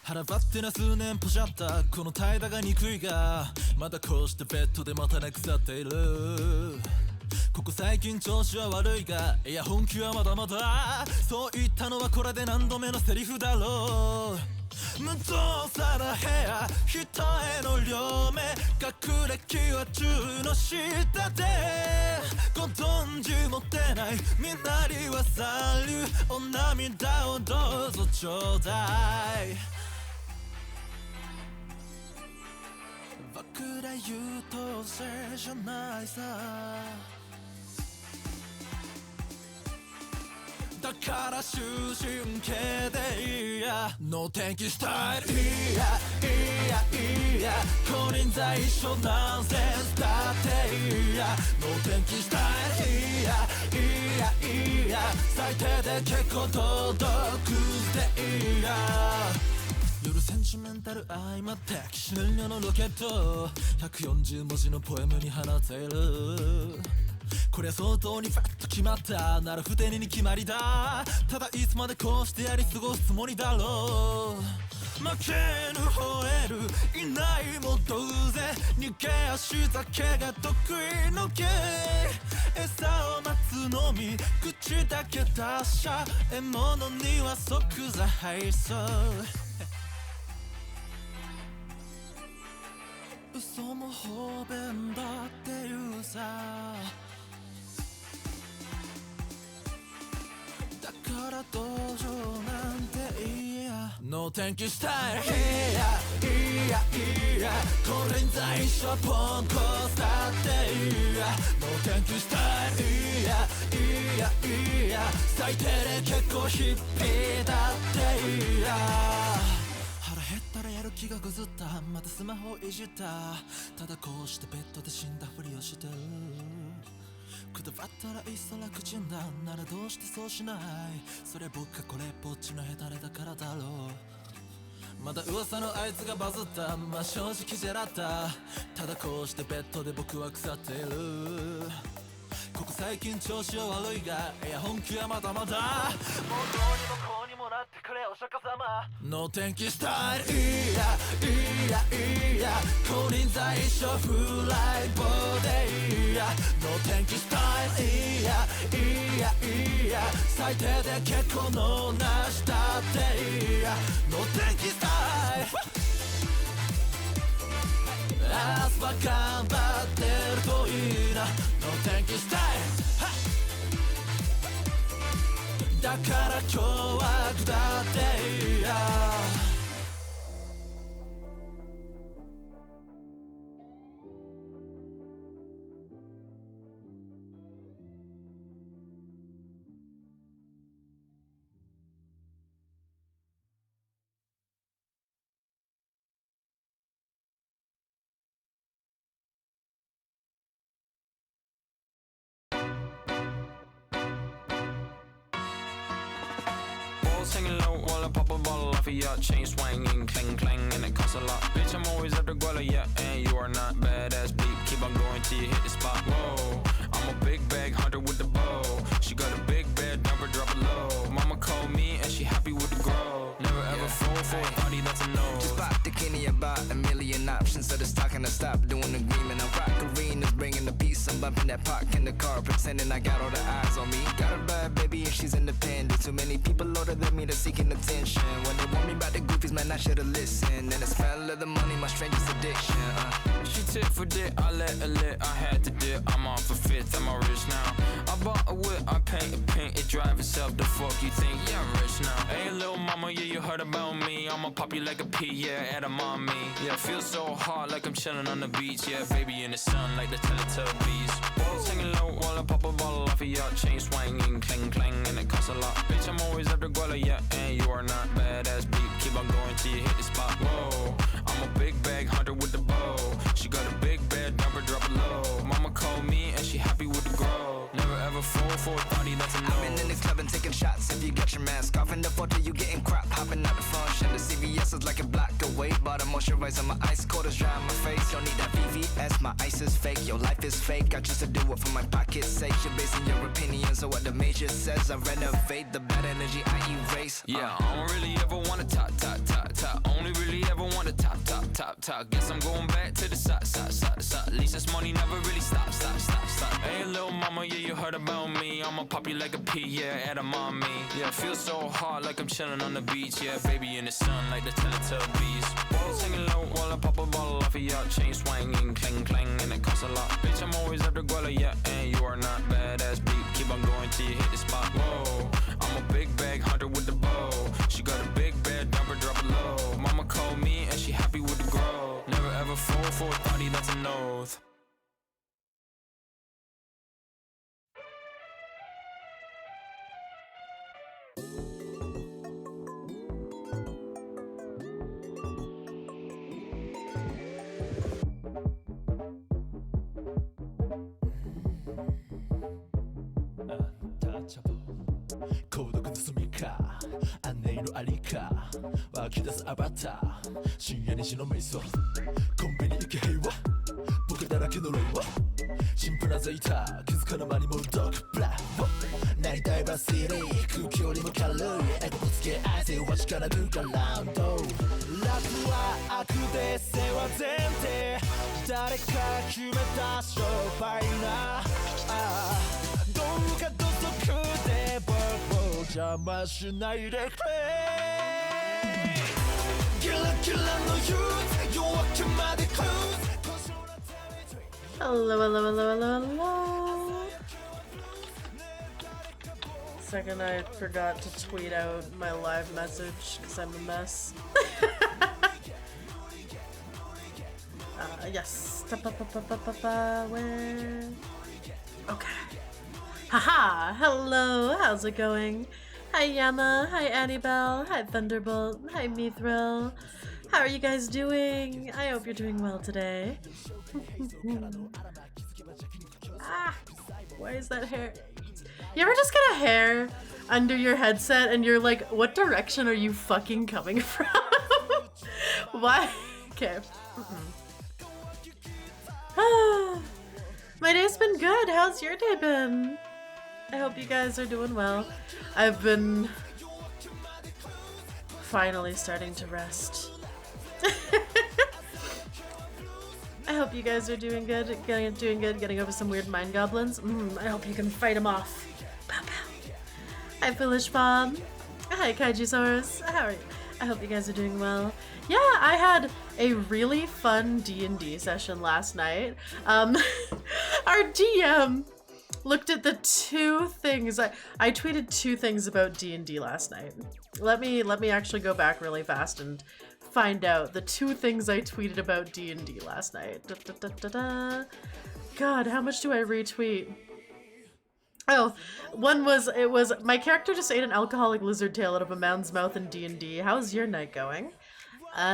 腹ばってな数年ポシャったこの怠惰が憎いがまだこうしてベッドでまたね腐っているここ最近調子は悪いがいや本気はまだまだそう言ったのはこれで何度目のセリフだろう無造作な部屋人への両目学歴は中の下でご存知持ってないみなりは去るお涙をどうぞちょうだい僕ら優等生じゃないさだから終身刑でいいや能天気スタイルいや金輪際一緒ナンセンスだっていいや能天気スタイルいや最低で結構届くでいいや夜センチメンタル相まって死ぬ量のロケット140文字のポエムに放ているこりゃ相当にファッと決まったなら不定に決まりだただいつまでこうしてやり過ごすつもりだろう負けぬ吠えるいないも同然逃げ足だけが得意の芸餌を待つのみ口だけ出しゃ獲物には即座配送嘘も方便だっていうさだから同情なんていいや能天気スタイルいや金輪際一緒ポンコさっていいや能天気スタイルいや最低で結構ヒッピーだっていいや腹減ったらやる気がぐずったまたスマホいじったただこうしてベッドで死んだふりをしてるくだばったらいっそ楽ちんだならどうしてそうしないそれ僕がこれっぽっちのヘタレだからだろうまだ噂のあいつがバズったまあ正直ジェラったただこうしてベッドで僕は腐っているここ最近調子は悪いがいや本気はまだまだもうどうにもこうにもなってくれお釈迦様能天気スタイルいや金輪際一緒フライボーでいいや能天気スタイルいや最低で結構のなしたっていいや能天気スタイル明日は頑張ってるといいな能天気スタイルだから今日は下っていいやSinging low while I pop a bottle off of your chain swinging, clang clang, and it costs a lot. Bitch, I'm always at the guala, yeah, and you are not badass beat. Keep on going till you hit the spot. Whoa, I'm a big bag hunter with the bow. She got a big bed, number drop it low. Mama called me and she happy with the grow. Never ever fall for a party that's a no. Just pop the Kenny about a million options. So the talking, I stop doing agreement. I'm rock arenas, bringing the peace. I'm bumping that park in the car, pretending I got all the eyes on me. Got a bad baby and she's independent. Too many people older than me, they're seeking attention. When they want me about the goofies, man, I should've listened. And the smell of the money, my strangest addiction. She tit for dick, I let her lit, I had to dip. I'm on for fifth, I'm all rich now. I bought a whip, I paint a paint, it drive itself. The fuck you think? Yeah, I'm rich now. Hey, little mama, yeah, you heard about me. I'ma pop you like a pea, yeah, at a mommy. Yeah, feel so hot like I'm chilling on the beach. Yeah, baby in the sun like the Teletubbies. Balls hanging low while I pop a bottle off of your chain swinging, clang clang, and it costs a lot. Bitch, I'm always at the guala, yeah, and you are not badass beat. Keep on going till you hit the spot. Whoa, I'm a big bag hunter with the bow. She got a big bed, number drop it low. Mama called me and she happy with the grow. Never ever fall for a party that's a no. I've been in the club and taking shots. If you got your mask off in the photo, you getting crap. Hopping out the function. The CVS is like a block away. Bought a more moisturize on my ice cold as dry on my face. Don't need that VVS, my ice is fake. Your life is fake, I choose to do it for my pocket's sake. You're basing your opinions on what the major says. I renovate the bad energy I erase. Yeah, I don't really ever wanna top. Only really ever wanna top. Guess I'm going back to the side. At least this money never really stop. Hey, little mama, yeah, you heard about me. I'ma pop you like a pea, yeah, at a mommy. Yeah, feel so hot like I'm chilling on the beach. Yeah, baby in the sun like the Teletubbies. Balls hanging low while I pop a bottle off of your chain swinging, clang clang, and it costs a lot. Bitch, I'm always after Guala, yeah, and you are not badass beat. Keep on going till you hit the spot. Whoa, I'm a big bag hunter with the bow. She got a big bed, drop it low. Mama called me and she happy with the grow. Never ever fall for a thotty, that's an oath. 고독은 숨일까 안내인로 알리까 와키다스 아바타深夜に忍めそうコンビニ行け平和僕だらけのレイはシンプルなゼータ気づかぬ間にもドッグブラッなりダイバーシティ空気よりも軽いエゴぶつけ合いせわしから抜かラウンド楽は悪で世話前提誰かが決めた商売などうか土足で僕を邪魔しないでくれギラギラの憂鬱夜明けまでクルーズ Hello. Second, I forgot to tweet out my live message because I'm a mess. Yes. Where? Okay. Haha! Hello! How's it going? Hi Yama, hi Annibelle, hi Thunderbolt, hi Mithril. How are you guys doing? I hope you're doing well today. Why is that hair? You ever just get a hair under your headset and you're like, what direction are you fucking coming from? Why? Okay. My day's been good. How's your day been? I hope you guys are doing well. I've been finally starting to rest. I hope you guys are doing good, getting over some weird mind goblins. I hope you can fight them off. Pow pow. Hi Foolish Bob. Hi Kaijusaurus. How are you? I hope you guys are doing well. Yeah, I had a really fun D&D session last night. Our DM looked at the two things. I tweeted two things about D&D last night. Let me actually go back really fast and find out the two things I tweeted about D&D last night. God, how much do I retweet? Oh, one was, it was, my character just ate an alcoholic lizard tail out of a man's mouth in D&D. How's your night going? Hope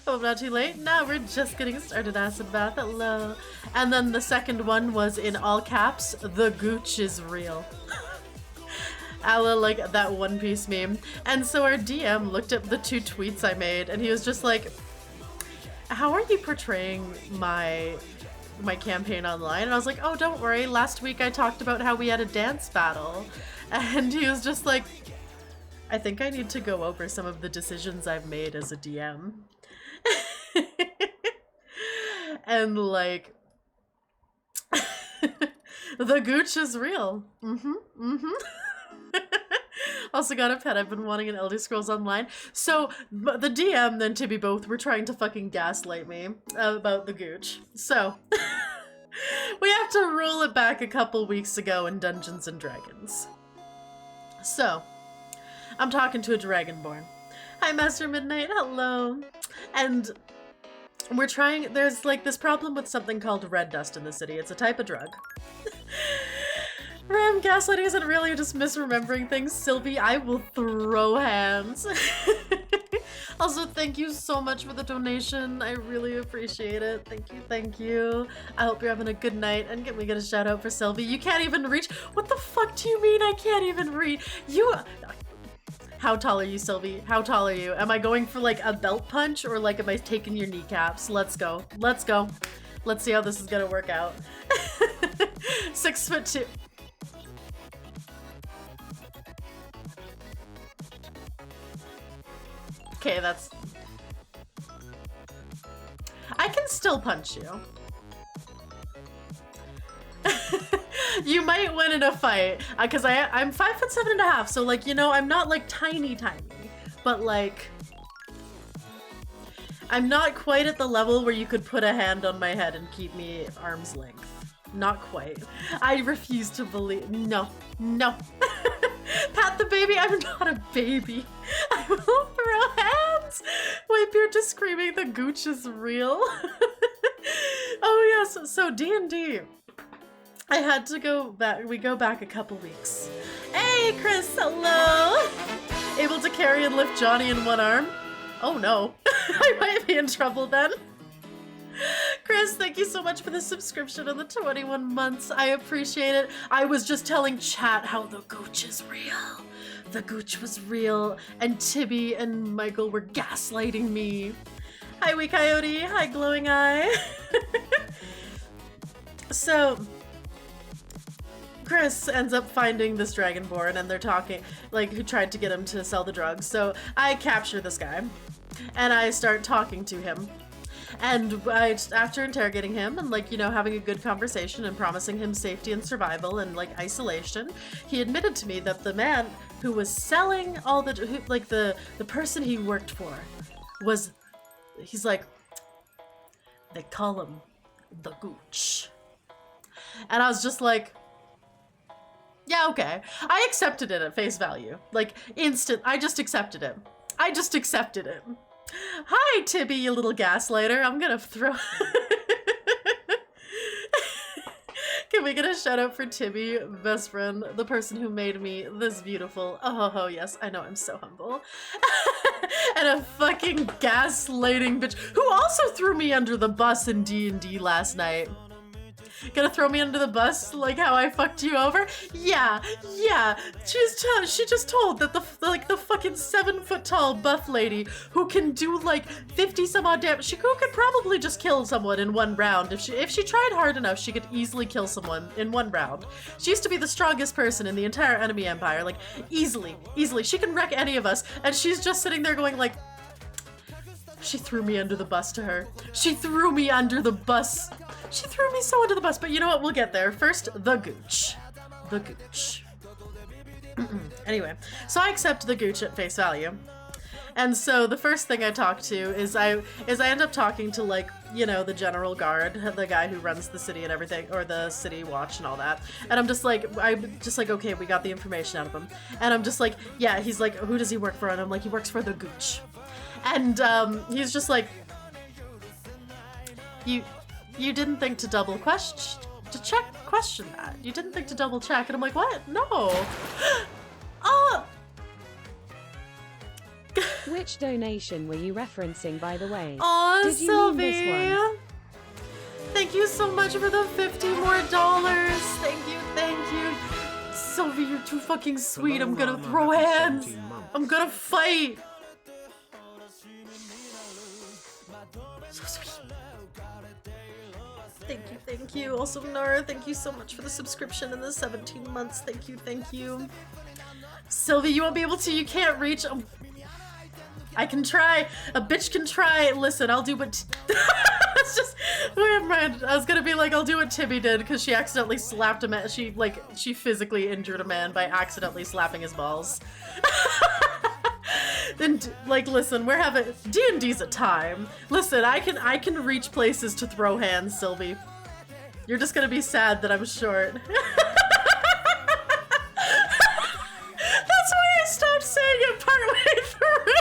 I'm not too late. No, we're just getting started, Acid Bath. Hello. And then the second one was in all caps, the gooch is real. Ala, like that One Piece meme. And so our DM looked at the two tweets I made and he was just like, how are you portraying my campaign online? And I was like, oh, don't worry. Last week I talked about how we had a dance battle. And he was just like, I think I need to go over some of the decisions I've made as a DM. And like, the gooch is real. Also got a pet. I've been wanting an Elder Scrolls Online. So the DM then Tibi both were trying to fucking gaslight me about the gooch. So we have to roll it back a couple weeks ago in Dungeons and Dragons. So I'm talking to a Dragonborn. Hi Master Midnight, hello. And we're trying, there's like this problem with something called red dust in the city. It's a type of drug. Ram, gaslighting isn't really just misremembering things. Sylvie, I will throw hands. Also, thank you so much for the donation. I really appreciate it. Thank you. I hope you're having a good night. And can we get a shout out for Sylvie? You can't even reach. What the fuck do you mean I can't even reach? How tall are you, Sylvie? How tall are you? Am I going for like a belt punch or like am I taking your kneecaps? Let's go. Let's go. Let's see how this is gonna work out. 6'2". Okay, that's... I can still punch you. You might win in a fight, because I'm 5'7.5", so like, you know, I'm not like tiny, but like, I'm not quite at the level where you could put a hand on my head and keep me arm's length. Not quite. I refuse to believe, no. Pat the baby, I'm not a baby. I will throw hands. Wipe your just screaming the gooch is real. Oh yes, so D&D. I had to go back, we go back a couple weeks. Hey Chris, hello! Able to carry and lift Johnny in one arm? Oh no, I might be in trouble then. Chris, thank you so much for the subscription and the 21 months. I appreciate it. I was just telling chat how the gooch is real. The gooch was real, and Tibi and Michael were gaslighting me. Hi, Wee Coyote. Hi, Glowing Eye. So, Chris ends up finding this Dragonborn, and they're talking, like, who tried to get him to sell the drugs. So I capture this guy, and I start talking to him. And after interrogating him and, like, you know, having a good conversation and promising him safety and survival and, like, isolation, he admitted to me that the man who was selling all the, the person he worked for was, he's like, they call him the Gooch. And I was just like, yeah, okay. I accepted it at face value. Like, instant, I just accepted it. I just accepted it. Hi, Tibi, you little gaslighter. I'm gonna throw... Can we get a shout out for Tibi, best friend, the person who made me this beautiful... Oh, yes, I know, I'm so humble. And a fucking gaslighting bitch who also threw me under the bus in D&D last night. Gonna throw me under the bus like how I fucked you over? Yeah. She just told that the fucking 7-foot-tall buff lady who can do like 50 some odd damage, who could probably just kill someone in one round. If she tried hard enough, she could easily kill someone in one round. She used to be the strongest person in the entire enemy empire, like easily. She can wreck any of us, and she's just sitting there going like, she threw me under the bus to her. She threw me under the bus. She threw me so under the bus, but you know what? We'll get there. First, the Gooch. The Gooch. Anyway, so I accept the Gooch at face value. And so the first thing I talk to is I end up talking to, like, you know, the general guard, the guy who runs the city and everything, or the city watch and all that. And I'm just like, okay, we got the information out of him. And I'm just like, yeah, he's like, who does he work for? And I'm like, he works for the Gooch. And he's just like, you didn't think to double question that. You didn't think to double check. And I'm like, what? No. Oh. Which donation were you referencing, by the way? Oh, did you Sylvie. mean this one? Thank you so much for the $50 more. Thank you. Sylvie, you're too fucking sweet. I'm gonna throw hands. I'm gonna fight. So sweet. Thank you. Also, Nara, thank you so much for the subscription and the 17 months. Thank you. Sylvie, you won't be able to. You can't reach. I can try. A bitch can try. Listen, I'll do what... It's just... Never mind. I was gonna be like, I'll do what Tibi did, because she accidentally slapped a man. She physically injured a man by accidentally slapping his balls. Then, like, listen, we're having... D&D's a time. Listen, I can reach places to throw hands, Sylvie. You're just gonna be sad that I'm short. That's why I stopped saying it partway through.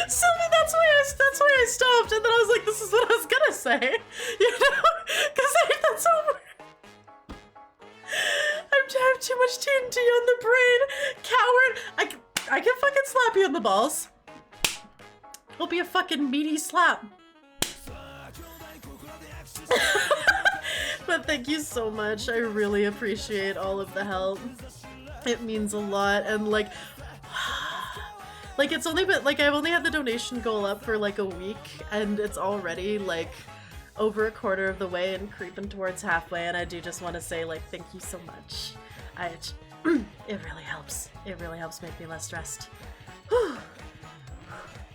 Sylvie, that's why I stopped, and then I was like, this is what I was gonna say. You know? Because that's over. I have too much D&D on the brain. Coward. I can fucking slap you in the balls. It'll be a fucking meaty slap. But thank you so much. I really appreciate all of the help. It means a lot. And like, Like, it's only been, like, I've only had the donation goal up for like a week, and it's already like over a quarter of the way and creeping towards halfway, and I do just want to say, like, thank you so much. It really helps. It really helps make me less stressed. Whew.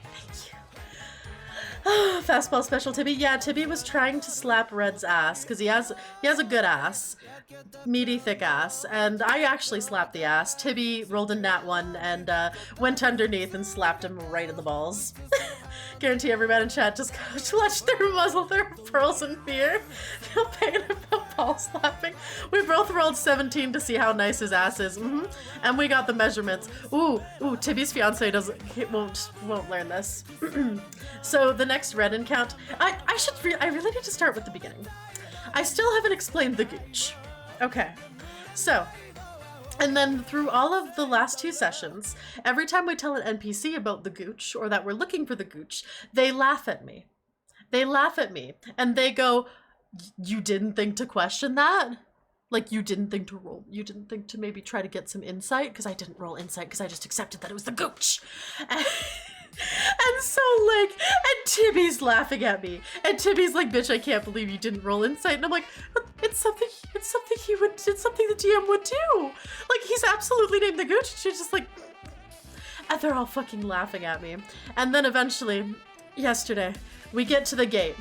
Thank you. Fastball special Tibi. Yeah, Tibi was trying to slap Red's ass because he has a good ass, meaty thick ass, and I actually slapped the ass. Tibi rolled a nat 1 and went underneath and slapped him right in the balls. Guarantee every man in chat just clutched their muzzle, their pearls in fear. Feel pain about ball slapping. We both rolled 17 to see how nice his ass is, and we got the measurements. Ooh, Tibi's fiance won't learn this. So the next Red encounter, I really need to start with the beginning. I still haven't explained the gooch. Okay, so. And then through all of the last 2 sessions, every time we tell an NPC about the gooch or that we're looking for the gooch, they laugh at me. They laugh at me and they go, "You didn't think to question that? Like, you didn't think to roll, you didn't think to maybe try to get some insight?" Because I didn't roll insight because I just accepted that it was the gooch. And so, like, and Tibi's laughing at me, and Tibi's like, "Bitch, I can't believe you didn't roll insight." And I'm like, it's something the DM would do. Like, he's absolutely named the gooch. And she's just like, and they're all fucking laughing at me. And then eventually, yesterday, we get to the gate.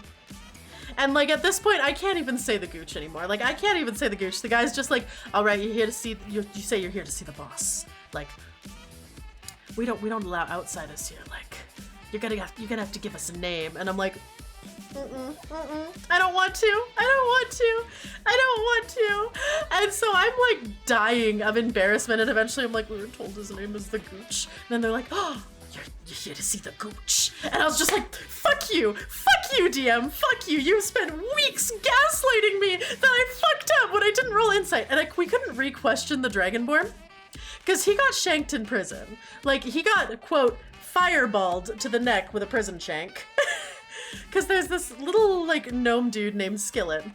And, like, at this point, I can't even say the gooch anymore. Like, I can't even say the gooch. The guy's just like, "All right, you're here to see, you say you're here to see the boss. Like, we don't allow outsiders here. Like, you're gonna have to give us a name." And I'm like, I don't want to. And so I'm like dying of embarrassment, and eventually I'm like, "We were told his name is the gooch." And then they're like, "Oh, you're here to see the gooch." And I was just like, fuck you, DM, fuck you. You spent weeks gaslighting me that I fucked up when I didn't roll insight. And we couldn't re-question the Dragonborn because he got shanked in prison. Like, he got, quote, fireballed to the neck with a prison shank. Because there's this little, like, gnome dude named Skillet.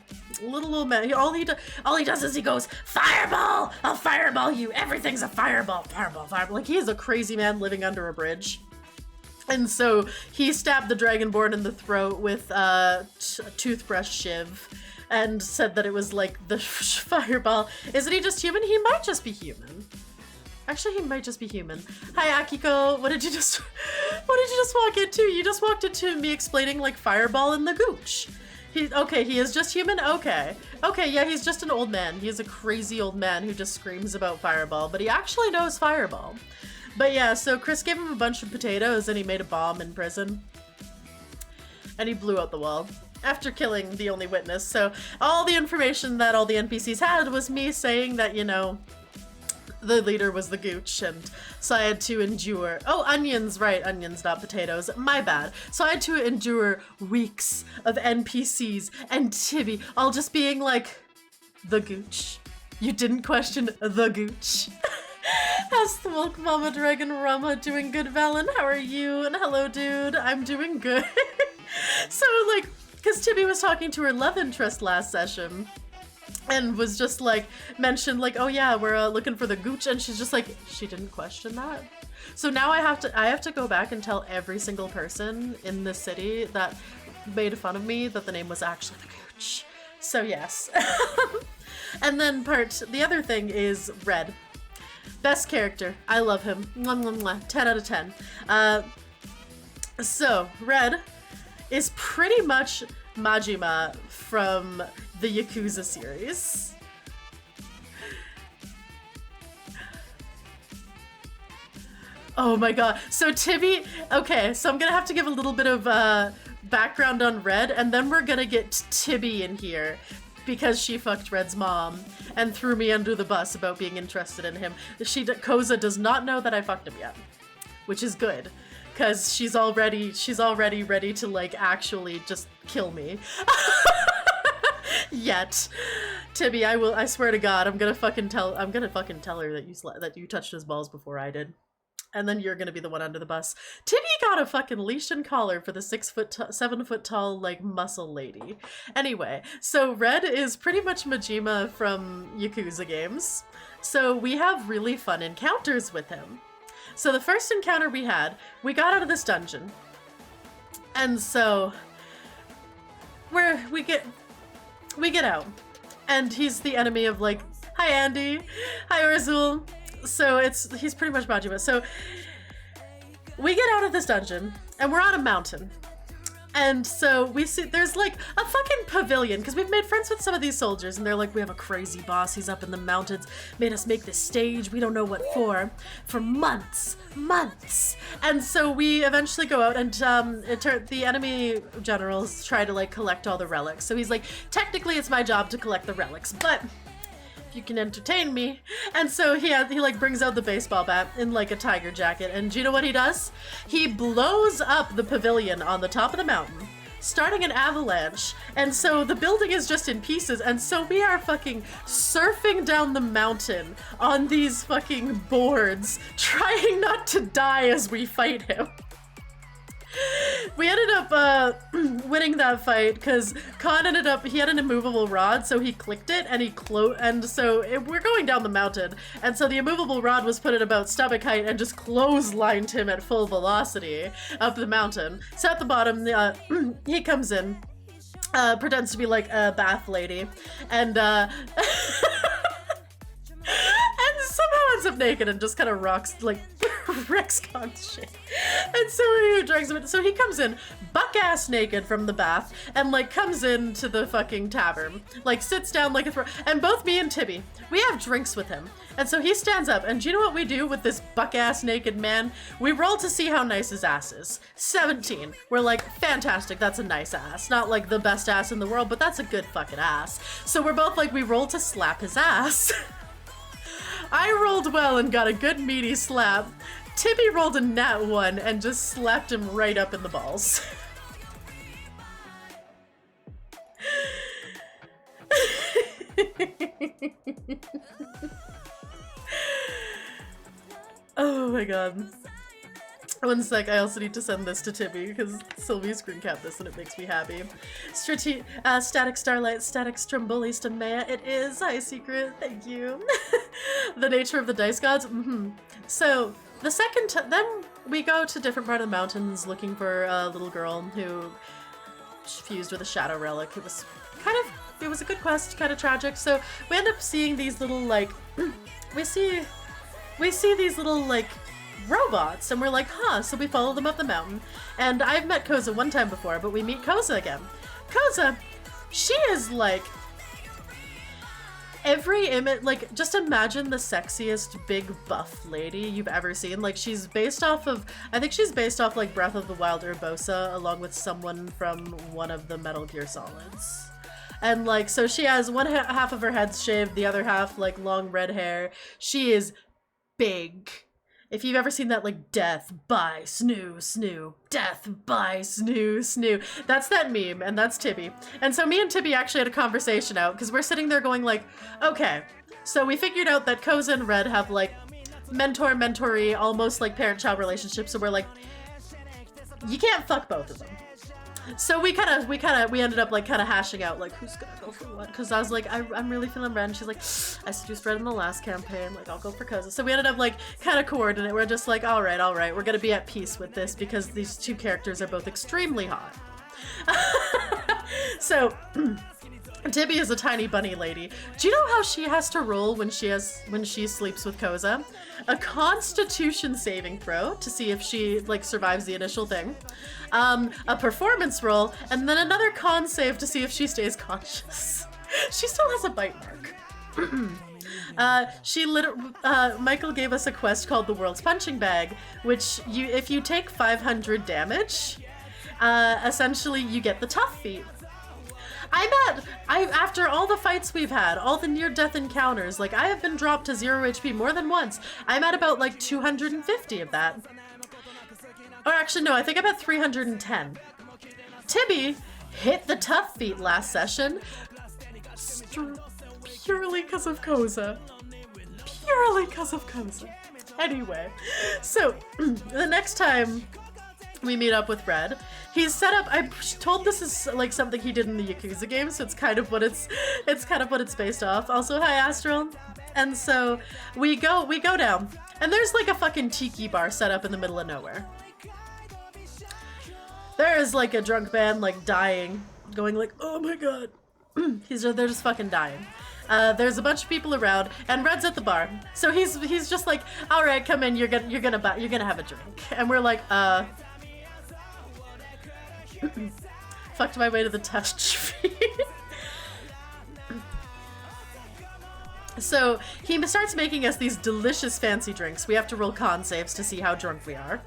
Little man. All he does is he goes, "Fireball! I'll fireball you! Everything's a fireball! Fireball, fireball!" Like, he is a crazy man living under a bridge. And so he stabbed the Dragonborn in the throat with a toothbrush shiv and said that it was like the fireball. Isn't he just human? He might just be human. Actually, he might just be human. Hi, Akiko. What did you just walk into? You just walked into me explaining, like, fireball and the gooch. Okay, he is just human? Okay, yeah, he's just an old man. He is a crazy old man who just screams about fireball, but he actually knows fireball. But yeah, so Chris gave him a bunch of potatoes and he made a bomb in prison. And he blew out the wall after killing the only witness. So all the information that all the NPCs had was me saying that, you know, the leader was the gooch, and so I had to endure— oh, onions, right, onions, not potatoes, my bad. So I had to endure weeks of NPCs and Tibi all just being like, "The gooch. You didn't question the gooch." How's the Milk Mama Dragon Rama doing good, Valen? How are you? And hello, dude. I'm doing good. So, like, because Tibi was talking to her love interest last session, and was just like, mentioned like, "Oh yeah, we're looking for the gooch," and she's just like, she didn't question that. So now I have to go back and tell every single person in the city that made fun of me that the name was actually the gooch. So yes. And then the other thing is Red. Best character. I love him. Mwah, mwah, mwah. 10 out of 10. So Red is pretty much Majima from the Yakuza series. Oh my god. So Tibi, okay, so I'm gonna have to give a little bit of background on Red, and then we're gonna get Tibi in here because she fucked Red's mom and threw me under the bus about being interested in him. Koza does not know that I fucked him yet, which is good. Because she's already ready to, like, actually just kill me. Yet. Tibi, I swear to God, I'm gonna fucking tell her that you touched his balls before I did. And then you're gonna be the one under the bus. Tibi got a fucking leash and collar for the 7 foot tall, like, muscle lady. Anyway, so Red is pretty much Majima from Yakuza games. So we have really fun encounters with him. So the first encounter we had, we got out of this dungeon. And so we get out. And he's the enemy of like, hi Andy, hi Urzul. So he's pretty much Majima. So we get out of this dungeon and we're on a mountain. And so we see there's like a fucking pavilion because we've made friends with some of these soldiers and they're like, we have a crazy boss. He's up in the mountains, made us make this stage. We don't know what for months. And so we eventually go out and the enemy generals try to like collect all the relics. So he's like, technically it's my job to collect the relics, but you can entertain me. And so he like brings out the baseball bat in like a tiger jacket, and do you know what he does? He blows up the pavilion on the top of the mountain, starting an avalanche, and so the building is just in pieces, and so we are fucking surfing down the mountain on these fucking boards, trying not to die as we fight him. We ended up winning that fight because Khan he had an immovable rod, so he clicked it and we're going down the mountain, and so the immovable rod was put at about stomach height and just clotheslined him at full velocity up the mountain. So at the bottom, he comes in, pretends to be like a bath lady, and and somehow ends up naked and just kind of wrecks Khan's shit. And so he drags him in. So he comes in buck-ass naked from the bath and like comes into the fucking tavern, like sits down like and both me and Tibi, we have drinks with him. And so he stands up, and do you know what we do with this buck-ass naked man? We roll to see how nice his ass is. 17. We're like, fantastic, that's a nice ass. Not like the best ass in the world, but that's a good fucking ass. So we're both like, we roll to slap his ass. I rolled well and got a good meaty slap. Tibi rolled a nat 1 and just slapped him right up in the balls. Oh my god. One sec, I also need to send this to Tibi because Sylvie screen capped this and it makes me happy. Static Starlight, Static Stromboli Stonmea, it is High Secret, thank you. The nature of the dice gods, So, the second then we go to different part of the mountains looking for a little girl who fused with a shadow relic. It was a good quest, kind of tragic. So we end up seeing these little like, we see these little like robots, and we're like, huh, so we follow them up the mountain. And I've met Koza one time before, but we meet Koza again. Koza, she is like every image, like just imagine the sexiest big buff lady you've ever seen. Like she's based off of, I think she's based off like Breath of the Wild Urbosa along with someone from one of the Metal Gear Solids. And like, so she has one half of her head's shaved, the other half like long red hair. She is big. If you've ever seen that like death by snoo, death by snoo, that's that meme, and that's Tibi. And so me and Tibi actually had a conversation out because we're sitting there going like, okay, so we figured out that Koza and Red have like mentor-mentoree, almost like parent-child relationships. So we're like, you can't fuck both of them. So we ended up like kind of hashing out like who's gonna go for what, because I was like, I'm really feeling Red, and she's like, I seduced Red in the last campaign, like I'll go for Koza. So we ended up like kind of coordinate. We're just like, all right, we're gonna be at peace with this because these two characters are both extremely hot. So Tibi is a tiny bunny lady. Do you know how she has to roll when she sleeps with Koza? A Constitution saving throw to see if she like survives the initial thing. A performance roll, and then another con save to see if she stays conscious. She still has a bite mark. Michael gave us a quest called the World's Punching Bag, which if you take 500 damage, essentially you get the tough feat. After all the fights we've had, all the near-death encounters, like I have been dropped to 0 HP more than once. I'm at about like 250 of that. Or actually, no, I think I'm at 310. Tibi hit the tough feat last session purely because of Koza. Purely because of Koza. Anyway, so the next time we meet up with Red, he's set up, I'm told this is like something he did in the Yakuza game, so it's kind of what it's based off. Also, hi Astral. And so we go down, and there's like a fucking tiki bar set up in the middle of nowhere. There is like a drunk man like dying, going like, oh my god. They're just fucking dying. There's a bunch of people around, and Red's at the bar. So he's just like, all right, come in. You're gonna have a drink. And we're like, fucked my way to the touch tree. So he starts making us these delicious fancy drinks. We have to roll con saves to see how drunk we are.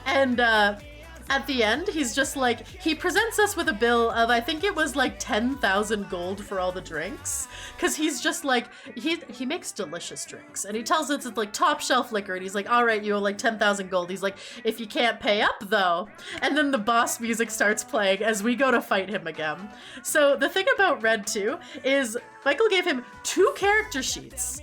And at the end, he's just like, he presents us with a bill of, I think it was like 10,000 gold for all the drinks. Cause he's just like, he makes delicious drinks. And he tells us it's like top shelf liquor. And he's like, all right, you owe like 10,000 gold. He's like, if you can't pay up though. And then the boss music starts playing as we go to fight him again. So the thing about Red 2 is Michael gave him 2 character sheets.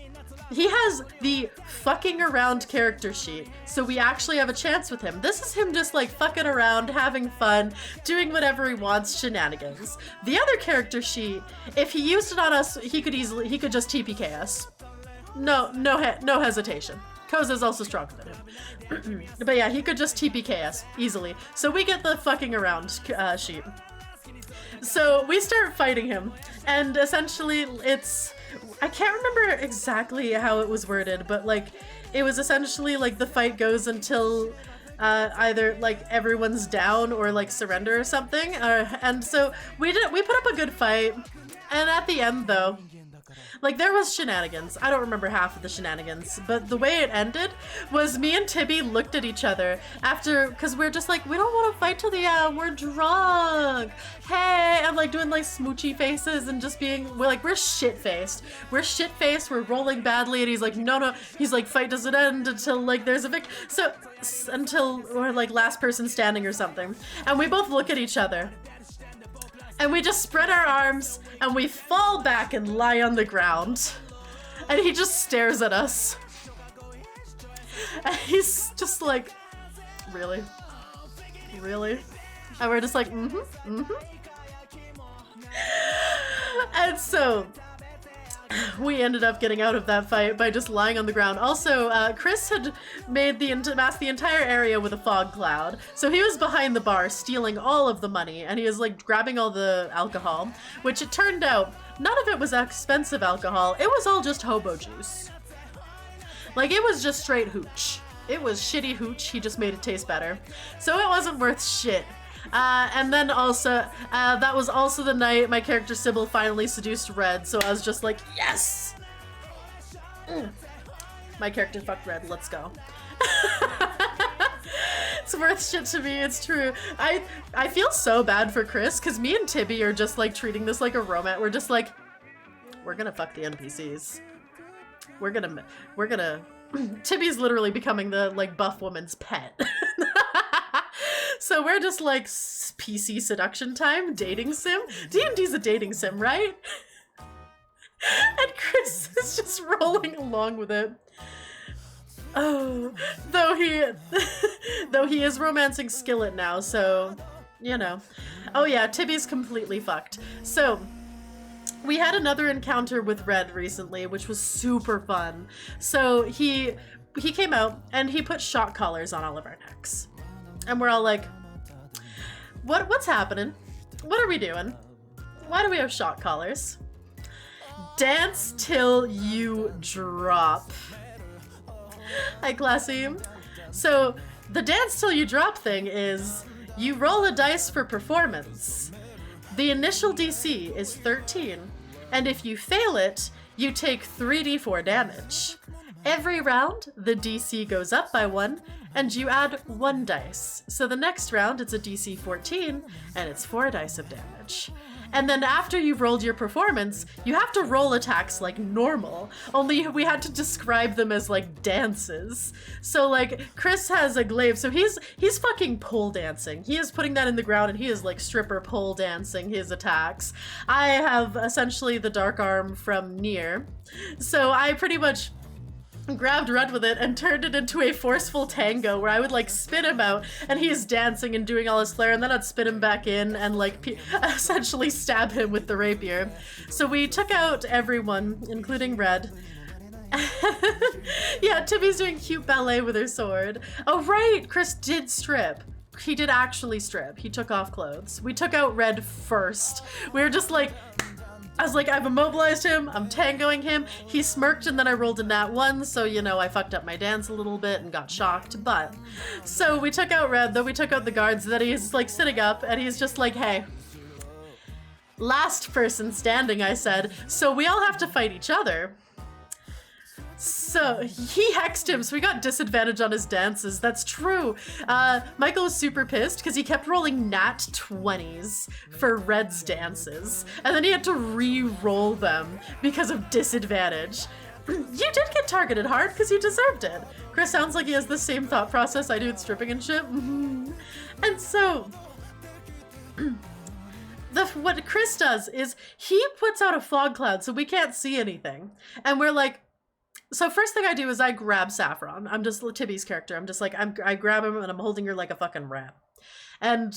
He has the fucking around character sheet, so we actually have a chance with him. This is him just like fucking around, having fun, doing whatever he wants, shenanigans. The other character sheet, if he used it on us, he could just TPK us. No hesitation. Koza's also stronger than him. But yeah, he could just TPK us easily. So we get the fucking around sheet. So we start fighting him, and essentially I can't remember exactly how it was worded, but like it was essentially like the fight goes until either like everyone's down or like surrender or something. And so we put up a good fight, and at the end though, like there was shenanigans. I don't remember half of the shenanigans, but the way it ended was me and Tibi looked at each other after, because we're just like, we don't want to fight till the end, we're drunk. Hey, I'm like doing like smoochy faces and just we're shit-faced. We're rolling badly, and he's like, no. He's like, fight doesn't end until like there's a victory. So until we're like last person standing or something. And we both look at each other. And we just spread our arms, and we fall back and lie on the ground. And he just stares at us. And he's just like, really? Really? And we're just like, mm-hmm. And so we ended up getting out of that fight by just lying on the ground. Also, Chris had masked the entire area with a fog cloud. So he was behind the bar stealing all of the money, and he was like grabbing all the alcohol, which it turned out none of it was expensive alcohol. It was all just hobo juice. Like it was just straight hooch. It was shitty hooch. He just made it taste better. So it wasn't worth shit. And then also, that was also the night my character Sybil finally seduced Red, so I was just like, yes! My character fucked Red, let's go. It's worth shit to me, it's true. I feel so bad for Chris, because me and Tibi are just like treating this like a romance. We're just like, we're gonna fuck the NPCs. We're gonna Tibi's literally becoming the like buff woman's pet. So we're just like PC seduction time, dating sim. D&D's a dating sim, right? And Chris is just rolling along with it. Oh, though he is romancing Skillet now, so, you know. Oh yeah, Tibi's completely fucked. So, we had another encounter with Red recently, which was super fun. So he came out and he put shock collars on all of our necks. And we're all like, what's happening? What are we doing? Why do we have shock collars? Dance till you drop. Hi, classy. So the dance till you drop thing is you roll a dice for performance. The initial DC is 13, and if you fail it, you take 3d4 damage. Every round, the DC goes up by 1, and you add 1 dice. So the next round, it's a DC 14, and it's 4 dice of damage. And then after you've rolled your performance, you have to roll attacks like normal, only we had to describe them as like dances. So like, Chris has a glaive, so he's fucking pole dancing. He is putting that in the ground, and he is like stripper pole dancing his attacks. I have essentially the dark arm from Nier, so I pretty much grabbed Red with it and turned it into a forceful tango where I would like spin him out and he's dancing and doing all his flair, and then I'd spin him back in and like essentially stab him with the rapier. So we took out everyone, including Red. Yeah, Tibi's doing cute ballet with her sword. Oh, right, Chris did strip. He did actually strip. He took off clothes. We took out Red first. We were just like, I was like, I've immobilized him, I'm tangoing him. He smirked and then I rolled a nat 1, so you know, I fucked up my dance a little bit and got shocked, but. So we took out Red, then we took out the guards, then he's like sitting up and he's just like, hey, last person standing, I said, so we all have to fight each other. So he hexed him, so we got disadvantage on his dances. That's true. Michael was super pissed because he kept rolling nat 20s for Red's dances, and then he had to re-roll them because of disadvantage. You did get targeted hard because you deserved it. Chris sounds like he has the same thought process I do with stripping and shit. And so what Chris does is he puts out a fog cloud so we can't see anything, and we're like, so first thing I do is I grab Saffron. I'm just Tibi's character. I'm just like, I grab him and I'm holding her like a fucking rat. And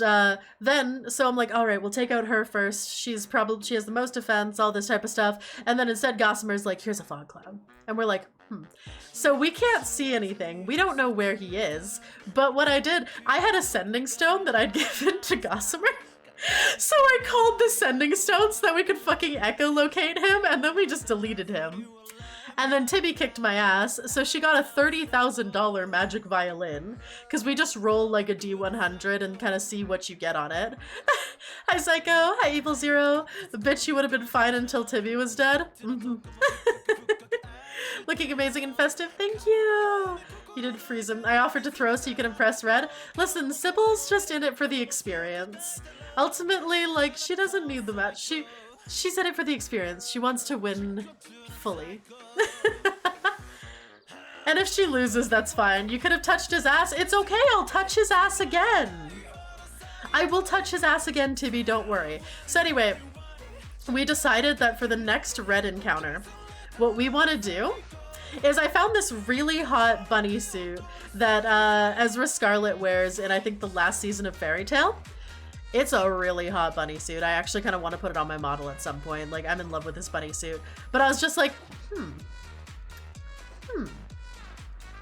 then, so I'm like, all right, we'll take out her first. She has the most defense, all this type of stuff. And then instead Gossamer's like, here's a fog cloud. And we're like, So we can't see anything. We don't know where he is. But what I did, I had a sending stone that I'd given to Gossamer. So I called the sending stone so that we could fucking echolocate him, and then we just deleted him. And then Tibi kicked my ass, so she got a $30,000 magic violin, because we just roll like a D100 and kind of see what you get on it. Hi Psycho, hi Evil Zero. The bitch, you would have been fine until Tibi was dead. Looking amazing and festive, thank you! You did freeze him. I offered to throw so you could impress Red. Listen, Sybil's just in it for the experience. Ultimately, like, she doesn't need the match. She's in it for the experience. She wants to win fully. And if she loses, that's fine. You could have touched his ass. It's okay, I'll touch his ass again. I will touch his ass again, Tibi, don't worry. So anyway, we decided that for the next Red encounter, what we want to do is I found this really hot bunny suit that Ezra Scarlet wears in, I think, the last season of Fairy Tail. It's a really hot bunny suit. I actually kind of want to put it on my model at some point. Like, I'm in love with this bunny suit. But I was just like,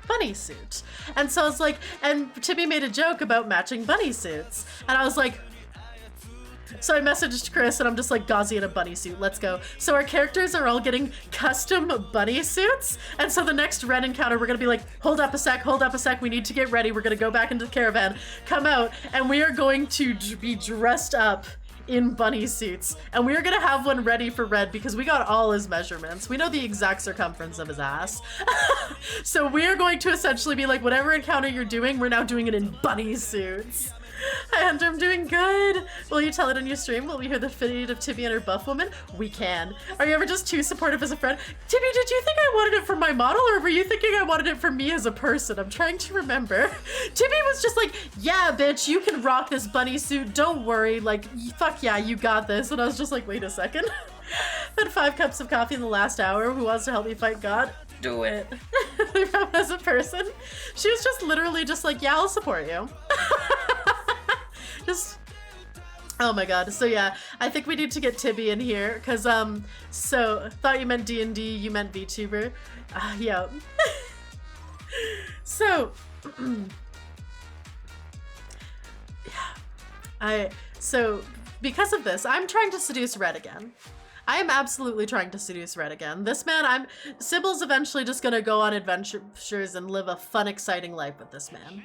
bunny suit. And so I was like, and Tibi made a joke about matching bunny suits. And I was like, so I messaged Chris and I'm just like, Gauzy in a bunny suit, let's go. So our characters are all getting custom bunny suits. And so the next Red encounter, we're gonna be like, hold up a sec, we need to get ready. We're gonna go back into the caravan, come out, and we are going to be dressed up in bunny suits. And we are gonna have one ready for Red because we got all his measurements. We know the exact circumference of his ass. So we are going to essentially be like, whatever encounter you're doing, we're now doing it in bunny suits. Hi Hunter, I'm doing good. Will you tell it on your stream? Will we hear the fate of Tibi and her buff woman? We can. Are you ever just too supportive as a friend? Tibi, did you think I wanted it for my model, or were you thinking I wanted it for me as a person? I'm trying to remember. Tibi was just like, yeah, bitch, you can rock this bunny suit. Don't worry. Like, fuck yeah, you got this. And I was just like, wait a second. Had 5 cups of coffee in the last hour. Who wants to help me fight God? Do it. As a person. She was just literally just like, yeah, I'll support you. Just, oh my god. So yeah, I think we need to get Tibi in here, because so thought you meant D&D, you meant VTuber. Yeah. So yeah, so because of this, I'm trying to seduce Red again. I am absolutely trying to seduce Red again. This man, Sybil's eventually just gonna go on adventures and live a fun, exciting life with this man.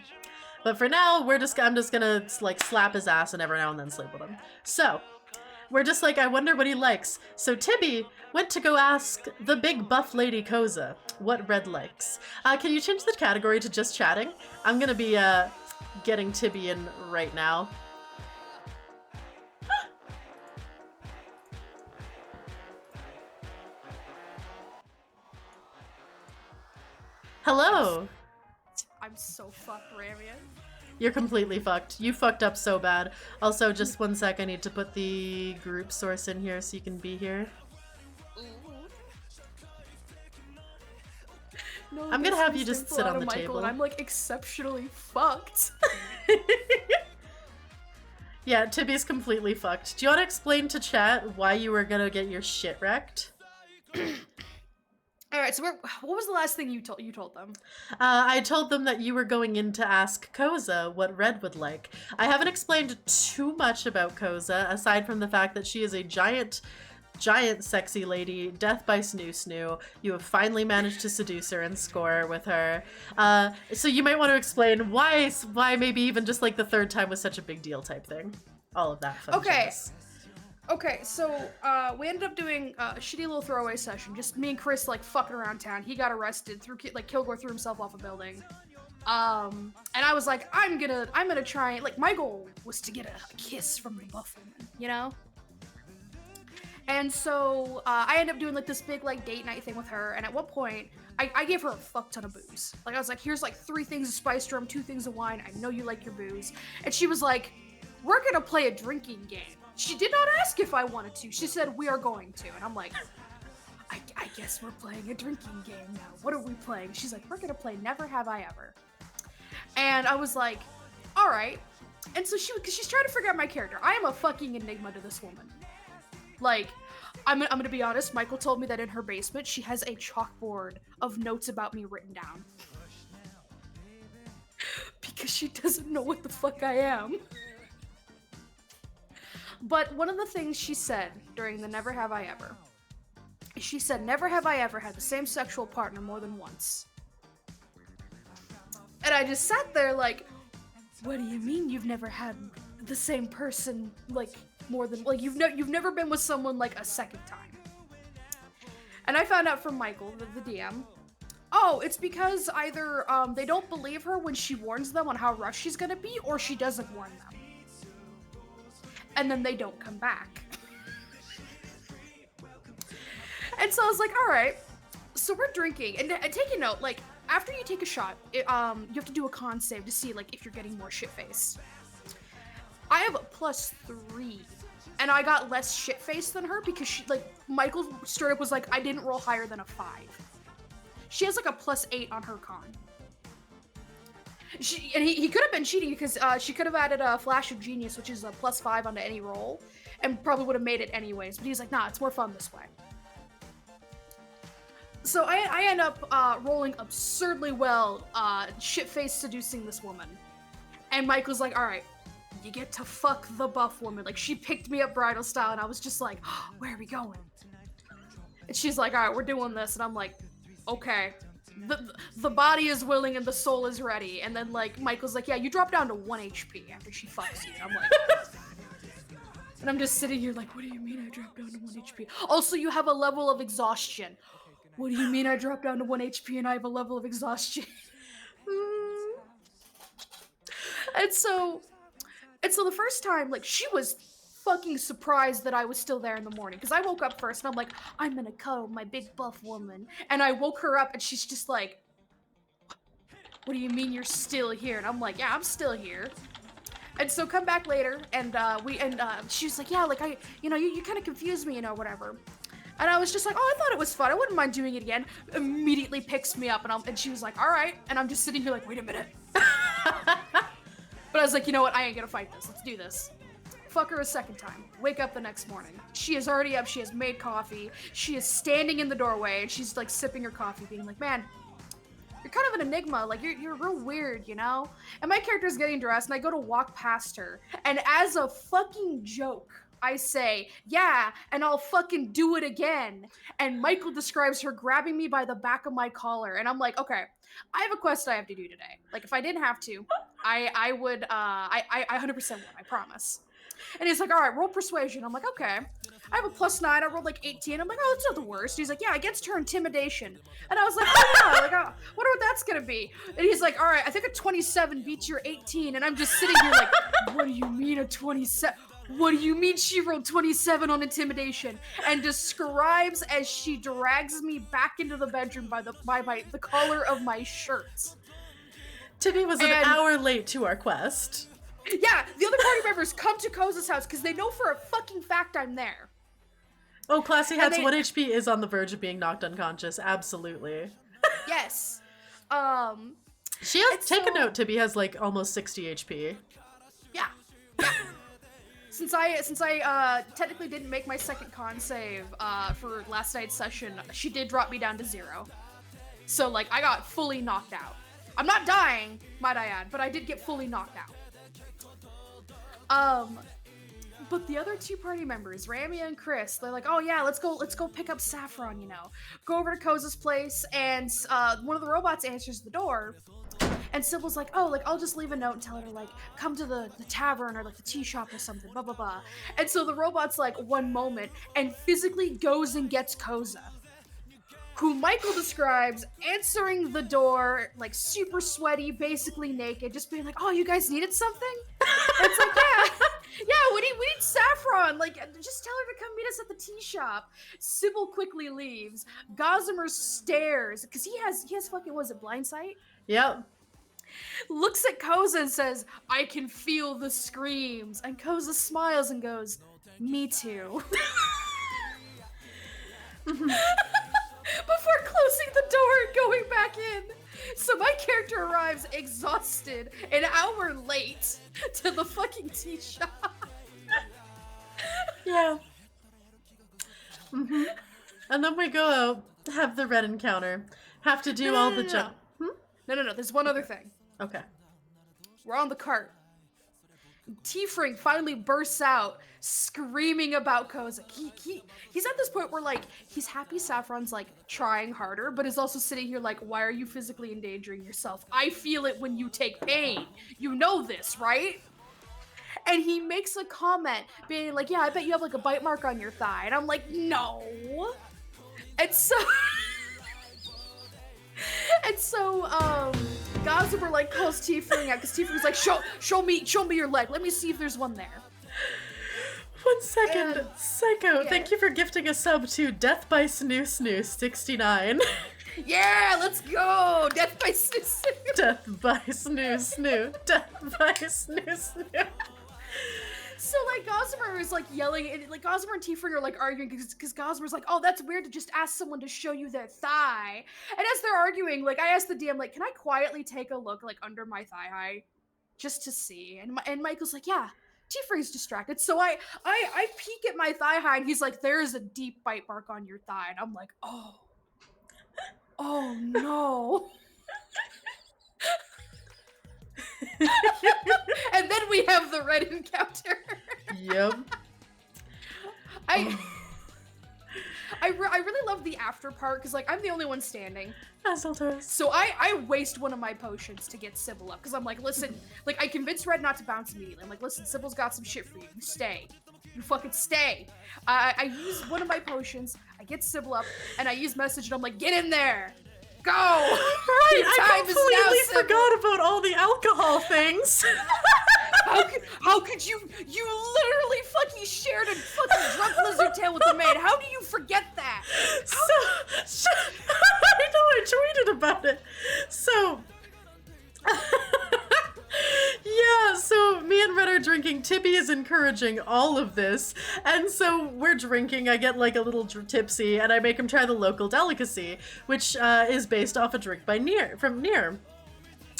But for now, I'm just gonna like slap his ass and every now and then sleep with him. So we're just like, I wonder what he likes. So Tibi went to go ask the big buff lady Koza what Red likes. Can you change the category to just chatting? I'm gonna be getting Tibi in right now. Hello. I'm so fucked, Ramian. You're completely fucked. You fucked up so bad. Also, just one sec, I need to put the group source in here so you can be here. No, I'm gonna have you just sit on the table. And I'm like exceptionally fucked. Yeah, Tibi's completely fucked. Do you want to explain to chat why you were gonna get your shit wrecked? All right, so what was the last thing you told them? I told them that you were going in to ask Koza what Red would like. I haven't explained too much about Koza, aside from the fact that she is a giant sexy lady, death by snoo snoo. You have finally managed to seduce her and score with her. So you might want to explain why maybe even just like the third time was such a big deal type thing. All of that fun jazz. Okay, so we ended up doing a shitty little throwaway session. Just me and Chris like fucking around town. He got arrested. Kilgore threw himself off a building. And I was like, I'm gonna try and like my goal was to get a kiss from the buff woman, you know? And so I ended up doing like this big like date night thing with her. And at one point, I gave her a fuck ton of booze. Like I was like, here's like 3 things of spice rum, 2 things of wine. I know you like your booze. And she was like, we're gonna play a drinking game. She did not ask if I wanted to. She said, we are going to. And I'm like, I guess we're playing a drinking game now. What are we playing? She's like, we're gonna play Never Have I Ever. And I was like, all right. And so because she's trying to figure out my character. I am a fucking enigma to this woman. Like, I'm gonna be honest, Michael told me that in her basement, she has a chalkboard of notes about me written down. Because she doesn't know what the fuck I am. But one of the things she said during the Never Have I Ever, she said, never have I ever had the same sexual partner more than once. And I just sat there like, what do you mean you've never had the same person, like, more than, like, you've never been with someone, like, a second time? And I found out from Michael, the DM, oh, it's because either they don't believe her when she warns them on how rough she's gonna be, or she doesn't warn them. And then they don't come back. And so I was like, all right, so we're drinking. And take a note, like, after you take a shot, you have to do a con save to see, like, if you're getting more shit-faced. I have a +3, and I got less shit-faced than her because she, like, Michael straight up was like, I didn't roll higher than a 5. She has, like, a +8 on her con. He could have been cheating because she could have added a Flash of Genius, which is a +5 onto any roll, and probably would have made it anyways. But he's like, nah, it's more fun this way. So I end up rolling absurdly well, shit-faced seducing this woman. And Mike was like, all right, you get to fuck the buff woman. Like, she picked me up bridal style, and I was just like, oh, where are we going? And she's like, all right, we're doing this. And I'm like, okay. The body is willing and the soul is ready. And then, like, Michael's like, yeah, you drop down to 1 HP after she fucks you. And I'm like... and I'm just sitting here like, what do you mean I dropped down to 1 HP? Also, you have a level of exhaustion. What do you mean I dropped down to 1 HP and I have a level of exhaustion? And so the first time, like, she was fucking surprised that I was still there in the morning. Because I woke up first and I'm like, I'm gonna cuddle my big buff woman. And I woke her up and she's just like, what do you mean you're still here? And I'm like, yeah, I'm still here. And so come back later and she was like, yeah, like you kind of confused me, whatever. And I was just like, oh, I thought it was fun. I wouldn't mind doing it again. Immediately picks me up and she was like, all right. And I'm just sitting here like, wait a minute. But I was like, you know what? I ain't gonna fight this. Let's do this. Fuck her a second time. Wake up the next morning. She is already up. She has made coffee. She is standing in the doorway and she's like sipping her coffee, being like, man, you're kind of an enigma. Like, you're real weird, you know? And my character's getting dressed and I go to walk past her. And as a fucking joke, I say, yeah, and I'll fucking do it again. And Michael describes her grabbing me by the back of my collar. And I'm like, okay, I have a quest I have to do today. Like, if I didn't have to, I would, I 100% would, I promise. And he's like, all right, roll persuasion. I'm like, okay. I have a +9. I rolled like 18. I'm like, oh, that's not the worst. He's like, yeah, against her intimidation. And I was like, oh yeah, like, wonder what that's gonna be. And he's like, all right, I think a 27 beats your 18. And I'm just sitting here like, what do you mean a 27? What do you mean she rolled 27 on intimidation? And describes as she drags me back into the bedroom by the collar of my shirt. Tibi was an hour late to our quest. Yeah, the other party members come to Koza's house because they know for a fucking fact I'm there. Oh, Classy Hat's 1 HP is on the verge of being knocked unconscious. Absolutely. Yes. Take a note, Tibi has like almost 60 HP. Yeah. Since I technically didn't make my second con save for last night's session, she did drop me down to 0. So like I got fully knocked out. I'm not dying, might I add, but I did get fully knocked out. But the other 2 party members, Ramia and Chris, they're like, oh yeah, let's go pick up Saffron, you know. Go over to Koza's place, and one of the robots answers the door. And Sybil's like, oh, like, I'll just leave a note and tell her to, like, come to the tavern or, like, the tea shop or something, blah, blah, blah. And so the robot's like, one moment, and physically goes and gets Koza, who Michael describes answering the door, like, super sweaty, basically naked, just being like, oh, you guys needed something? And it's like, yeah, we need Saffron, like, just tell her to come meet us at the tea shop. Sybil quickly leaves. Gossamer stares, because he has fucking, was it blind sight? Yep. Looks at Koza and says, I can feel the screams. And Koza smiles and goes, me too. Before closing the door and going back in. So my character arrives exhausted, an hour late, to the fucking tea shop. Yeah. Mm-hmm. And then we go out, have the red encounter, have to do all the jump. No, there's one other thing. Okay. We're on the cart. Tiefring finally bursts out, screaming about Koza. He's at this point where, like, he's happy Saffron's, like, trying harder, but is also sitting here like, why are you physically endangering yourself? I feel it when you take pain. You know this, right? And he makes a comment being like, yeah, I bet you have, like, a bite mark on your thigh. And I'm like, no. And so... And so, Gossamer, like, calls Tiefling out, because Tiefling's like, show me your leg. Let me see if there's one there. 1 second. And, Psycho, yeah. thank you for gifting a sub to Death by Snoo 69. Yeah, let's go! Death by Snoo. Death by Snoo. Death by Snoo. So, like, Gossamer is, like, yelling, and, like, Gossamer and Tiefling are, like, arguing, because Gossamer's like, oh, that's weird to just ask someone to show you their thigh. And as they're arguing, like, I asked the DM, like, can I quietly take a look, like, under my thigh high? Just to see. And Michael's like, yeah. Tiefling's distracted. So I peek at my thigh high, and he's like, there's a deep bite mark on your thigh. And I'm like, oh. Oh, no. And then we have the red encounter. Yep. I really love the after part, because, like, I'm the only one standing. So I waste one of my potions to get Sybil up, because I'm like, listen, like, I convinced Red not to bounce immediately. I'm like, listen, Sybil's got some shit for you. You stay. You fucking stay. I use one of my potions, I get Sybil up, and I use message, and I'm like, get in there. Go! Right, I completely forgot about all the alcohol things. How could you literally fucking shared a fucking drunk lizard tail with the maid. How do you forget that? I know, I tweeted about it. So, yeah, so me and Red are drinking. Tibi is encouraging all of this. And so we're drinking. I get like a little tipsy and I make him try the local delicacy, which is based off a drink by from Near.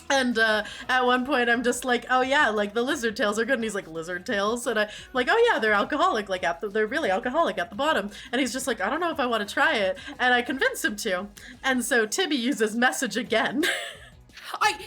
And at one point I'm just like, oh yeah, like the lizard tails are good. And he's like, lizard tails? And I'm like, oh yeah, they're alcoholic, like they're really alcoholic at the bottom. And he's just like, I don't know if I want to try it. And I convince him to. And so Tibi uses message again.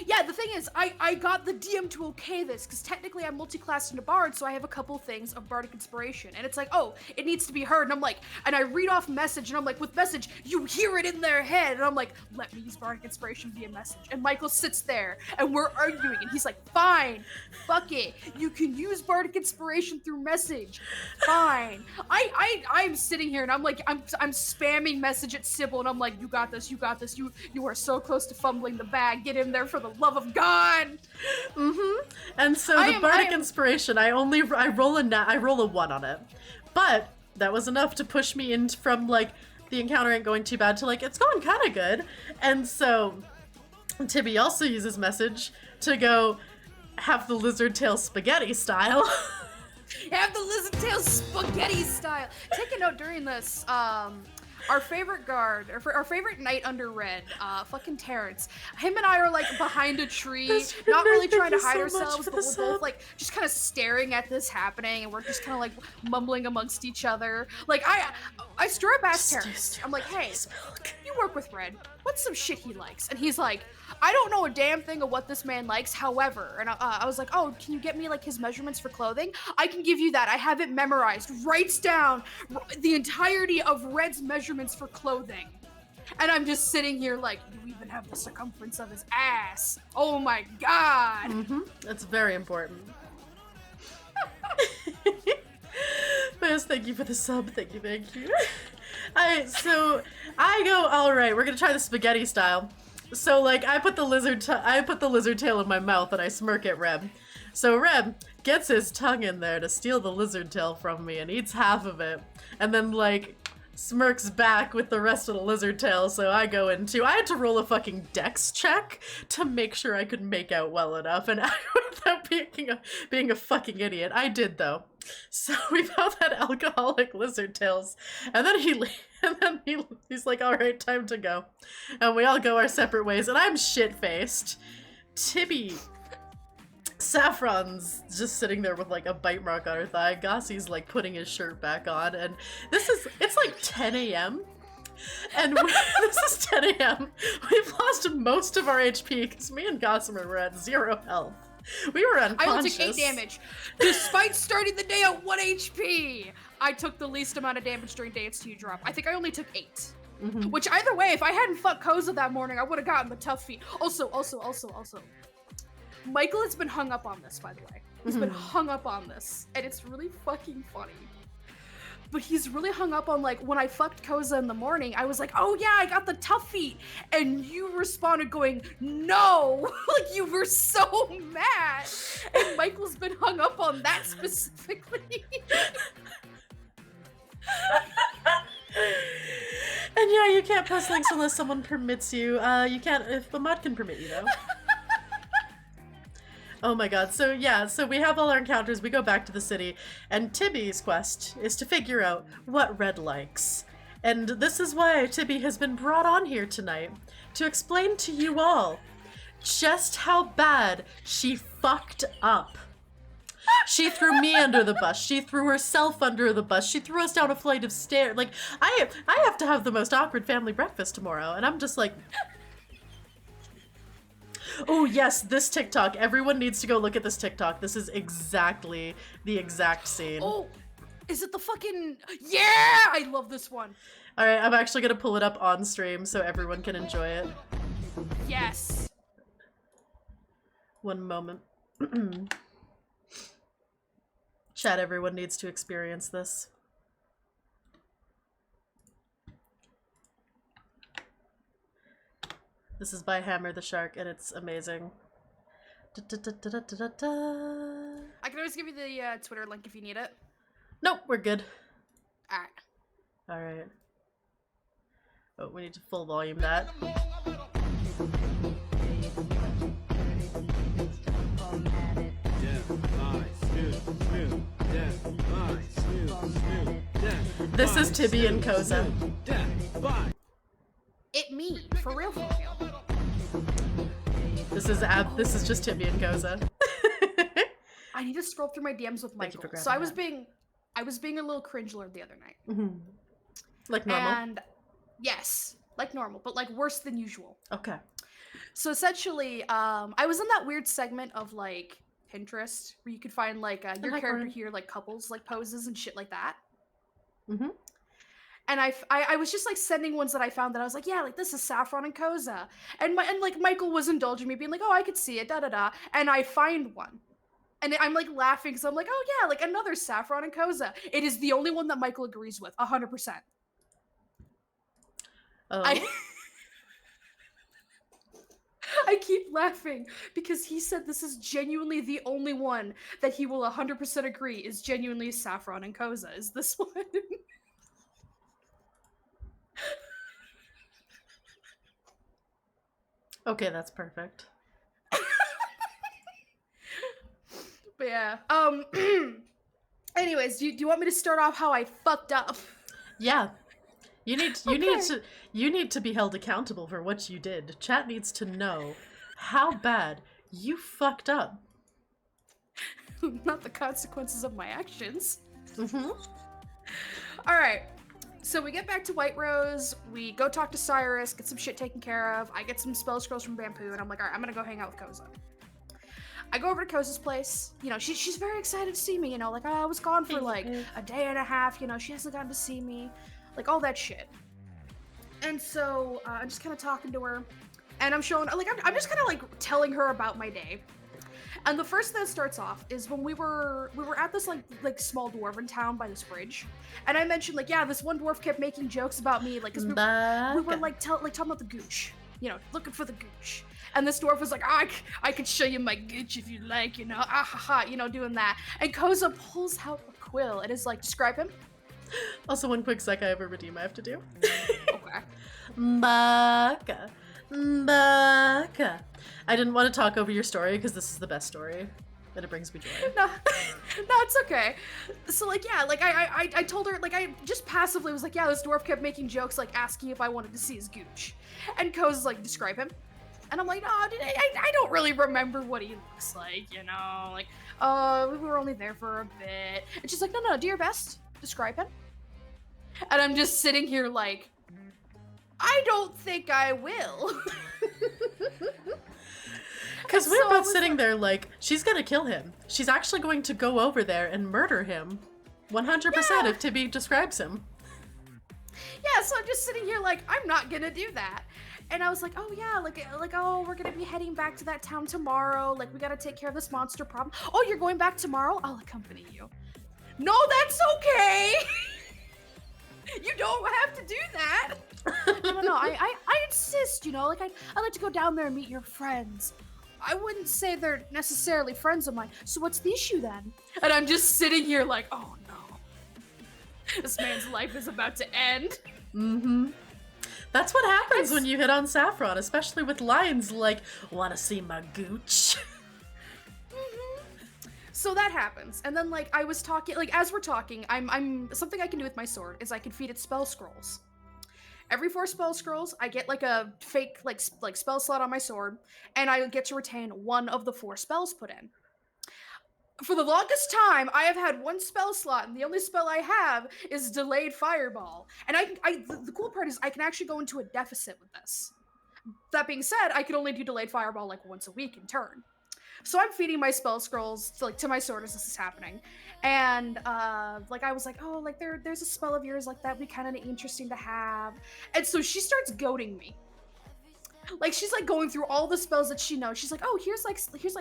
Yeah, the thing is, I got the DM to okay this, because technically I'm multi-classed into Bard, so I have a couple things of Bardic Inspiration, and it's like, oh, it needs to be heard, and I'm like, and I read off message, and I'm like, with message, you hear it in their head, and I'm like, let me use Bardic Inspiration via message, and Michael sits there, and we're arguing, and he's like, fine, fuck it, you can use Bardic Inspiration through message, fine. I'm sitting here, and I'm like, I'm spamming message at Sybil, and I'm like, you got this, you are so close to fumbling the bag, get in there for the love of God. Mm-hmm. And so the Bardic Inspiration, I roll a 1 on it. But that was enough to push me in from like the encounter ain't going too bad to like it's going kind of good. And so Tibi also uses message to go have the lizard tail spaghetti style. Have the lizard tail spaghetti style. Take a note during this. our favorite guard, our favorite knight under red, fucking Terrence. Him and I are like behind a tree, not really trying to hide ourselves, but we're both like just kind of staring at this happening, and we're just kind of like mumbling amongst each other. Like I straight up asked Terrence, I'm like, hey, you work with Red, what's some shit he likes? And he's like, I don't know a damn thing of what this man likes, however, and I was like, oh, can you get me like his measurements for clothing? I can give you that, I have it memorized. Writes down the entirety of Red's measurements for clothing. And I'm just sitting here like, you even have the circumference of his ass. Oh my god. Mm-hmm. That's very important. Miss, thank you for the sub. Thank you, thank you. So I go, all right, we're gonna try the spaghetti style. So like, I put the lizard tail in my mouth and I smirk at Reb. So Reb gets his tongue in there to steal the lizard tail from me and eats half of it, and then like smirks back with the rest of the lizard tail. So I go into, I had to roll a fucking dex check to make sure I could make out well enough and without being a fucking idiot. I did though. So we both had alcoholic lizard tails, and then he's like, all right, time to go. And we all go our separate ways, and I'm shit-faced. Tibi, Saffron's just sitting there with like a bite mark on her thigh. Gossie's like putting his shirt back on, and it's like 10 a.m. And this is 10 a.m. We've lost most of our HP because me and Gossamer were at 0 health. We were unconscious. I only took 8 damage. Despite starting the day at 1 HP, I took the least amount of damage during Dance 2 drop. I think I only took 8. Mm-hmm. Which either way, if I hadn't fucked Koza that morning, I would have gotten the tough feat. Also. Michael has been hung up on this, by the way. He's been hung up on this, and it's really fucking funny. But he's really hung up on, like, when I fucked Koza in the morning, I was like, oh yeah, I got the tough feat. And you responded going, no! Like, you were so mad. And Michael's been hung up on that specifically. And yeah, you can't post links unless someone permits you. You can't, if the mod can permit you, though. Oh my god, so we have all our encounters, we go back to the city, and Tibi's quest is to figure out what Red likes. And this is why Tibi has been brought on here tonight, to explain to you all just how bad she fucked up. She threw me under the bus, she threw herself under the bus, she threw us down a flight of stairs. Like, I have to have the most awkward family breakfast tomorrow, and I'm just like... Oh yes, this TikTok. Everyone needs to go look at this TikTok. This is exactly the exact scene. Oh, is it the fucking... Yeah! I love this one. Alright, I'm actually gonna pull it up on stream so everyone can enjoy it. Yes. One moment. Chat, everyone needs to experience this. This is by Hammer the Shark, and it's amazing. I can always give you the Twitter link if you need it. Nope, we're good. Alright. Alright. Oh, we need to full volume that. This is Tibi and Koza. It me, for real, for real. This is just Tibi and Koza. I need to scroll through my DMs with Michael. So I was being a little cringe lord the other night. Mm-hmm. Like normal. And yes, like normal, but like worse than usual. Okay. So essentially, I was in that weird segment of like Pinterest where you could find like your character here, like couples, like poses and shit like that. Mm-hmm. And I was just like sending ones that I found that I was like, yeah, like this is Saffron and Koza. And like Michael was indulging me being like, oh, I could see it, da-da-da. And I find one. And I'm like laughing because I'm like, oh yeah, like another Saffron and Koza. It is the only one that Michael agrees with, 100%. Oh. I keep laughing because he said this is genuinely the only one that he will 100% agree is genuinely Saffron and Koza. Is this one? Okay, that's perfect. But yeah. Anyways, do you want me to start off how I fucked up? Yeah. You need to be held accountable for what you did. Chat needs to know how bad you fucked up. Not the consequences of my actions. Mm-hmm. All right. So we get back to White Rose. We go talk to Cyrus, get some shit taken care of. I get some spell scrolls from Bamboo, and I'm like, all right, I'm gonna go hang out with Koza. I go over to Koza's place. You know, she's very excited to see me. You know, like, oh, I was gone for like a day and a half. You know, she hasn't gotten to see me, like all that shit. And so I'm just kind of talking to her, and I'm showing, like, I'm just kind of like telling her about my day. And the first thing that starts off is when we were at this like small dwarven town by this bridge, and I mentioned like, yeah, this one dwarf kept making jokes about me, like, 'cause we were like talking about the gooch, you know, looking for the gooch. And this dwarf was like, I could show you my gooch if you like, you know, ah ha ha, you know, doing that. And Koza pulls out a quill and is like, describe him. Also, one quick sec I have a redeem I have to do. Okay. Baka. Baka. I didn't want to talk over your story because this is the best story. And it brings me joy. No, it's okay. So, like, yeah, like, I told her, like, I just passively was like, yeah, this dwarf kept making jokes, like, asking if I wanted to see his gooch. And Koza's like, describe him. And I'm like, no, I don't really remember what he looks like, you know? Like, we were only there for a bit. And she's like, no, do your best. Describe him. And I'm just sitting here like, I don't think I will. Because we're both sitting there like, she's gonna kill him. She's actually going to go over there and murder him. 100% if Tibi describes him. Yeah, so I'm just sitting here like, I'm not gonna do that. And I was like, oh yeah, like, oh, we're gonna be heading back to that town tomorrow. Like, we gotta take care of this monster problem. Oh, you're going back tomorrow? I'll accompany you. No, that's okay. You don't have to do that. No, I insist, you know, like, I like to go down there and meet your friends. I wouldn't say they're necessarily friends of mine, so what's the issue then? And I'm just sitting here like, oh no. This man's life is about to end. Mm-hmm. That's what happens when you hit on Saffron, especially with lines like, wanna see my gooch? So that happens, and then, like, I was talking, like, as we're talking, I'm something I can do with my sword is I can feed it spell scrolls. Every 4 spell scrolls, I get, like, a fake, like spell slot on my sword, and I get to retain 1 of the 4 spells put in. For the longest time, I have had 1 spell slot, and the only spell I have is Delayed Fireball. And the cool part is I can actually go into a deficit with this. That being said, I can only do Delayed Fireball, like, once a week in turn. So I'm feeding my spell scrolls to my sword as this is happening, and like, I was like, oh, like, there's a spell of yours like that would be kind of interesting to have, and so she starts goading me. Like, she's like going through all the spells that she knows. She's like, oh, here's like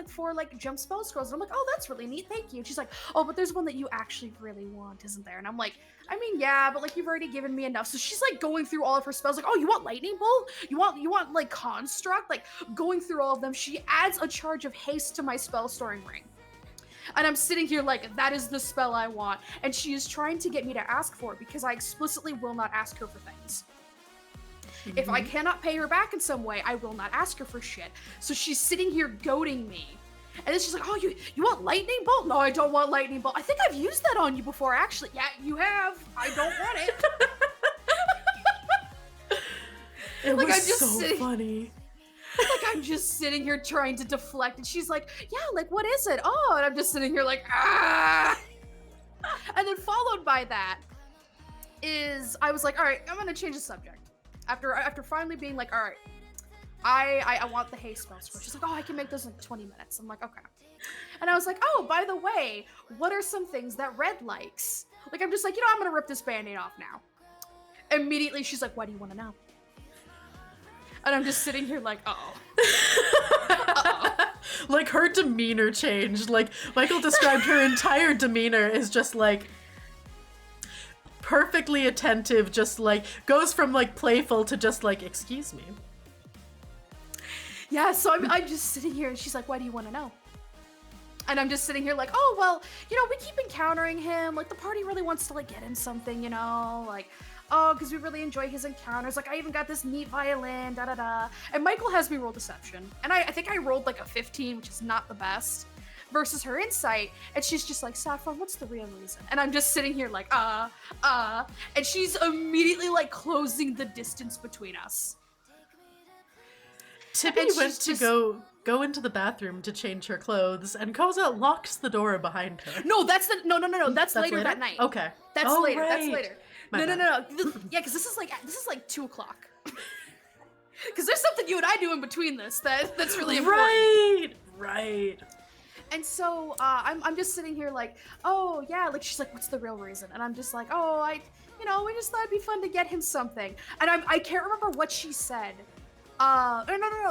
4 like jump spell scrolls, and I'm like, oh, that's really neat, thank you. And she's like, oh, but there's one that you actually really want, isn't there? And I'm like, I mean, yeah, but like, you've already given me enough. So she's like going through all of her spells, like, oh, you want lightning bolt? You want like construct? Like, going through all of them. She adds a charge of haste to my spell storing ring. And I'm sitting here like, that is the spell I want. And she is trying to get me to ask for it because I explicitly will not ask her for things. Mm-hmm. If I cannot pay her back in some way, I will not ask her for shit. So she's sitting here goading me. And then she's like, oh, you want lightning bolt? No, I don't want lightning bolt. I think I've used that on you before, actually. Yeah, you have. I don't want it. It like, was I'm just so funny. Like, I'm just sitting here trying to deflect, and she's like, yeah, like, what is it? Oh, and I'm just sitting here like, ah! And then followed by that is, I was like, all right, I'm gonna change the subject. After finally being like, all right, I want the haste spell scroll. She's like, oh, I can make those in like 20 minutes. I'm like, okay. And I was like, oh, by the way, what are some things that Red likes? Like, I'm just like, you know, I'm gonna rip this band-aid off now. Immediately, she's like, why do you want to know? And I'm just sitting here like, uh-oh. Uh-oh. Like, her demeanor changed. Like, Michael described her entire demeanor as just like perfectly attentive, just like goes from like playful to just like, excuse me. Yeah, so I'm just sitting here, and she's like, why do you want to know? And I'm just sitting here like, oh, well, you know, we keep encountering him. Like, the party really wants to, like, get him something, you know? Like, oh, because we really enjoy his encounters. Like, I even got this neat violin, da-da-da. And Michael has me roll deception. And I think I rolled, like, a 15, which is not the best. versus her insight. And she's just like, Saffron, what's the real reason? And I'm just sitting here like, and she's immediately like closing the distance between us. Tibi And went she's to just- go into the bathroom to change her clothes, and Koza locks the door behind her. No, that's no. That's later that night. Okay. That's Oh, later. right. That's later. My No. bad. Yeah, because this is like 2:00. Because there's something you and I do in between this that's really important. Right. And so I'm just sitting here like, oh yeah, like she's like, what's the real reason? And I'm just like, oh, we just thought it'd be fun to get him something. And I can't remember what she said. No.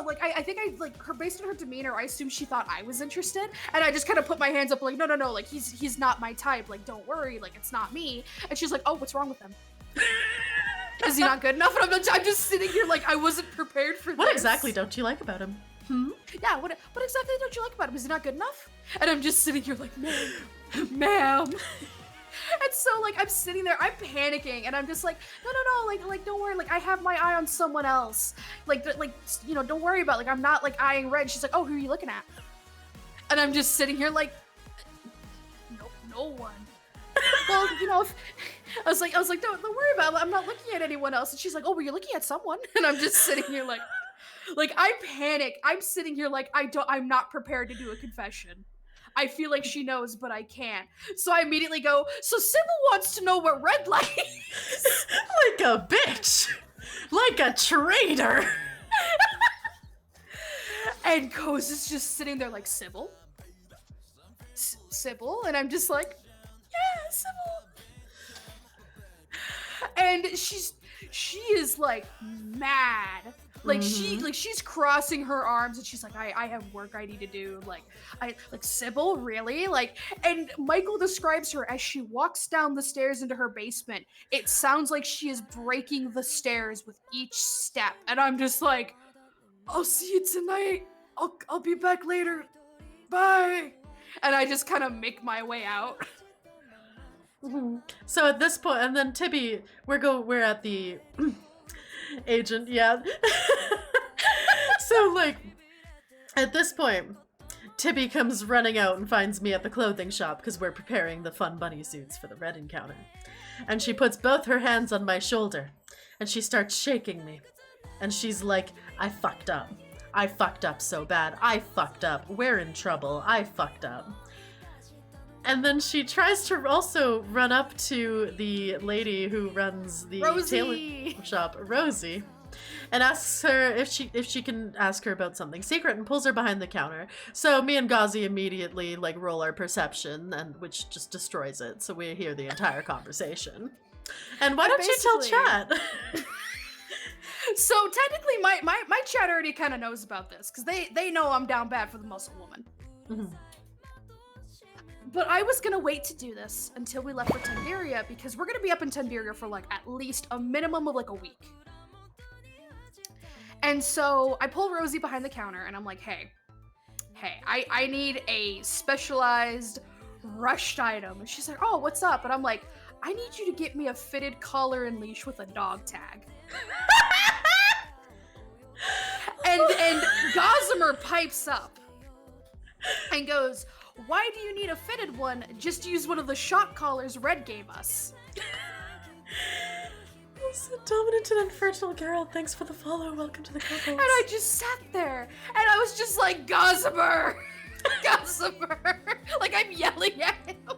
Like I think her based on her demeanor, I assumed she thought I was interested, and I just kind of put my hands up like, no. Like he's not my type. Like don't worry, like it's not me. And she's like, oh, what's wrong with him? Is he not good enough? And I'm just sitting here like I wasn't prepared for this. What exactly don't you like about him? Yeah, what exactly don't you like about him? Is he not good enough? And I'm just sitting here like, ma'am. And so like I'm sitting there, I'm panicking, and I'm just like, no, like don't worry, like I have my eye on someone else. Like don't worry about I'm not like eyeing Red. She's like, oh, who are you looking at? And I'm just sitting here like, no one. Well, I was like, don't worry about it. I'm not looking at anyone else. And she's like, oh, well, you're looking at someone. And I'm just sitting here like I panic. I'm sitting here like I'm not prepared to do a confession. I feel like she knows, but I can't. So I immediately go, so Sybil wants to know what Red likes. Like a bitch. Like a traitor. And Koz is just sitting there like, Sybil? Sybil? And I'm just like, yeah, Sybil. And she is like mad. Like she's crossing her arms and she's like, I have work I need to do. Like Sybil, really? Like, and Michael describes her as she walks down the stairs into her basement. It sounds like she is breaking the stairs with each step. And I'm just like, I'll see you tonight. I'll be back later. Bye. And I just kind of make my way out. So at this point, and then Tibi, we're at the agent, yeah. So like, at this point, Tibi comes running out and finds me at the clothing shop because we're preparing the fun bunny suits for the Red encounter. And she puts both her hands on my shoulder and she starts shaking me. And she's like, I fucked up. I fucked up so bad. I fucked up. We're in trouble. I fucked up. And then she tries to also run up to the lady who runs the Rosie. tailor shop, Rosie, and asks her if she can ask her about something secret, and pulls her behind the counter. So me and Ghazi immediately like roll our perception, and which just destroys it. So we hear the entire conversation. And why don't you tell chat? So technically, my chat already kind of knows about this because they know I'm down bad for the muscle woman. Mm-hmm. But I was gonna wait to do this until we left for Tenderia because we're gonna be up in Tenderia for like at least a minimum of like a week. And so I pull Rosie behind the counter and I'm like, hey, I need a specialized rushed item. And she's like, oh, what's up? And I'm like, I need you to get me a fitted collar and leash with a dog tag. and Gossamer pipes up and goes, why do you need a fitted one? Just use one of the shock collars Red gave us. Dominant and infertile Geralt, thanks for the follow. Welcome to the couples. And I just sat there and I was just like, Gossamer! Gossamer! Like I'm yelling at him.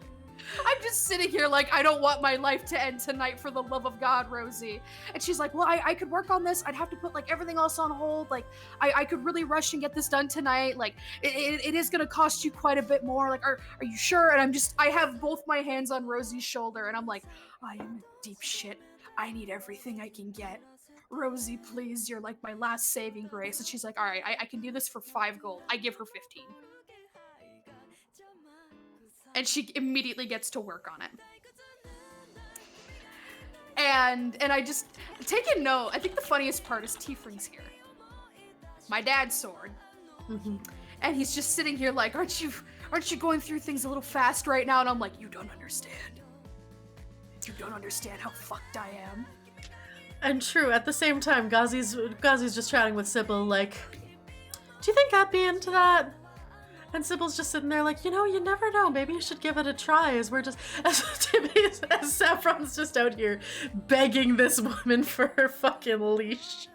I'm just sitting here like, I don't want my life to end tonight for the love of God, Rosie. And she's like, well, I could work on this. I'd have to put like everything else on hold. Like I could really rush and get this done tonight. Like it is going to cost you quite a bit more. Like, are you sure? And I have both my hands on Rosie's shoulder and I'm like, I am in deep shit. I need everything I can get. Rosie, please, you're like my last saving grace. And she's like, all right, I can do this for 5 gold. I give her 15. And she immediately gets to work on it. And I just take a note. I think the funniest part is Tiefling's here. My dad's sword. Mm-hmm. And he's just sitting here like, aren't you going through things a little fast right now? And I'm like, you don't understand. You don't understand how fucked I am. And true, at the same time, Ghazi's just chatting with Sybil like, do you think I'd be into that? And Sybil's just sitting there like, you know, you never know. Maybe you should give it a try. As we're just, as Tibi, as Saffron's just out here begging this woman for her fucking leash.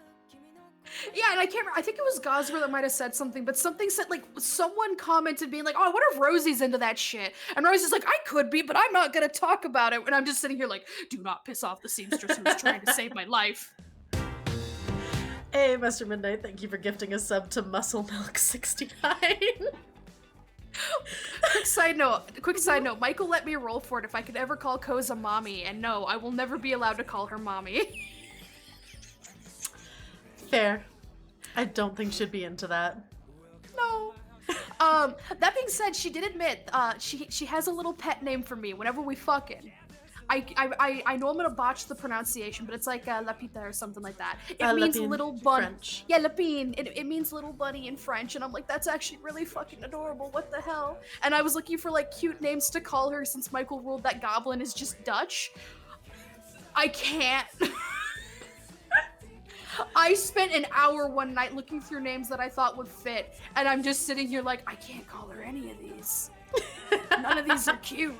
Yeah, and I can't remember, I think it was Gosper that might have said something, but something said, like, someone commented being like, oh, I wonder if Rosie's into that shit. And Rosie's like, I could be, but I'm not gonna talk about it. And I'm just sitting here like, do not piss off the seamstress who was trying to save my life. Hey, Master Midnight, thank you for gifting a sub to Muscle Milk 69. Quick side note, Michael let me roll for it if I could ever call Koza mommy, and no, I will never be allowed to call her mommy. Fair. I don't think she'd be into that. No. That being said, she did admit, she has a little pet name for me whenever we fucking. I know I'm gonna botch the pronunciation, but it's like Lapita or something like that. It means Lapine, little bunny. French. Yeah, Lapine. It means little bunny in French, and I'm like, that's actually really fucking adorable. What the hell? And I was looking for like cute names to call her since Michael ruled that Goblin is just Dutch. I can't. I spent an hour one night looking through names that I thought would fit, and I'm just sitting here like, I can't call her any of these. None of these are cute.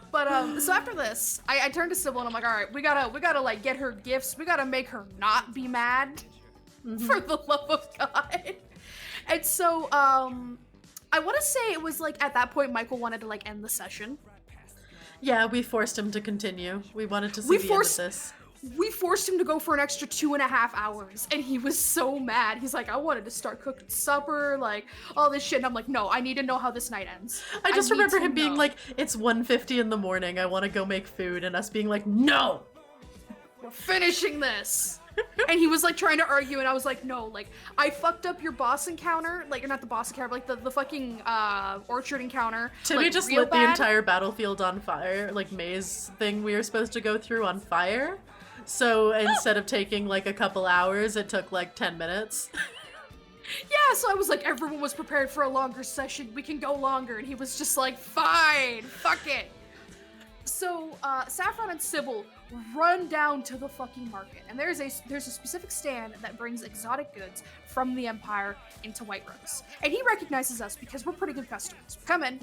But so after this, I turned to Sybil and I'm like, all right, we gotta like get her gifts. We gotta make her not be mad, for the love of God. And so I want to say it was like at that point Michael wanted to like end the session. Yeah, we forced him to continue. We wanted to see the end of this. We forced him to go for an extra 2.5 hours, and he was so mad. He's like, I wanted to start cooking supper, like, all this shit. And I'm like, no, I need to know how this night ends. I just remember him being like, it's 1:50 in the morning, I want to go make food, and us being like, no! We're finishing this! And he was like trying to argue, and I was like, no, like, I fucked up your boss encounter, like, or not the boss encounter, but like the fucking orchard encounter. Tibi like, just real lit the bad. entire battlefield on fire, like maze thing we were supposed to go through on fire. So instead of taking like a couple hours, it took like 10 minutes. Yeah, so I was like, everyone was prepared for a longer session. We can go longer. And he was just like, fine, fuck it. So Saffron and Sybil run down to the fucking market. And there's a specific stand that brings exotic goods from the Empire into White Rose. And he recognizes us because we're pretty good customers. Come in.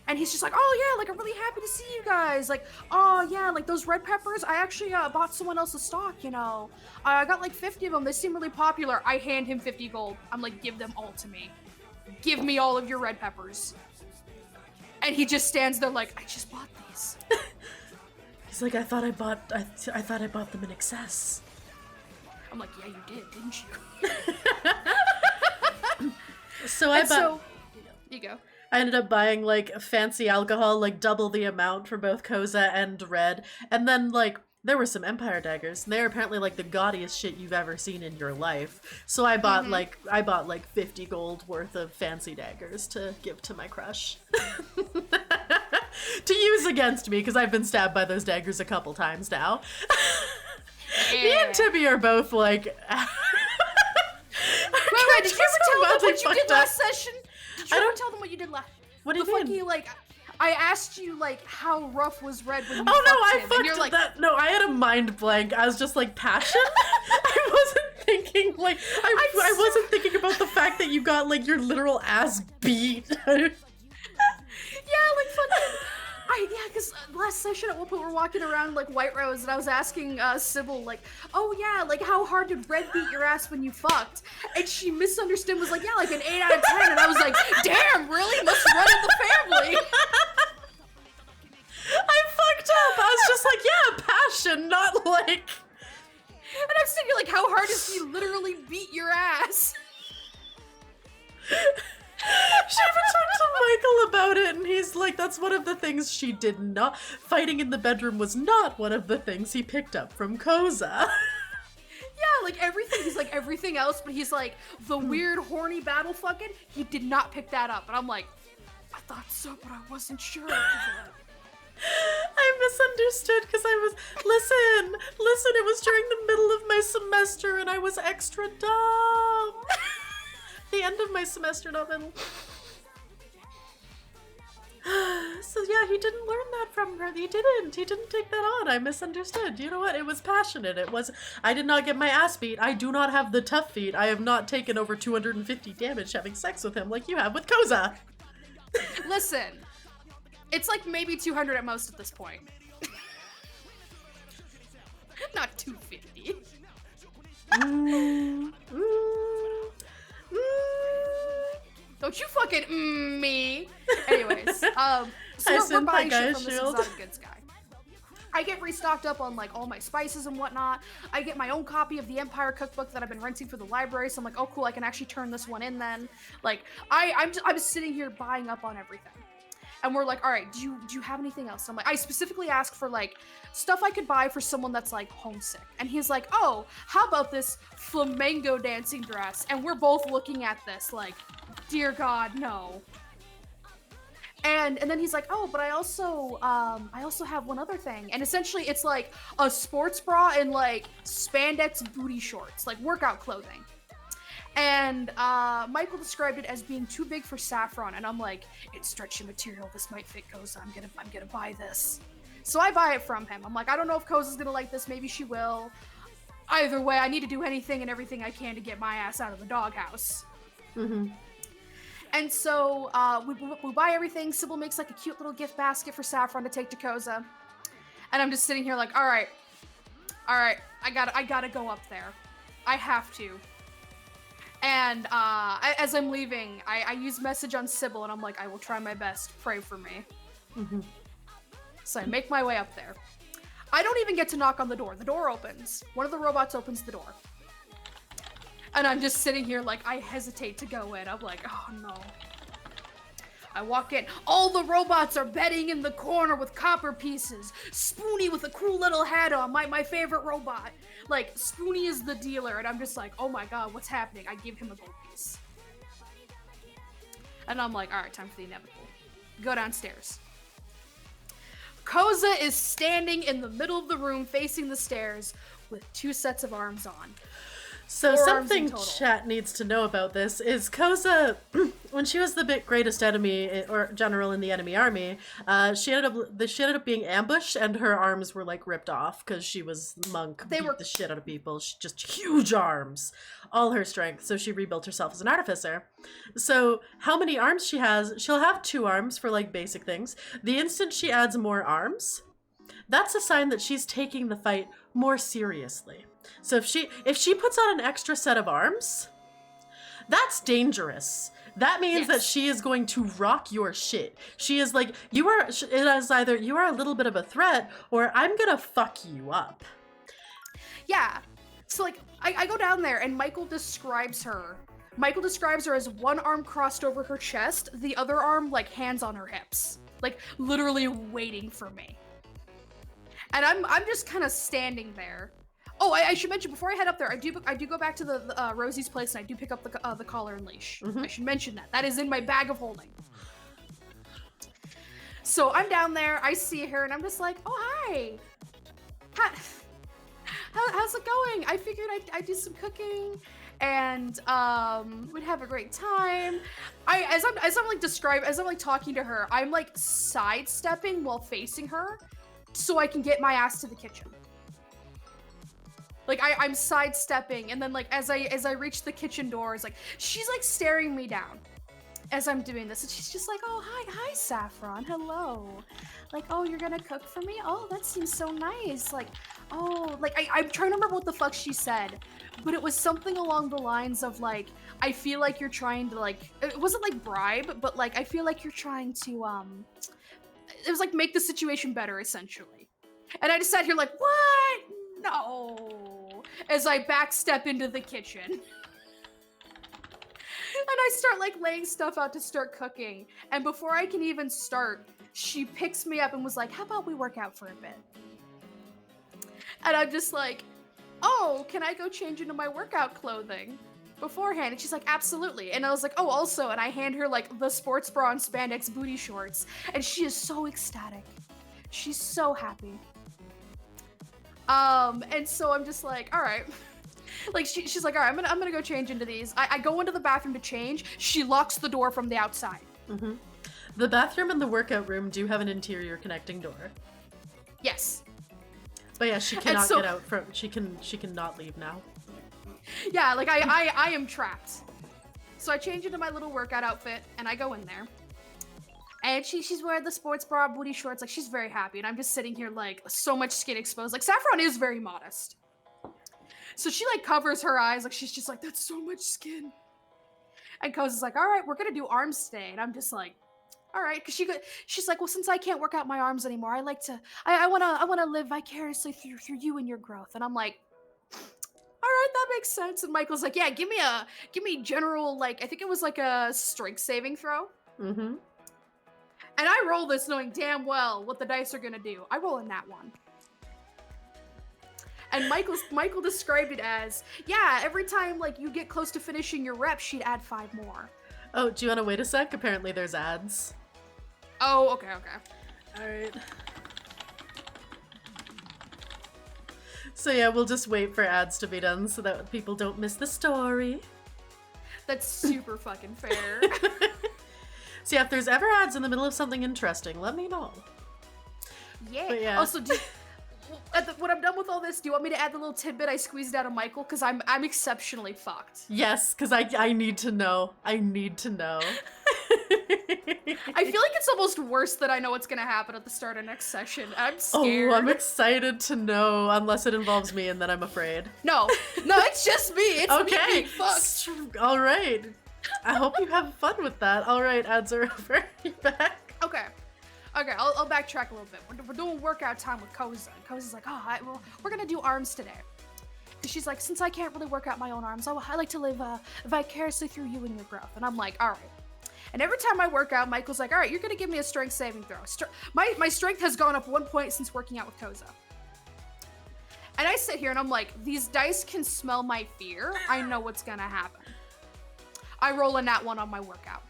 And he's just like, oh yeah, like I'm really happy to see you guys. Like, oh yeah, like those red peppers, I actually bought someone else's stock, you know. I got like 50 of them, they seem really popular. I hand him 50 gold. I'm like, give them all to me. Give me all of your red peppers. And he just stands there like, I just bought these. He's like, I thought I bought them in excess. I'm like, yeah, you did, didn't you? So I bought... you go. I ended up buying, like, fancy alcohol, like, double the amount for both Koza and Red. And then, like, there were some Empire daggers. And they're apparently, like, the gaudiest shit you've ever seen in your life. So I bought, like, 50 gold worth of fancy daggers to give to my crush. To use against me, because I've been stabbed by those daggers a couple times now. Yeah. Me and Tibi are both, like... Wait, did you ever tell them what you did last session? Did you ever tell them what you did last? What do you mean? Fucking, like, I asked you like how rough was Red when you Oh no, I him, fucked and you're like, that. No, I had a mind blank. I was just like passion. I wasn't thinking like I wasn't thinking about the fact that you got like your literal ass beat. Yeah, like fucking. Because last session at one point we're walking around like White Rose and I was asking Sybil like, oh yeah, like how hard did Red beat your ass when you fucked? And she misunderstood, was like, yeah, like an 8 out of 10. And I was like, damn, really? Must run in the family. I fucked up. I was just like, yeah, passion, not like. And I'm sitting here like, how hard does he literally beat your ass? She even talked to Michael about it, and he's like, that's one of the things she did not. Fighting in the bedroom was not one of the things he picked up from Koza. Yeah, like everything. He's like everything else, but he's like the weird, horny battle fucking. He did not pick that up. And I'm like, I thought so, but I wasn't sure. I misunderstood because I was, listen, it was during the middle of my semester, and I was extra dumb. The end of my semester, not middle. So yeah, he didn't learn that from her. He didn't take that on. I misunderstood. You know what? It was passionate. I did not get my ass beat. I do not have the tough feat. I have not taken over 250 damage having sex with him like you have with Koza. Listen, it's like maybe 200 at most at this point. Not 250. Don't you fucking me. Anyways, so we're buying shit from this exotic goods guy. I get restocked up on like all my spices and whatnot. I get my own copy of the Empire cookbook that I've been renting for the library. So I'm like, oh cool, I can actually turn this one in then. Like I'm sitting here buying up on everything. And we're like, all right, do you have anything else? I'm like, I specifically asked for like stuff I could buy for someone that's like homesick. And he's like, oh, how about this flamenco dancing dress? And we're both looking at this like, dear God, no. And then he's like, oh, but I also have one other thing. And essentially it's like a sports bra and like spandex booty shorts, like workout clothing. And Michael described it as being too big for Saffron, and I'm like, it's stretchy material. This might fit Koza. I'm gonna buy this. So I buy it from him. I'm like, I don't know if Koza's gonna like this. Maybe she will. Either way, I need to do anything and everything I can to get my ass out of the doghouse. Mm-hmm. And so we buy everything. Sybil makes like a cute little gift basket for Saffron to take to Koza. And I'm just sitting here like, all right, I gotta go up there. I have to. And as I'm leaving, I use message on Sybil, and I'm like, I will try my best. Pray for me. Mm-hmm. So I make my way up there. I don't even get to knock on the door. The door opens. One of the robots opens the door. And I'm just sitting here like, I hesitate to go in. I'm like, oh no. I walk in. All the robots are bedding in the corner with copper pieces. Spoonie with a cool little hat on, my favorite robot. Like, Spoonie is the dealer, and I'm just like, oh my god, what's happening? I give him a gold piece. And I'm like, alright, time for the inevitable. Go downstairs. Koza is standing in the middle of the room facing the stairs with 2 sets of arms on. So something chat needs to know about this is Koza, when she was the greatest enemy or general in the enemy army, she ended up being ambushed and her arms were like ripped off because she was monk, beat the shit out of people. She just huge arms, all her strength. So she rebuilt herself as an artificer. So how many arms she has? She'll have 2 arms for like basic things. The instant she adds more arms, that's a sign that she's taking the fight more seriously. So if she puts on an extra set of arms, that's dangerous. That means that she is going to rock your shit. She is like, it is either you are a little bit of a threat or I'm gonna fuck you up. Yeah. So like, I go down there and Michael describes her as one arm crossed over her chest, the other arm like hands on her hips, like literally waiting for me. And I'm just kind of standing there. Oh, I should mention before I head up there, I do go back to the Rosie's place and I do pick up the collar and leash. Mm-hmm. I should mention that. That is in my bag of holding. So I'm down there, I see her, and I'm just like, oh hi, how's it going? I figured I'd do some cooking and we'd have a great time. As I'm like talking to her, I'm like sidestepping while facing her so I can get my ass to the kitchen. Like I'm sidestepping, and then like as I reach the kitchen doors, like she's like staring me down as I'm doing this, and she's just like, oh hi Saffron, hello, like, oh, you're gonna cook for me? Oh, that seems so nice. Like, oh, like I'm trying to remember what the fuck she said, but it was something along the lines of like, I feel like you're trying to like, it wasn't like bribe, but like I feel like you're trying to it was like make the situation better essentially. And I just sat here like, what? No, as I backstep into the kitchen. And I start like laying stuff out to start cooking. And before I can even start, she picks me up and was like, how about we work out for a bit? And I'm just like, oh, can I go change into my workout clothing beforehand? And she's like, absolutely. And I was like, oh, also, and I hand her like the sports bra and spandex booty shorts. And she is so ecstatic. She's so happy. And so I'm just like, all right. Like she's like, all right, I'm gonna go change into these. I go into the bathroom to change. She locks the door from the outside. Mm-hmm. The bathroom and the workout room do have an interior connecting door. Yes. But yeah, she cannot get out from. She cannot leave now. Yeah, like I am trapped. So I change into my little workout outfit and I go in there. And she's wearing the sports bra, booty shorts, like she's very happy. And I'm just sitting here like so much skin exposed. Like Saffron is very modest. So she like covers her eyes, like she's just like, that's so much skin. And Koza's like, all right, we're gonna do arms today. And I'm just like, all right, because she's like, well, since I can't work out my arms anymore, I wanna live vicariously through you and your growth. And I'm like, all right, that makes sense. And Michael's like, yeah, give me general, like, I think it was like a strength saving throw. Mm-hmm. And I roll this knowing damn well what the dice are gonna do. I roll in that one. And Michael described it as, yeah, every time like you get close to finishing your rep, she'd add 5 more. Oh, do you want to wait a sec? Apparently there's ads. Oh, okay. All right. So yeah, we'll just wait for ads to be done so that people don't miss the story. That's super fucking fair. So yeah, if there's ever ads in the middle of something interesting, let me know. Yeah. But yeah. Also, when I'm done with all this, do you want me to add the little tidbit I squeezed out of Michael? Because I'm exceptionally fucked. Yes, because I need to know. I need to know. I feel like it's almost worse that I know what's gonna happen at the start of next session. I'm scared. Oh, I'm excited to know, unless it involves me, and then I'm afraid. No, it's just me. It's me being fucked. All right. I hope you have fun with that. All right, ads are over. You back? Okay, I'll backtrack a little bit. We're doing workout time with Koza. And Koza's like, well, we're gonna do arms today. And she's like, since I can't really work out my own arms, I like to live vicariously through you and your growth. And I'm like, all right. And every time I work out, Michael's like, all right, you're gonna give me a strength saving throw. My strength has gone up 1 point since working out with Koza. And I sit here and I'm like, these dice can smell my fear. I know what's gonna happen. I roll a nat 1 on my workout.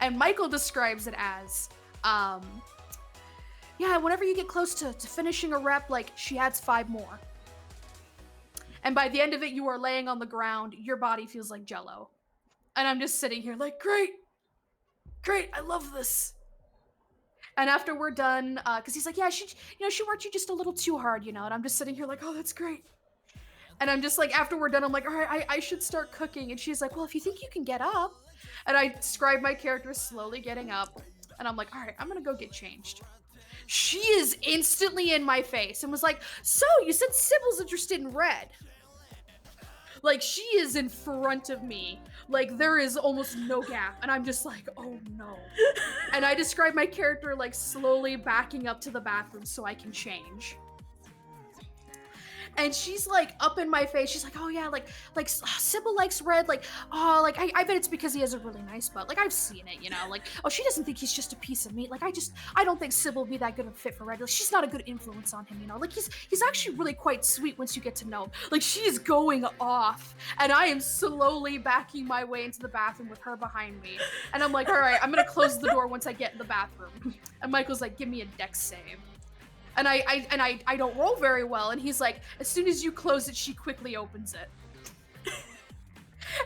And Michael describes it as, yeah, whenever you get close to finishing a rep, like, she adds 5 more. And by the end of it, you are laying on the ground, your body feels like Jell-O. And I'm just sitting here like, great, I love this. And after we're done, because he's like, yeah, she worked you just a little too hard, and I'm just sitting here like, oh, that's great. And I'm just like, after we're done, I'm like, all right, I should start cooking. And she's like, well, if you think you can get up. And I describe my character slowly getting up. And I'm like, all right, I'm gonna go get changed. She is instantly in my face and was like, so you said Sybil's interested in red. Like, she is in front of me. Like, there is almost no gap. And I'm just like, oh no. And I describe my character like slowly backing up to the bathroom so I can change. And she's like up in my face. She's like, oh yeah, like Sybil likes red. Like, oh, like I bet it's because he has a really nice butt. Like, I've seen it, Like, oh, she doesn't think he's just a piece of meat. Like, I don't think Sybil will be that good of a fit for red. Like, she's not a good influence on him, Like, he's actually really quite sweet once you get to know him. Like, she is going off, and I am slowly backing my way into the bathroom with her behind me. And I'm like, all right, I'm gonna close the door once I get in the bathroom. And Michael's like, give me a dex save. And I don't roll very well, and he's like, as soon as you close it, she quickly opens it.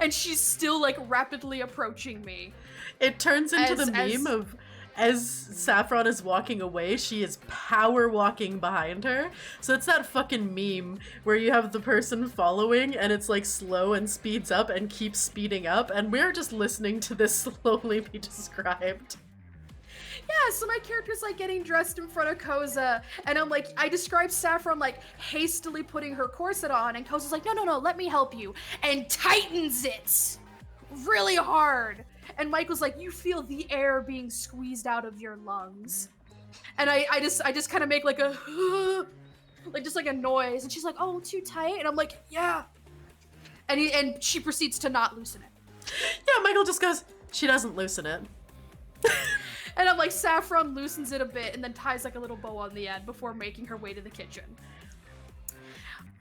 And she's still like rapidly approaching me. It turns into the meme of, as Saffron is walking away, she is power walking behind her. So it's that fucking meme where you have the person following and it's like slow and speeds up and keeps speeding up, and we're just listening to this slowly be described. Yeah, so my character's like getting dressed in front of Koza, and I'm like, I describe Saffron like hastily putting her corset on, and Koza's like, no, let me help you, and tightens it really hard. And Michael's like, you feel the air being squeezed out of your lungs. And I just kind of make like a, like just like a noise, and she's like, oh, too tight? And I'm like, yeah. And she proceeds to not loosen it. Yeah, Michael just goes, she doesn't loosen it. And I'm like, Saffron loosens it a bit and then ties like a little bow on the end before making her way to the kitchen.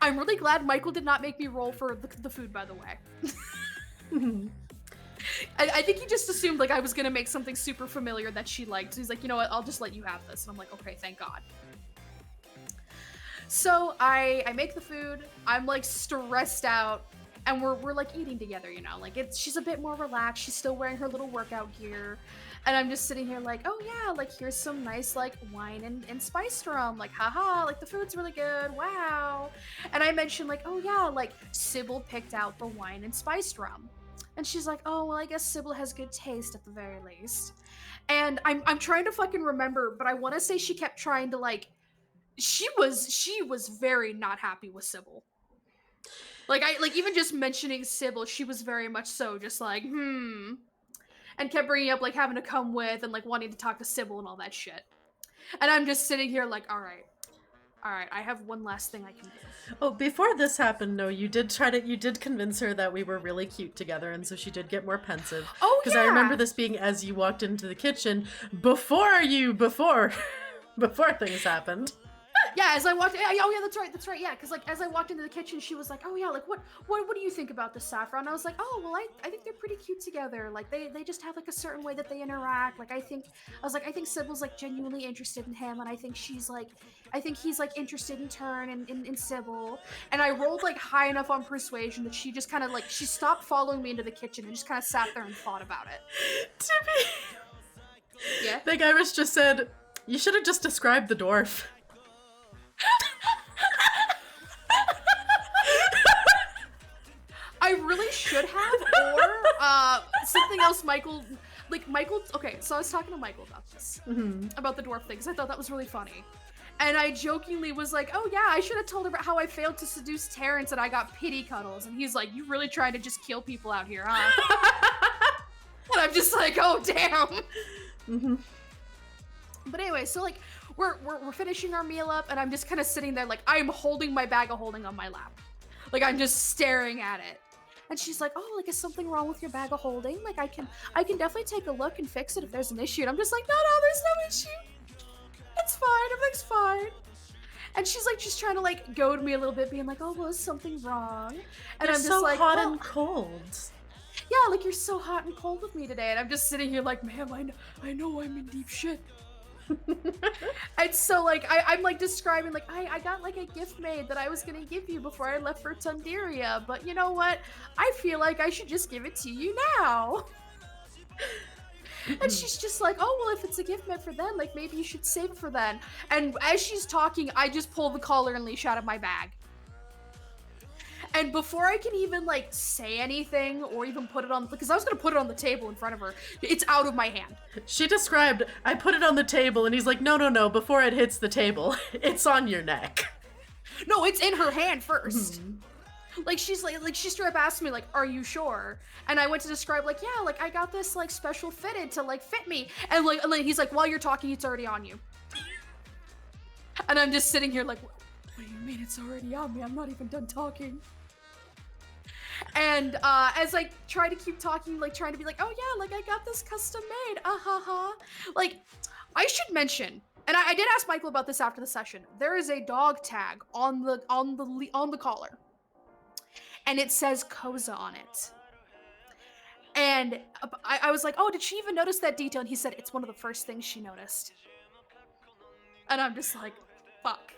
I'm really glad Michael did not make me roll for the food, by the way. I think he just assumed like I was gonna make something super familiar that she liked. So he's like, you know what, I'll just let you have this. And I'm like, okay, thank God. So I make the food. I'm like stressed out. And we're like eating together, Like she's a bit more relaxed. She's still wearing her little workout gear. And I'm just sitting here like, oh yeah, like here's some nice like wine and spiced rum, like haha, like the food's really good, wow. And I mentioned like, oh yeah, like Sybil picked out the wine and spiced rum. And she's like, oh well, I guess Sybil has good taste at the very least. And I'm trying to fucking remember, but I want to say she kept trying to like, she was very not happy with Sybil. Like even just mentioning Sybil, she was very much so just like, and kept bringing up like having to come with and like wanting to talk to Sybil and all that shit. And I'm just sitting here like, all right, I have one last thing I can do. Oh, before this happened, no, you did convince her that we were really cute together, and so she did get more pensive. Oh, Because I remember this being as you walked into the kitchen before things happened. Yeah, as I walked in, oh yeah, that's right, yeah, because like as I walked into the kitchen, she was like, oh yeah, like what do you think about the Saffron? I was like, oh well, I think they're pretty cute together. Like they just have like a certain way that they interact. Like I think Sybil's like genuinely interested in him, and I think he's like interested in turn in Sybil. And I rolled like high enough on persuasion that she just kind of like she stopped following me into the kitchen and just kind of sat there and thought about it. Tibi. Yeah. The Irish just said, you should have just described the dwarf. I really should have, or something else. Michael, okay, so I was talking to Michael about this, about the dwarf thing, because I thought that was really funny. And I jokingly was like, oh yeah, I should have told her about how I failed to seduce Terrence and I got pity cuddles. And he's like, you really trying to just kill people out here, huh? And I'm just like, oh damn. But anyway, so like, we're finishing our meal up, and I'm just kind of sitting there like, I'm holding my bag of holding on my lap. Like, I'm just staring at it. And she's like, oh, like, is something wrong with your bag of holding? Like, I can definitely take a look and fix it if there's an issue. And I'm just like, no, there's no issue. It's fine, everything's fine. And she's like, just trying to like goad me a little bit, being like, oh, well, is something wrong? And You're I'm just so like, hot well, and cold. yeah, like, you're so hot and cold with me today. And I'm just sitting here like, ma'am, I know I'm in deep shit. And so like I'm like describing like I got like a gift made that I was gonna give you before I left for Tundiria, but you know what, I feel like I should just give it to you now. And she's just like, oh well, if it's a gift meant for then, like maybe you should save it for then. And as she's talking, I just pull the collar and leash out of my bag. And before I can even like say anything or even put it on, because I was gonna put it on the table in front of her, it's out of my hand. She described, I put it on the table, and he's like, no, before it hits the table, it's on your neck. No, it's in her hand first. Like she straight up asked me like, are you sure? And I went to describe like, yeah, like I got this like special fitted to like fit me. And like he's like, while you're talking, it's already on you. And I'm just sitting here like, what do you mean it's already on me? I'm not even done talking. And as I try to keep talking, like trying to be like, oh yeah, like I got this custom made, Like, I should mention, and I did ask Michael about this after the session. There is a dog tag on the collar, and it says Koza on it. And I was like, oh, did she even notice that detail? And he said it's one of the first things she noticed. And I'm just like, fuck.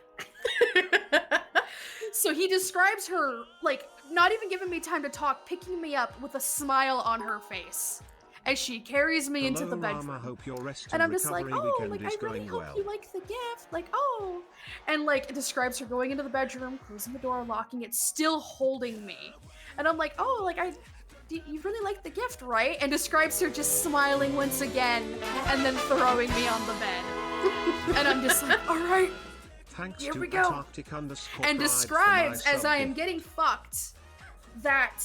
So he describes her, like, not even giving me time to talk, picking me up with a smile on her face as she carries me into the bedroom. Mama, hope your rest and I'm just like, recovery oh, like, I really hope well. you like the gift. Like, oh. And, like, it describes her going into the bedroom, closing the door, locking it, still holding me. And I'm like, oh, like, you really like the gift, right? And describes her just smiling once again and then throwing me on the bed. And I'm just like, all right. Thanks here to we go. And describes as I am getting fucked that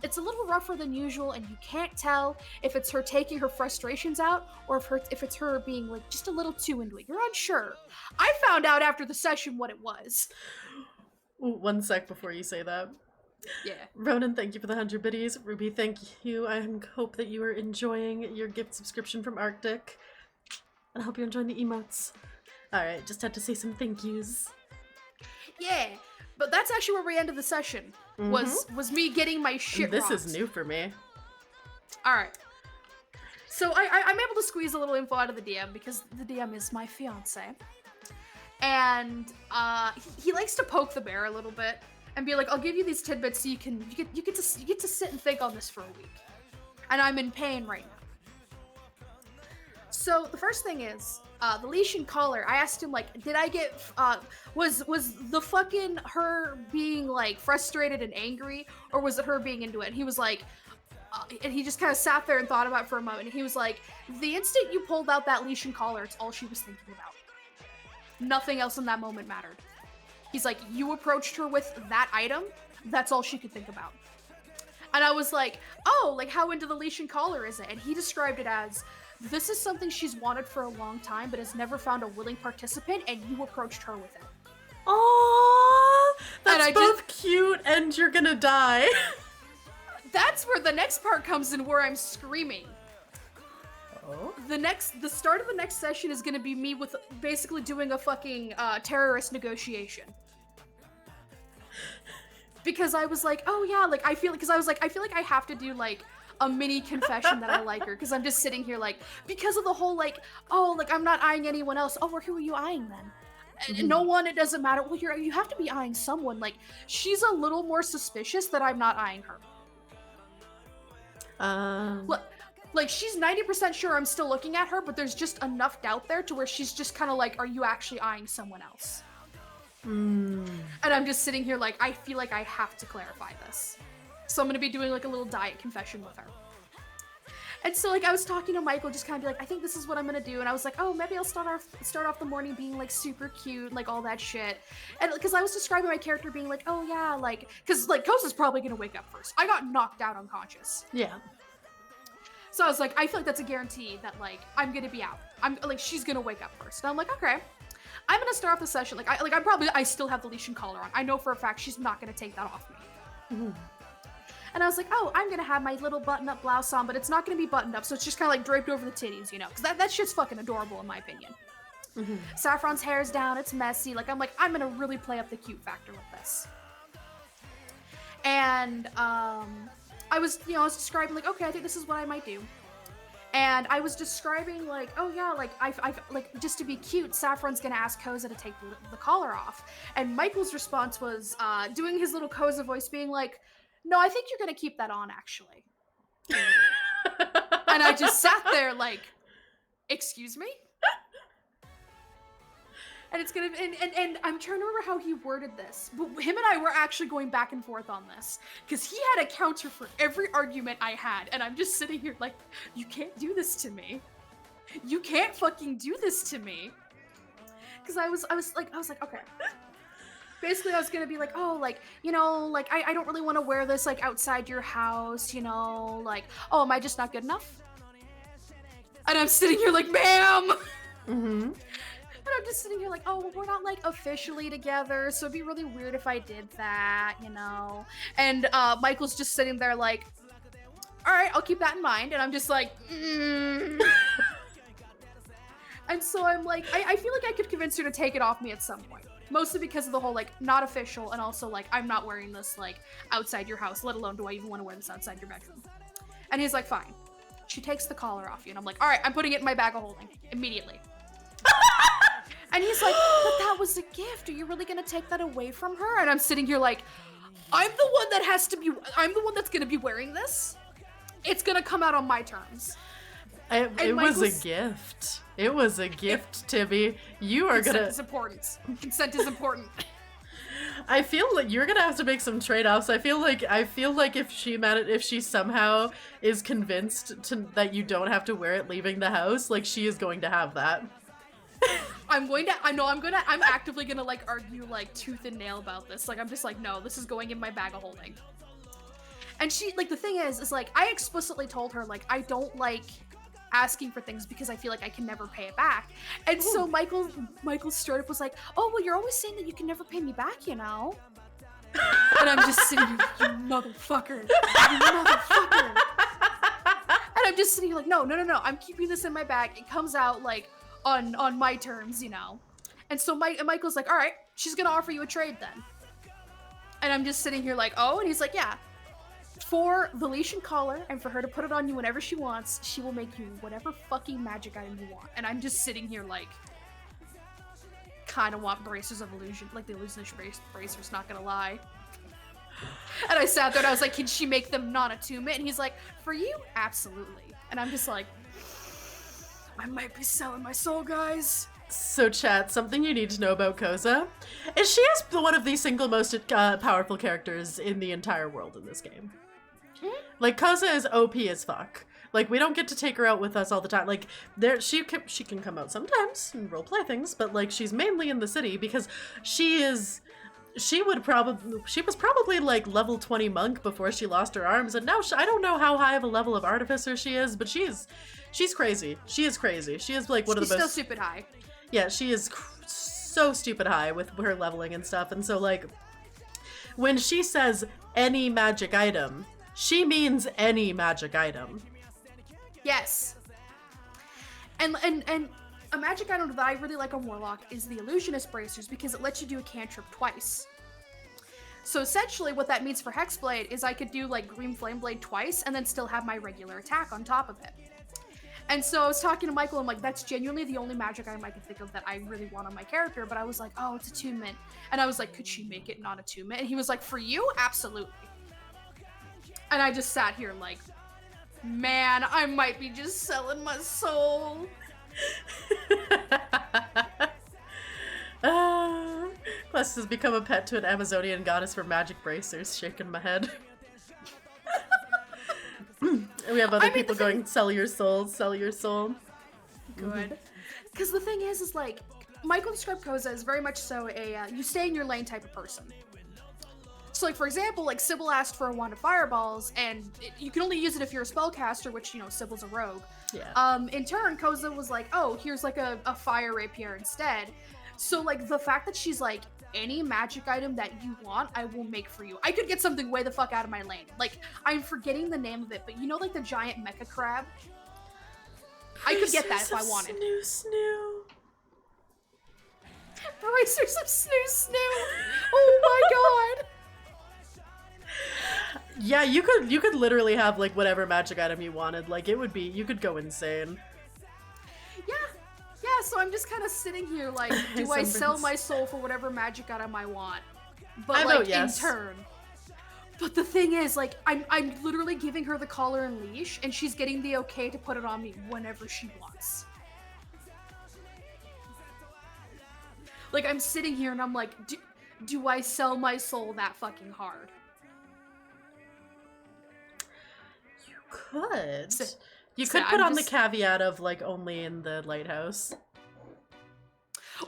it's a little rougher than usual, and you can't tell if it's her taking her frustrations out or if it's her being like just a little too into it. You're unsure. I found out after the session what it was. Ooh, 1 sec before you say that. Yeah. Ronan, thank you for the 100 biddies. Ruby, thank you. I hope that you are enjoying your gift subscription from Arctic. And I hope you're enjoying the emotes. Alright, just had to say some thank yous. Yeah, but that's actually where we ended the session. Was me getting my shit This rocked. is new for me. Alright. So I'm able to squeeze a little info out of the DM because the DM is my fiance. And he likes to poke the bear a little bit and be like, I'll give you these tidbits so you get to sit and think on this for a week. And I'm in pain right now. So the first thing is, the leash and collar. I asked him like, did I get was the fucking her being like frustrated and angry, or was it her being into it? And he was like, and he just kind of sat there and thought about it for a moment. And he was like, the instant you pulled out that leash and collar, it's all she was thinking about. Nothing else in that moment mattered. He's like, you approached her with that item, that's all she could think about. And I was like, oh, like how into the leash and collar is it? And he described it as, this is something she's wanted for a long time, but has never found a willing participant, and you approached her with it. Oh, that's both cute and you're gonna die. That's where the next part comes in, where I'm screaming. Oh? The start of the next session is gonna be me with basically doing a fucking terrorist negotiation. Because I was like, oh yeah, like I feel like I have to do like a mini confession that I like her, because I'm just sitting here like, because of the whole like, oh, like I'm not eyeing anyone else. Oh, well, who are you eyeing then? No one, it doesn't matter. Well, you have to be eyeing someone. Like, she's a little more suspicious that I'm not eyeing her. Like she's 90% sure I'm still looking at her, but there's just enough doubt there to where she's just kind of like, are you actually eyeing someone else? And I'm just sitting here like, I feel like I have to clarify this. So I'm gonna be doing like a little diet confession with her. And so like I was talking to Michael, just kind of be like, I think this is what I'm gonna do. And I was like, oh, maybe I'll start off the morning being like super cute, like all that shit. And because I was describing my character being like, oh yeah, like, because like Kosa's probably gonna wake up first. I got knocked out unconscious. Yeah. So I was like, I feel like that's a guarantee that like I'm gonna be out. I'm like, she's gonna wake up first. And I'm like, okay, I'm gonna start off the session. Like I still have the leash and collar on. I know for a fact she's not gonna take that off me. And I was like, oh, I'm gonna have my little button-up blouse on, but it's not gonna be buttoned up, so it's just kind of like draped over the titties, you know? Because that shit's fucking adorable in my opinion. Saffron's hair's down, it's messy. Like, I'm gonna really play up the cute factor with this. And I was describing like, okay, I think this is what I might do. And I was describing like, oh yeah, like I like just to be cute, Saffron's gonna ask Koza to take the collar off. And Michael's response was doing his little Koza voice, being like, no, I think you're gonna keep that on, actually. And I just sat there like, excuse me? And it's gonna, and I'm trying to remember how he worded this, but him and I were actually going back and forth on this, because he had a counter for every argument I had, and I'm just sitting here like, you can't do this to me. You can't fucking do this to me. Because I was like, okay. Basically, I was gonna be like, oh, like, you know, like, I don't really want to wear this, like, outside your house, you know, like, oh, am I just not good enough? And I'm sitting here like, ma'am! And I'm just sitting here like, oh, well, we're not, like, officially together, so it'd be really weird if I did that, you know? And, Michael's just sitting there like, alright, I'll keep that in mind, and I'm just like, And so I'm like, I feel like I could convince her to take it off me at some point. Mostly because of the whole, like, not official, and also, like, I'm not wearing this, like, outside your house, let alone do I even want to wear this outside your bedroom. And he's like, fine. She takes the collar off you, and I'm like, alright, I'm putting it in my bag of holding. Immediately. And he's like, but that was a gift. Are you really gonna take that away from her? And I'm sitting here like, I'm the one that's gonna be wearing this. It's gonna come out on my terms. It was a gift. It was a gift, Tibi. You are Consent is important. Consent is important. I feel like you're gonna have to make some trade-offs. I feel like if she somehow is convinced that you don't have to wear it leaving the house, like, she is going to have that. I'm actively gonna, like, argue, like, tooth and nail about this. Like, I'm just like, no, this is going in my bag of holding. And she, like, the thing is like, I explicitly told her, like, I don't like asking for things because I feel like I can never pay it back. And so Michael's startup was like, oh, well, you're always saying that you can never pay me back, you know? And I'm just sitting here like, you motherfucker. You motherfucker. And I'm just sitting here like, no, I'm keeping this in my bag. It comes out, like, on my terms, you know? And so Michael's like, all right, she's gonna offer you a trade then. And I'm just sitting here like, oh, and he's like, yeah. For the leash and collar, and for her to put it on you whenever she wants, she will make you whatever fucking magic item you want. And I'm just sitting here like, kind of want bracers of illusion, like the illusionist bracers, not gonna lie. And I sat there and I was like, can she make them non-attunement? And he's like, for you, absolutely. And I'm just like, I might be selling my soul, guys. So chat, something you need to know about Koza is she is one of the single most powerful characters in the entire world in this game. Like, Koza is OP as fuck. Like, we don't get to take her out with us all the time. Like, she can come out sometimes and roleplay things, but like, she's mainly in the city because she was probably like level 20 monk before she lost her arms, and now I don't know how high of a level of artificer she is, but she's crazy. She is crazy. She is like one of the most. She's still stupid high. Yeah, she is so stupid high with her leveling and stuff, and so like, when she says any magic item, she means any magic item. Yes. And a magic item that I really like on Warlock is the Illusionist Bracers because it lets you do a cantrip twice. So essentially what that means for Hexblade is I could do like Green Flame Blade twice and then still have my regular attack on top of it. And so I was talking to Michael, I'm like, that's genuinely the only magic item I can think of that I really want on my character, but I was like, oh, it's attunement. And I was like, could she make it not attunement? And he was like, for you? Absolutely. And I just sat here like, man, I might be just selling my soul. Quest has become a pet to an Amazonian goddess for magic bracers, shaking my head. And we have other people going, sell your soul, sell your soul. Good. Because the thing is like, Michael described Koza as very much so a you stay in your lane type of person. So like, for example, like Sybil asked for a wand of fireballs, and you can only use it if you're a spellcaster, which, you know, Sybil's a rogue. Yeah. In turn, Koza was like, oh, here's like a fire rapier instead. So like, the fact that she's like, any magic item that you want, I will make for you. I could get something way the fuck out of my lane. Like, I'm forgetting the name of it, but you know, like the giant mecha crab? I could get that if I wanted. Snoo. Bracers of snoo. Oh my god. Yeah, you could literally have like whatever magic item you wanted. Like, it would be, you could go insane. Yeah, so I'm just kind of sitting here like, do I sell my soul for whatever magic item I want? But I like, vote yes. in turn. But the thing is, like, I'm literally giving her the collar and leash, and she's getting the okay to put it on me whenever she wants. Like, I'm sitting here and I'm like, do I sell my soul that fucking hard? You could. You So could put on just the caveat of like only in the lighthouse.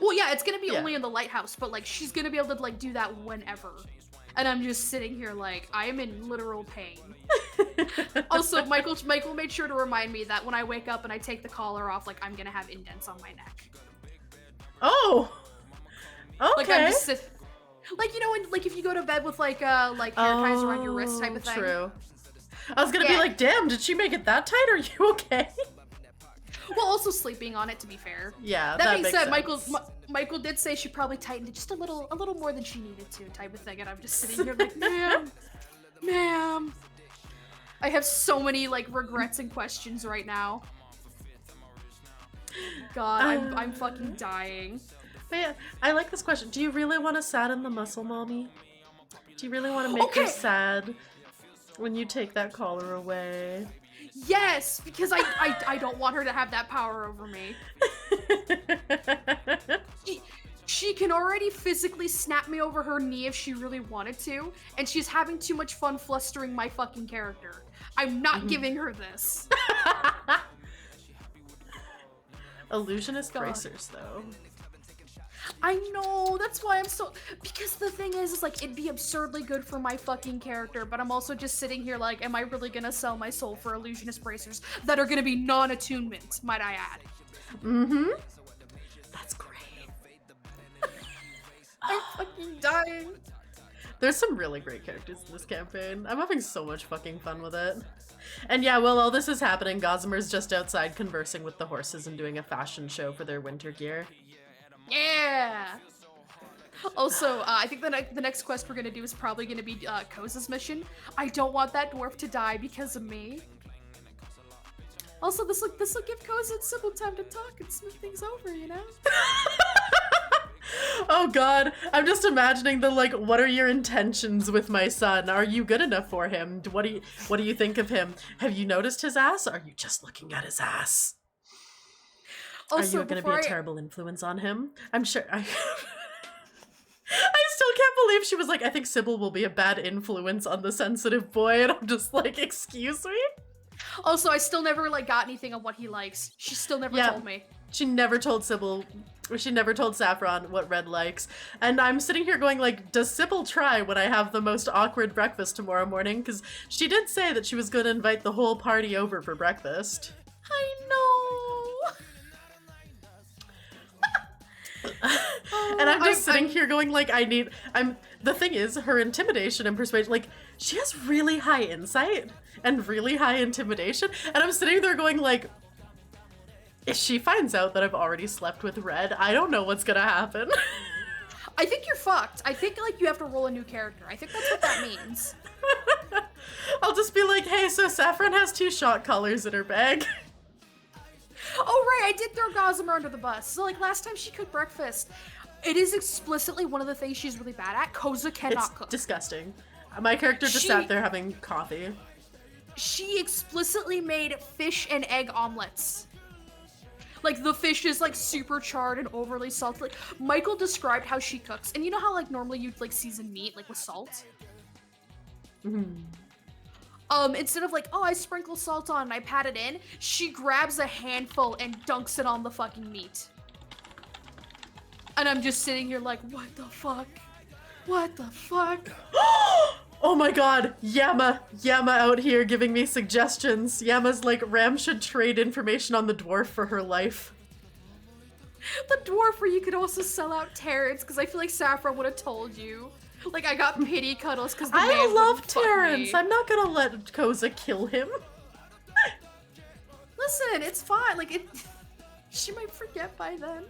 Well, yeah, it's gonna be only in the lighthouse, but like, she's gonna be able to like do that whenever. And I'm just sitting here like, I am in literal pain. Also, Michael made sure to remind me that when I wake up and I take the collar off, like, I'm gonna have indents on my neck. Oh! Okay. Like, I'm just like, you know, when, like, if you go to bed with like hair ties around your wrist type of thing. True. I was gonna be like, damn, did she make it that tight? Are you okay? Well, also sleeping on it, to be fair. Yeah, that being makes said, sense. Michael did say she probably tightened it just a little more than she needed to, type of thing, and I'm just sitting here like, ma'am. I have so many like regrets and questions right now. God, I'm fucking dying. But yeah, I like this question. Do you really want to sadden the muscle mommy? Do you really want to make her sad when you take that collar away? Yes, because I don't want her to have that power over me. She can already physically snap me over her knee if she really wanted to, and she's having too much fun flustering my fucking character. I'm not giving her this. Illusionist bracers, though. I know, that's why I'm so, because the thing is like, it'd be absurdly good for my fucking character, but I'm also just sitting here like, am I really gonna sell my soul for illusionist bracers that are gonna be non-attunement, might I add? Mm-hmm. That's great. I'm fucking dying. There's some really great characters in this campaign. I'm having so much fucking fun with it. And yeah, while all this is happening, Gossamer's just outside conversing with the horses and doing a fashion show for their winter gear. Yeah! Also, I think the next quest we're gonna do is probably gonna be Koza's mission. I don't want that dwarf to die because of me. Also, this will give Koza and Sybil time to talk and smooth things over, you know? Oh god, I'm just imagining the like, what are your intentions with my son? Are you good enough for him? What do you think of him? Have you noticed his ass? Are you just looking at his ass? Are you going to be a terrible influence on him? I'm sure. I still can't believe she was like, I think Sybil will be a bad influence on the sensitive boy, and I'm just like, excuse me? Also, I still never, like, got anything on what he likes. She still never told me. She never told Sybil, or she never told Saffron what Red likes. And I'm sitting here going like, does Sybil try when I have the most awkward breakfast tomorrow morning? Because she did say that she was going to invite the whole party over for breakfast. I know! And I'm just sitting here going like, the thing is, her intimidation and persuasion, like, she has really high insight and really high intimidation. And I'm sitting there going like, if she finds out that I've already slept with Red, I don't know what's gonna happen. I think you're fucked. I think, like, you have to roll a new character. I think that's what that means. I'll just be like, hey, so Saffron has 2 shot collars in her bag. Oh, right, I did throw Gossamer under the bus. So, like, last time she cooked breakfast, it is explicitly one of the things she's really bad at. Koza cannot cook. It's disgusting. My character just sat there having coffee. She explicitly made fish and egg omelets. Like, the fish is, like, super charred and overly salty. Like, Michael described how she cooks. And you know how, like, normally you'd, like, season meat, like, with salt? Mm-hmm. Instead of, like, oh, I sprinkle salt on and I pat it in, she grabs a handful and dunks it on the fucking meat. And I'm just sitting here like, what the fuck? What the fuck? Oh my god, Yama out here giving me suggestions. Yama's like, Ram should trade information on the dwarf for her life. The dwarf where you could also sell out Terrence, because I feel like Saffron would have told you. Like, I got pity cuddles because I love Terrence. I'm not gonna let Koza kill him. Listen, it's fine. Like, she might forget by then.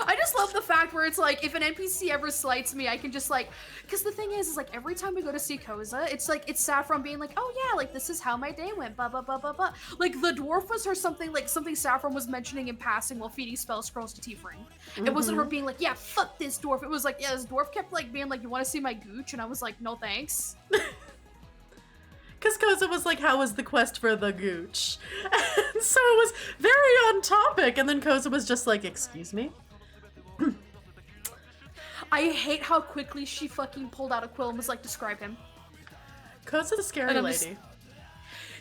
I just love the fact where it's like, if an NPC ever slights me, I can just like, because the thing is like every time we go to see Koza, it's like, it's Saffron being like, oh yeah, like this is how my day went, blah, blah, blah, blah, blah. Like the dwarf was her something Saffron was mentioning in passing while feeding spell scrolls to Tiefling. It wasn't her being like, yeah, fuck this dwarf. It was like, yeah, this dwarf kept like being like, you want to see my gooch? And I was like, no thanks. Because Koza was like, how was the quest for the gooch? And so it was very on topic. And then Koza was just like, excuse me? I hate how quickly she fucking pulled out a quill and was like, describe him. Koza's a scary lady.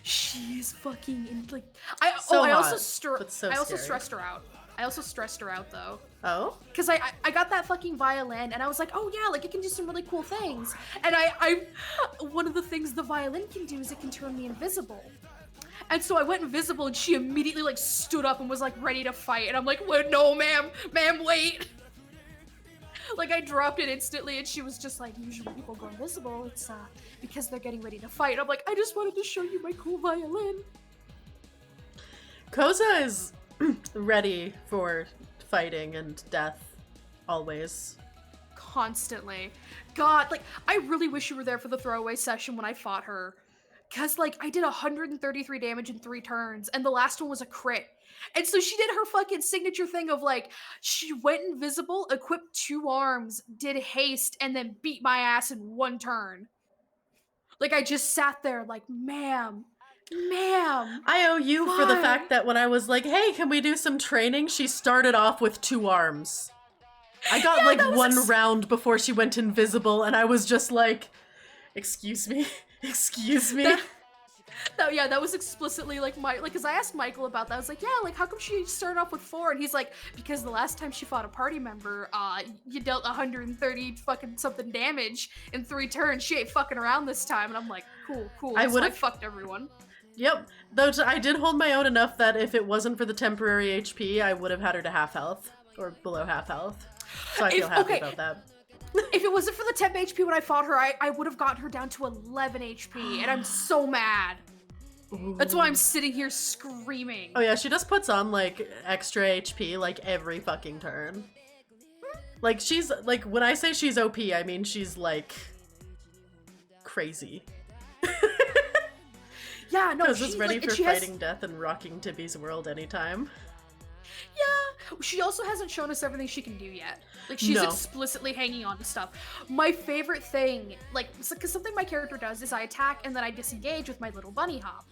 She is fucking in, like, I also stressed her out. I also stressed her out though. Oh? Because I got that fucking violin and I was like, oh yeah, like it can do some really cool things. And I one of the things the violin can do is it can turn me invisible. And so I went invisible and she immediately like stood up and was like ready to fight. And I'm like, well, no, ma'am, wait. Like I dropped it instantly and she was just like, usually people go invisible. It's because they're getting ready to fight. I'm like, I just wanted to show you my cool violin. Koza is ready for fighting and death, always. Constantly. God, like, I really wish you were there for the throwaway session when I fought her. Because, like, I did 133 damage in 3 turns, and the last one was a crit. And so she did her fucking signature thing of, like, she went invisible, equipped 2 arms, did haste, and then beat my ass in 1 turn. Like, I just sat there like, ma'am. I owe you for the fact that when I was like, hey, can we do some training? She started off with 2 arms. I got like 1 round before she went invisible, and I was just like, excuse me? That was explicitly like because I asked Michael about that. I was like, yeah, like how come she started off with 4? And he's like, because the last time she fought a party member, you dealt 130 fucking something damage in 3 turns. She ain't fucking around this time. And I'm like, cool. I fucked everyone. Yep. Though I did hold my own enough that if it wasn't for the temporary HP, I would have had her to half health or below half health. So I feel happy about that. If it wasn't for the temp HP when I fought her, I would have gotten her down to 11 HP, and I'm so mad. Ooh. That's why I'm sitting here screaming. Oh yeah, she just puts on, like, extra HP, like, every fucking turn. Like, she's, like, when I say she's OP, I mean she's, like, crazy. Yeah, no, she's ready for fighting death and rocking Tibi's world anytime. Yeah, she also hasn't shown us everything she can do yet. Like, she's explicitly hanging on to stuff. My favorite thing, like, because something my character does is I attack and then I disengage with my little bunny hop.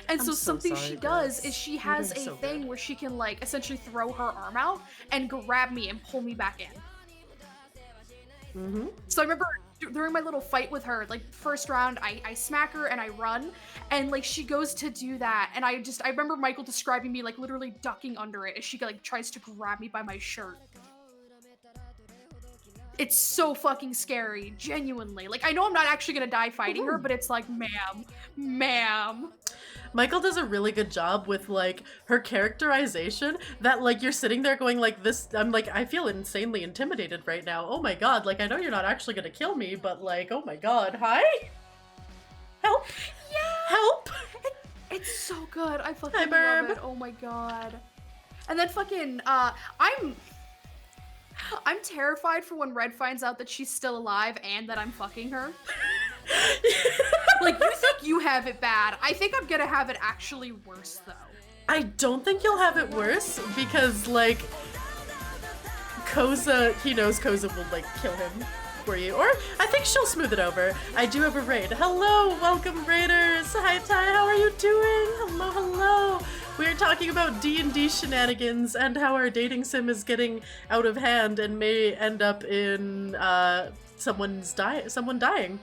And I'm so so something sorry, she does Grace. is she You're has doing a so thing good. where she can like essentially throw her arm out and grab me and pull me back in. Mm-hmm. So I remember during my little fight with her, like first round, I smack her and I run, and like she goes to do that, and I remember Michael describing me like literally ducking under it as she like tries to grab me by my shirt. It's so fucking scary, genuinely. Like I know I'm not actually gonna die fighting her, but it's like, ma'am. Michael does a really good job with like her characterization that like you're sitting there going like this. I'm like, I feel insanely intimidated right now. Oh my god, like I know you're not actually gonna kill me, but like, oh my god, hi? Help! Yeah! Help! It's so good. I fucking Hi, love Burb. it. Oh my god. And then fucking I'm terrified for when Red finds out that she's still alive and that I'm fucking her. Like, you think you have it bad. I think I'm gonna have it actually worse, though. I don't think you'll have it worse because like Koza, he knows Koza will like kill him for you, or I think she'll smooth it over. I do have a raid. Hello, welcome raiders. Hi Ty, how are you doing? Hello. We are talking about D&D shenanigans and how our dating sim is getting out of hand and may end up in someone dying.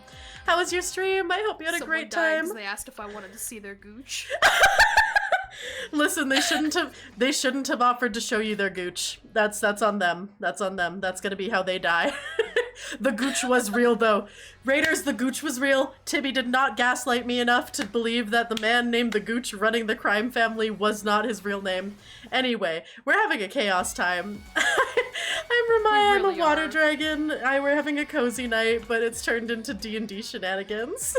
How was your stream? I hope you had a Someone great died time. 'cause they asked if I wanted to see their gooch. Listen, they shouldn't have offered to show you their gooch. That's on them. That's on them. That's gonna be how they die. The gooch was real though. Raiders, the gooch was real. Tibi did not gaslight me enough to believe that the man named the gooch running the crime family was not his real name. Anyway, we're having a chaos time. I'm Ramaya, I'm really a water are. dragon. We're having a cozy night, but it's turned into D&D shenanigans.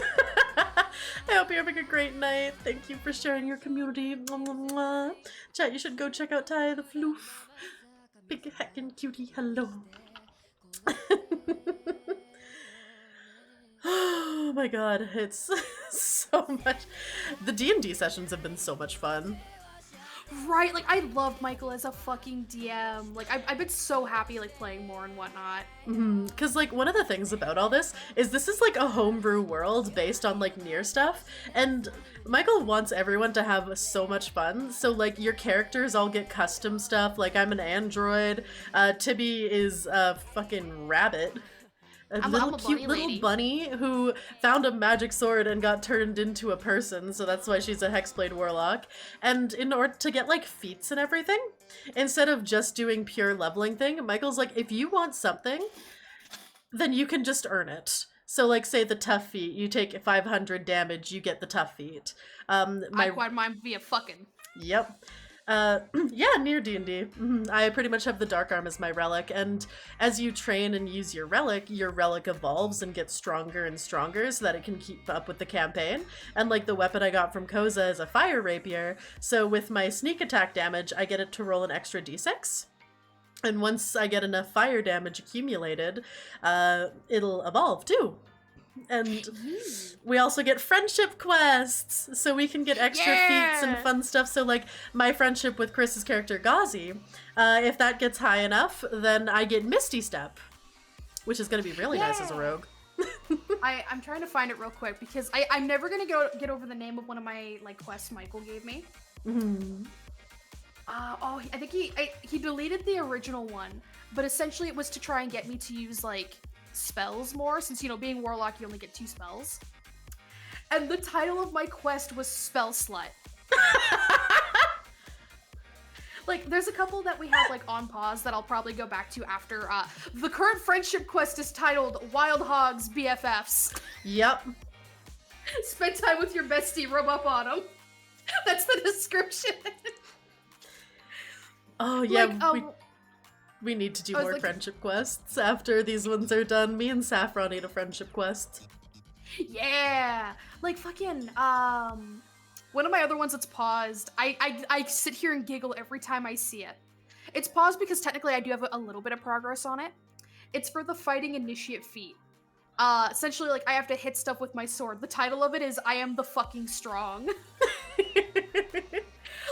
I hope you're having a great night. Thank you for sharing your community. Mwah, mwah, mwah. Chat, you should go check out Ty the Floof. Big heckin' cutie, hello. Oh my god, it's so much. The D&D sessions have been so much fun. Right, like, I love Michael as a fucking DM. Like, I've been so happy, like, playing more and whatnot. Because, like, one of the things about all this is like a homebrew world based on, like, near stuff, and Michael wants everyone to have so much fun, so, like, your characters all get custom stuff, like, I'm an android, Tibi is a fucking rabbit. I'm a Cute bunny little lady. bunny who found a magic sword and got turned into a person, so that's why she's a hexblade warlock. And in order to get like feats and everything, instead of just doing pure leveling thing, Michael's like, if you want something, then you can just earn it. So like say the tough feat, you take 500 damage, you get the tough feat. I acquired mine via fucking. Yep. Yeah, near D&D. I pretty much have the Dark Arm as my relic, and as you train and use your relic evolves and gets stronger and stronger so that it can keep up with the campaign. And like the weapon I got from Koza is a fire rapier, so with my sneak attack damage, I get it to roll an extra d6. And once I get enough fire damage accumulated, it'll evolve too. And we also get friendship quests, so we can get extra feats and fun stuff. So like my friendship with Chris's character Ghazi, if that gets high enough, then I get Misty Step, which is going to be really nice as a rogue. I'm trying to find it real quick because I'm never gonna get over the name of one of my like quests Michael gave me. I think he deleted the original one, but essentially it was to try and get me to use like spells more, since, you know, being warlock you only get 2 spells. And the title of my quest was Spell Slut. Like, there's a couple that we have like on pause that I'll probably go back to after. The current friendship quest is titled Wild Hogs BFFs. Yep. Spend time with your bestie, rub up on them. That's the description. Oh yeah, Like, we need to do I was more like- friendship quests after these ones are done. Me and Saffron need a friendship quest. Yeah, like fucking one of my other ones that's paused. I sit here and giggle every time I see it. It's paused because technically I do have a little bit of progress on it. It's for the fighting initiate feat. Essentially, like, I have to hit stuff with my sword. The title of it is I Am the Fucking Strong.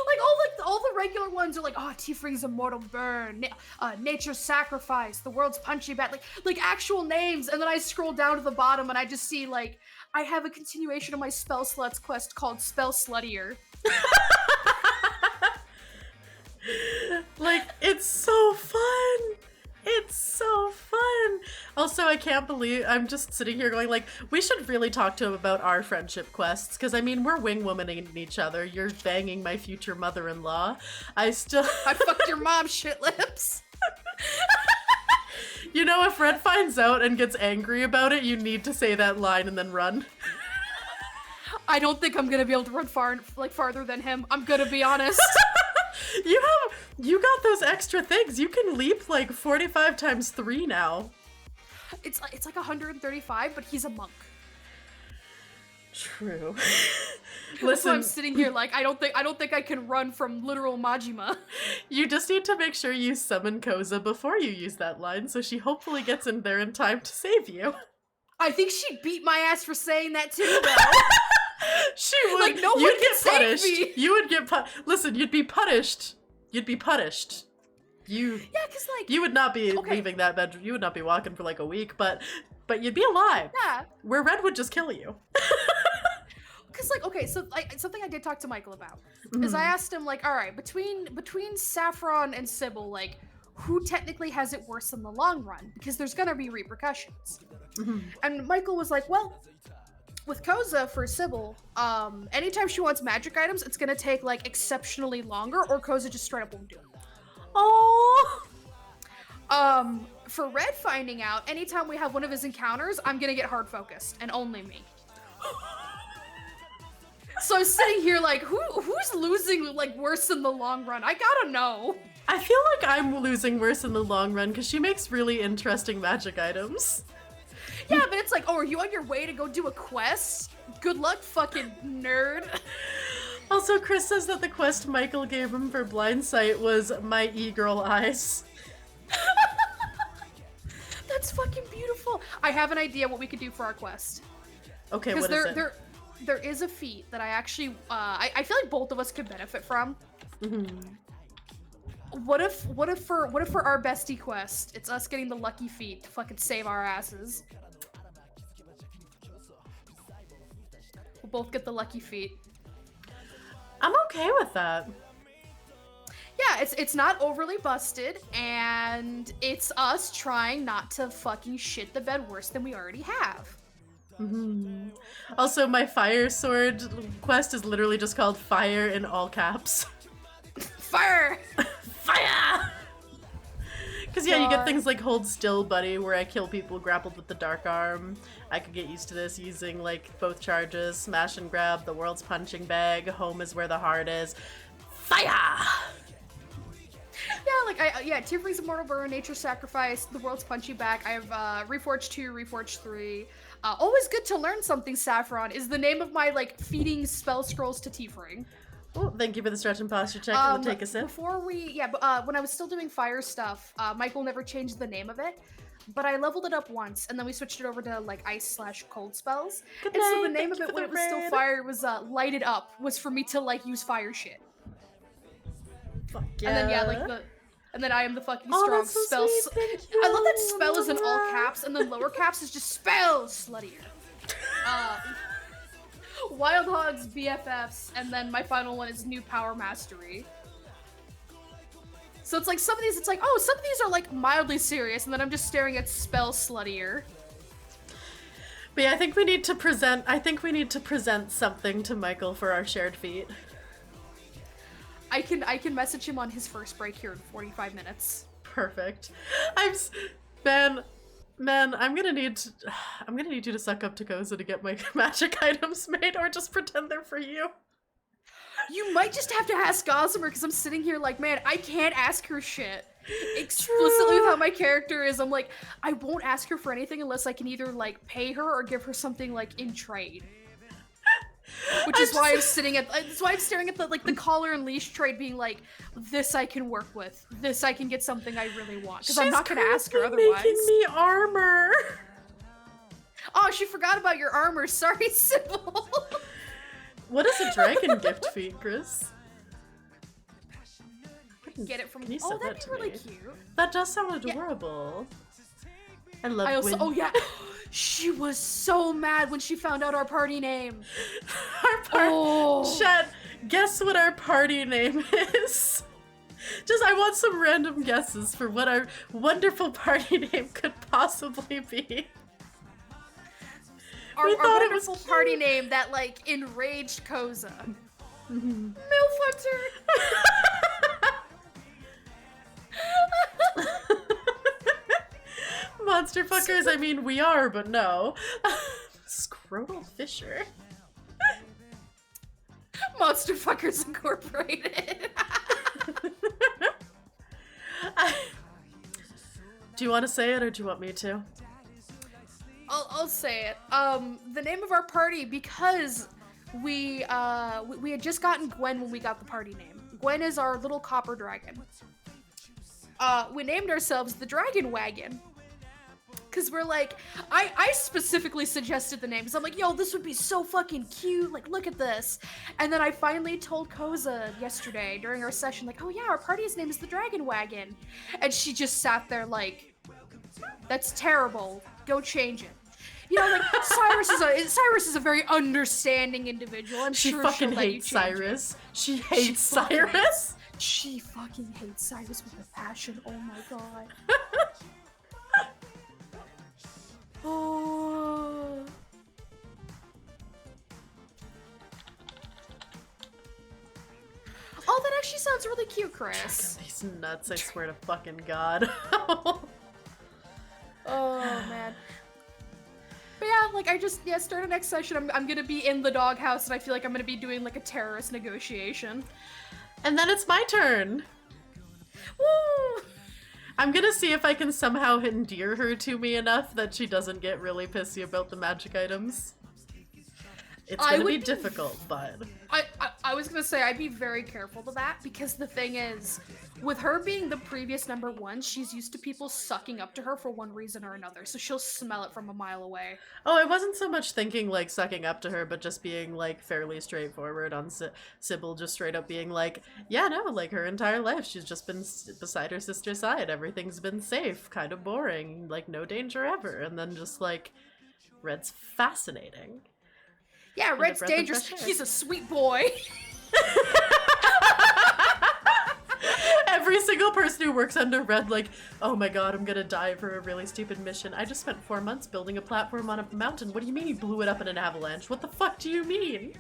Like all the regular ones are like, oh, Tiefling's immortal burn, nature's sacrifice, the world's punchy bat, like actual names. And then I scroll down to the bottom and I just see like, I have a continuation of my Spell Sluts quest called Spell Sluttier. Like, it's so fun. It's so fun. Also, I can't believe I'm just sitting here going like, we should really talk to him about our friendship quests. Because, I mean, we're wing-womaning each other. You're banging my future mother-in-law. I fucked your mom, shit lips. You know, if Red finds out and gets angry about it, you need to say that line and then run. I don't think I'm gonna be able to run farther than him. I'm gonna be honest. You got those extra things. You can leap like 45 times 3 now. It's like 135, but he's a monk. True. Listen, I'm sitting here like I don't think I can run from literal Majima. You just need to make sure you summon Koza before you use that line, so she hopefully gets in there in time to save you. I think she'd beat my ass for saying that too, though. She would. Like, no You'd one can get save punished. me. You would get Listen, you'd be punished. You'd be punished. Yeah, cause like you would not be leaving that bedroom. You would not be walking for like a week, but you'd be alive. Yeah. Where Red would just kill you. Cause like, okay, so something I did talk to Michael about is I asked him like, all right, between Saffron and Sybil, like, who technically has it worse in the long run? Because there's gonna be repercussions. And Michael was like, well, with Koza for Sybil, anytime she wants magic items, it's gonna take like exceptionally longer, or Koza just straight up won't do it. Oh. For Red finding out, anytime we have one of his encounters, I'm gonna get hard focused, and only me. So I'm sitting here like, who's losing like worse in the long run? I gotta know. I feel like I'm losing worse in the long run because she makes really interesting magic items. Yeah, but it's like, oh, are you on your way to go do a quest? Good luck, fucking nerd. Also, Chris says that the quest Michael gave him for Blind Sight was My E-Girl Eyes. That's fucking beautiful. I have an idea what we could do for our quest. Okay, what is it? There is a feat that I actually, I feel like both of us could benefit from. What if for our bestie quest, it's us getting the lucky feat to fucking save our asses? We'll both get the lucky feat. I'm okay with that. Yeah, it's not overly busted, and it's us trying not to fucking shit the bed worse than we already have. Also, my fire sword quest is literally just called Fire in all caps. Fire! Fire! Because yeah, you get things like Hold Still, Buddy, where I kill people grappled with the Dark Arm. I could get used to this using like both charges, Smash and Grab, the World's Punching Bag, Home is where the heart is. Fire! Yeah, like Tiefling's Immortal Burn, Nature's Sacrifice, the World's Punchy Back. I have Reforged 2, Reforged 3. Always good to learn something, Saffron, is the name of my like feeding spell scrolls to Tiefling. Oh, thank you for the stretch and posture check. We'll take a sip. When I was still doing fire stuff, Michael never changed the name of it, but I leveled it up once, and then we switched it over to like ice/cold spells. Good and night, so the name thank of you it for when the it was still raid. fire was lighted up, was for me to like use fire shit. Fuck yeah. And then I am the fucking Oh, strong that's so spell. sweet, thank you. I love that spell is in all caps, and then lower caps is just spell sluttier. Wild Hogs, BFFs, and then my final one is New Power Mastery. So it's like some of these, it's like, oh, some of these are like mildly serious, and then I'm just staring at spell sluttier. But yeah, I think we need to present something to Michael for our shared feat. I can message him on his first break here in 45 minutes. Perfect. Man, I'm gonna need you to suck up to Koza to get my magic items made, or just pretend they're for you. You might just have to ask Gossamer, because I'm sitting here like, man, I can't ask her shit. Explicitly with how my character is, I'm like, I won't ask her for anything unless I can either like pay her or give her something like in trade. Which is why I'm staring at the collar and leash trade, being like, this I can work with, this I can get something I really want, because I'm not gonna ask her otherwise. Making me armor. Oh, she forgot about your armor. Sorry, Sybil. What is a dragon gift feat, Chris? get it from. Can you Oh, send that'd that be to really me? cute. That does sound adorable. I love I also. when Oh yeah, she was so mad when she found out our party name. our Chet, guess what our party name is? Just, I want some random guesses for what our wonderful party name could possibly be. Our thought it was wonderful party name that like enraged Koza. MILF Hunter. Monster fuckers, I mean, we are, but no. Scrotal Fisher. Monster Fuckers Incorporated. Do you want to say it or do you want me to? I'll say it. The name of our party, because we had just gotten Gwen when we got the party name. Gwen is our little copper dragon. We named ourselves the Dragon Wagon. Cause we're like, I specifically suggested the name because I'm like, yo, this would be so fucking cute. Like, look at this. And then I finally told Koza yesterday during our session, like, oh yeah, our party's name is the Dragon Wagon. And she just sat there like, that's terrible. Go change it. You know, like Cyrus is a very understanding individual. I'm She sure fucking she'll let you hates change Cyrus. it. She hates Cyrus. She fucking hates Cyrus with a passion. Oh my god. Oh. Oh, that actually sounds really cute, Chris. These nuts, I swear to fucking God. Oh man. But yeah, like start a next session. I'm gonna be in the doghouse and I feel like I'm gonna be doing like a terrorist negotiation. And then it's my turn. Woo! I'm gonna see if I can somehow endear her to me enough that she doesn't get really pissy about the magic items. It's gonna be difficult, but... I was gonna say, I'd be very careful to that, because the thing is, with her being the previous number one, she's used to people sucking up to her for one reason or another, so she'll smell it from a mile away. Oh, I wasn't so much thinking, like, sucking up to her, but just being, like, fairly straightforward on Sybil, just straight up being like, yeah, no, like, her entire life, she's just been beside her sister's side, everything's been safe, kind of boring, like, no danger ever, and then just, like, Red's fascinating. Yeah, Red's dangerous. He's a sweet boy. Every single person who works under Red, like, oh my god, I'm gonna die for a really stupid mission. I just spent 4 months building a platform on a mountain. What do you mean you blew it up in an avalanche? What the fuck do you mean?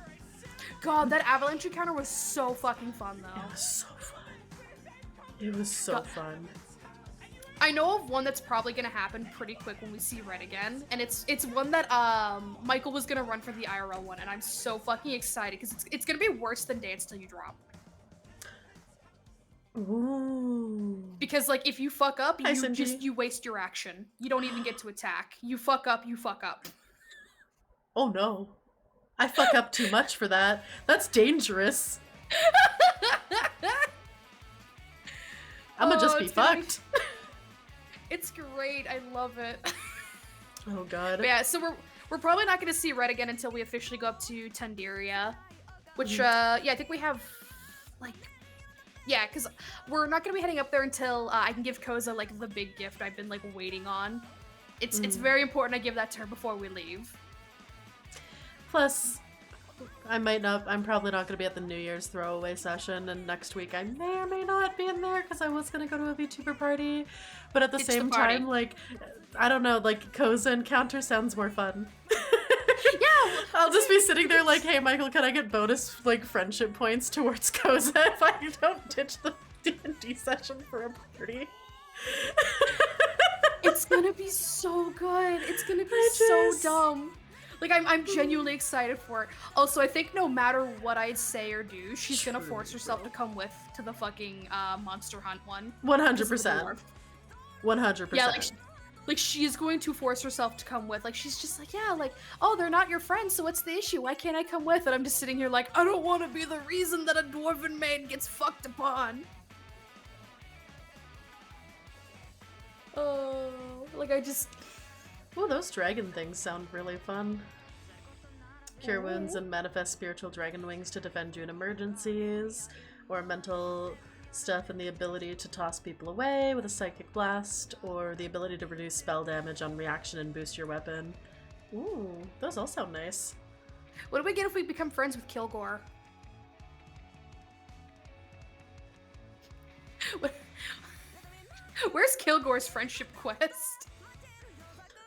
God, that avalanche encounter was so fucking fun, though. It was so fun. It was so fun. I know of one that's probably gonna happen pretty quick when we see Red again, and it's one that Michael was gonna run for the IRL one, and I'm so fucking excited because it's gonna be worse than Dance Till You Drop. Ooh. Because like if you fuck up, you waste your action. You don't even get to attack. You fuck up, you fuck up. Oh no. I fuck up too much for that. That's dangerous. I'ma just be fucked. It's great. I love it. Oh god. But yeah, so we're probably not going to see Red again until we officially go up to Tendiria, which yeah, I think we have like because we're not going to be heading up there until I can give Koza like the big gift I've been like waiting on. It's very important I give that to her before we leave. Plus, I'm probably not going to be at the New Year's throwaway session, and next week I may or may not be in there because I was going to go to a VTuber party, but at the same time, like, I don't know, like, Koza encounter sounds more fun. Yeah! I'll just be sitting there like, hey Michael, can I get bonus, like, friendship points towards Koza if I don't ditch the D&D session for a party? It's gonna be so good. It's gonna be so dumb. Like, I'm genuinely excited for it. Also, I think no matter what I say or do, she's gonna force herself to come with to the fucking Monster Hunt one. 100%. 100%. Yeah, like she's going to force herself to come with. Like, she's just like, yeah, like, oh, they're not your friends, so what's the issue? Why can't I come with? And I'm just sitting here like, I don't want to be the reason that a dwarven maid gets fucked upon. Oh, like I just... Oh, those dragon things sound really fun. Cure wounds and manifest spiritual dragon wings to defend you in emergencies, or mental stuff, and the ability to toss people away with a psychic blast, or the ability to reduce spell damage on reaction and boost your weapon. Ooh, those all sound nice. What do we get if we become friends with Kilgore? Where's Kilgore's friendship quest?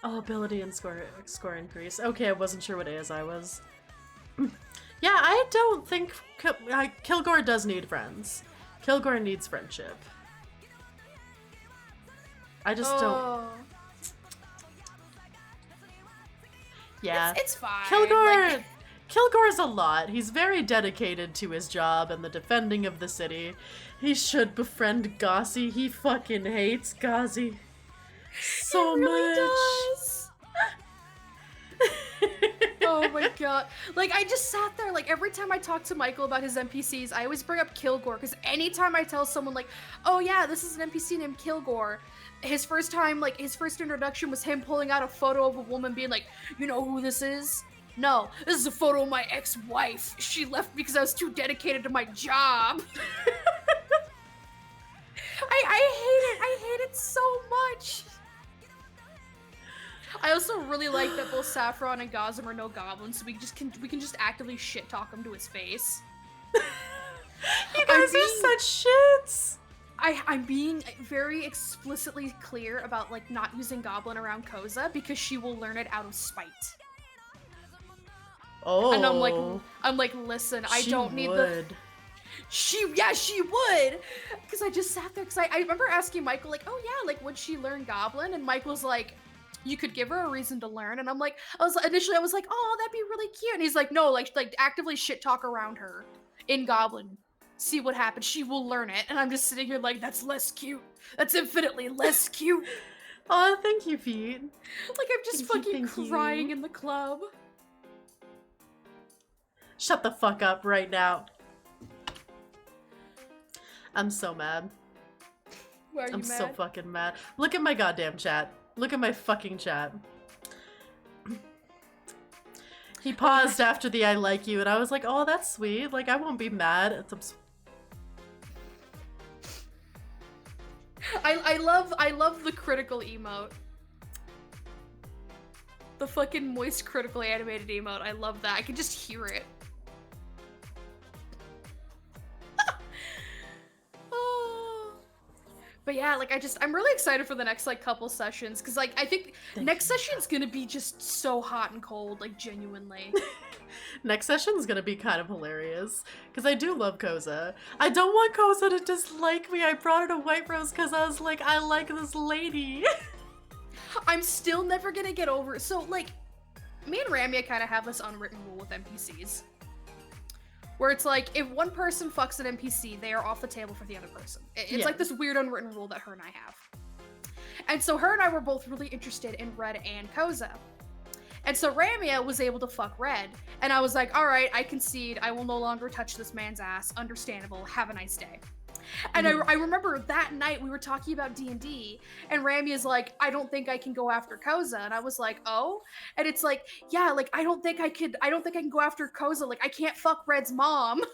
Oh, ability and score increase. Okay, I wasn't sure what ASI was. Yeah, I don't think Kilgore does need friends. Kilgore needs friendship. I just don't. Yeah, It's fine. Kilgore. Kilgore's a lot. He's very dedicated to his job and the defending of the city. He should befriend Ghazi. He fucking hates Ghazi so He really much. does. Oh my god. Like, I just sat there, like, every time I talk to Michael about his NPCs, I always bring up Kilgore, because anytime I tell someone, like, oh yeah, this is an NPC named Kilgore, his first time, like, his first introduction was him pulling out a photo of a woman being like, you know who this is? No, this is a photo of my ex-wife. She left because I was too dedicated to my job. I hate it so much. I also really like that both Saffron and Gazim are no goblins, so we can just actively shit talk him to his face. You guys are such shits. I'm being very explicitly clear about, like, not using Goblin around Koza because she will learn it out of spite. Oh. And I'm like, listen, I don't need the. She would, because I just sat there because I remember asking Michael, like, oh yeah, like, would she learn Goblin? And Michael's like, you could give her a reason to learn. And I'm like, initially I was like, oh, that'd be really cute. And he's like, no, like actively shit talk around her in Goblin. See what happens. She will learn it. And I'm just sitting here like, that's less cute. That's infinitely less cute. Oh, thank you, Pete. Like, I'm just fucking crying in the club. Shut the fuck up right now. I'm so mad. Why are you I'm mad? so fucking mad. Look at my goddamn chat. Look at my fucking chat. He paused after the I like you, and I was like, oh, that's sweet. Like, I won't be mad. I love the critical emote. The fucking moist critically animated emote. I love that. I can just hear it. But yeah, like, I'm really excited for the next, like, couple sessions, because, like, I think next session's gonna be just so hot and cold, like, genuinely. Next session's gonna be kind of hilarious, because I do love Koza. I don't want Koza to dislike me. I brought her to White Rose because I was like, I like this lady. I'm still never gonna get over it. So, like, me and Ramya kind of have this unwritten rule with NPCs. Where it's like, if one person fucks an NPC, they are off the table for the other person. It's like this weird unwritten rule that her and I have. And so her and I were both really interested in Red and Koza. And so Ramya was able to fuck Red. And I was like, alright, I concede. I will no longer touch this man's ass. Understandable. Have a nice day. And I remember that night we were talking about D&D, and Ramya's like, I don't think I can go after Koza. And I was like, oh? And it's like, yeah, like, I don't think I can go after Koza. Like, I can't fuck Red's mom. And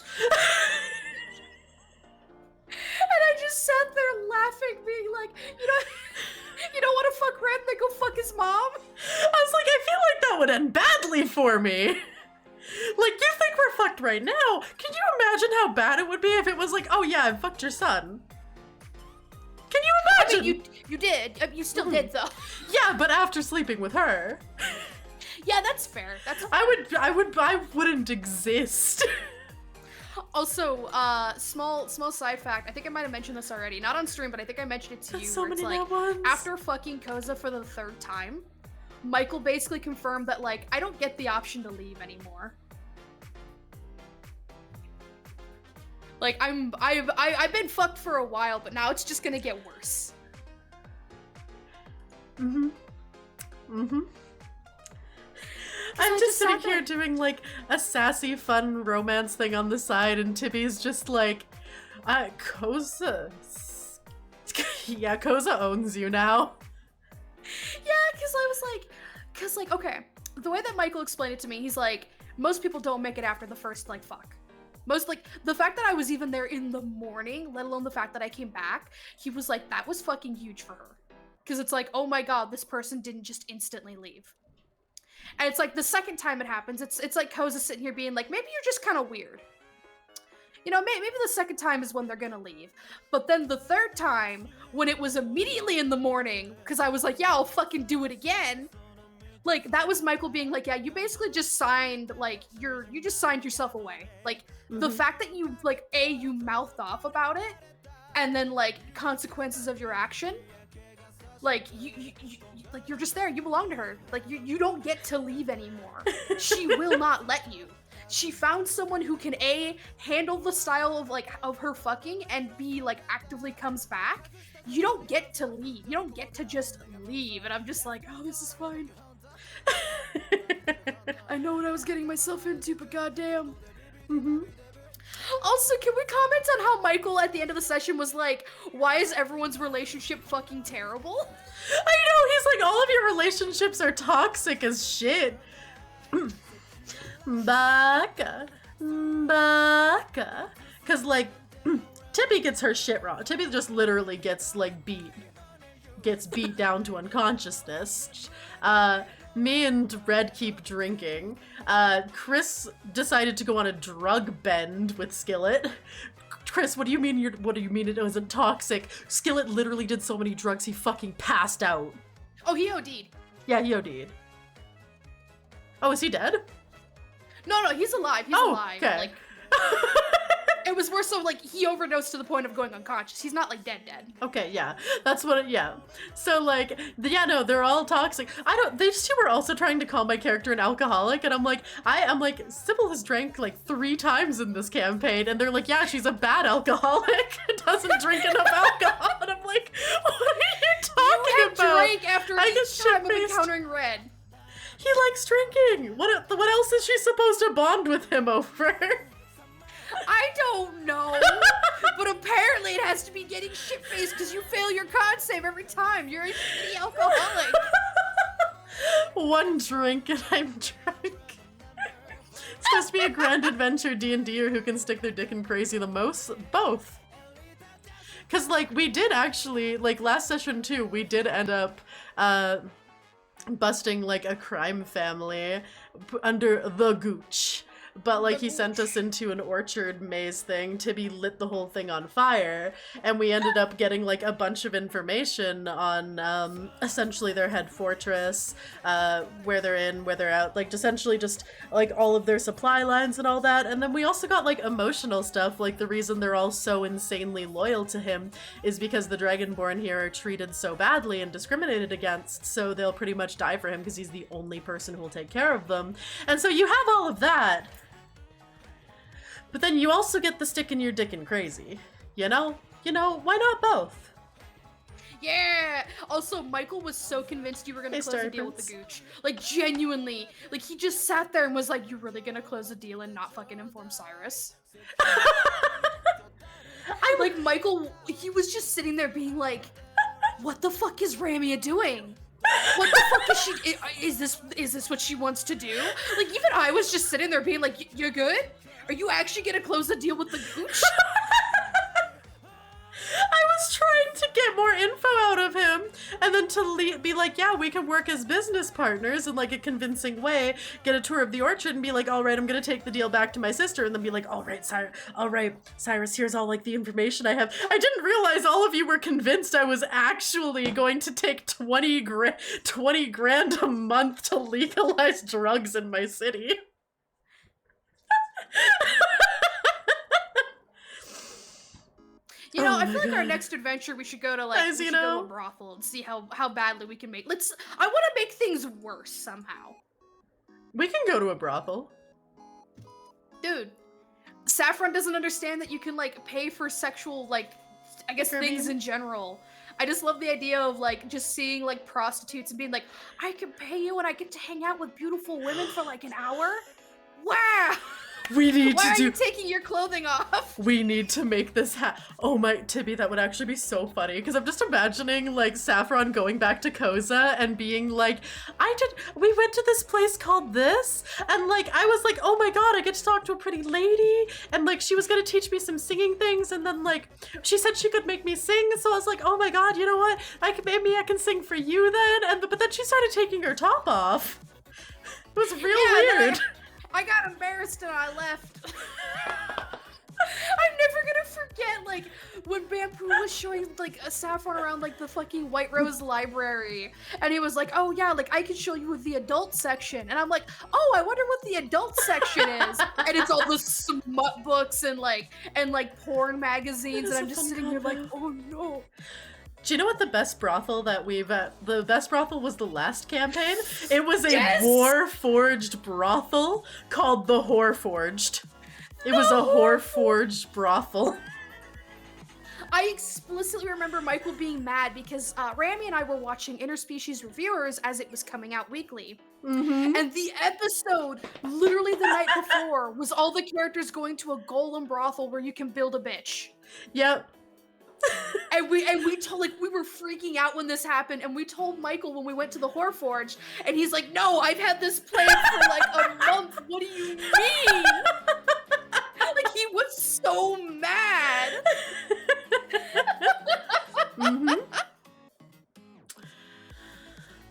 I just sat there laughing, being like, you don't want to fuck Red, then go fuck his mom? I was like, I feel like that would end badly for me. Like, you think we're fucked right now? Can you imagine how bad it would be if it was like, oh yeah, I fucked your son? Can you imagine? I mean, you did. You still did, though. Yeah, but after sleeping with her. Yeah, that's fair. That's fair. I wouldn't exist. Also, small side fact. I think I might have mentioned this already. Not on stream, but I think I mentioned it to you. So where it's many like, ones. after fucking Koza for the third time, Michael basically confirmed that, like, I don't get the option to leave anymore. Like, I've been fucked for a while, but now it's just gonna get worse. I'm just sitting here doing, like, a sassy, fun romance thing on the side, and Tibi's just like, Koza. Yeah, Koza owns you now. Yeah, because okay, the way that Michael explained it to me, he's like, most people don't make it after the first, like, fuck. Like, the fact that I was even there in the morning, let alone the fact that I came back, he was like, that was fucking huge for her. Because it's like, oh my god, this person didn't just instantly leave. And it's like, the second time it happens, it's like Koza sitting here being like, maybe you're just kind of weird. You know, maybe the second time is when they're gonna leave. But then the third time, when it was immediately in the morning, because I was like, yeah, I'll fucking do it again. Like, that was Michael being like, yeah, you basically just signed, like, you just signed yourself away. Like, the fact that you, like, you mouthed off about it, and then, like, consequences of your action, like, you like, you're just there, you belong to her. Like, you don't get to leave anymore. She will not let you. She found someone who can A, handle the style of, like, of her fucking, and B, like, actively comes back. You don't get to leave. You don't get to just leave. And I'm just like, oh, this is fine. I know what I was getting myself into, but goddamn. Also, can we comment on how Michael at the end of the session was like, why is everyone's relationship fucking terrible? I know, he's like, all of your relationships are toxic as shit. Baka. Cause like, Tibi gets her shit wrong. Tibi just literally gets like beat down to unconsciousness. Me and Red keep drinking. Chris decided to go on a drug bend with Skillet. Chris, what do you mean it wasn't toxic? Skillet literally did so many drugs he fucking passed out. Oh, he OD'd. Yeah, he OD'd. Oh, is he dead? No, he's alive. He's alive. Okay. Like, it was more so like he overdosed to the point of going unconscious. He's not like dead. Okay, yeah. That's what yeah. So like, yeah, no, they're all toxic. These two were also trying to call my character an alcoholic, and I'm like, Sybil has drank like 3 times in this campaign, and they're like, yeah, she's a bad alcoholic. Doesn't drink enough alcohol. And I'm like, what are you talking about? Drank after each time of encountering Red. He likes drinking. What else is she supposed to bond with him over? I don't know, but apparently it has to be getting shit-faced because you fail your con save every time. You're a shitty alcoholic. 1 drink and I'm drunk. It's supposed to be a grand adventure D&D-er who can stick their dick in crazy the most. Both. Because, like, we did actually, like, last session too, we did end up, busting, like, a crime family under the Gooch. But, like, he sent us into an orchard maze thing. Tibi lit the whole thing on fire, and we ended up getting, like, a bunch of information on, essentially their head fortress, where they're in, where they're out, like, essentially just, like, all of their supply lines and all that. And then we also got, like, emotional stuff, like, the reason they're all so insanely loyal to him is because the Dragonborn here are treated so badly and discriminated against, so they'll pretty much die for him because he's the only person who will take care of them. And so you have all of that. But then you also get the sticking your dick in crazy, you know? Why not both? Yeah! Also, Michael was so convinced you were gonna close a deal with the Gooch. Like, genuinely. Like, he just sat there and was like, you're really gonna close a deal and not fucking inform Cyrus? Michael, he was just sitting there being like, what the fuck is Ramia doing? What the fuck is she, is this what she wants to do? Like, even I was just sitting there being like, you're good? Are you actually gonna close the deal with the Gooch? I was trying to get more info out of him, and then to be like, yeah, we can work as business partners in, like, a convincing way, get a tour of the orchard and be like, all right, I'm gonna take the deal back to my sister, and then be like, all right, Cyrus, here's all, like, the information I have. I didn't realize all of you were convinced I was actually going to take 20 grand a month to legalize drugs in my city. You know, I feel like our next adventure we should go to, like, we should go to a brothel and see how badly we can make. I want to make things worse somehow. We can go to a brothel. Dude, Saffron doesn't understand that you can, like, pay for sexual, like, I guess things in general. I just love the idea of, like, just seeing, like, prostitutes and being like, I can pay you and I get to hang out with beautiful women for, like, an hour? Wow! We need Why to are do. you taking your clothing off? We need to make this Oh my, Tibi, that would actually be so funny. Because I'm just imagining, like, Saffron going back to Koza and being like, we went to this place called this, and, like, I was like, oh my god, I get to talk to a pretty lady, and, like, she was gonna teach me some singing things, and then, like, she said she could make me sing, so I was like, oh my god, you know what? Maybe I can sing for you then, but then she started taking her top off. It was real weird. I got embarrassed and I left. I'm never gonna forget, like, when Bamboo was showing, like, a Saffron around, like, the fucking White Rose library. And he was like, oh, yeah, like, I can show you the adult section. And I'm like, oh, I wonder what the adult section is. And it's all the smut books and porn magazines. And I'm just sitting there like, oh, no. Do you know what the best brothel that the best brothel was the last campaign? It was a Yes! War-forged brothel called the Whoreforged. It was a Whoreforged brothel. I explicitly remember Michael being mad because Rami and I were watching Interspecies Reviewers as it was coming out weekly. Mm-hmm. And the episode, literally the night before, was all the characters going to a golem brothel where you can build a bitch. Yep. And we told, like, we were freaking out when this happened, and we told Michael when we went to the Whoreforged, and he's like, no, I've had this planned for like a month. What do you mean? Like, he was so mad. Mm-hmm.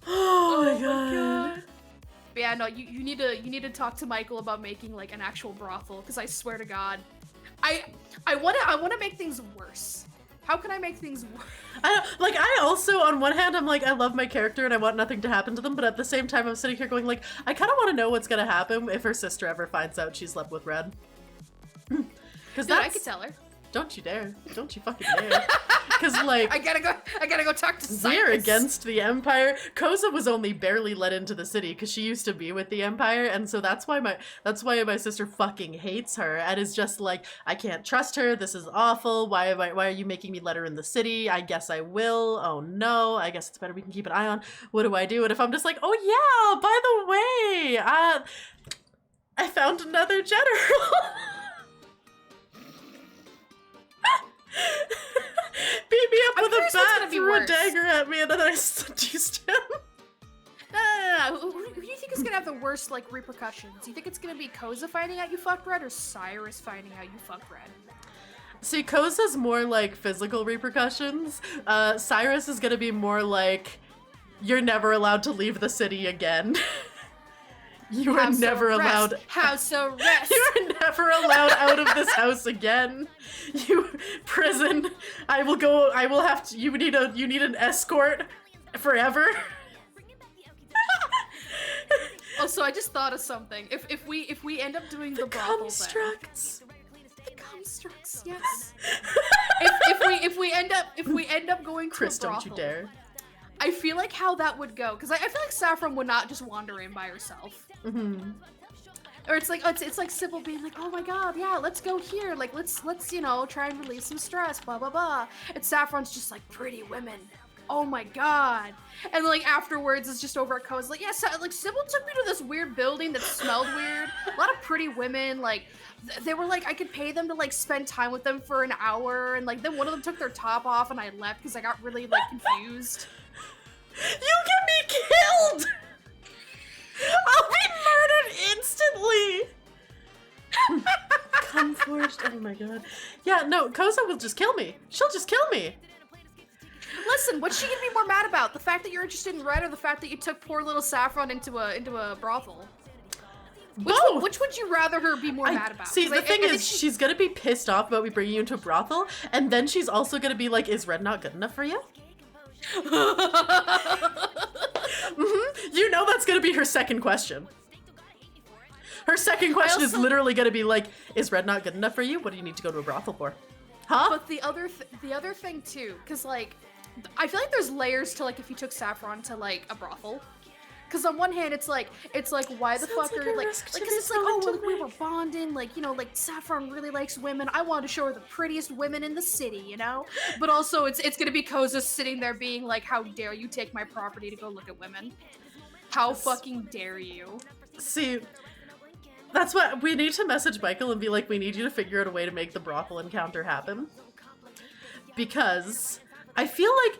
Oh my god. But yeah, no, you need to talk to Michael about making like an actual brothel, because I swear to God, I wanna make things worse. How can I make things worse? I also, on one hand, I'm like, I love my character and I want nothing to happen to them, but at the same time, I'm sitting here going like, I kind of want to know what's gonna happen if her sister ever finds out she slept with Red. Because I could tell her. Don't you dare. Don't you fucking dare. Because, like... I gotta go talk to Cyrus. We're against the Empire. Koza was only barely let into the city because she used to be with the Empire, and so that's why my sister fucking hates her and is just like, I can't trust her, this is awful, why are you making me let her in the city? I guess I will. Oh no, I guess it's better we can keep an eye on. What do I do? And if I'm just like, oh yeah, by the way, I found another general. Beat me up with a bat, threw a dagger at me, and then I seduced him. No. Who do you think is gonna have the worst, like, repercussions? Do you think it's gonna be Koza finding out you fucked Red, or Cyrus finding out you fucked Red? See, Koza's more like physical repercussions. Cyrus is gonna be more like, you're never allowed to leave the city again. You are never allowed. House arrest. You are never allowed out of this house again. You prison. I will have to. You need an escort forever. Also, I just thought of something. If we end up doing the brothel constructs. The constructs, yes. if we end up going to Chris, a brothel, don't you dare. I feel like how that would go, because I feel like Saffron would not just wander in by herself. Mm-hmm. Or it's like Sybil being like, oh my god, yeah, let's go here, like let's try and relieve some stress, blah blah blah. And Saffron's just like, pretty women, oh my god. And like afterwards it's just over at Ko's like, yes, like Sybil took me to this weird building that smelled weird, a lot of pretty women, like they were like, I could pay them to like spend time with them for an hour, and like then one of them took their top off and I left because I got really like confused. You get me killed! I'll be murdered instantly! Conforged, oh my god. Yeah, no, Koza will just kill me. She'll just kill me. Listen, what's she gonna be more mad about? The fact that you're interested in Red, or the fact that you took poor little Saffron into a brothel? Which would you rather her be more mad about? See, the thing is, she's gonna be pissed off about me bringing you into a brothel, and then she's also gonna be like, is Red not good enough for you? You know that's gonna be her second question. Her second question is literally gonna be like, is Red not good enough for you? What do you need to go to a brothel for? Huh? But the other thing too, because like, I feel like there's layers to like if you took Saffron to like a brothel. Because on one hand, it's like why the fuck are like because it's like, oh, well, we were bonding, like, you know, like Saffron really likes women. I wanted to show her the prettiest women in the city, you know. But also, it's gonna be Koza sitting there being like, how dare you take my property to go look at women? How fucking dare you? See, That's what we need to message Michael and be like, we need you to figure out a way to make the brothel encounter happen. Because I feel like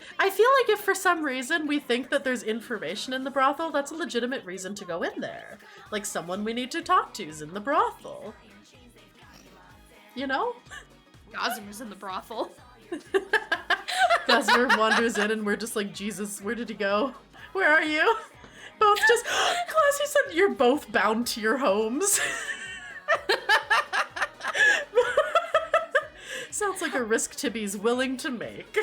if for some reason we think that there's information in the brothel, that's a legitimate reason to go in there. Like, someone we need to talk to is in the brothel. You know? Gossamer's in the brothel. Gossamer wanders in and we're just like, Jesus, where did he go? Where are you? Both just, Classy said you're both bound to your homes. Sounds like a risk Tibi's willing to make.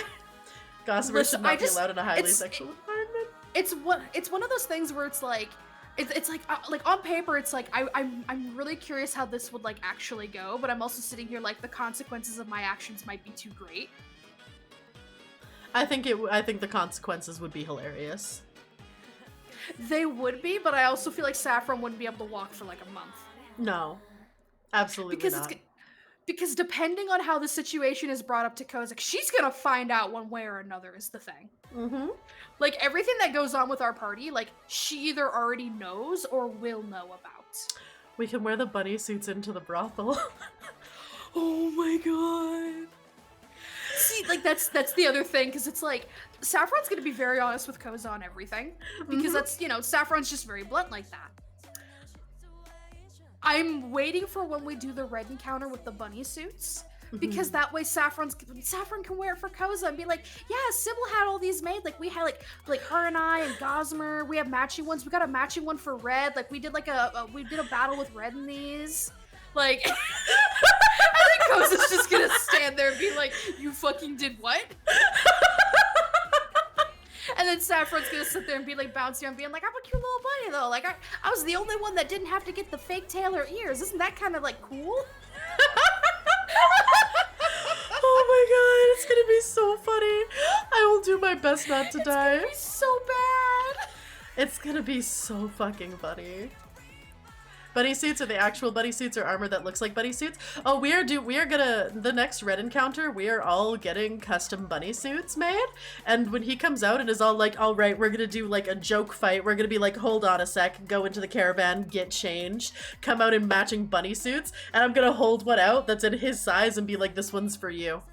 Gossamer should not be allowed in a highly sexual environment. It's one of those things where it's like on paper it's like I'm really curious how this would like actually go, but I'm also sitting here like the consequences of my actions might be too great. I think the consequences would be hilarious. They would be, but I also feel like Saffron wouldn't be able to walk for like a month. No, absolutely not. Because depending on how the situation is brought up to Kozak, she's gonna find out one way or another is the thing. Mm-hmm. Like, everything that goes on with our party, like, she either already knows or will know about. We can wear the bunny suits into the brothel. Oh my god. See, like, that's the other thing, because it's like, Saffron's gonna be very honest with Koza on everything, because that's, you know, Saffron's just very blunt like that. I'm waiting for when we do the red encounter with the bunny suits, because that way Saffron can wear it for Koza and be like, yeah, Sybil had all these made, like we had like her and I and Gossamer, we have matching ones, we got a matching one for Red, like we did like we did a battle with Red in these, like, I think Koza's just gonna stand there and be like, you fucking did what? And then Saffron's gonna sit there and be like bouncing and being like, I'm a cute little bunny though. Like I was the only one that didn't have to get the fake tail or ears. Isn't that kind of like cool? Oh my god, it's gonna be so funny. I will do my best not to die. It's gonna be so bad. It's gonna be so fucking funny. Bunny suits are the actual bunny suits or armor that looks like bunny suits. Oh, we are gonna, the next red encounter, we are all getting custom bunny suits made. And when he comes out and is all like, all right, we're gonna do like a joke fight. We're gonna be like, hold on a sec, go into the caravan, get changed, come out in matching bunny suits. And I'm gonna hold one out that's in his size and be like, this one's for you.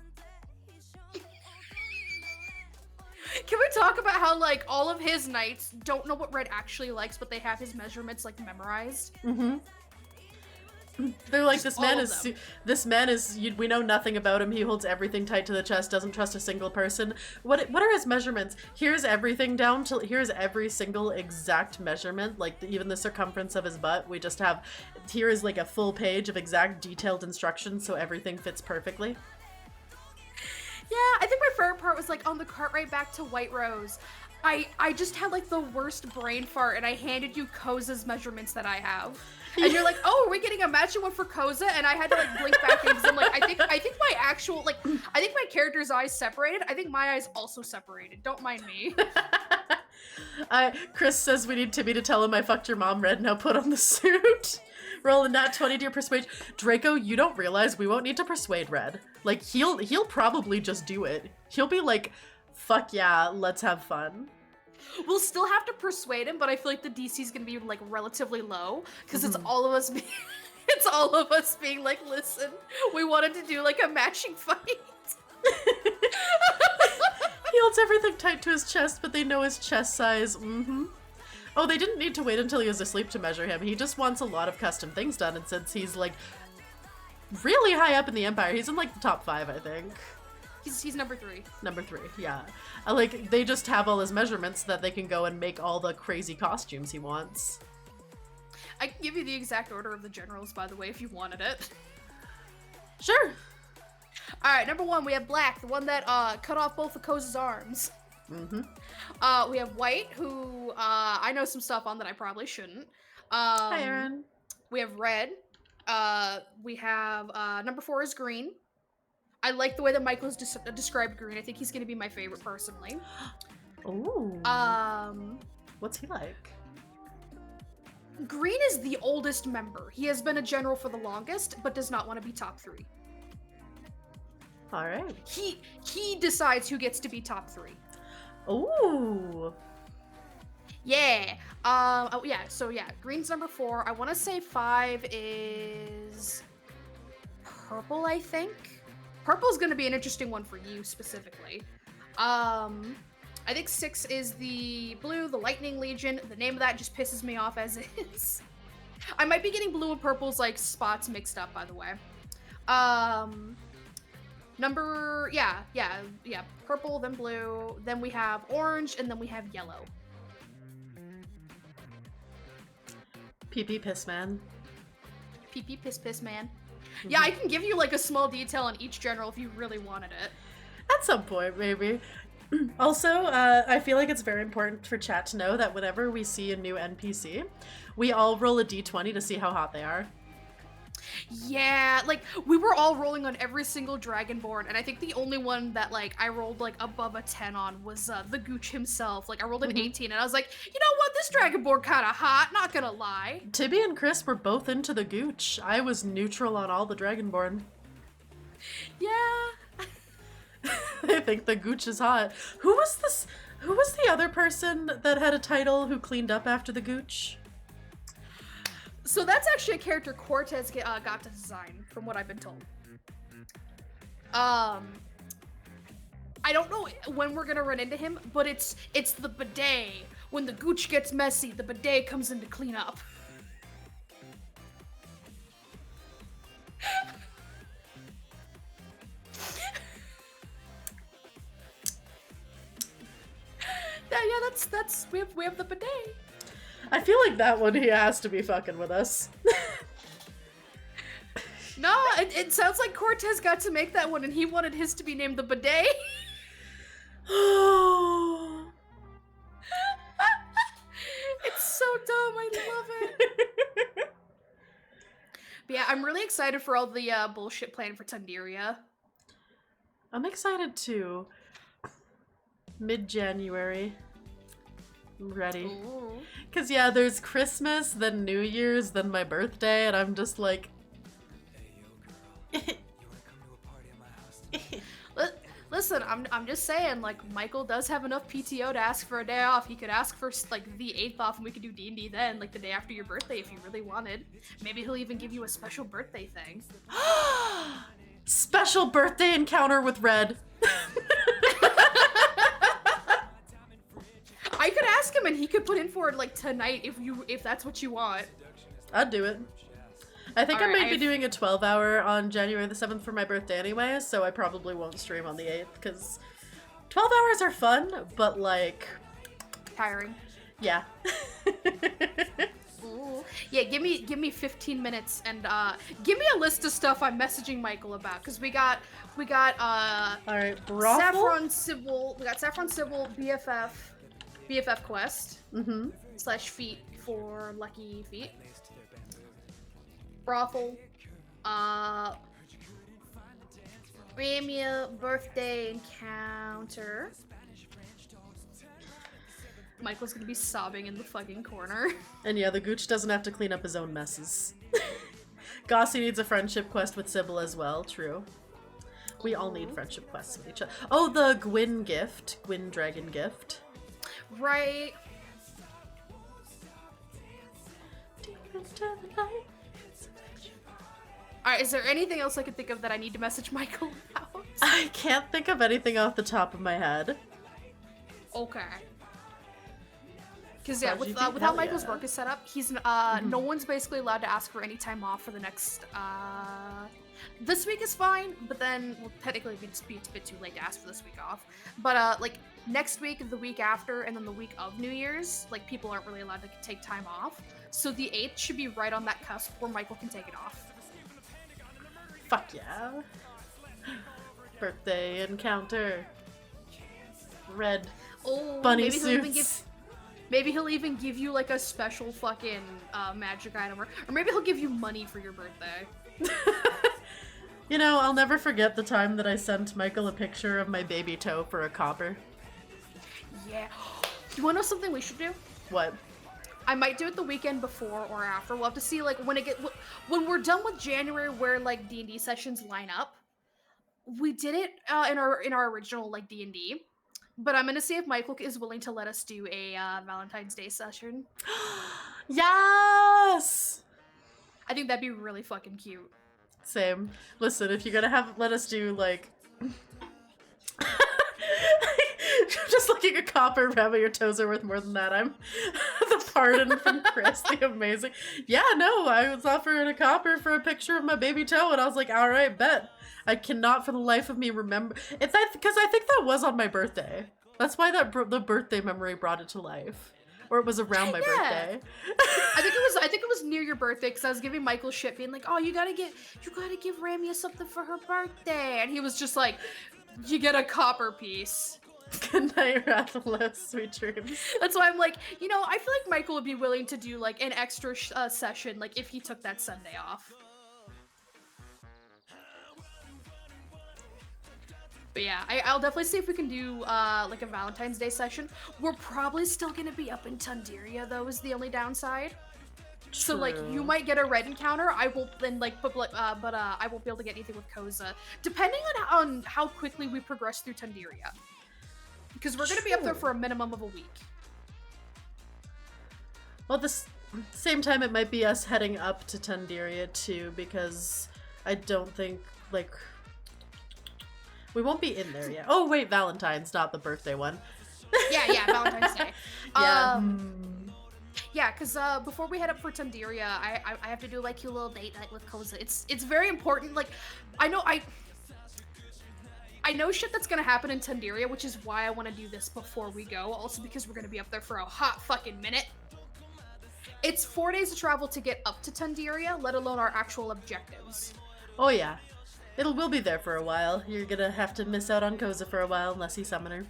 Can we talk about how, like, all of his knights don't know what Red actually likes, but they have his measurements, like, memorized? Mm-hmm. They're like, Just this man is, we know nothing about him. He holds everything tight to the chest, doesn't trust a single person. What are his measurements? Here's everything down to, here's every single exact measurement, like even the circumference of his butt. We just have, here is like a full page of exact detailed instructions so everything fits perfectly. Yeah, I think my favorite part was like on the cart right back to White Rose. I just had like the worst brain fart and I handed you Koza's measurements that I have. And you're like, oh, are we getting a matching one for Koza? And I had to like blink back in because I'm like, I think my actual, like, I think my character's eyes separated. I think my eyes also separated. Don't mind me. Chris says we need Tibi to tell him I fucked your mom, Red, now put on the suit. Roll a nat 20 to your persuade. Draco, you don't realize we won't need to persuade Red. Like, he'll probably just do it. He'll be like, fuck yeah, let's have fun. We'll still have to persuade him, but I feel like the DC is gonna be like relatively low because it's all of us being, it's all of us being like, listen, we wanted to do like a matching fight. He holds everything tight to his chest, but they know his chest size. Oh, they didn't need to wait until he was asleep to measure him. He just wants a lot of custom things done, and since he's like really high up in the Empire, he's in like the top 5, I think. He's number 3. Number 3, yeah. Like, they just have all his measurements so that they can go and make all the crazy costumes he wants. I can give you the exact order of the generals, by the way, if you wanted it. Sure. Alright, number 1, we have Black, the one that cut off both of Koza's arms. We have White, who I know some stuff on that I probably shouldn't. Hi, Aaron. We have Red. We have number 4 is Green. I like the way that Michael's described Green. I think he's gonna be my favorite personally. Ooh. What's he like? Green is the oldest member. He has been a general for the longest, but does not want to be top 3. All right. He decides who gets to be top 3. Ooh. Yeah. Oh yeah. So yeah, green's number 4. I want to say 5 is purple. I think purple's gonna be an interesting one for you specifically. I think 6 is the blue, the Lightning Legion. The name of that just pisses me off as is. I might be getting blue and purple's like spots mixed up, by the way. Purple, then blue, then we have orange, and then we have yellow. PP Piss Man. PP Piss Man. Yeah, I can give you like a small detail on each general if you really wanted it. At some point, maybe. Also, I feel like it's very important for chat to know that whenever we see a new NPC, we all roll a d20 to see how hot they are. Yeah, like, we were all rolling on every single Dragonborn, and I think the only one that, like, I rolled, like, above a 10 on was, the Gooch himself. Like, I rolled an 18, and I was like, you know what, this Dragonborn kinda hot, not gonna lie. Tibi and Chris were both into the Gooch. I was neutral on all the Dragonborn. Yeah. I think the Gooch is hot. Who was the other person that had a title who cleaned up after the Gooch? So that's actually a character Cortez got to design, from what I've been told. I don't know when we're gonna run into him, but it's the bidet. When the Gooch gets messy, the bidet comes in to clean up. Yeah, that's we have the bidet. I feel like that one he has to be fucking with us. No, it sounds like Cortez got to make that one and he wanted his to be named the bidet. It's so dumb, I love it. But yeah, I'm really excited for all the bullshit planned for Tundiria. I'm excited too. Mid-January. I'm ready. Ooh. Cause yeah, there's Christmas, then New Year's, then my birthday, and I'm just like... Listen, I'm just saying, like, Michael does have enough PTO to ask for a day off. He could ask for, like, the 8th off and we could do D&D then, like, the day after your birthday if you really wanted. Maybe he'll even give you a special birthday thing. Special birthday encounter with Red. I could ask him and he could put in for it, like, tonight if that's what you want. I'd do it. I think I Alright, might be doing a 12-hour on January the 7th for my birthday anyway, so I probably won't stream on the 8th, because 12 hours are fun, but, like... Tiring. Yeah. Ooh. Yeah, give me 15 minutes and give me a list of stuff I'm messaging Michael about, because we got Alright, brothel? Saffron Sybil, BFF quest / feat for lucky feet. Brothel, Ramia birthday encounter. Michael's gonna be sobbing in the fucking corner. And yeah, the Gooch doesn't have to clean up his own messes. Gossie needs a friendship quest with Sybil as well, true. We all need friendship quests with each other. Oh, the Gwyn gift. Gwyn dragon gift. Right. Alright, is there anything else I could think of that I need to message Michael about? I can't think of anything off the top of my head. Okay. Because yeah, with how Hell Michael's yeah. work is set up, he's no one's basically allowed to ask for any time off for the next this week is fine, but then well technically it's a bit too late to ask for this week off. But like next week, the week after, and then the week of New Year's, like people aren't really allowed to take time off. So the 8th should be right on that cusp where Michael can take it off. Fuck yeah. Birthday encounter. Red Oh, bunny maybe he'll even give you like a special fucking magic item, or maybe he'll give you money for your birthday. You know, I'll never forget the time that I sent Michael a picture of my baby toe for a copper. Yeah. You wanna know something we should do? What? I might do it the weekend before or after. We'll have to see like when we're done with January, where like D&D sessions line up. We did it in our original like D&D, But I'm gonna see if Michael is willing to let us do a Valentine's Day session. Yes! I think that'd be really fucking cute. Same. Listen, if you're gonna let us do, like... Just looking at copper rabbit, your toes are worth more than that. I'm the pardon from Chris, the amazing. Yeah, no, I was offering a copper for a picture of my baby toe, and I was like, all right, bet. I cannot for the life of me remember. It's that because I think that was on my birthday. That's why the birthday memory brought it to life, or it was around my birthday. I think it was near your birthday because I was giving Michael shit, being like, "Oh, you gotta give Ramia something for her birthday," and he was just like, "You get a copper piece." Good night, Rathalos. Sweet dreams. That's why I'm like, you know, I feel like Michael would be willing to do like an extra session, like if he took that Sunday off. But yeah, I'll definitely see if we can do like a Valentine's Day session. We're probably still gonna be up in Tundiria though, is the only downside. So like you might get a red encounter. I won't then like, but I won't be able to get anything with Koza, depending on how quickly we progress through Tundiria. Because we're gonna be up there for a minimum of a week. Well, at the same time, it might be us heading up to Tundiria too, because I don't think like. We won't be in there yet. Oh, wait, Valentine's, not the birthday one. Yeah, Valentine's Day. Yeah. Yeah, because before we head up for Tundiria, I have to do like a little date night with Koza. It's very important. Like, I know shit that's gonna happen in Tundiria, which is why I want to do this before we go. Also because we're gonna be up there for a hot fucking minute. It's 4 days of travel to get up to Tundiria, let alone our actual objectives. Oh yeah. We'll be there for a while. You're gonna have to miss out on Koza for a while unless you summon her.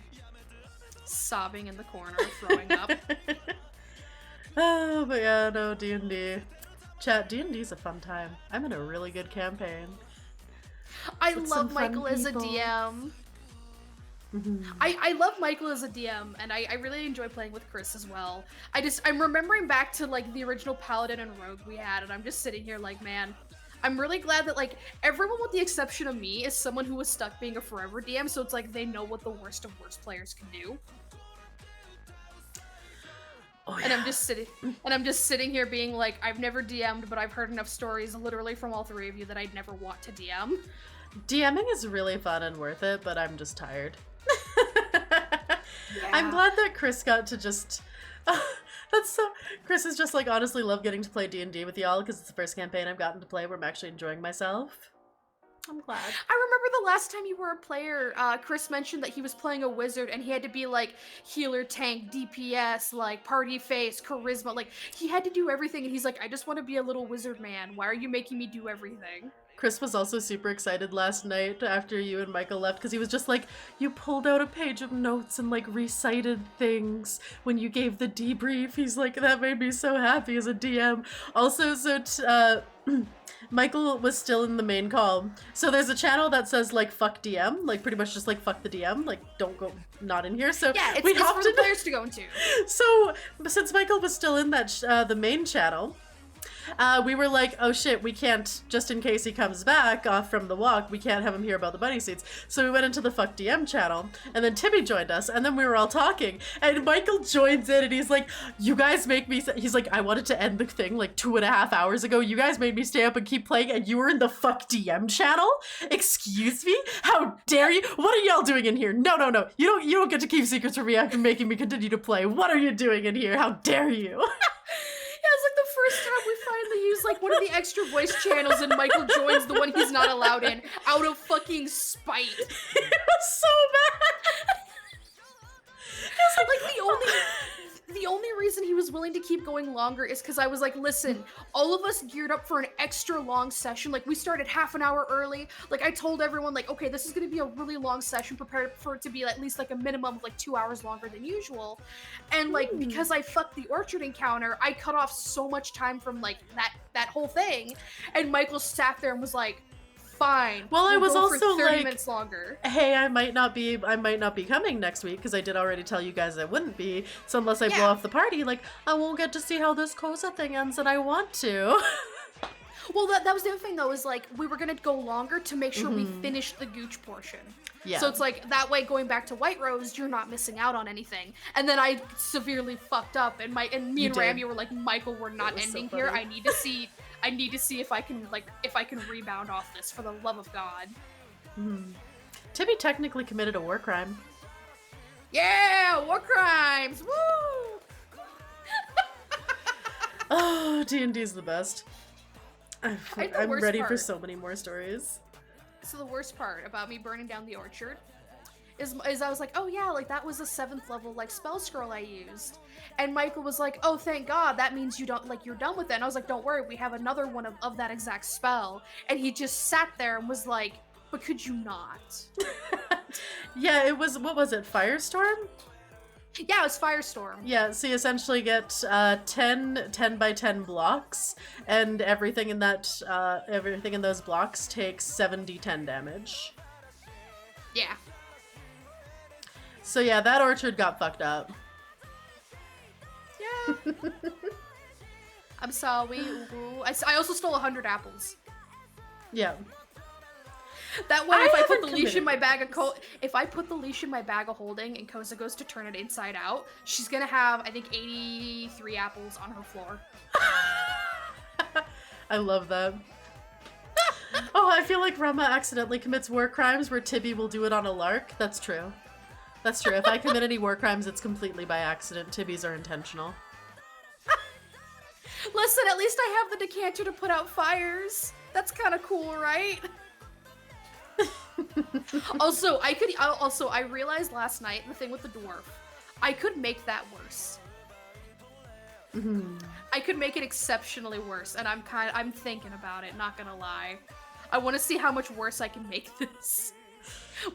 Sobbing in the corner, throwing up. Oh, but yeah, no, D&D. Chat, D&D's a fun time. I'm in a really good campaign. I love Michael as a DM. I love Michael as a DM, and I really enjoy playing with Chris as well. I'm remembering back to like the original Paladin and Rogue we had, and I'm just sitting here like, man, I'm really glad that like everyone with the exception of me is someone who was stuck being a forever DM, so it's like they know what the worst of worst players can do. Oh, yeah. And I'm just sitting here being like, I've never DM'd, but I've heard enough stories literally from all three of you that I'd never want to DM. DMing is really fun and worth it, but I'm just tired. Yeah. I'm glad that Chris got to just... Chris is just like, honestly love getting to play D&D with y'all because it's the first campaign I've gotten to play where I'm actually enjoying myself. I'm glad. I remember the last time you were a player, Chris mentioned that he was playing a wizard and he had to be like healer, tank, DPS, like party face, charisma, like he had to do everything, and he's like, I just want to be a little wizard man. Why are you making me do everything? Chris was also super excited last night after you and Michael left because he was just like, you pulled out a page of notes and like recited things when you gave the debrief. He's like, that made me so happy as a DM. Also, Michael was still in the main call. So there's a channel that says like fuck DM, like pretty much just like fuck the DM, like don't go, not in here. So yeah, it's for the players to go into. So since Michael was still in that the main channel, we were like, oh shit, we can't, just in case he comes back off from the walk, we can't have him hear about the bunny seats. So we went into the Fuck DM channel, and then Tibi joined us, and then we were all talking, and Michael joins in, and he's like, you guys make me, he's like, I wanted to end the thing like 2.5 hours ago, you guys made me stay up and keep playing, and you were in the Fuck DM channel? Excuse me? How dare you? What are y'all doing in here? No, you don't get to keep secrets from me after making me continue to play. What are you doing in here? How dare you? Yeah, it's like the first time we finally use like one of the extra voice channels and Michael joins the one he's not allowed in out of fucking spite. It was so bad. It's like the only reason he was willing to keep going longer is because I was like, listen, all of us geared up for an extra long session. Like we started half an hour early. Like I told everyone like, okay, this is going to be a really long session, prepared for it to be at least like a minimum of like 2 hours longer than usual. And like, because I fucked the orchard encounter, I cut off so much time from like that whole thing. And Michael sat there and was like, fine. Well, I was also 30 like, minutes longer. Hey, I might not be coming next week because I did already tell you guys I wouldn't be. So unless I blow off the party, like I won't get to see how this Koza thing ends, and I want to. Well, that was the other thing though, is like we were gonna go longer to make sure we finished the gooch portion. Yeah. So it's like that way going back to White Rose, you're not missing out on anything. And then I severely fucked up, and me and did. Rami were like, Michael, we're not was so ending here. funny. I need to see if I can rebound off this, for the love of God. Tibi technically committed a war crime. Yeah, war crimes. Woo! Oh, D&D's the best. think the I'm worst ready for part- so many more stories. So the worst part about me burning down the orchard is I was like, oh yeah, like that was a 7th level like spell scroll I used. And Michael was like, oh thank God, that means you don't, like, you're done with it. And I was like, don't worry, we have another one of that exact spell. And he just sat there and was like, but could you not? Yeah, it was, what was it, Firestorm? Yeah, it was Firestorm. Yeah, so you essentially get 10 by 10 blocks, and everything in those blocks takes 7d10 damage. Yeah. So yeah, that orchard got fucked up. Yeah. I'm sorry. Ooh. I also stole 100 apples. Yeah. That way, if I put the leash in my committed bag of holding and Koza goes to turn it inside out, she's gonna have, I think, 83 apples on her floor. I love that. Oh, I feel like Rama accidentally commits war crimes where Tibi will do it on a lark. That's true. That's true. If I commit any war crimes, it's completely by accident. Tibi's are intentional. Listen, at least I have the decanter to put out fires. That's kind of cool, right? Also, I realized last night, the thing with the dwarf, I could make that worse. I could make it exceptionally worse, and I'm thinking about it, not gonna lie. I want to see how much worse I can make this.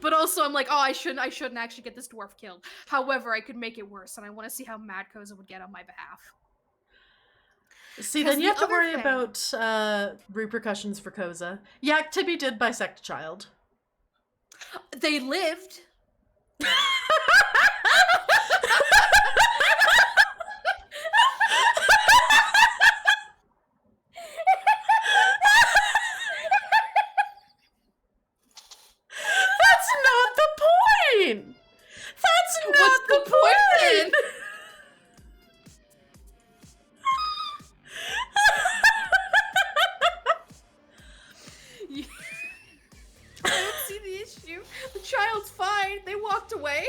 But also, I'm like, oh, I shouldn't actually get this dwarf killed. However, I could make it worse, and I want to see how mad Koza would get on my behalf. See, 'Cause then you the have to other worry thing- about repercussions for Koza. Yeah, Tibi did bisect a child. They lived. That's not the point! That's not What's the the point then? point! I don't see the issue. The child's fine. They walked away.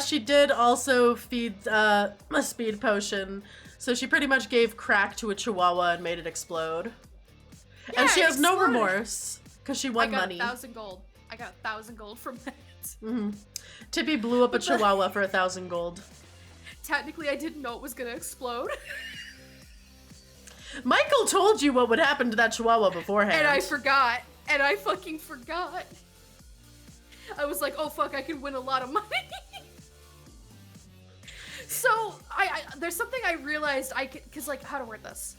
She did also feed a speed potion. So she pretty much gave crack to a chihuahua and made it explode. Yeah, And she it has no exploded. remorse, because she won I got money. 1,000 gold. I got 1,000 gold from that. Tibi blew up a chihuahua for 1,000 gold. Technically, I didn't know it was gonna explode. Michael told you what would happen to that chihuahua beforehand. And I forgot. And I fucking forgot. I was like, oh fuck, I can win a lot of money. So, there's something I realized cause like, how to word this.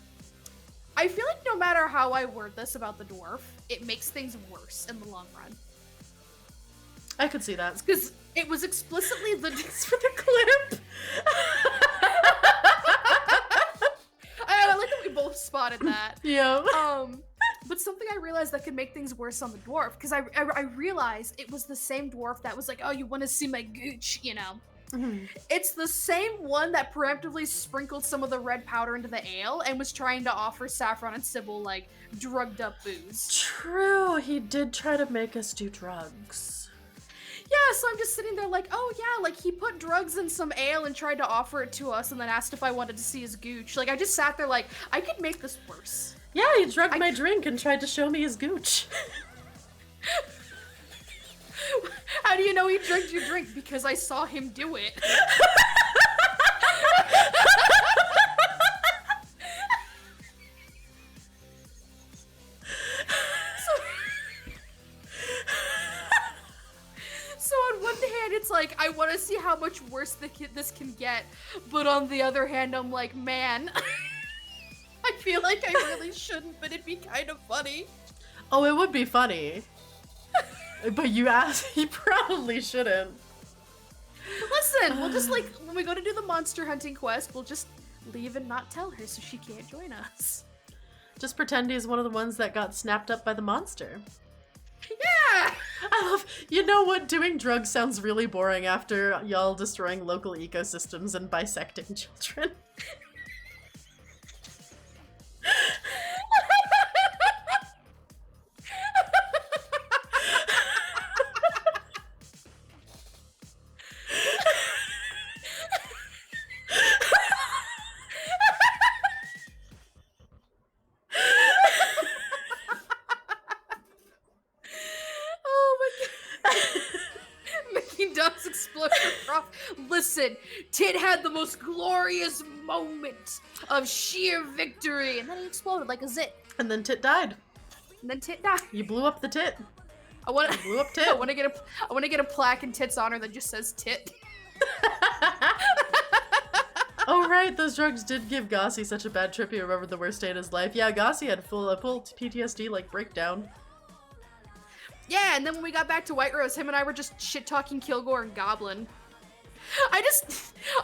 I feel like no matter how I word this about the dwarf, it makes things worse in the long run. I could see that. Because it was explicitly the... For the clip! I like that we both spotted that. Yeah. But something I realized that could make things worse on the dwarf, because I realized it was the same dwarf that was like, oh, you want to see my gooch, you know? It's the same one that preemptively sprinkled some of the red powder into the ale and was trying to offer Saffron and Sybil, like, drugged up booze. True, he did try to make us do drugs. Yeah, so I'm just sitting there like, oh yeah, like, he put drugs in some ale and tried to offer it to us and then asked if I wanted to see his gooch. Like, I just sat there like, I could make this worse. Yeah, he drugged my drink and tried to show me his gooch. How do you know he drank your drink? Because I saw him do it. So on one hand, it's like, I want to see how much worse this can get. But on the other hand, I'm like, man, I feel like I really shouldn't, but it'd be kind of funny. Oh, it would be funny. But you asked, you probably shouldn't. Listen, we'll just like, when we go to do the monster hunting quest, we'll just leave and not tell her so she can't join us. Just pretend he's one of the ones that got snapped up by the monster. Yeah! I love, you know what, doing drugs sounds really boring after y'all destroying local ecosystems and bisecting children. Listen, Tit had the most glorious moment of sheer victory, and then he exploded like a zit. And then Tit died. And then Tit died. You blew up the Tit. I want to blew up Tit. I want to get a plaque in Tit's honor that just says Tit. Oh right, those drugs did give Gossi such a bad trip he remembered the worst day in his life. Yeah, Gossi had a full PTSD like breakdown. Yeah, and then when we got back to White Rose, him and I were just shit-talking Kilgore and Goblin.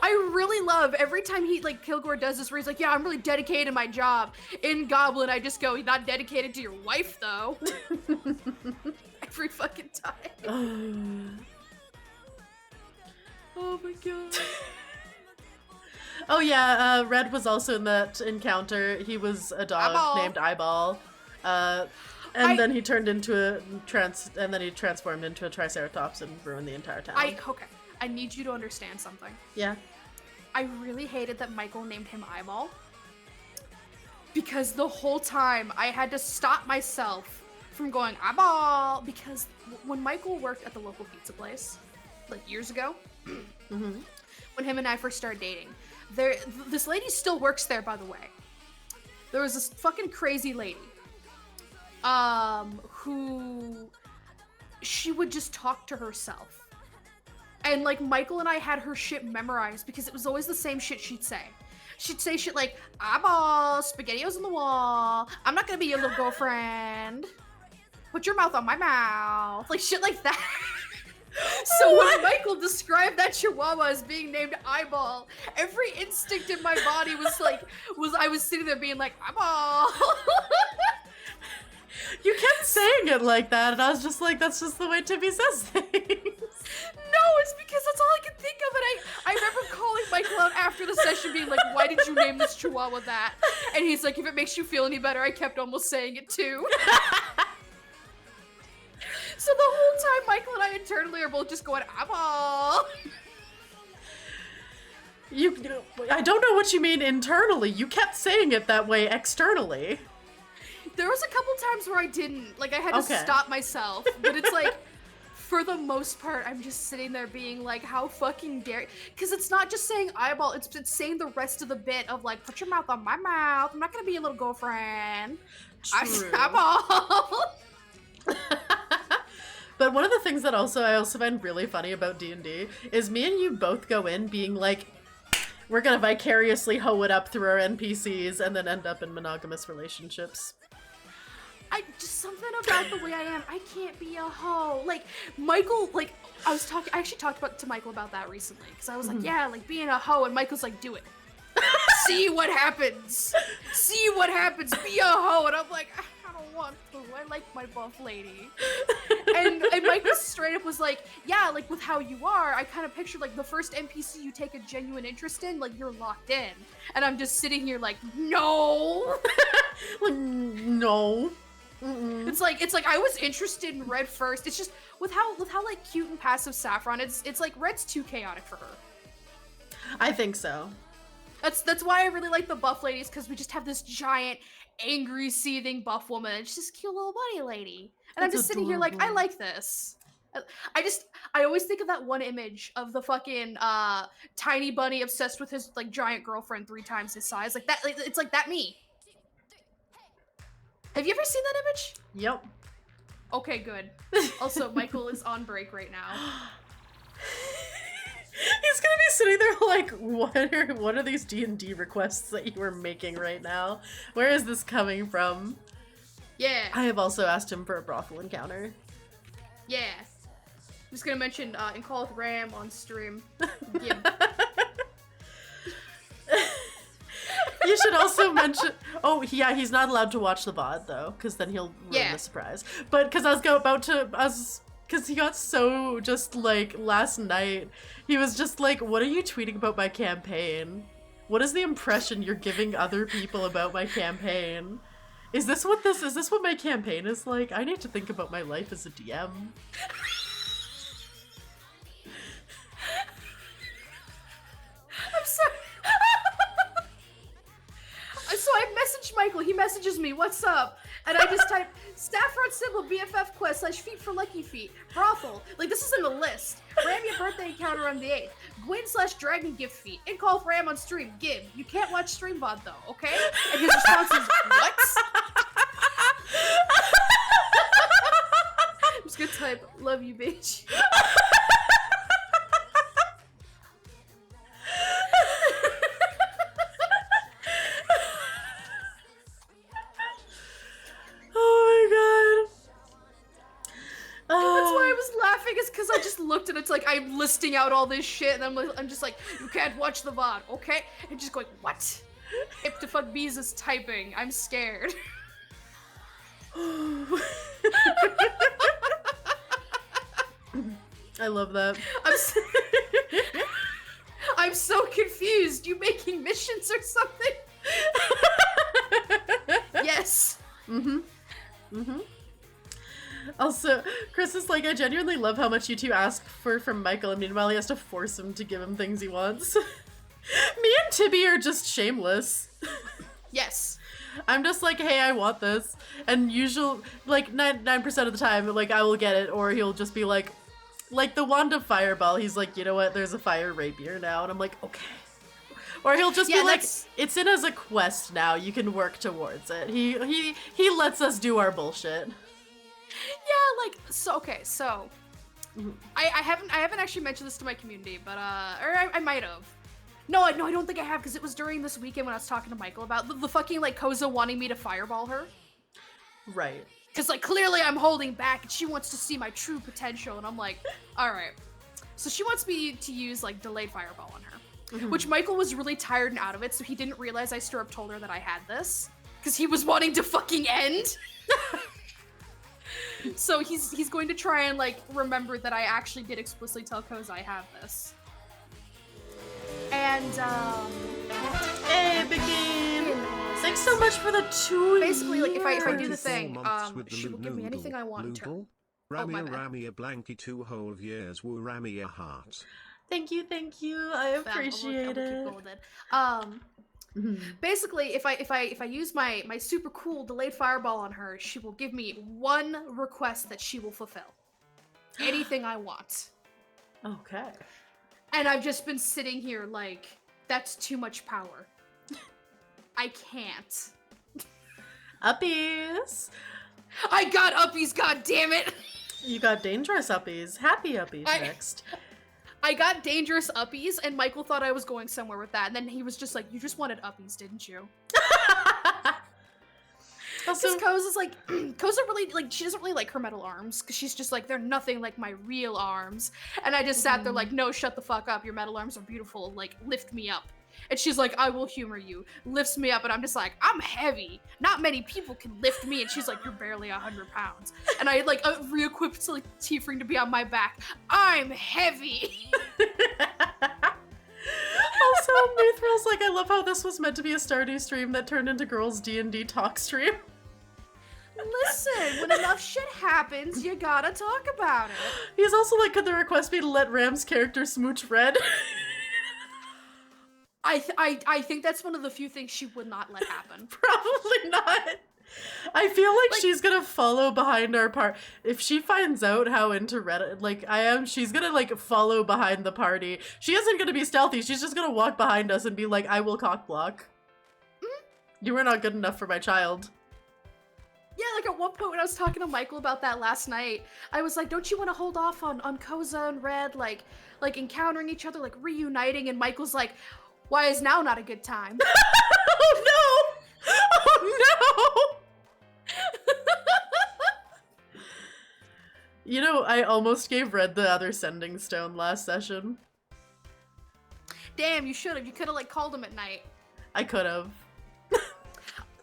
I really love every time he, like, Kilgore does this where he's like, yeah, I'm really dedicated to my job. In Goblin, I just go, he's not dedicated to your wife, though. Every fucking time. Oh my god. Oh yeah, Red was also in that encounter. He was a dog named Eyeball. And then he turned into and then he transformed into a Triceratops and ruined the entire town. Okay. I need you to understand something. Yeah. I really hated that Michael named him Eyeball. Because the whole time I had to stop myself from going Eyeball. Because when Michael worked at the local pizza place, like years ago, when him and I first started dating, this lady still works there, by the way. There was this fucking crazy lady. Who she would just talk to herself. And like Michael and I had her shit memorized because it was always the same shit she'd say. She'd say shit like, eyeball, SpaghettiOs on the wall, I'm not gonna be your little girlfriend, put your mouth on my mouth, like shit like that. So when Michael described that chihuahua as being named Eyeball, every instinct in my body was I was sitting there being like, eyeball. You kept saying it like that, and I was just like, that's just the way Tibi says things. No, it's because that's all I can think of, and I remember calling Michael out after the session being like, why did you name this chihuahua that? And he's like, if it makes you feel any better, I kept almost saying it too. So the whole time, Michael and I internally are both just going, eyeball. I don't know what you mean internally. You kept saying it that way externally. There was a couple times where I didn't. Like, I had to stop myself. But it's like, for the most part, I'm just sitting there being like, how fucking dare you? Because it's not just saying eyeball, it's saying the rest of the bit of like, put your mouth on my mouth. I'm not going to be your little girlfriend. True. Eyeball. But one of the things that I also find really funny about D&D is me and you both go in being like, we're going to vicariously hoe it up through our NPCs and then end up in monogamous relationships. Just something about the way I am. I can't be a hoe. Like, Michael, like, I actually talked to Michael about that recently. Because I was like, yeah, like, being a hoe. And Michael's like, do it. See what happens. See what happens. Be a hoe. And I'm like, I don't want to. I like my buff lady. And Michael straight up was like, yeah, like, with how you are, I kind of picture, like, the first NPC you take a genuine interest in, like, you're locked in. And I'm just sitting here like, no. Like, no. It's like I was interested in Red first. It's just with how like cute and passive Saffron. It's like Red's too chaotic for her. I think so. That's why I really like the buff ladies, because we just have this giant, angry, seething buff woman. It's just a cute little bunny lady, and I'm just sitting here like, I like this. I always think of that one image of the fucking tiny bunny obsessed with his like giant girlfriend 3 times his size. Like that. It's like that me. Have you ever seen that image? Yep. Okay, good. Also, Michael is on break right now. He's gonna be sitting there like, what are these D&D requests that you are making right now? Where is this coming from? Yeah. I have also asked him for a brothel encounter. Yeah. I'm just gonna mention and call with Ram on stream. Gib. You should also mention. Oh, yeah, he's not allowed to watch the VOD though, because then he'll ruin the surprise. But because because he got so just like last night, he was just like, "What are you tweeting about my campaign? What is the impression you're giving other people about my campaign? Is this what my campaign is like? I need to think about my life as a DM." I'm sorry. So I messaged Michael, he messages me, "What's up?" And I just type, "Stafford Sybil BFF quest / feet for Lucky Feet, brothel." Like, this is in the list. Ram your birthday encounter on the 8th. Gwyn / dragon gift feet. In call for Ram on stream. Gib. You can't watch stream VOD though, okay? And his response is, "What?" I'm just gonna type, "Love you, bitch." Because I just looked and it's like I'm listing out all this shit and I'm just like, "You can't watch the VOD, okay?" And just going, "What?" If the fuck bees is typing, I'm scared. I love that. I'm so confused. You making missions or something? Yes. Also, Chris is like, "I genuinely love how much you two ask from Michael, and meanwhile he has to force him to give him things he wants." Me and Tibi are just shameless. Yes. I'm just like, "Hey, I want this," and like 9% of the time, like I will get it, or he'll just be like the wand of fireball. He's like, "You know what? There's a fire rapier now," and I'm like, "Okay." Or he'll just be like, "It's in as a quest now. You can work towards it." He lets us do our bullshit. Yeah, like, so I haven't actually mentioned this to my community, but or I might have. No, I don't think I have, because it was during this weekend when I was talking to Michael about the fucking like Koza wanting me to fireball her. Right. Because like clearly I'm holding back and she wants to see my true potential, and I'm like, all right. So she wants me to use like delayed fireball on her, which Michael was really tired and out of it, so he didn't realize I straight up told her that I had this, because he was wanting to fucking end. So he's going to try and like remember that I actually did explicitly tell Koza I have this. And hey, Big Game! Thanks so much for the 2 basically, like, if I do the 24 thing, months with the she will give me anything I want in turn. noodle. Oh, my Ramia bad. Ramia Blanky 2 whole years woo Ramia heart. Thank you. I appreciate it. Basically, if I use my super cool delayed fireball on her, she will give me one request that she will fulfill. Anything I want. Okay. And I've just been sitting here like, that's too much power. I can't. Uppies! I got uppies, goddammit! You got dangerous uppies. Happy uppies next. I got dangerous uppies, and Michael thought I was going somewhere with that, and then he was just like, "You just wanted uppies, didn't you?" Because Koza's like, Koza really, like, she doesn't really like her metal arms, because she's just like, "They're nothing like my real arms." And I just sat there like, "No, shut the fuck up, your metal arms are beautiful, like, lift me up." And she's like, "I will humor you," lifts me up, and I'm just like, "I'm heavy. Not many people can lift me." And she's like, "You're barely 100 pounds. And I like re-equipped to like Tiefling to be on my back. I'm heavy. Also, Mithral's like, "I love how this was meant to be a Stardew stream that turned into girls D&D talk stream." Listen, when enough shit happens, you gotta talk about it. He's also like, "Could the request be to let Ram's character smooch Red?" I think that's one of the few things she would not let happen. Probably not. I feel like she's gonna follow behind our part. If she finds out how into Red like I am, she's gonna like follow behind the party. She isn't gonna be stealthy. She's just gonna walk behind us and be like, "I will cock block. You were not good enough for my child." Yeah, like at one point when I was talking to Michael about that last night, I was like, "Don't you want to hold off on Koza and Red, like encountering each other, like reuniting?" And Michael's like, "Why is now not a good time?" Oh no! Oh no! You know, I almost gave Red the other sending stone last session. Damn, you should have. You could have like called him at night. I could have.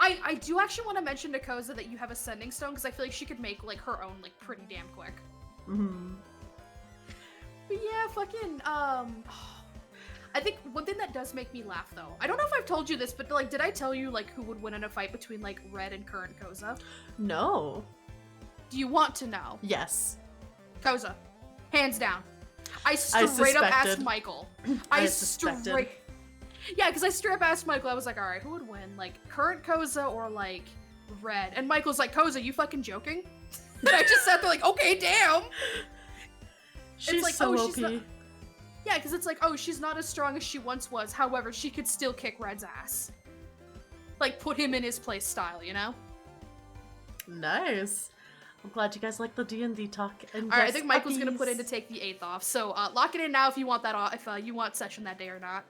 I do actually want to mention to Koza that you have a sending stone because I feel like she could make like her own like pretty damn quick. Mm-hmm. But yeah, fucking I think one thing that does make me laugh though. I don't know if I've told you this, but like, did I tell you like who would win in a fight between like Red and current Koza? No. Do you want to know? Yes. Koza, hands down. I straight up asked suspected. Michael. I suspected. Yeah, because I straight up asked Michael. I was like, all right, who would win, like current Koza or like Red? And Michael's like, Koza, you fucking joking? And I just sat there like, okay, damn. She's it's like, so oh, OP. she's not. Yeah, because it's like, oh, she's not as strong as she once was. However, she could still kick Red's ass. Like, put him in his place style, you know? Nice. I'm glad you guys like the D&D talk. And Alright, yes, I think Michael's puppies. gonna put in to take the 8th off. So, lock it in now if you want that off, if you want session that day or not.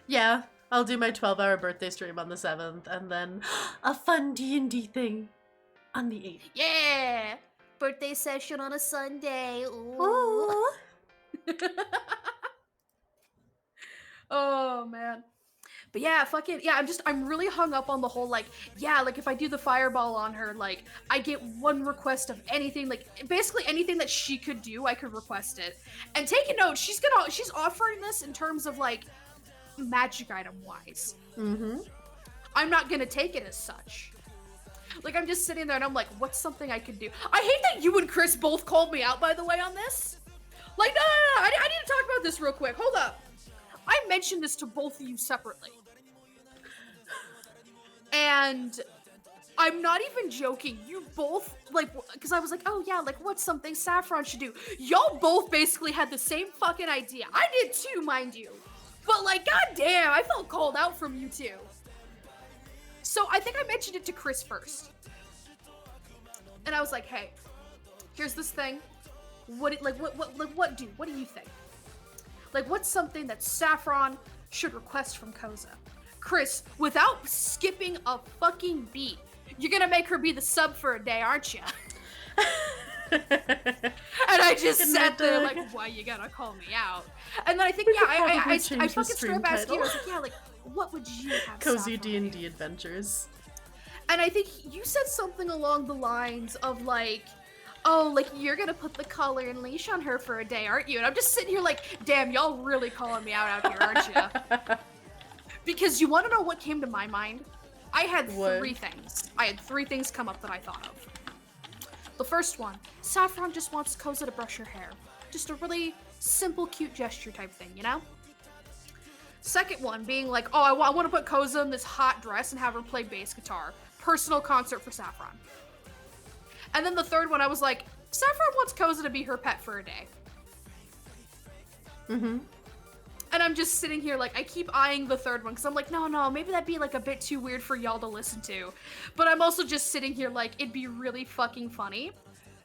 Yeah, I'll do my 12-hour birthday stream on the 7th, and then a fun D&D thing on the 8th. Yeah! Birthday session on a Sunday. Ooh. Ooh. Oh, man. But yeah, fucking, yeah, I'm really hung up on the whole, like, yeah, like, if I do the fireball on her, like, I get one request of anything, like, basically anything that she could do, I could request it. And take a note, she's offering this in terms of, like, magic item-wise. Mm-hmm. I'm not gonna take it as such. Like, I'm just sitting there and I'm like, what's something I could do? I hate that you and Chris both called me out, by the way, on this. Like, no, I need to talk about this real quick. Hold up. I mentioned this to both of you separately. And I'm not even joking. You both, like, because I was like, oh yeah, like, what's something Saffron should do? Y'all both basically had the same fucking idea. I did too, mind you. But, like, goddamn, I felt called out from you two. So I think I mentioned it to Chris first. And I was like, hey, here's this thing. What do you think? Like, what's something that Saffron should request from Koza? Chris, without skipping a fucking beat, you're gonna make her be the sub for a day, aren't you? And I just sat there like, why you gotta call me out? And then I think, yeah, I fucking straight up asked you, I was like, yeah, like, what would you have? Cozy Saffron D&D adventures. And I think you said something along the lines of like, oh, like, you're gonna put the collar and leash on her for a day, aren't you? And I'm just sitting here like, damn, y'all really calling me out here, aren't you? Because you want to know what came to my mind? I had three things. I had three things come up that I thought of. The first one, Saffron just wants Koza to brush her hair. Just a really simple, cute gesture type thing, you know? Second one being like, oh, I want to put Koza in this hot dress and have her play bass guitar. Personal concert for Saffron. And then the third one, I was like, Saffron wants Koza to be her pet for a day. Mm-hmm. And I'm just sitting here like, I keep eyeing the third one because I'm like, no, maybe that'd be like a bit too weird for y'all to listen to. But I'm also just sitting here like, it'd be really fucking funny.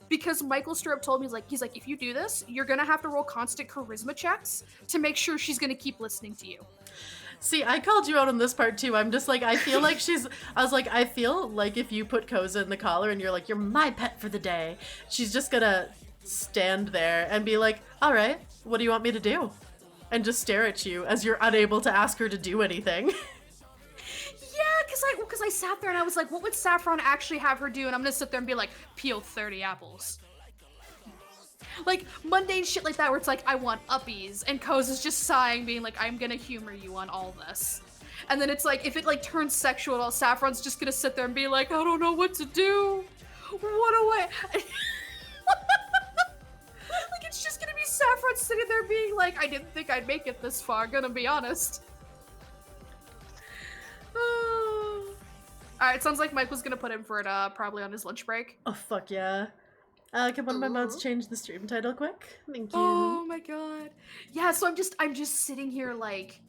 Because Michael Stroop told me, he's like, if you do this, you're gonna have to roll constant charisma checks to make sure she's gonna keep listening to you. See, I called you out on this part too. I'm just like, I feel like I feel like if you put Koza in the collar and you're like, you're my pet for the day, she's just gonna stand there and be like, all right, what do you want me to do? And just stare at you as you're unable to ask her to do anything. Yeah, because I sat there and I was like, what would Saffron actually have her do? And I'm gonna sit there and be like, peel 30 apples. Like, mundane shit like that where it's like, I want uppies. And Koza's just sighing, being like, I'm gonna humor you on all this. And then it's like, if it like turns sexual at all, Saffron's just gonna sit there and be like, I don't know what to do. What do I... Like, it's just gonna be Saffron sitting there being like, I didn't think I'd make it this far, gonna be honest. Alright, sounds like Mike was gonna put in for it probably on his lunch break. Oh, fuck yeah. Can one of my mods change the stream title quick? Thank you. Oh my god. Yeah, so I'm just sitting here like,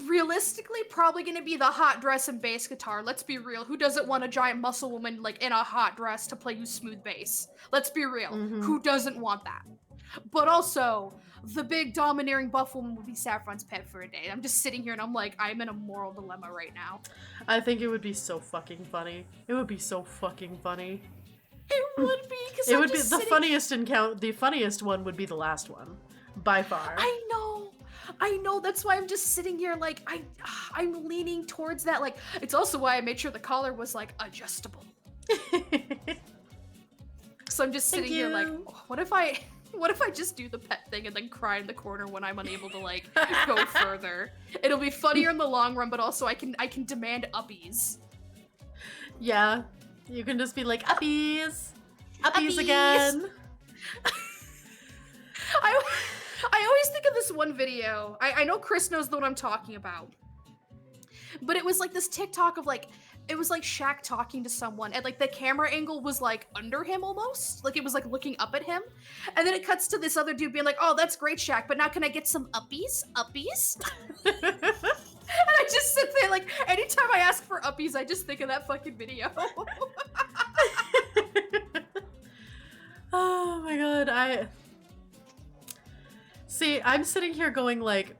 realistically probably gonna be the hot dress and bass guitar. Let's be real. Who doesn't want a giant muscle woman like in a hot dress to play you smooth bass? Let's be real. Mm-hmm. Who doesn't want that? But also, the big domineering buff woman would be Saffron's pet for a day. I'm just sitting here and I'm like, I'm in a moral dilemma right now. I think it would be so fucking funny. It would be so fucking funny. It would be because It would be the funniest encounter. The funniest one would be the last one, by far. I know. That's why I'm just sitting here like I'm leaning towards that. Like it's also why I made sure the collar was like adjustable. So I'm just sitting here like, what if I just do the pet thing and then cry in the corner when I'm unable to like go further? It'll be funnier in the long run, but also I can demand uppies. Yeah, you can just be like uppies again. I always think of this one video. I know Chris knows the one I'm talking about. But it was like this TikTok of like, it was like Shaq talking to someone and like the camera angle was like under him almost. Like it was like looking up at him. And then it cuts to this other dude being like, oh, that's great, Shaq, but now can I get some uppies? Uppies? And I just sit there like, anytime I ask for uppies, I just think of that fucking video. Oh my god, See, I'm sitting here going like,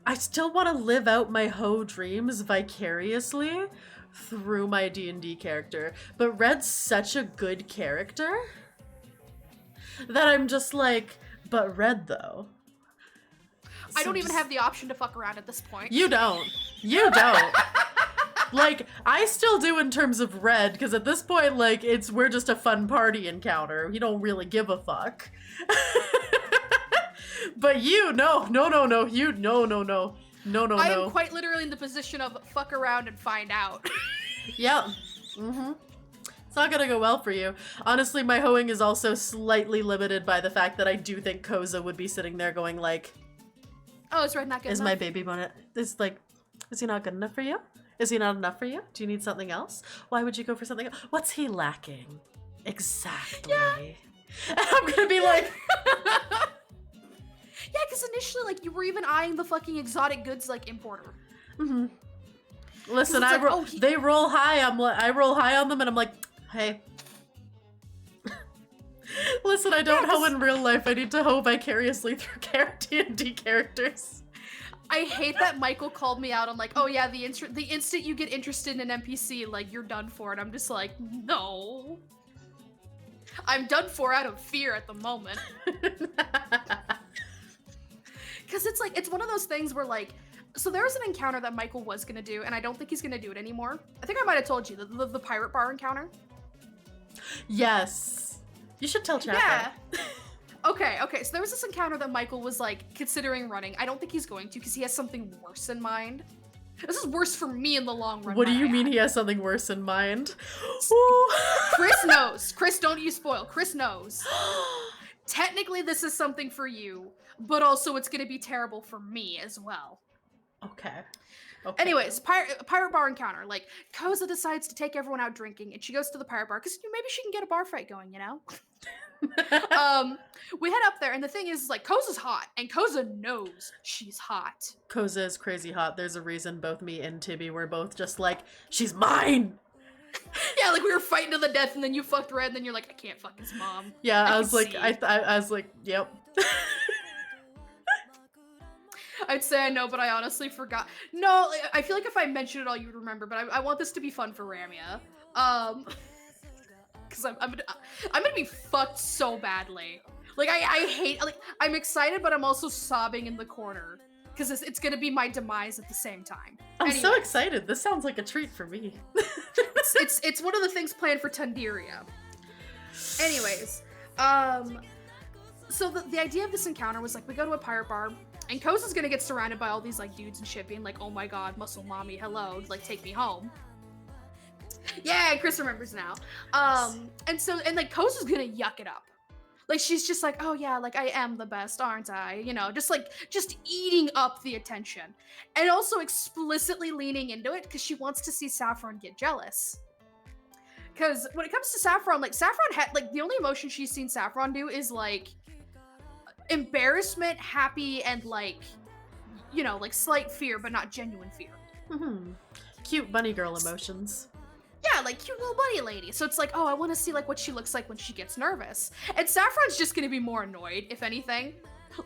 I still want to live out my hoe dreams vicariously through my D&D character, but Red's such a good character that I'm just like, but Red though. I don't even have the option to fuck around at this point. You don't. Like, I still do in terms of Red, because at this point, like, we're just a fun party encounter. You don't really give a fuck. But you, no. I am quite literally in the position of fuck around and find out. Yep. Mm-hmm. It's not gonna go well for you. Honestly, my hoeing is also slightly limited by the fact that I do think Koza would be sitting there going like, oh, is Red not good enough? Is my baby bonnet, is he not good enough for you? Is he not enough for you? Do you need something else? Why would you go for something else? What's he lacking? Exactly. Yeah. And I'm gonna be like... Yeah, because initially, like, you were even eyeing the fucking exotic goods, like, importer. Mm-hmm. Listen, like, they roll high. I roll high on them, and I'm like, hey. Listen, I don't hoe in real life. I need to hoe vicariously through D&D characters. I hate that Michael called me out on like, oh yeah, the instant you get interested in an NPC, like, you're done for. And I'm just like, no. I'm done for out of fear at the moment. Because it's like, it's one of those things where like, so there was an encounter that Michael was going to do, and I don't think he's going to do it anymore. I think I might have told you, the pirate bar encounter. Yes. You should tell Chapel. Yeah. Okay, so there was this encounter that Michael was like considering running. I don't think he's going to because he has something worse in mind. This is worse for me in the long run. What do you mean he has something worse in mind? Chris knows. Chris, don't you spoil. Chris knows. Technically, this is something for you, but also it's going to be terrible for me as well. Okay. Anyways, pirate bar encounter. Like, Koza decides to take everyone out drinking, and she goes to the pirate bar because maybe she can get a bar fight going, you know? We head up there, and the thing is, like, Koza's hot, and Koza knows she's hot. Koza is crazy hot. There's a reason both me and Tibi were both just like, she's mine! Yeah, like, we were fighting to the death, and then you fucked Red, and then you're like, I can't fuck his mom. Yeah, I was like, yep. I'd say I know, but I honestly forgot. No, I feel like if I mention it all, you would remember, but I want this to be fun for Ramia. Because I'm gonna be fucked so badly. Like, I hate, like, I'm excited, but I'm also sobbing in the corner. Because it's gonna be my demise at the same time. I'm so excited. This sounds like a treat for me. it's one of the things planned for Tundiria. Anyways, so the idea of this encounter was, like, we go to a pirate bar, and Koza's gonna get surrounded by all these, like, dudes and shit being like, oh my god, muscle mommy, hello, like, take me home. Yeah, Chris remembers now. And like, Koza's gonna yuck it up. Like, she's just like, oh yeah, like, I am the best, aren't I? You know, just eating up the attention. And also explicitly leaning into it, because she wants to see Saffron get jealous. Because when it comes to Saffron, like, the only emotion she's seen Saffron do is, like, embarrassment, happy, and, like, you know, like, slight fear, but not genuine fear. Mm-hmm. Cute bunny girl emotions. Yeah, like, cute little bunny lady. So it's like, oh, I want to see, like, what she looks like when she gets nervous. And Saffron's just gonna be more annoyed, if anything.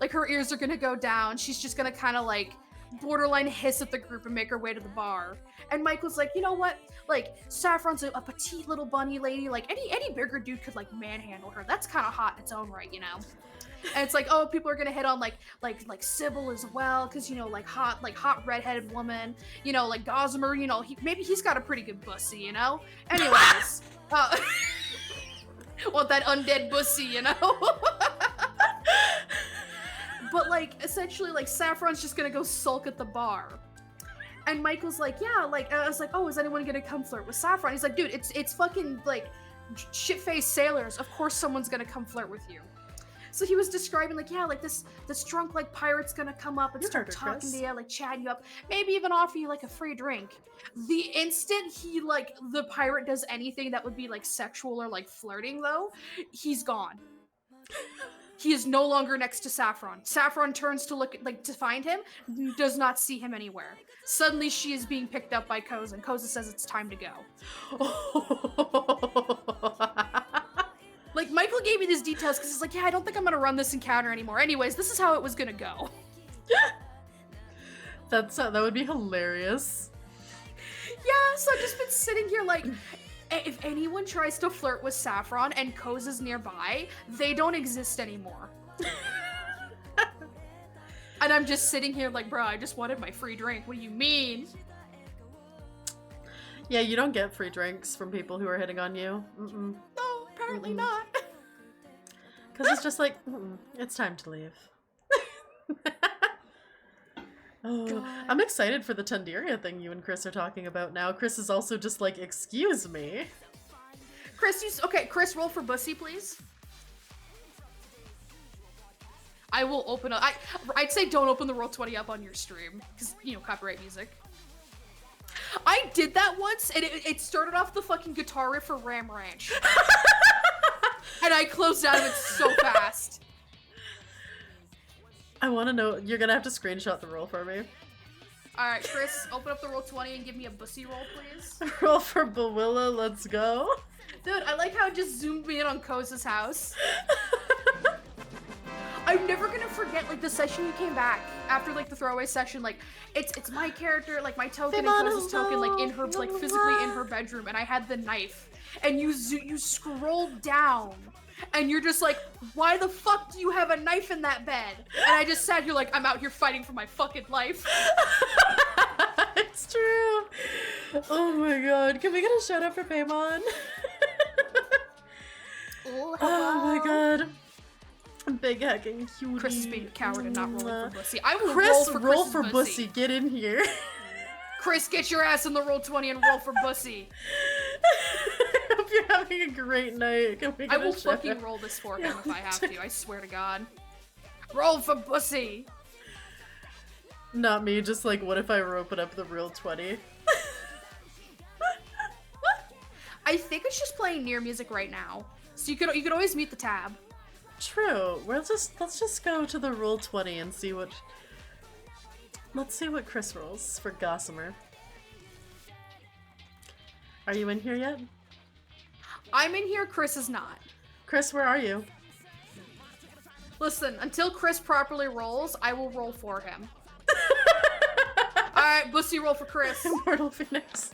Like, her ears are gonna go down. She's just gonna kind of, like, borderline hiss at the group and make her way to the bar. And Michael's like, you know what? Like, Saffron's a petite little bunny lady. Like, any bigger dude could, like, manhandle her. That's kind of hot in its own right, you know? And it's like, oh, people are gonna hit on, like Sybil as well, because, you know, like, hot redheaded woman. You know, like, Gossamer, you know, maybe he's got a pretty good pussy, you know? Anyways. Want that undead pussy, you know? But, like, essentially, like, Saffron's just gonna go sulk at the bar. And Michael's like, yeah, like, I was like, oh, is anyone gonna come flirt with Saffron? He's like, dude, it's fucking, like, shit-faced sailors. Of course someone's gonna come flirt with you. So he was describing, like, yeah, like, this drunk, like, pirate's gonna come up and start talking to you, like, chatting you up, maybe even offer you, like, a free drink. The instant he, like, the pirate does anything that would be, like, sexual or, like, flirting, though, he's gone. He is no longer next to Saffron. Saffron turns to look, like, to find him, does not see him anywhere. Suddenly, she is being picked up by Koza, and Koza says it's time to go. Like, Michael gave me these details because he's like, yeah, I don't think I'm gonna run this encounter anymore. Anyways, this is how it was gonna go. That would be hilarious. Yeah, so I've just been sitting here like, if anyone tries to flirt with Saffron and Koza's nearby, they don't exist anymore. And I'm just sitting here like, bro, I just wanted my free drink. What do you mean? Yeah, you don't get free drinks from people who are hitting on you. Mm-mm. No, apparently not. Because it's just like, it's time to leave. Oh, God. I'm excited for the Tundiria thing you and Chris are talking about now. Chris is also just like, excuse me. Chris, Chris, roll for Bussy, please. I will open up. I'd say don't open the Roll20 up on your stream, because, you know, copyright music. I did that once, and it started off the fucking guitar riff for Ram Ranch. And I closed out of it so fast. I want to know, you're gonna have to screenshot the roll for me. Alright, Chris, open up the Roll20 and give me a Bussy roll, please. Roll for Bawilla, let's go. Dude, I like how it just zoomed me in on Koza's house. I'm never gonna forget, like, the session you came back after, like, the throwaway session. Like, it's my character, like, my token and Koza's token, like, in her, like, physically in her bedroom, and I had the knife. And you scrolled down, and you're just like, why the fuck do you have a knife in that bed? And I just sat here like, I'm out here fighting for my fucking life. It's true. Oh my god. Can we get a shout out for Paimon? Oh my god. Big hecking cutie. Chris is being a coward and not rolling for Bussy. I will Chris, roll for Bussy. Get in here. Chris, get your ass in the Roll20 and roll for Bussy. I hope you're having a great night. Can we get I will a shout fucking out? roll this for him if I have to. I swear to God. Roll for Bussy. Not me, just like, what if I open up the Roll20? I think it's just playing near music right now. So you could always mute the tab. True. Let's just go to the Roll20 and see what. Let's see what Chris rolls for Gossamer. Are you in here yet? I'm in here, Chris is not. Chris, where are you? Listen, until Chris properly rolls, I will roll for him. Alright, Bussy roll for Chris. Immortal Phoenix.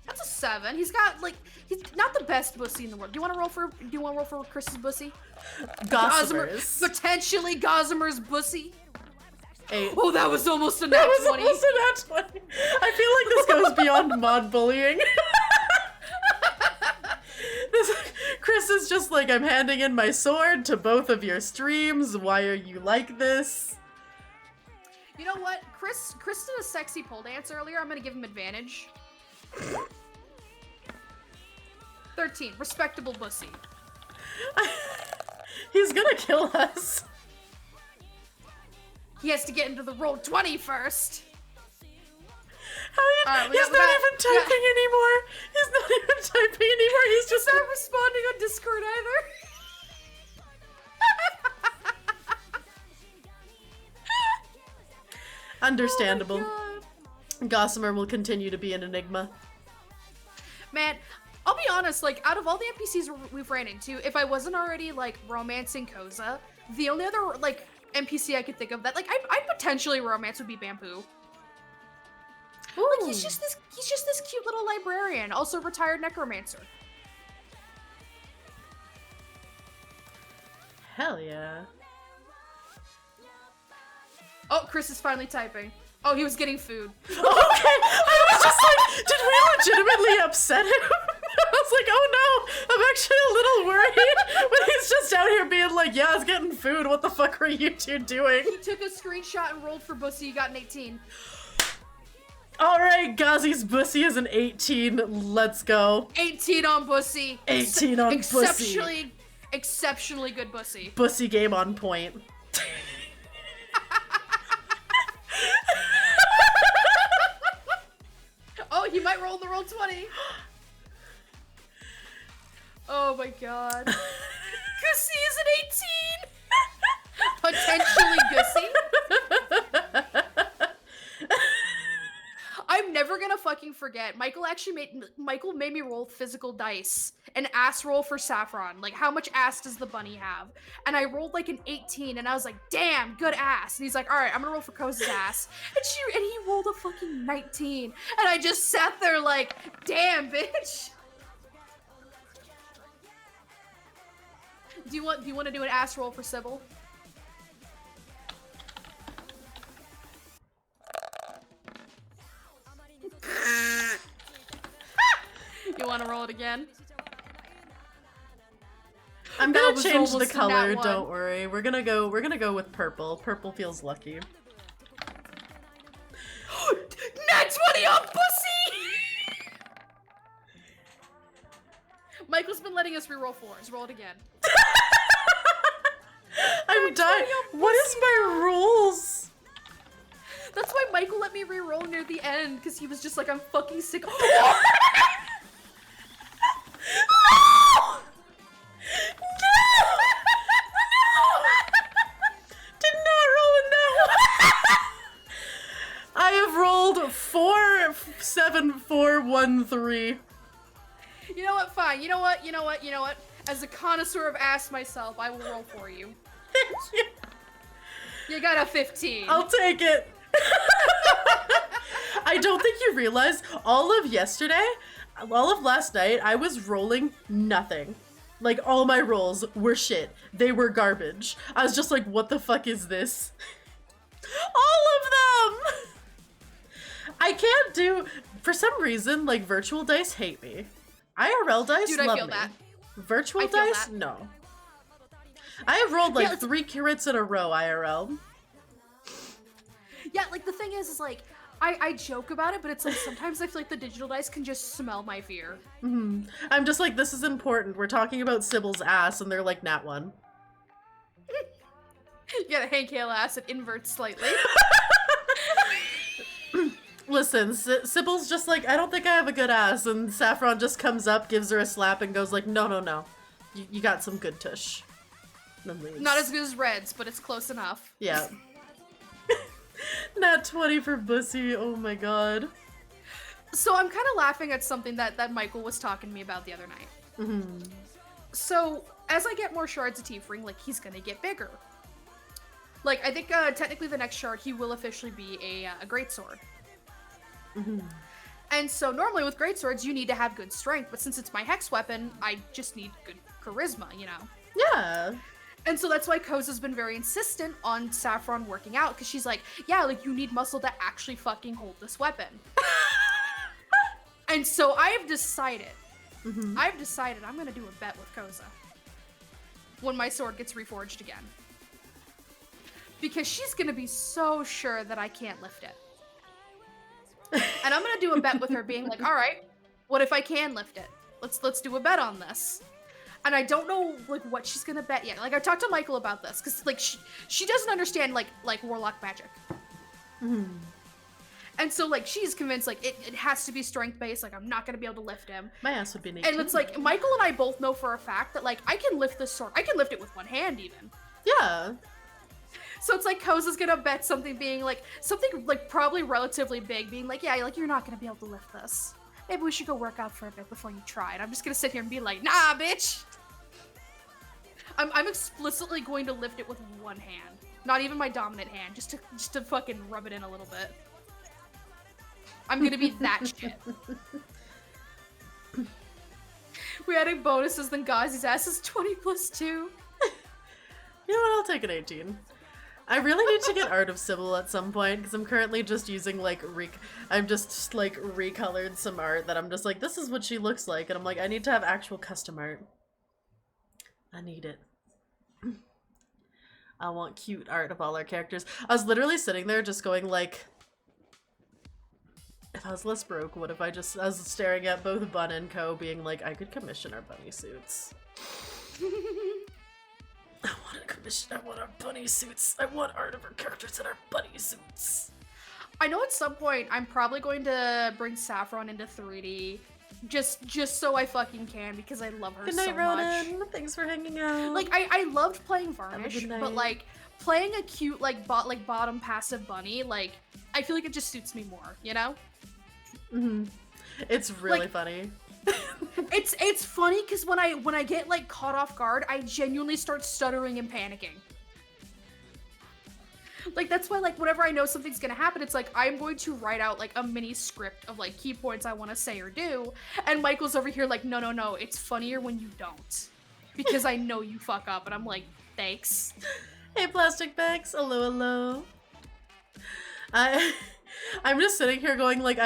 That's a 7. He's got, like, he's not the best Bussy in the world. Do you want to roll for Chris's Bussy? Gossamer's. Potentially Gossamer's Bussy. 8. Oh, that was almost a nat 20. That was almost a nat 20. I feel like this goes beyond mod bullying. Chris is just like, I'm handing in my sword to both of your streams. Why are you like this? You know what? Chris did a sexy pole dance earlier. I'm gonna give him advantage. 13. Respectable Bussy. He's gonna kill us. He has to get into the Roll20 first. He's not even typing anymore. He's not even typing anymore. He's just not responding on Discord either. Understandable. Oh Gossamer will continue to be an enigma. Man, I'll be honest, like, out of all the NPCs we've ran into, if I wasn't already, like, romancing Koza, the only other, like, NPC I could think of that like I'd potentially romance would be Bamboo. Ooh. Like he's just this cute little librarian, also retired necromancer. Hell yeah. Oh, Chris is finally typing. Oh, he was getting food. Okay, I was just like, did we legitimately upset him? I was like, oh no, I'm actually a little worried. But he's just out here being like, yeah, I was getting food. What the fuck were you two doing? He took a screenshot and rolled for Bussy. He got an 18. All right, Ghazi's Bussy is an 18. Let's go. 18 on Bussy. 18 on Bussy. Exceptionally good Bussy. Bussy game on point. Oh, he might roll the roll 20. Oh my god. Gussie is an 18! Potentially Gussie. I'm never gonna fucking forget. Michael made me roll physical dice. An ass roll for Saffron. Like, how much ass does the bunny have? And I rolled like an 18 and I was like, damn, good ass. And he's like, alright, I'm gonna roll for Koza's ass. And he rolled a fucking 19. And I just sat there like, damn, bitch. Do you want to do an ass roll for Sybil? You want to roll it again? I'm gonna was change the almost a color. nat one. Don't worry. We're gonna go with purple. Purple feels lucky. Nat 20 on Pussy! Michael's been letting us reroll 4s. Roll it again. I'm dying. What is my rules? That's why Michael let me re-roll near the end, because he was just like, I'm fucking sick. No! Did not roll in that one. I have rolled 4, 7, 4, 1, 3. You know what? Fine. You know what? As a connoisseur of ass myself, I will roll for you. You got a 15. I'll take it. I don't think you realize all of last night, I was rolling nothing. Like, all my rolls were shit. They were garbage. I was just like, what the fuck is this? All of them! I can't do, for some reason, like, virtual dice hate me. IRL dice Dude, love I feel me. that. Virtual I feel dice? that. No. I have rolled like Yeah, 3 crits in a row, IRL. Yeah, like the thing is like, I joke about it, but it's like sometimes I feel like the digital dice can just smell my fear. I'm just like, this is important. We're talking about Sybil's ass, and they're like, nat 1. You got a Hank Hale ass, it inverts slightly. Listen, Sybil's just like, I don't think I have a good ass, and Saffron just comes up, gives her a slap, and goes like, no. You got some good tush. And then leaves. Not as good as Red's, but it's close enough. Yeah. Nat 20 for Bussy, oh my god. So I'm kind of laughing at something that Michael was talking to me about the other night. So, as I get more shards of Tiefling, like, he's gonna get bigger. Like, I think technically the next shard, he will officially be a greatsword. And so normally with greatswords, you need to have good strength, but since it's my hex weapon, I just need good charisma, you know? Yeah. And so that's why Koza's been very insistent on Saffron working out, because she's like, yeah, like, you need muscle to actually fucking hold this weapon. And so I've decided I'm gonna do a bet with Koza when my sword gets reforged again. Because she's gonna be so sure that I can't lift it. And I'm gonna do a bet with her being like, alright, what if I can lift it? Let's do a bet on this. And I don't know, like, what she's gonna bet yet. Like, I talked to Michael about this, because, like, she doesn't understand, like warlock magic. And so, like, she's convinced, like, it has to be strength-based, like, I'm not gonna be able to lift him. My ass would be naked. And it's like, Michael and I both know for a fact that, like, I can lift this sword. I can lift it with one hand, even. Yeah. So it's like Koza's gonna bet something being, like, something, like, probably relatively big, being like, yeah, like, you're not gonna be able to lift this. Maybe we should go work out for a bit before you try. And I'm just gonna sit here and be like, nah, bitch! I'm explicitly going to lift it with one hand. Not even my dominant hand, just to fucking rub it in a little bit. I'm gonna be that shit. We added bonuses, then Gazi's ass is 20 plus 2. You know what? I'll take an 18. I really need to get Art of Sybil at some point, because I'm currently just using, like, I'm just, like, recolored some art that I'm just like, this is what she looks like, and I'm like, I need to have actual custom art. I need it. I want cute art of all our characters. I was literally sitting there just going, like, if I was less broke, what if I was staring at both Bun and Co. being like, I could commission our bunny suits. I want our bunny suits. I want art of our characters in our bunny suits. I know at some point I'm probably going to bring Saffron into 3D. Just so I fucking can, because I love her good night, so Ronan. much. Thanks for hanging out. Like, I loved playing Varnish, good night. but like, playing a cute, like, bottom passive bunny, like, I feel like it just suits me more, you know? Mm-hmm. It's really Like, funny. It's funny because when I get like caught off guard, I genuinely start stuttering and panicking. Like, that's why, like, whenever I know something's gonna happen, it's like I'm going to write out like a mini script of like key points I want to say or do, and Michael's over here like, no, it's funnier when you don't, because I know you fuck up, and I'm like, thanks. Hey, plastic bags. Hello. I'm just sitting here going like,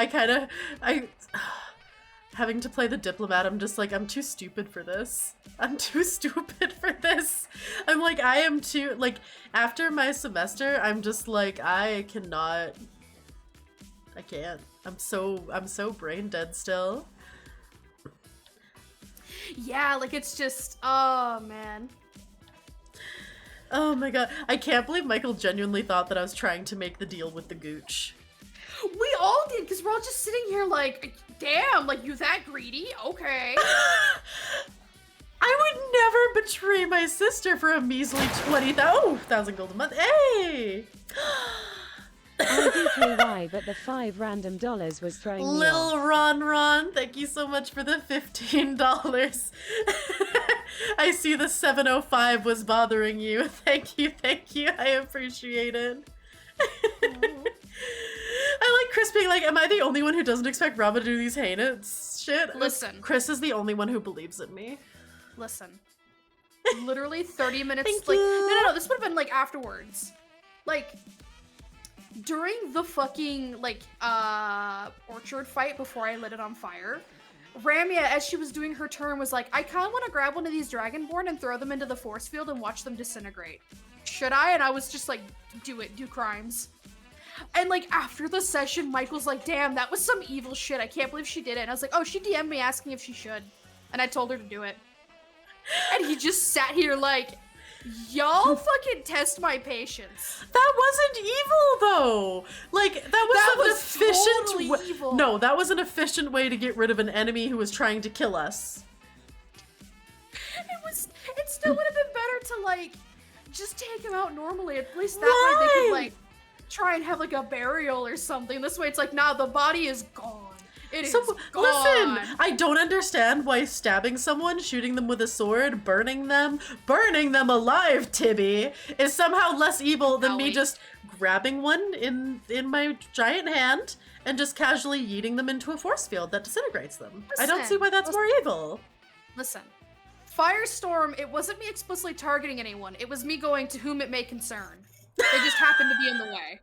having to play the diplomat, I'm just like, I'm too stupid for this. I'm too stupid for this. I'm like, I am too, like, after my semester, I'm just like, I can't. I'm so brain dead still. Yeah, like, it's just, oh man. Oh my god. I can't believe Michael genuinely thought that I was trying to make the deal with the gooch. We all did, because we're all just sitting here like, damn, like, you that greedy? Okay. I would never betray my sister for a measly 20,000 gold a month. Hey! RDKY, but the $5 random was throwing me Little off. Ron, thank you so much for the $15. I see the 705 was bothering you. Thank you. I appreciate it. I like Chris being like, am I the only one who doesn't expect Robin to do these heinous shit? Listen. Chris is the only one who believes in me. Listen. Literally 30 minutes, Thank like, you. no, this would have been, like, afterwards. Like, during the fucking, like, orchard fight before I lit it on fire, Ramia, as she was doing her turn, was like, I kinda wanna grab one of these Dragonborn and throw them into the force field and watch them disintegrate. Should I? And I was just like, do it, do crimes. And, like, after the session, Michael's like, damn, that was some evil shit. I can't believe she did it. And I was like, oh, she DM'd me asking if she should. And I told her to do it. And he just sat here like, y'all fucking test my patience. That wasn't evil, though. Like, that was an efficient totally evil. No, that was an efficient way to get rid of an enemy who was trying to kill us. It still would have been better to, like, just take him out normally. At least that way they could, like, try and have, like, a burial or something. This way it's like, nah, the body is gone. It is gone. Listen, I don't understand why stabbing someone, shooting them with a sword, burning them alive, Tibi, is somehow less evil than me just grabbing one in my giant hand and just casually yeeting them into a force field that disintegrates them. I don't see why that's more evil. Listen. Firestorm, it wasn't me explicitly targeting anyone. It was me going to whom it may concern. They just happened to be in the way.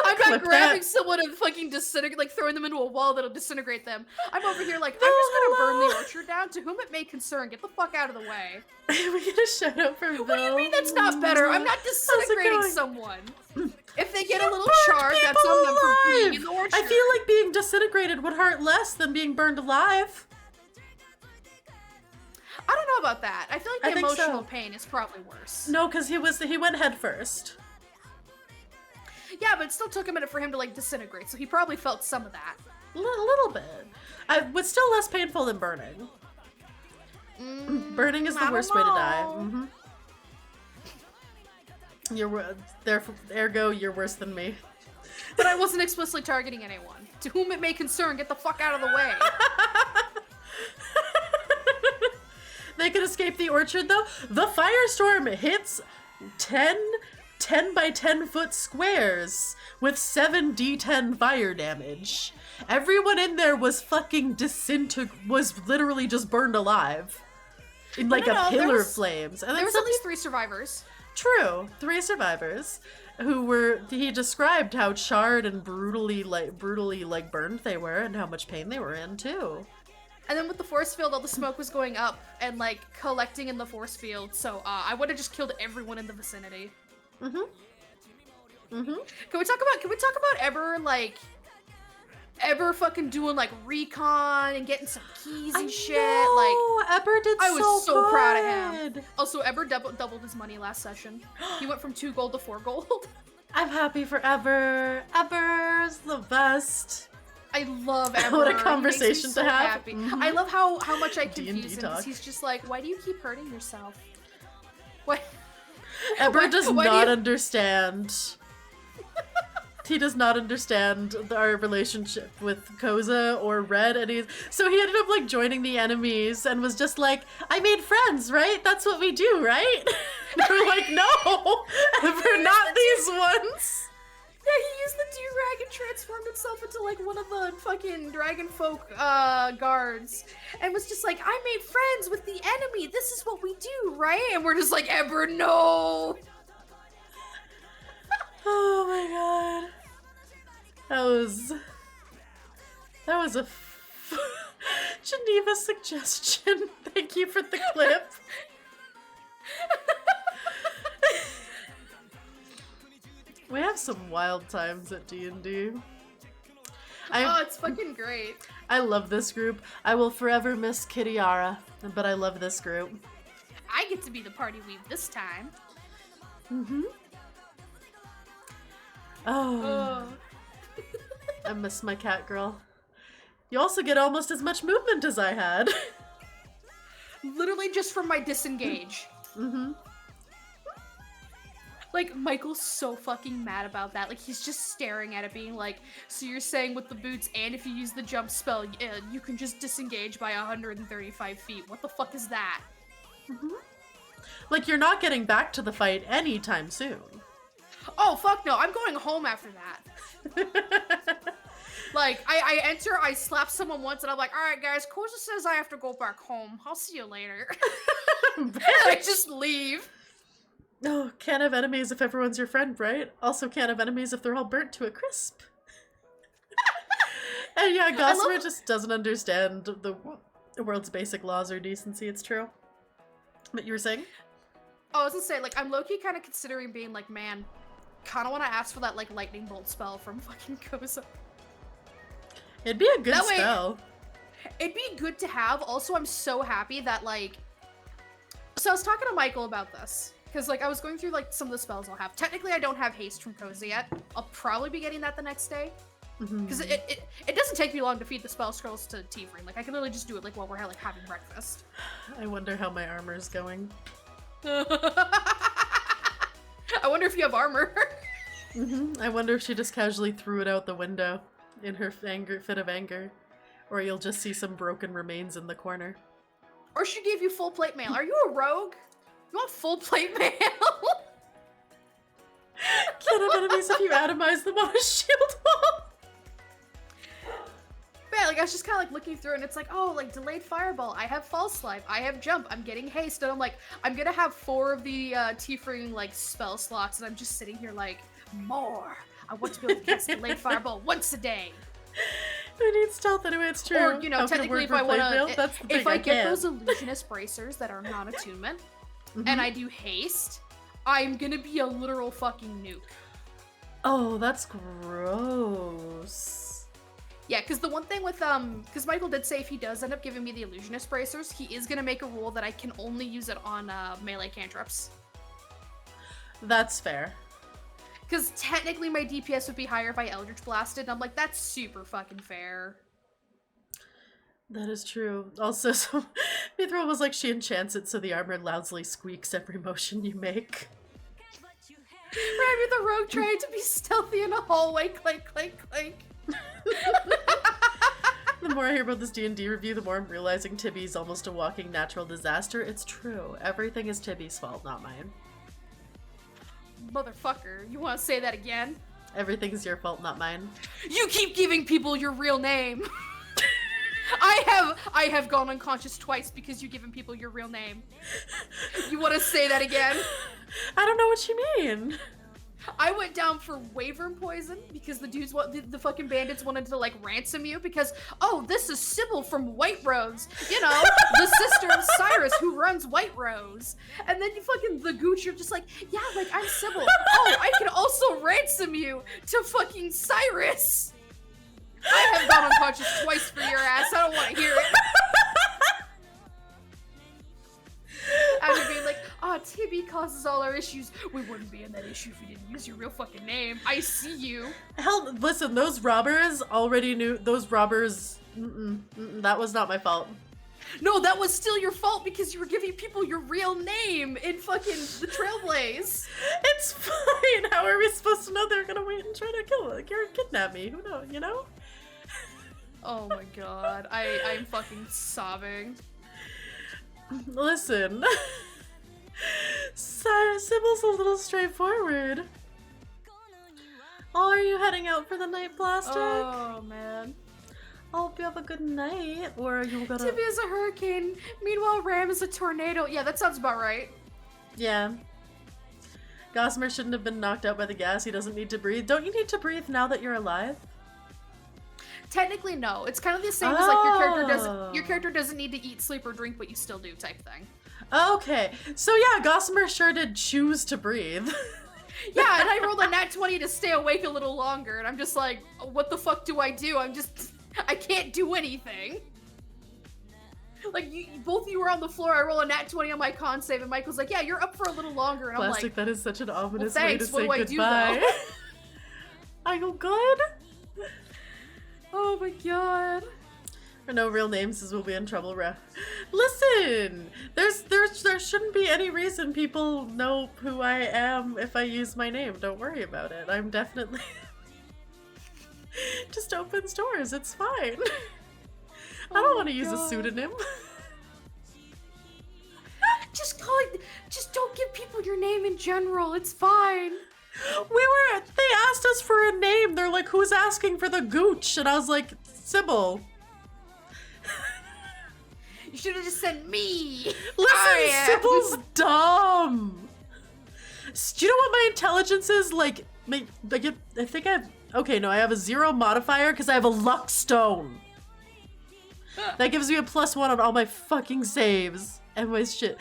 I'm not grabbing someone and fucking disintegrate, like throwing them into a wall that'll disintegrate them. I'm over here like, I'm just gonna burn the orchard down. To whom it may concern, get the fuck out of the way. We get a shout out for Bill. What do you mean that's not better? I'm not disintegrating someone. If they get a little charred, that's on them for being in the orchard. I feel like being disintegrated would hurt less than being burned alive. I don't know about that. I feel like the emotional pain is probably worse. No, because he went head first. Yeah, but it still took a minute for him to, like, disintegrate, so he probably felt some of that. A little bit. But still less painful than burning. Burning is the worst way to die. Ergo, you're worse than me. But I wasn't explicitly targeting anyone. To whom it may concern, get the fuck out of the way. could escape the orchard, though. The firestorm hits 10 by 10 foot squares with 7d10 fire damage. Everyone in there was fucking was literally just burned alive in like a pillar of flames. And there was at least 3 survivors. True, 3 survivors who he described how charred and brutally burned they were and how much pain they were in too. And then with the force field, all the smoke was going up and like collecting in the force field. So I would have just killed everyone in the vicinity. Can we talk about ever fucking doing like recon and getting some keys and shit? Like Eber did I was so good. proud of him. Also, Eber doubled his money last session. He went from 2 gold to 4 gold. I'm happy for Eber. Eber's the best. I love Eber. What a conversation He makes me so to have. Happy. I love how much I D&D confuse him. 'Cause talk. he's just like, why do you keep hurting yourself? What? Eber does why do not you- understand. He does not understand our relationship with Koza or Red, and so he ended up like joining the enemies and was just like, I made friends, right? That's what we do, right? And we're like, no, Ever, not these ones. Yeah, he used the do-rag and transformed himself into like one of the fucking dragon folk guards and was just like, I made friends with the enemy. This is what we do, right? And we're just like, Eber, no. Oh my god. That was a Geneva suggestion. Thank you for the clip. We have some wild times at D&D. Oh, it's fucking great. I love this group. I will forever miss Kitiara, but I love this group. I get to be the party weave this time. Oh. I miss my cat girl. You also get almost as much movement as I had. Literally just from my disengage. Like, Michael's so fucking mad about that. Like, he's just staring at it being like, so you're saying with the boots and if you use the jump spell, you can just disengage by 135 feet. What the fuck is that? Like, you're not getting back to the fight anytime soon. Oh, fuck no. I'm going home after that. Like, I enter, I slap someone once, and I'm like, alright guys, Koza says I have to go back home. I'll see you later. I just leave. Oh, can't have enemies if everyone's your friend, right? Also can't have enemies if they're all burnt to a crisp. And yeah, Gossamer just doesn't understand the world's basic laws or decency, it's true. But you were saying? Oh, I was gonna say, like, I'm low-key kind of considering being like, man, kind of want to ask for that, like, lightning bolt spell from fucking Koza. It'd be a good spell. It'd be good to have. Also, I'm so happy that, like... So I was talking to Michael about this. Because, like, I was going through, like, some of the spells I'll have. Technically, I don't have haste from Koza yet. I'll probably be getting that the next day. Because it doesn't take me long to feed the spell scrolls to Tifrin. Like, I can literally just do it, like, while we're, like, having breakfast. I wonder how my armor's going. I wonder if you have armor. I wonder if she just casually threw it out the window in her fit of anger. Or you'll just see some broken remains in the corner. Or she gave you full plate mail. Are you a rogue? You want full plate mail? Can't have enemies if you atomize them on a shield wall. But yeah, like, I was just kind of like looking through and it's like, oh, like delayed fireball. I have false life. I have jump. I'm getting haste. And I'm like, I'm gonna have 4 of the Tifrin like spell slots. And I'm just sitting here like, more. I want to be able to cast delayed fireball once a day. Who needs stealth anyway? It's true. Or, you know, technically if I want to, if I get can. those illusionist bracers that are non-attunement and I do haste, I'm gonna be a literal fucking nuke. Oh, that's gross. Yeah, because the one thing with, because Michael did say if he does end up giving me the illusionist bracers, he is gonna make a rule that I can only use it on melee cantrips. That's fair. Because technically my DPS would be higher if I Eldritch Blasted, and I'm like, that's super fucking fair. That is true. Also, so Mithril was like, she enchants it so the armor loudly squeaks every motion you make. Remy the rogue trying to be stealthy in a hallway, clink, clink, clink. The more I hear about this D&D review, the more I'm realizing Tibi's almost a walking natural disaster. It's true. Everything is Tibi's fault, not mine. Motherfucker, you want to say that again? Everything's your fault, not mine. You keep giving people your real name. I have gone unconscious twice because you've given people your real name. You want to say that again? I don't know what you mean. I went down for wyvern poison because the dudes, the fucking bandits wanted to like ransom you because, oh, this is Sybil from White Rose, you know, the sister of Cyrus who runs White Rose. And then you fucking, the gooch, you're just like, yeah, like I'm Sybil. Oh, I can also ransom you to fucking Cyrus. I have gone unconscious twice for your ass. I don't want to hear it. I would be like, oh, Tibi causes all our issues. We wouldn't be in that issue if you didn't use your real fucking name. I see you. Hell, listen, those robbers already knew, those robbers, that was not my fault. No, that was still your fault because you were giving people your real name in fucking the Trailblaze. It's fine. How are we supposed to know they're gonna wait and try to kidnap me? Who knows, you know? Oh my god, I'm fucking sobbing. Listen. Sybil's a little straightforward. Oh, are you heading out for the night, Plastic? Oh man. I hope you have a good night. Or are you gonna... Tibi is a hurricane. Meanwhile, Ram is a tornado. Yeah, that sounds about right. Yeah. Gossamer shouldn't have been knocked out by the gas. He doesn't need to breathe. Don't you need to breathe now that you're alive? Technically, no. It's kind of the same as like your character doesn't need to eat, sleep, or drink, but you still do type thing. Okay. So yeah, Gossamer sure did choose to breathe. Yeah, and I rolled a nat 20 to stay awake a little longer, and I'm just like, what the fuck do I do? I can't do anything. Like, both of you were on the floor, I roll a nat 20 on my con save, and Michael's like, yeah, you're up for a little longer, and Plastic, I'm like, that is such an ominous well, way to thanks, what say do I goodbye. do, though? Are you good? Oh my god. For no real names, as we'll be in trouble. Listen, there shouldn't be any reason people know who I am if I use my name. Don't worry about it. I'm definitely just opens doors. It's fine. I don't want to use a pseudonym. Just call it. Just don't give people your name in general. It's fine. They asked us for a name. They're like, who's asking for the gooch? And I was like, Sybil. You should have just said me. Listen, Sybil's dumb. Do you know what my intelligence is? Like, I think I have, okay, no, I have a 0 modifier because I have a luck stone. That gives me a +1 on all my fucking saves and my shit.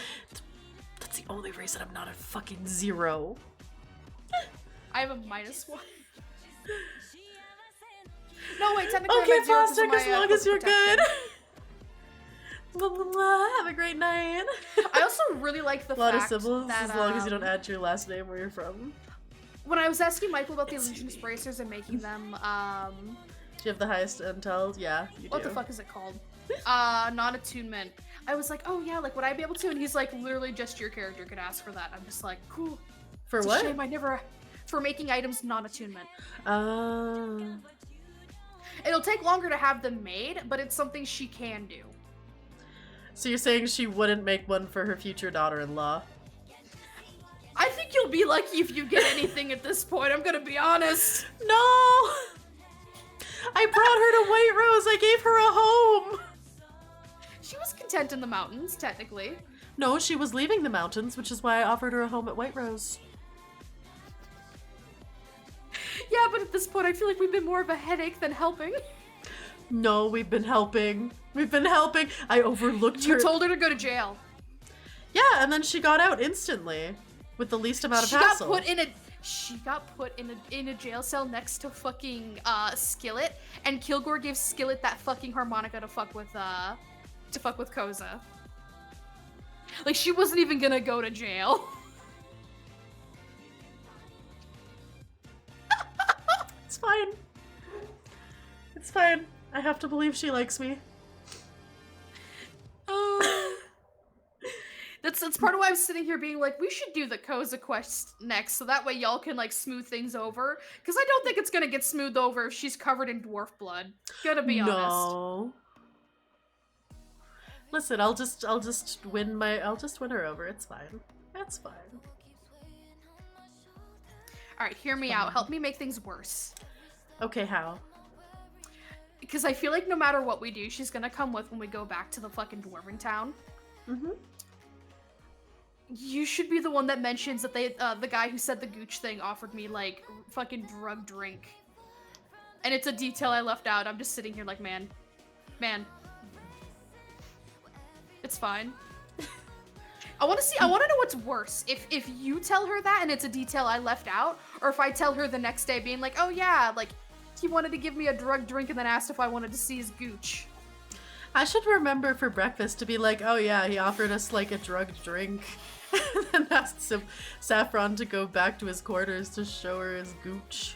That's the only reason I'm not a fucking 0. I have a -1. No, wait, technically Okay, I'm at 0 'cause of Plastic, my, as long as you're protection. good. Blah, blah, blah. Have a great night. I also really like the A lot of fact symbols, that, as long as you don't add your last name where you're from. when I was asking Michael about the illusionist bracers and making them, Do you have the highest intel? Yeah, you do. what the fuck is it called? Non-attunement. I was like, oh yeah, like would I be able to? And he's like, literally just your character could ask for that. I'm just like, cool. For It's what? a shame I never, for making items non-attunement. It'll take longer to have them made, but it's something she can do. So you're saying she wouldn't make one for her future daughter-in-law? I think you'll be lucky if you get anything at this point, I'm gonna be honest. No! I brought her to White Rose. I gave her a home. She was content in the mountains, technically. No, she was leaving the mountains, which is why I offered her a home at White Rose. Yeah, but at this point I feel like we've been more of a headache than helping. No, we've been helping. We've been helping. I overlooked her. You told her to go to jail. Yeah, and then she got out instantly with the least amount of hassle. She got put in a jail cell next to fucking Skillet, and Kilgore gave Skillet that fucking harmonica to fuck with Koza. Like she wasn't even gonna go to jail. It's fine. It's fine. I have to believe she likes me. That's part of why I'm sitting here being like, we should do the Koza quest next, so that way y'all can like smooth things over. Because I don't think it's gonna get smoothed over if she's covered in dwarf blood. Gonna be honest. No. Listen, I'll just win her over. It's fine. It's fine. All right, hear me out. Help me make things worse. Okay, how? Because I feel like no matter what we do, she's gonna come with when we go back to the fucking dwarven town. Mm-hmm. You should be the one that mentions that the guy who said the gooch thing offered me like fucking drug drink, and it's a detail I left out. I'm just sitting here like, man, it's fine. I want to know what's worse. If you tell her that and it's a detail I left out, or if I tell her the next day being like, oh yeah, like he wanted to give me a drug drink and then asked if I wanted to see his gooch. I should remember for breakfast to be like, oh yeah, he offered us like a drugged drink. And then asked Saffron to go back to his quarters to show her his gooch.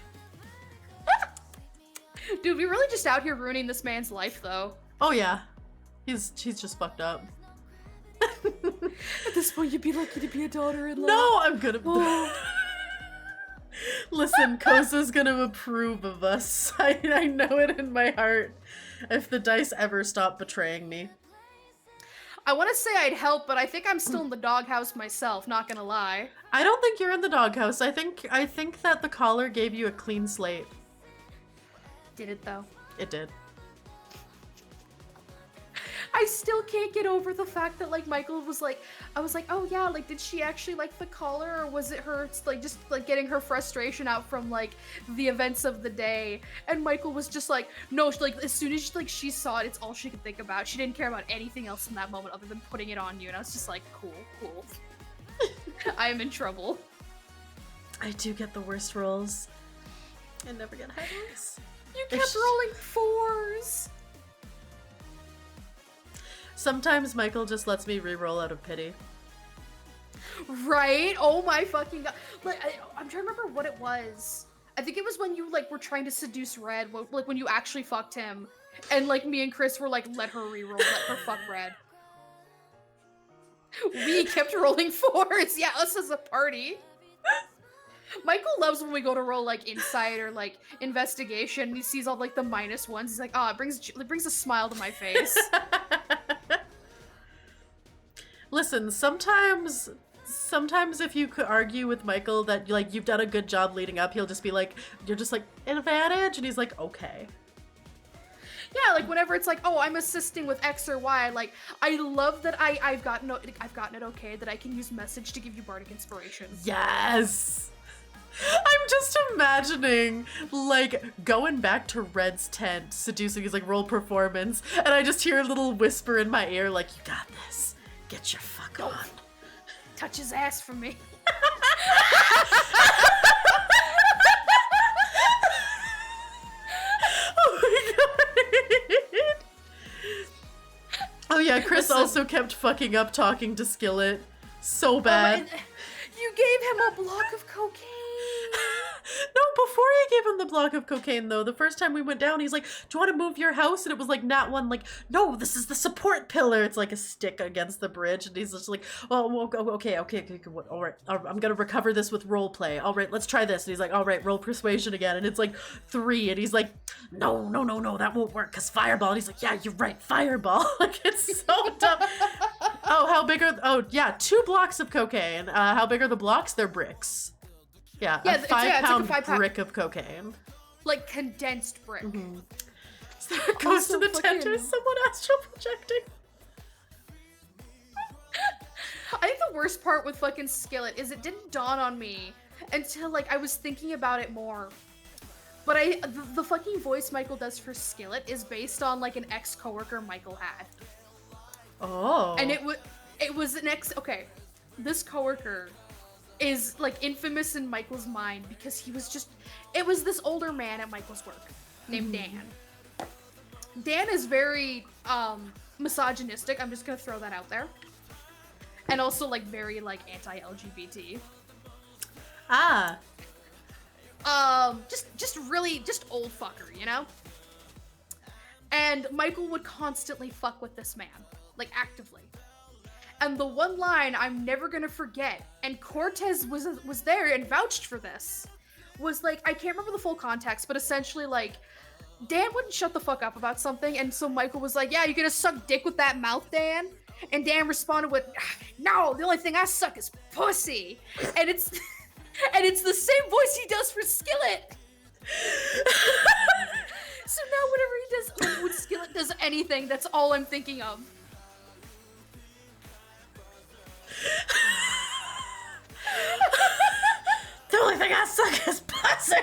Dude, we really just out here ruining this man's life though. Oh yeah. He's just fucked up. At this point, you'd be lucky to be a daughter-in-law. No, I'm gonna... Listen, Koza's gonna approve of us. I know it in my heart. If the dice ever stop betraying me. I want to say I'd help, but I think I'm still in the doghouse myself, not gonna lie. I don't think you're in the doghouse. I think that the collar gave you a clean slate. Did it though? It did. I still can't get over the fact that like Michael was like, I was like, oh yeah, like did she actually like the collar, or was it her like just like getting her frustration out from like the events of the day? And Michael was just like, no, like as soon as she saw it, it's all she could think about. She didn't care about anything else in that moment other than putting it on you. And I was just like, cool. I am in trouble. I do get the worst rolls. I never get high rolls. You kept rolling 4s. Sometimes Michael just lets me re-roll out of pity. Right? Oh my fucking god. Like, I'm trying to remember what it was. I think it was when you, like, were trying to seduce Red, like, when you actually fucked him. And, like, me and Chris were like, let her re-roll, let her fuck Red. We kept rolling 4s. Yeah, us as a party. Michael loves when we go to roll, like, insight or, like, investigation. He sees all, like, the -1s. He's like, oh, it brings a smile to my face. Listen, sometimes if you could argue with Michael that like you've done a good job leading up, he'll just be like, you're just like, an advantage, and he's like, okay. Yeah, like whenever it's like, oh, I'm assisting with X or Y, like I love that I've gotten it okay that I can use message to give you bardic inspiration. Yes. I'm just imagining, like, going back to Red's tent, seducing, he's like, roll performance, and I just hear a little whisper in my ear, like, you got this. Get your fuck on. Touch his ass for me. Oh my god. Oh yeah, Chris also kept fucking up talking to Skillet. So bad. You gave him a block of cocaine. No, before he gave him the block of cocaine, though, the first time we went down, he's like, do you want to move your house? And it was like, nat 1, like, no, this is the support pillar. It's like a stick against the bridge. And he's just like, oh, okay, all right, I'm going to recover this with role play. All right, let's try this. And he's like, all right, roll persuasion again. And it's like 3. And he's like, no, that won't work because fireball. And he's like, yeah, you're right, fireball. Like, it's so dumb. Oh, how big are, 2 blocks of cocaine. How big are the blocks? They're bricks. Yeah, a 5-pound brick of cocaine. Like condensed brick. Mm-hmm. So it goes to the tent or someone astral projecting. I think the worst part with fucking Skillet is it didn't dawn on me until like I was thinking about it more. But the fucking voice Michael does for Skillet is based on like an ex-coworker Michael had. Oh. And it was an okay. This coworker is like infamous in Michael's mind because it was this older man at Michael's work named Dan. Dan is very misogynistic. I'm just gonna throw that out there. And also like very like anti-LGBT. Just really old fucker, you know? And Michael would constantly fuck with this man, like actively. And the one line I'm never gonna forget, and Cortez was there and vouched for this, was like, I can't remember the full context, but essentially like, Dan wouldn't shut the fuck up about something, and so Michael was like, yeah, you're gonna suck dick with that mouth, Dan? And Dan responded with, no, the only thing I suck is pussy. And it's and it's the same voice he does for Skillet. So now whenever he does, like, when Skillet does anything, that's all I'm thinking of. The only thing I suck is pussy.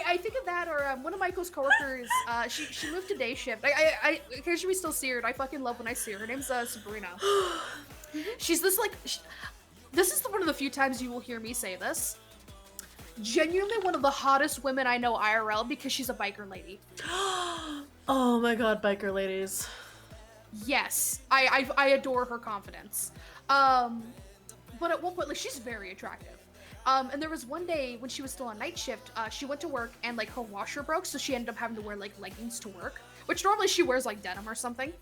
I think of that, or one of Michael's coworkers, she moved to day shift. I occasionally still see her, and I fucking love when I see her. Her name's Sabrina. She's this like, this is one of the few times you will hear me say this. Genuinely one of the hottest women I know IRL because she's a biker lady. Oh my god, biker ladies. Yes, I adore her confidence. But at one point, like, she's very attractive. And there was one day when she was still on night shift, she went to work and like her washer broke, so she ended up having to wear like leggings to work, which normally she wears like denim or something.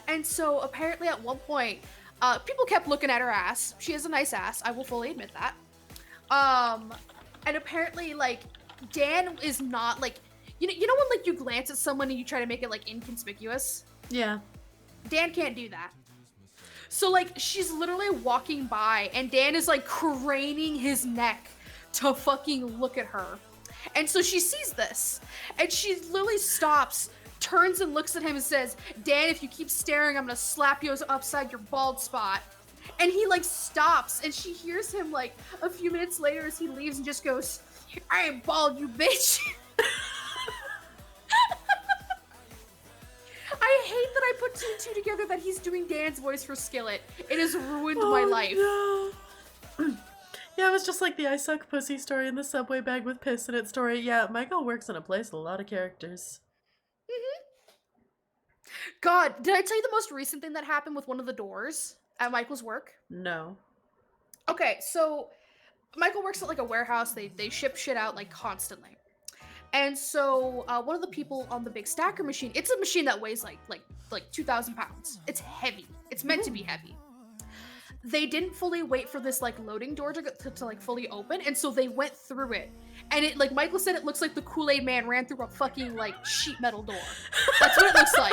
And so apparently at one point, people kept looking at her ass. She has a nice ass, I will fully admit that. And apparently like Dan is not like, you know when like you glance at someone and you try to make it like inconspicuous? Yeah. Dan can't do that. So like she's literally walking by and Dan is like craning his neck to fucking look at her. And so she sees this and she literally stops, turns and looks at him and says, Dan, if you keep staring, I'm gonna slap you upside your bald spot. And he like stops and she hears him like a few minutes later as he leaves and just goes, I ain't bald, you bitch. I hate that I put two and two together that he's doing Dan's voice for Skillet. It has ruined my life. No. Yeah, it was just like the I suck pussy story and the subway bag with piss in it story. Yeah, Michael works in a place with a lot of characters. God, did I tell you the most recent thing that happened with one of the doors at Michael's work? No. Okay, so Michael works at like a warehouse. They ship shit out like constantly. And so one of the people on the big stacker machine, it's a machine that weighs like 2,000 pounds. It's heavy. It's meant to be heavy. They didn't fully wait for this like loading door to like fully open, and so they went through it. And it, like Michael said, it looks like the Kool-Aid Man ran through a fucking like sheet metal door. That's what it looks like.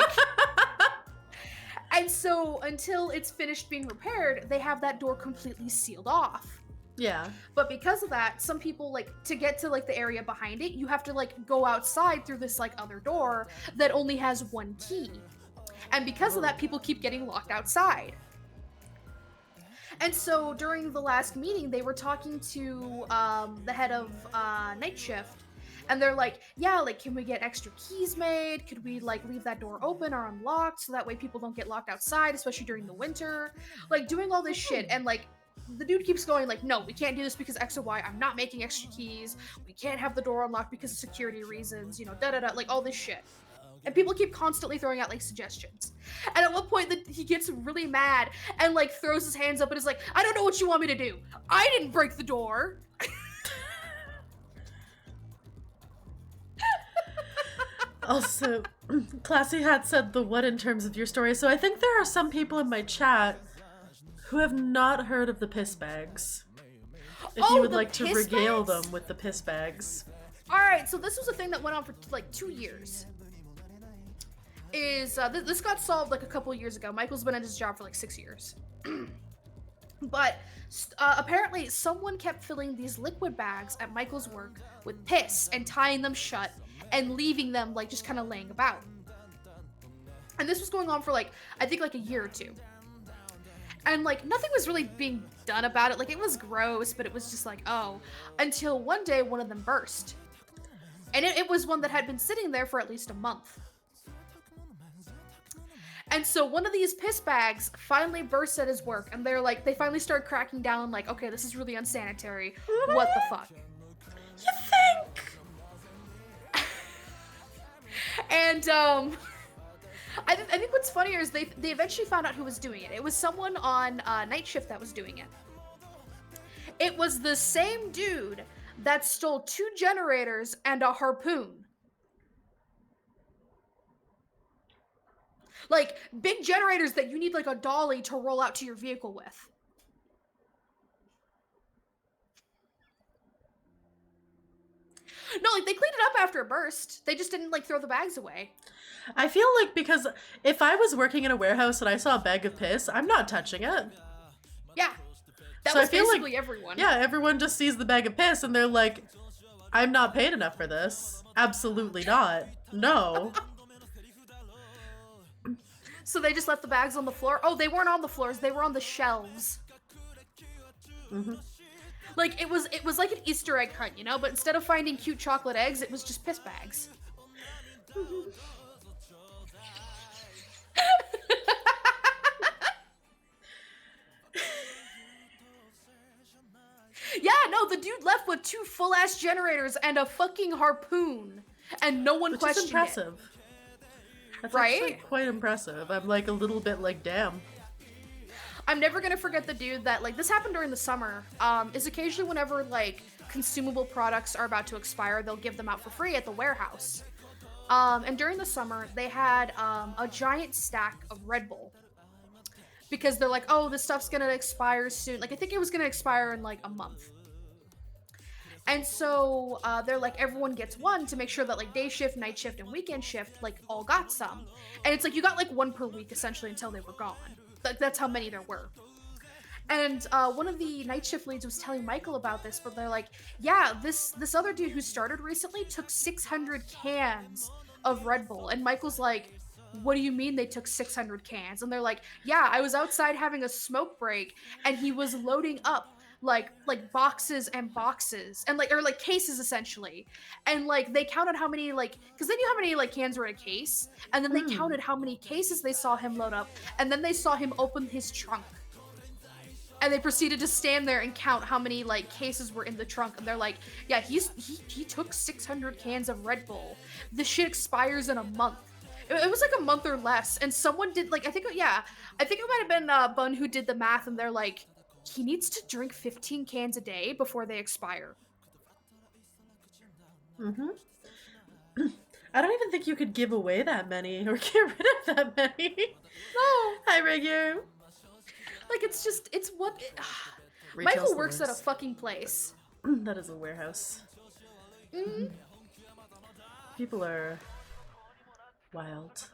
And so until it's finished being repaired, they have that door completely sealed off. Yeah. But because of that, some people, like, to get to like the area behind it, you have to like go outside through this like other door that only has one key. And because of that, people keep getting locked outside. And so during the last meeting, they were talking to the head of night shift, and they're like, yeah, like, can we get extra keys made? Could we like leave that door open or unlocked so that way people don't get locked outside, especially during the winter? Like, doing all this shit, and like the dude keeps going like, no, we can't do this because X or Y. I'm not making extra keys. We can't have the door unlocked because of security reasons, you know, like all this shit. And people keep constantly throwing out like suggestions. And at one point he gets really mad and like throws his hands up and is like, I don't know what you want me to do. I didn't break the door. Also, Classy Hat said the what in terms of your story. So I think there are some people in my chat who have not heard of the piss bags. If you would like to regale them with the piss bags. Alright, so this was a thing that went on for like 2 years. This got solved like a couple years ago. Michael's been at his job for like 6 years. But apparently someone kept filling these liquid bags at Michael's work with piss and tying them shut and leaving them like just kind of laying about. And this was going on for like, I think like a year or two. And like nothing was really being done about it. Like it was gross, but it was just like, oh, until one day one of them burst. And it was one that had been sitting there for at least a month. And so one of these piss bags finally burst at his work, and they finally start cracking down like, okay, this is really unsanitary. What the fuck? You think? And I think what's funnier is they eventually found out who was doing it. It was someone on night shift that was doing it. It was the same dude that stole 2 generators and a harpoon. Like, big generators that you need, like, a dolly to roll out to your vehicle with. No, like, they cleaned it up after it burst. They just didn't, like, throw the bags away. I feel like because if I was working in a warehouse and I saw a bag of piss, I'm not touching it. Yeah. That So was I feel basically like, everyone. Yeah, everyone just sees the bag of piss and they're like, I'm not paid enough for this. Absolutely not. No. So they just left the bags on the floor. Oh, they weren't on the floors. They were on the shelves. Mm-hmm. Like, it was like an Easter egg hunt, you know? But instead of finding cute chocolate eggs, it was just piss bags. Yeah, no, the dude left with 2 full-ass generators and a fucking harpoon. And no one Which questioned is impressive. That's Right? actually quite impressive. I'm like a little bit like, damn. I'm never gonna forget the dude that, like, this happened during the summer. Is occasionally whenever, like, consumable products are about to expire, they'll give them out for free at the warehouse. And during the summer, they had a giant stack of Red Bull. Because they're like, oh, this stuff's gonna expire soon. Like, I think it was gonna expire in, like, a month. And so they're like, everyone gets one to make sure that, like, day shift, night shift, and weekend shift, like, all got some. And it's like, you got, like, 1 per week, essentially, until they were gone. That's how many there were. And one of the night shift leads was telling Michael about this, but they're like, yeah, this other dude who started recently took 600 cans of Red Bull. And Michael's like, what do you mean they took 600 cans? And they're like, yeah, I was outside having a smoke break, and he was loading up like boxes and boxes and like cases essentially, and like they counted how many, like, because they knew how many like cans were in a case, and then they counted how many cases they saw him load up, and then they saw him open his trunk, and they proceeded to stand there and count how many like cases were in the trunk, and they're like, yeah, he took 600 cans of Red Bull. This shit expires in a month. It was like a month or less, and someone did, like, I think it might have been Bun who did the math, and they're like, he needs to drink 15 cans a day before they expire. Mm-hmm. I don't even think you could give away that many or get rid of that many. No. Hi, Regular. Like, it's what... Retail Michael works at a stores. fucking place. That is a warehouse. Mm-hmm. People are wild.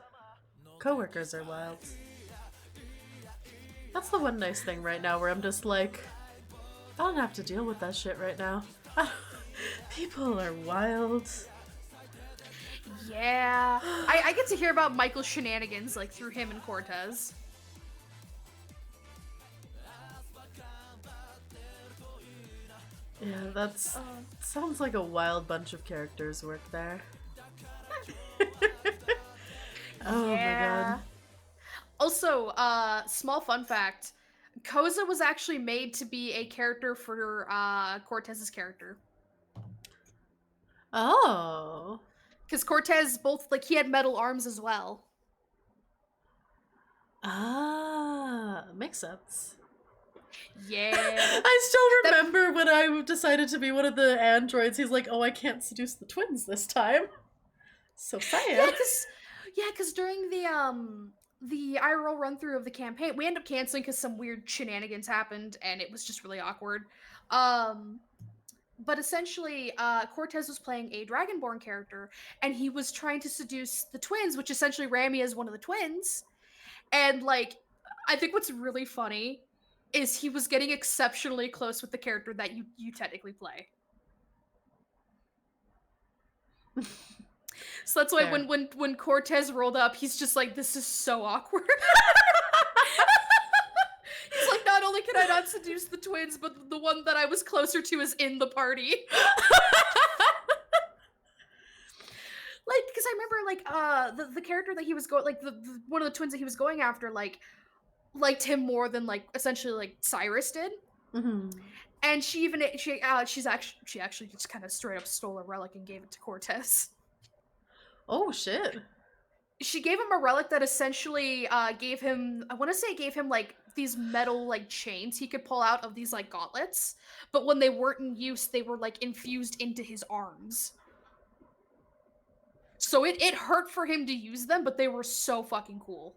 Coworkers are wild. That's the one nice thing right now where I'm just like, I don't have to deal with that shit right now. People are wild. Yeah. I get to hear about Michael's shenanigans, like, through him and Cortez. Yeah, that's sounds like a wild bunch of characters work there. Oh my god. Also, small fun fact, Koza was actually made to be a character for Cortez's character. Oh. Because Cortez both, like, he had metal arms as well. Ah, makes sense. Yeah. I still remember when I decided to be one of the androids, he's like, oh, I can't seduce the twins this time. So sad. Yeah, because during the IRL run through of the campaign, we ended up canceling because some weird shenanigans happened, and it was just really awkward. But essentially, Cortez was playing a Dragonborn character, and he was trying to seduce the twins, which essentially Rami is one of the twins. And, like, I think what's really funny is he was getting exceptionally close with the character that you technically play. So that's why when Cortez rolled up, he's just like, this is so awkward. He's like, not only can I not seduce the twins, but the one that I was closer to is in the party. Like, because I remember, like, the character that he was going, like, the one of the twins that he was going after, like, liked him more than, like, essentially, like, Cyrus did. Mm-hmm. And she actually just kind of straight up stole a relic and gave it to Cortez. Oh, shit. She gave him a relic that essentially gave him, I want to say it gave him, like, these metal like chains he could pull out of these like gauntlets, but when they weren't in use, they were like infused into his arms. So it hurt for him to use them, but they were so fucking cool.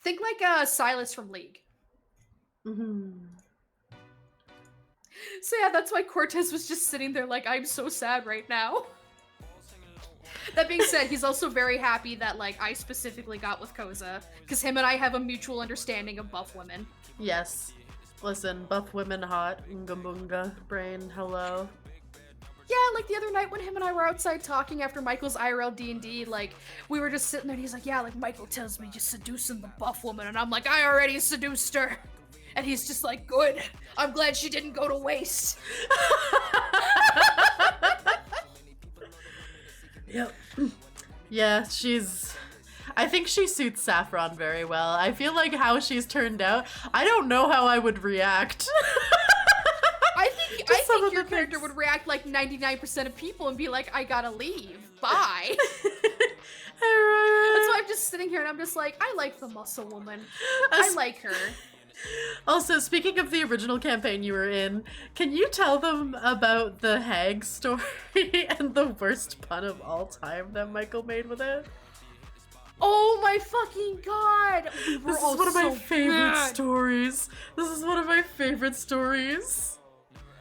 Think like Silas from League. Mm-hmm. So yeah, that's why Cortez was just sitting there like, I'm so sad right now. That being said, he's also very happy that like I specifically got with Koza, because him and I have a mutual understanding of buff women. Yes. Listen, buff women hot. Unga bunga. Brain, hello. Yeah, like the other night when him and I were outside talking after Michael's IRL D&D, like, we were just sitting there and he's like, yeah, like, Michael tells me just seducing the buff woman, and I'm like, I already seduced her. And he's just like, good. I'm glad she didn't go to waste. Yep. Yeah, I think she suits Saffron very well. I feel like how she's turned out, I don't know how I would react. I think your character would react like 99% of people and be like, I gotta leave. Bye. That's why I'm just sitting here and I'm just like, I like the muscle woman. I like her. Also, speaking of the original campaign you were in, can you tell them about the hag story and the worst pun of all time that Michael made with it? Oh my fucking god! This is one of my favorite stories. This is one of my favorite stories.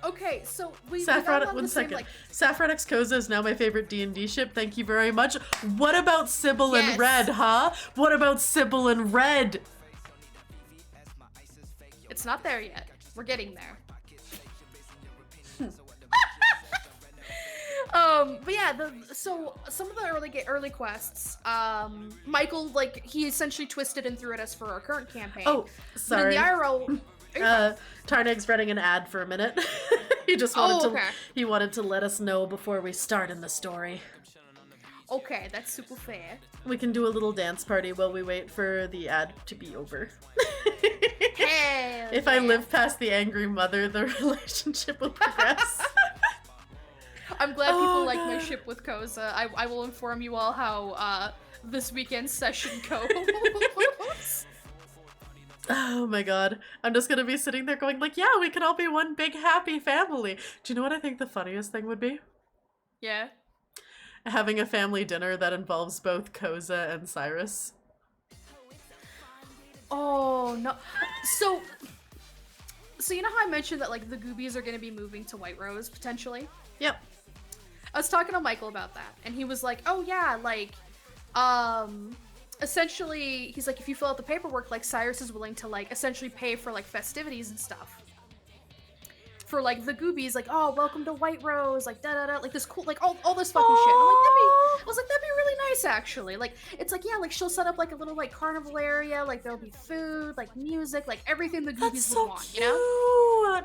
Okay, so we Saffron, got on one the same, second. like... Saffron X Koza is now my favorite D&D ship. Thank you very much. What about Sybil Yes. and Red, huh? What about Sybil and Red? It's not there yet. We're getting there. But yeah, so some of the early quests, Michael, like, he essentially twisted and threw at us for our current campaign. Oh, sorry. But in the IRL, Tarneg's running an ad for a minute. He just wanted to let us know before we start in the story. okay, that's super fair. We can do a little dance party while we wait for the ad to be over. Hell If yeah. I live past the angry mother, the relationship will progress. I'm glad people like my God. ship with Koza. I will inform you all how this weekend's session goes. Oh my god. I'm just gonna be sitting there going like, yeah, we can all be one big happy family. Do you know what I think the funniest thing would be? Yeah. Having a family dinner that involves both Koza and Cyrus. Oh no. So you know how I mentioned that like the Goobies are gonna be moving to White Rose potentially? Yep. I was talking to Michael about that, and he was like, oh yeah, like, essentially, he's like, if you fill out the paperwork, like, Cyrus is willing to, like, essentially pay for, like, festivities and stuff. For, like, the Goobies, like, oh, welcome to White Rose, like, da-da-da, like, this cool, like, all this fucking shit. And I was like, that'd be really nice, actually. Like, it's like, yeah, like, she'll set up, like, a little, like, carnival area, like, there'll be food, like, music, like, everything the Goobies would want, you know?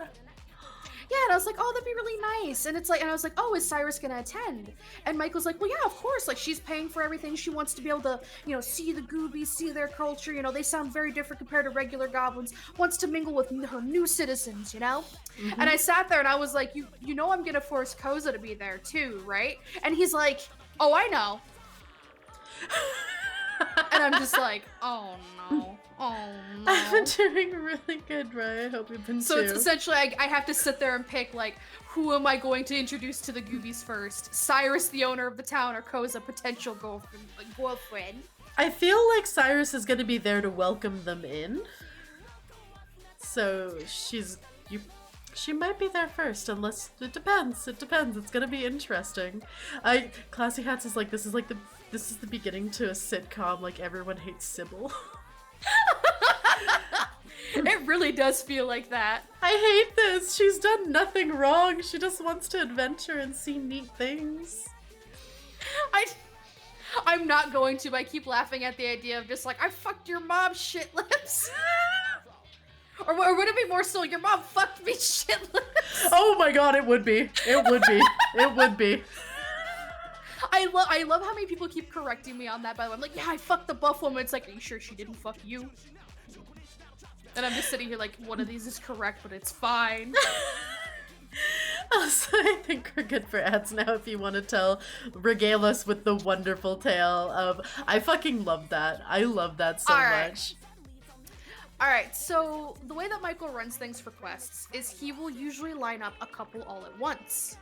Yeah, and I was like, oh, that'd be really nice. And it's like, and I was like, oh, is Cyrus gonna attend? And Michael's like, well, yeah, of course. Like, she's paying for everything. She wants to be able to, you know, see the Goobies, see their culture. You know, they sound very different compared to regular goblins. Wants to mingle with her new citizens, you know? Mm-hmm. And I sat there and I was like, you know, I'm gonna force Koza to be there too, right? And he's like, oh, I know. And I'm just like, oh no. Oh no. I've been doing really good, Ryan. I hope you've been So too. it's essentially, I have to sit there and pick, like, who am I going to introduce to the Goobies first? Cyrus, the owner of the town, or Koza, potential girlfriend? I feel like Cyrus is going to be there to welcome them in. So she might be there first, unless it depends. It depends. It's gonna be interesting. Classy Hats is like this is the beginning to a sitcom. Like everyone hates Sybil. It really does feel like that. I hate this. She's done nothing wrong. She just wants to adventure and see neat things. I'm not going to, but I keep laughing at the idea of just like, I fucked your mom, shit lips. Or would it be more so, your mom fucked me, shit lips? Oh my god, it would be. It would be. It would be. I love how many people keep correcting me on that, by the way. I'm like, yeah, I fucked the buff woman. It's like, are you sure she didn't fuck you? And I'm just sitting here like, one of these is correct, but it's fine. Also, I think we're good for ads now if you want to regale us with the wonderful tale of, I fucking love that. I love that so All right. much. Alright, so the way that Michael runs things for quests is he will usually line up a couple all at once.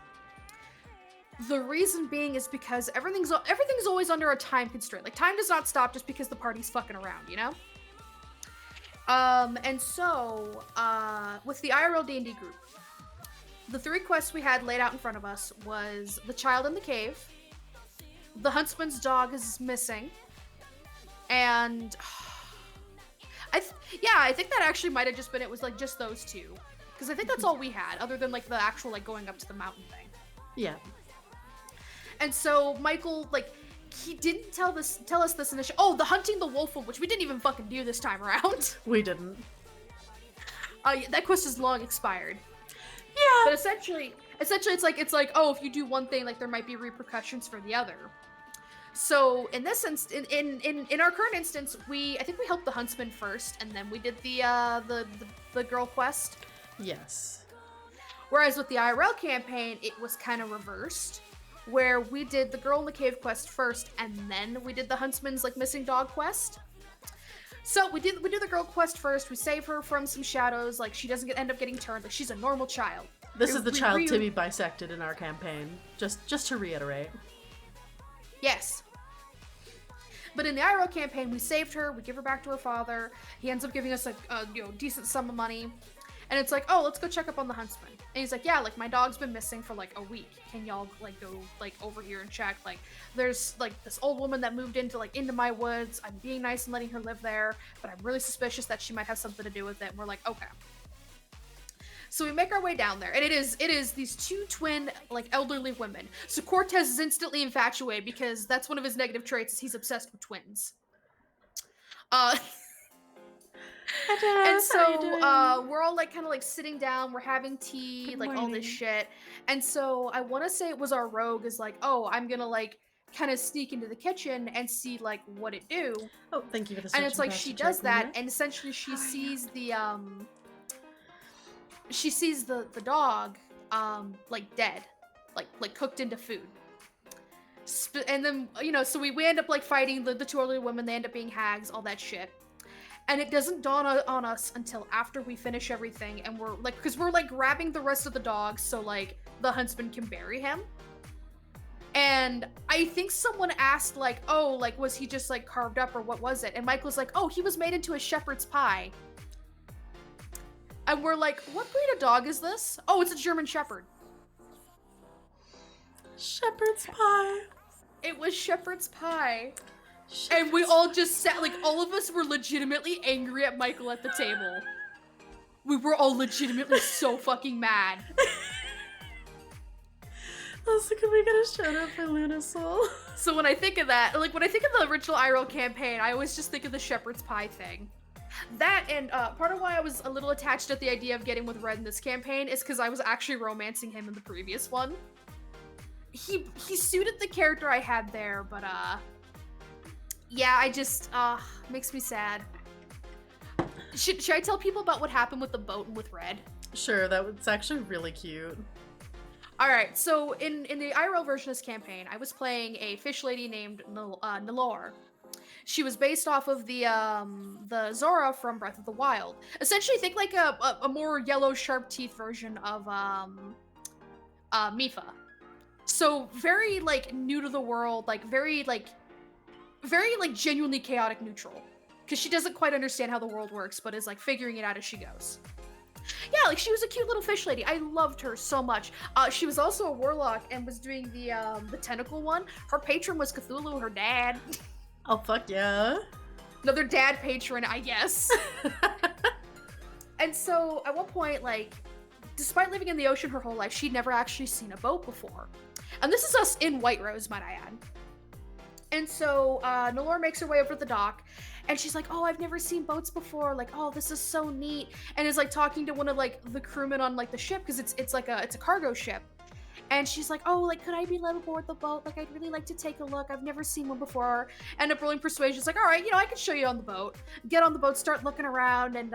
The reason being is because everything's always under a time constraint. Like, time does not stop just because the party's fucking around, you know? And so, with the IRL D&D group, the 3 quests we had laid out in front of us was the child in the cave, the huntsman's dog is missing, and I think that actually might have just been, it was like just those 2. Because I think that's all we had, other than like the actual like going up to the mountain thing. Yeah. And so Michael, like, he didn't tell us this initial. Oh, the hunting the wolf one, which we didn't even fucking do this time around. We didn't. Yeah, that quest is long expired. Yeah. But essentially it's like, oh, if you do one thing, like there might be repercussions for the other. So in this in our current instance, I think we helped the huntsman first, and then we did the girl quest. Yes. Whereas with the IRL campaign, it was kind of reversed, where we did the girl in the cave quest first, and then we did the huntsman's like missing dog quest. So we do the girl quest first. We save her from some shadows. Like, she doesn't end up getting turned. Like, she's a normal child. This is the child Tibi bisected in our campaign. Just to reiterate. Yes. But in the IRL campaign, we saved her. We give her back to her father. He ends up giving us a decent sum of money. And it's like, oh, let's go check up on the huntsman. And he's like, yeah, like, my dog's been missing for, like, a week. Can y'all, like, go, like, over here and check? Like, there's, like, this old woman that moved into my woods. I'm being nice and letting her live there, but I'm really suspicious that she might have something to do with it. And we're like, okay. So we make our way down there, and it is these 2 twin, like, elderly women. So Cortez is instantly infatuated because that's one of his negative traits, is he's obsessed with twins. And so we're all like kind of like sitting down, we're having tea, Good like morning. all this shit. And so I want to say it was our rogue is like, oh, I'm gonna like kind of sneak into the kitchen and see like what it do. Oh, thank you for the And it's like she does that, and essentially she Oh, sees the dog like dead, like cooked into food. And then so we end up like fighting the 2 elderly women. They end up being hags, all that shit. And it doesn't dawn on us until after we finish everything, and we're like, because we're like grabbing the rest of the dogs so like the huntsman can bury him. And I think someone asked like, oh, like, was he just like carved up or what was it? And Michael's like, oh, he was made into a shepherd's pie. And we're like, what breed of dog is this? Oh, it's a German shepherd. Shepherd's pie. It was shepherd's pie. And we all just sat, like, all of us were legitimately angry at Michael at the table. We were all legitimately so fucking mad. Also, can we get a shout out for Lunasoul? So when I think of that, like, when I think of the original IRL campaign, I always just think of the shepherd's pie thing. That, and part of why I was a little attached at the idea of getting with Red in this campaign is because I was actually romancing him in the previous one. He suited the character I had there, but, yeah, I just, makes me sad. Should I tell people about what happened with the boat and with Red? Sure, it's actually really cute. Alright, so in the IRL version of this campaign, I was playing a fish lady named Nalor. She was based off of the Zora from Breath of the Wild. Essentially, think like a more yellow, sharp teeth version of Mifa. So very like new to the world, like very genuinely chaotic neutral, because she doesn't quite understand how the world works, but is like figuring it out as she goes. Yeah, like she was a cute little fish lady. I loved her so much. She was also a warlock and was doing the tentacle one. Her patron was Cthulhu, her dad. Oh fuck yeah. Another dad patron, I guess. And so at one point, like, despite living in the ocean her whole life, she'd never actually seen a boat before. And this is us in White Rose, might I add. And so Nalor makes her way over to the dock, and she's like, oh, I've never seen boats before. Like, oh, this is so neat. And is like talking to one of like the crewmen on like the ship, because it's a cargo ship. And she's like, oh, like, could I be let aboard the boat? Like, I'd really like to take a look. I've never seen one before. End up rolling persuasion. It's like, all right, I can show you on the boat. Get on the boat, start looking around, and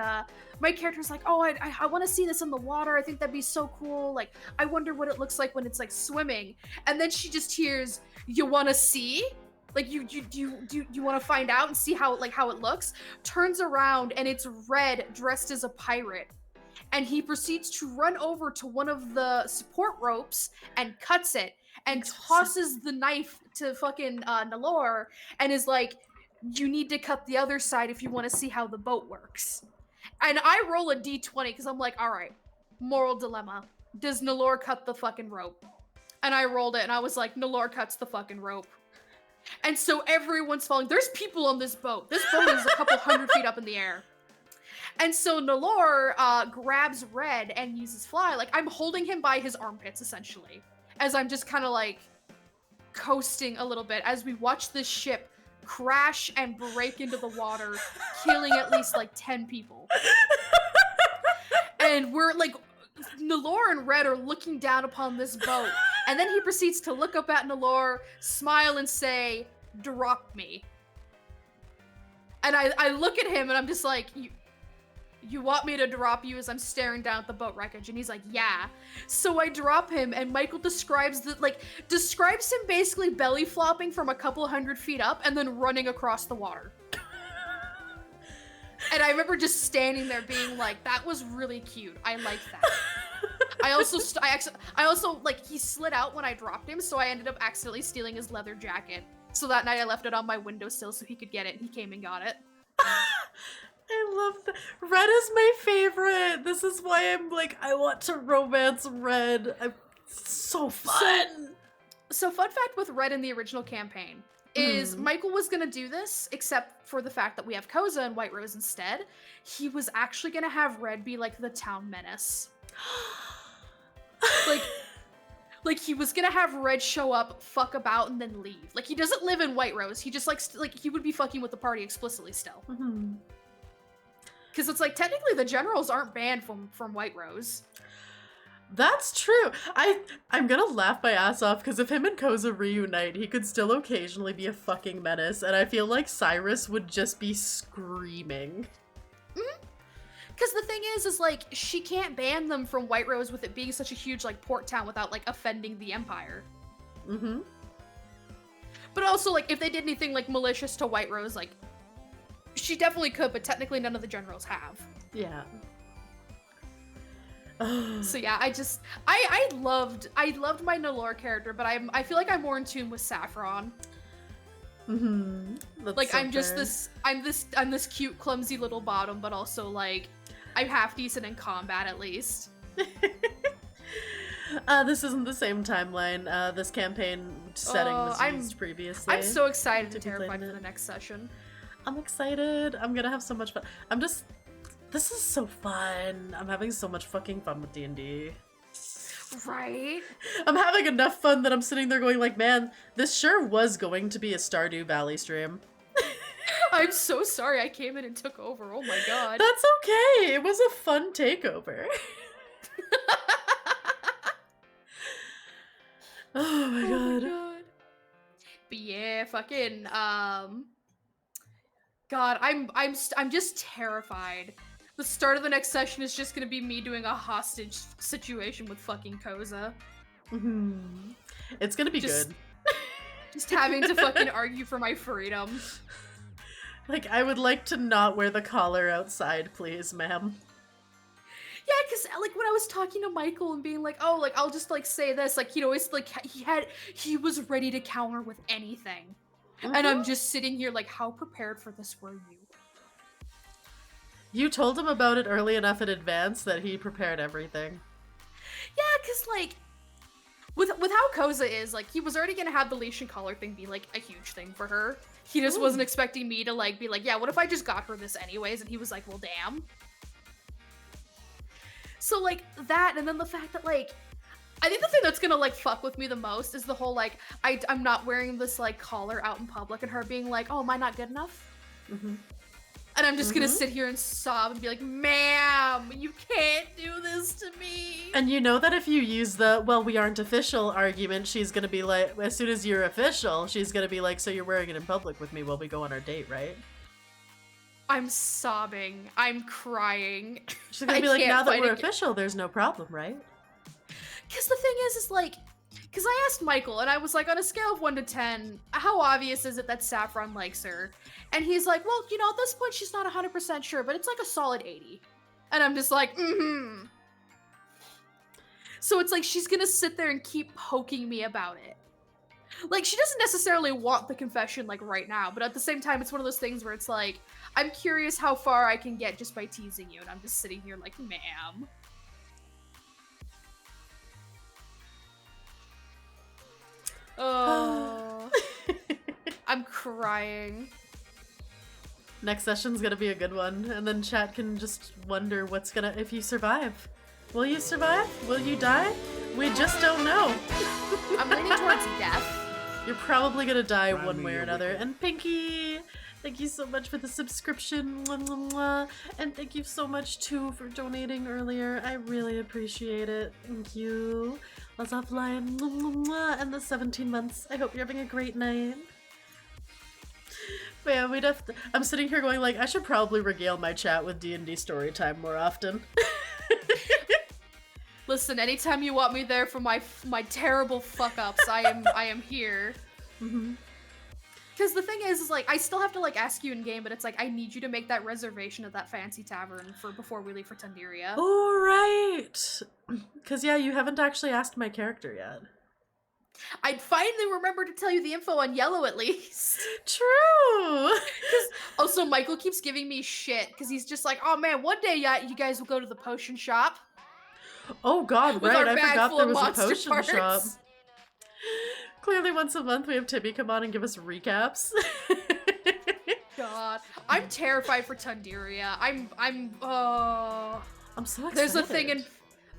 my character's like, oh, I want to see this in the water. I think that'd be so cool. Like, I wonder what it looks like when it's like swimming. And then she just hears, you want to see? Like, you want to find out and see how it looks? Turns around and it's Red dressed as a pirate. And he proceeds to run over to one of the support ropes and cuts it and tosses the knife to fucking Nalor and is like, you need to cut the other side if you want to see how the boat works. And I roll a d20 because I'm like, all right, moral dilemma. Does Nalor cut the fucking rope? And I rolled it and I was like, Nalor cuts the fucking rope. And so everyone's falling. There's people on this boat. This boat is a couple 100 feet up in the air. And so Nalor grabs Red and uses Fly. Like, I'm holding him by his armpits, essentially. As I'm just kind of like coasting a little bit as we watch this ship crash and break into the water, killing at least like 10 people. And we're like, Nalor and Red are looking down upon this boat. And then he proceeds to look up at Nalor, smile, and say, drop me. And I look at him and I'm just like, you want me to drop you, as I'm staring down at the boat wreckage? And he's like, yeah. So I drop him and Michael describes him basically belly flopping from a couple 100 feet up and then running across the water. And I remember just standing there being like, that was really cute. I like that. I also like, he slid out when I dropped him, so I ended up accidentally stealing his leather jacket. So that night I left it on my windowsill so he could get it, and he came and got it. I love that. Red is my favorite. This is why I'm like, I want to romance Red. So fun. So fun fact with Red in the original campaign is Michael was gonna do this, except for the fact that we have Koza and White Rose instead. He was actually gonna have Red be like the town menace. Like he was gonna have Red show up, fuck about, and then leave. Like, he doesn't live in White Rose. He just likes like he would be fucking with the party explicitly still. Because it's like, technically the generals aren't banned from White Rose. That's true. I'm gonna laugh my ass off because if him and Koza reunite, he could still occasionally be a fucking menace, and I feel like Cyrus would just be screaming. Because the thing is like, she can't ban them from White Rose with it being such a huge like port town without like offending the Empire. But also, like, if they did anything like malicious to White Rose, like, she definitely could, but technically none of the generals have. Yeah. So yeah, I loved my Nalor character, but I feel like I'm more in tune with Saffron. Like, so I'm just this cute, clumsy little bottom, but also like, I'm half decent in combat at least. This isn't the same timeline. This campaign setting was used previously. I'm so excited and terrified for the next session. I'm excited. I'm gonna have so much fun. This is so fun. I'm having so much fucking fun with D&D. Right? I'm having enough fun that I'm sitting there going like, man, this sure was going to be a Stardew Valley stream. I'm so sorry I came in and took over. Oh my god. That's okay. It was a fun takeover. Oh my god. But yeah, fucking God, I'm just terrified. The start of the next session is just gonna be me doing a hostage situation with fucking Koza. It's gonna be good. Just having to fucking argue for my freedom. Like, I would like to not wear the collar outside, please, ma'am. Yeah, because, like, when I was talking to Michael and being like, oh, like, I'll just, like, say this, like, he'd always, like, he was ready to counter with anything. And I'm just sitting here, like, how prepared for this were you? You told him about it early enough in advance that he prepared everything. Yeah, because, like, with how Koza is, like, he was already gonna have the leash and collar thing be, like, a huge thing for her. He just wasn't expecting me to, like, be like, yeah, what if I just got her this anyways? And he was like, well, damn. So, like, that, and then the fact that, like, I think the thing that's gonna, like, fuck with me the most is the whole, like, I'm not wearing this, like, collar out in public and her being like, oh, am I not good enough? And I'm just gonna sit here and sob and be like, ma'am, you can't do this to me. And you know that if you use the, well, we aren't official argument, she's gonna be like, as soon as you're official, she's gonna be like, so you're wearing it in public with me while we go on our date, right? I'm sobbing. I'm crying. She's gonna be like, now that we're official, there's no problem, right? Because the thing is like, because I asked Michael, and I was like, on a scale of 1 to 10, how obvious is it that Saffron likes her? And he's like, well, you know, at this point, she's not 100% sure, but it's like a solid 80. And I'm just like, So it's like, she's gonna sit there and keep poking me about it. Like, she doesn't necessarily want the confession, like, right now, but at the same time, it's one of those things where it's like, I'm curious how far I can get just by teasing you, and I'm just sitting here like, ma'am. Oh, I'm crying. Next session's gonna be a good one, and then chat can just wonder what's gonna, if you survive. Will you survive? Will you die? We just don't know. I'm leaning towards death. You're probably gonna die one way or another. And Pinky, thank you so much for the subscription. Mwah, mwah, mwah. And thank you so much too for donating earlier. I really appreciate it. Thank you. Let's offline. Mwah, mwah, mwah. And the 17 months. I hope you're having a great night. But yeah, we'd have to, I'm sitting here going like, I should probably regale my chat with D&D story time more often. Listen, anytime you want me there for my terrible fuck-ups, I am here. Because the thing is like, I still have to like ask you in game, but it's like, I need you to make that reservation at that fancy tavern before we leave for Tundiria. Oh, right. Because yeah, you haven't actually asked my character yet. I'd finally remember to tell you the info on Yellow at least. True. Also, Michael keeps giving me shit because he's just like, oh man, one day you guys will go to the potion shop. Oh god, With right, our I bag forgot full there of was a monster potion parts. shop. Clearly once a month we have Tibi come on and give us recaps. God. I'm terrified for Tundiria. I'm so excited.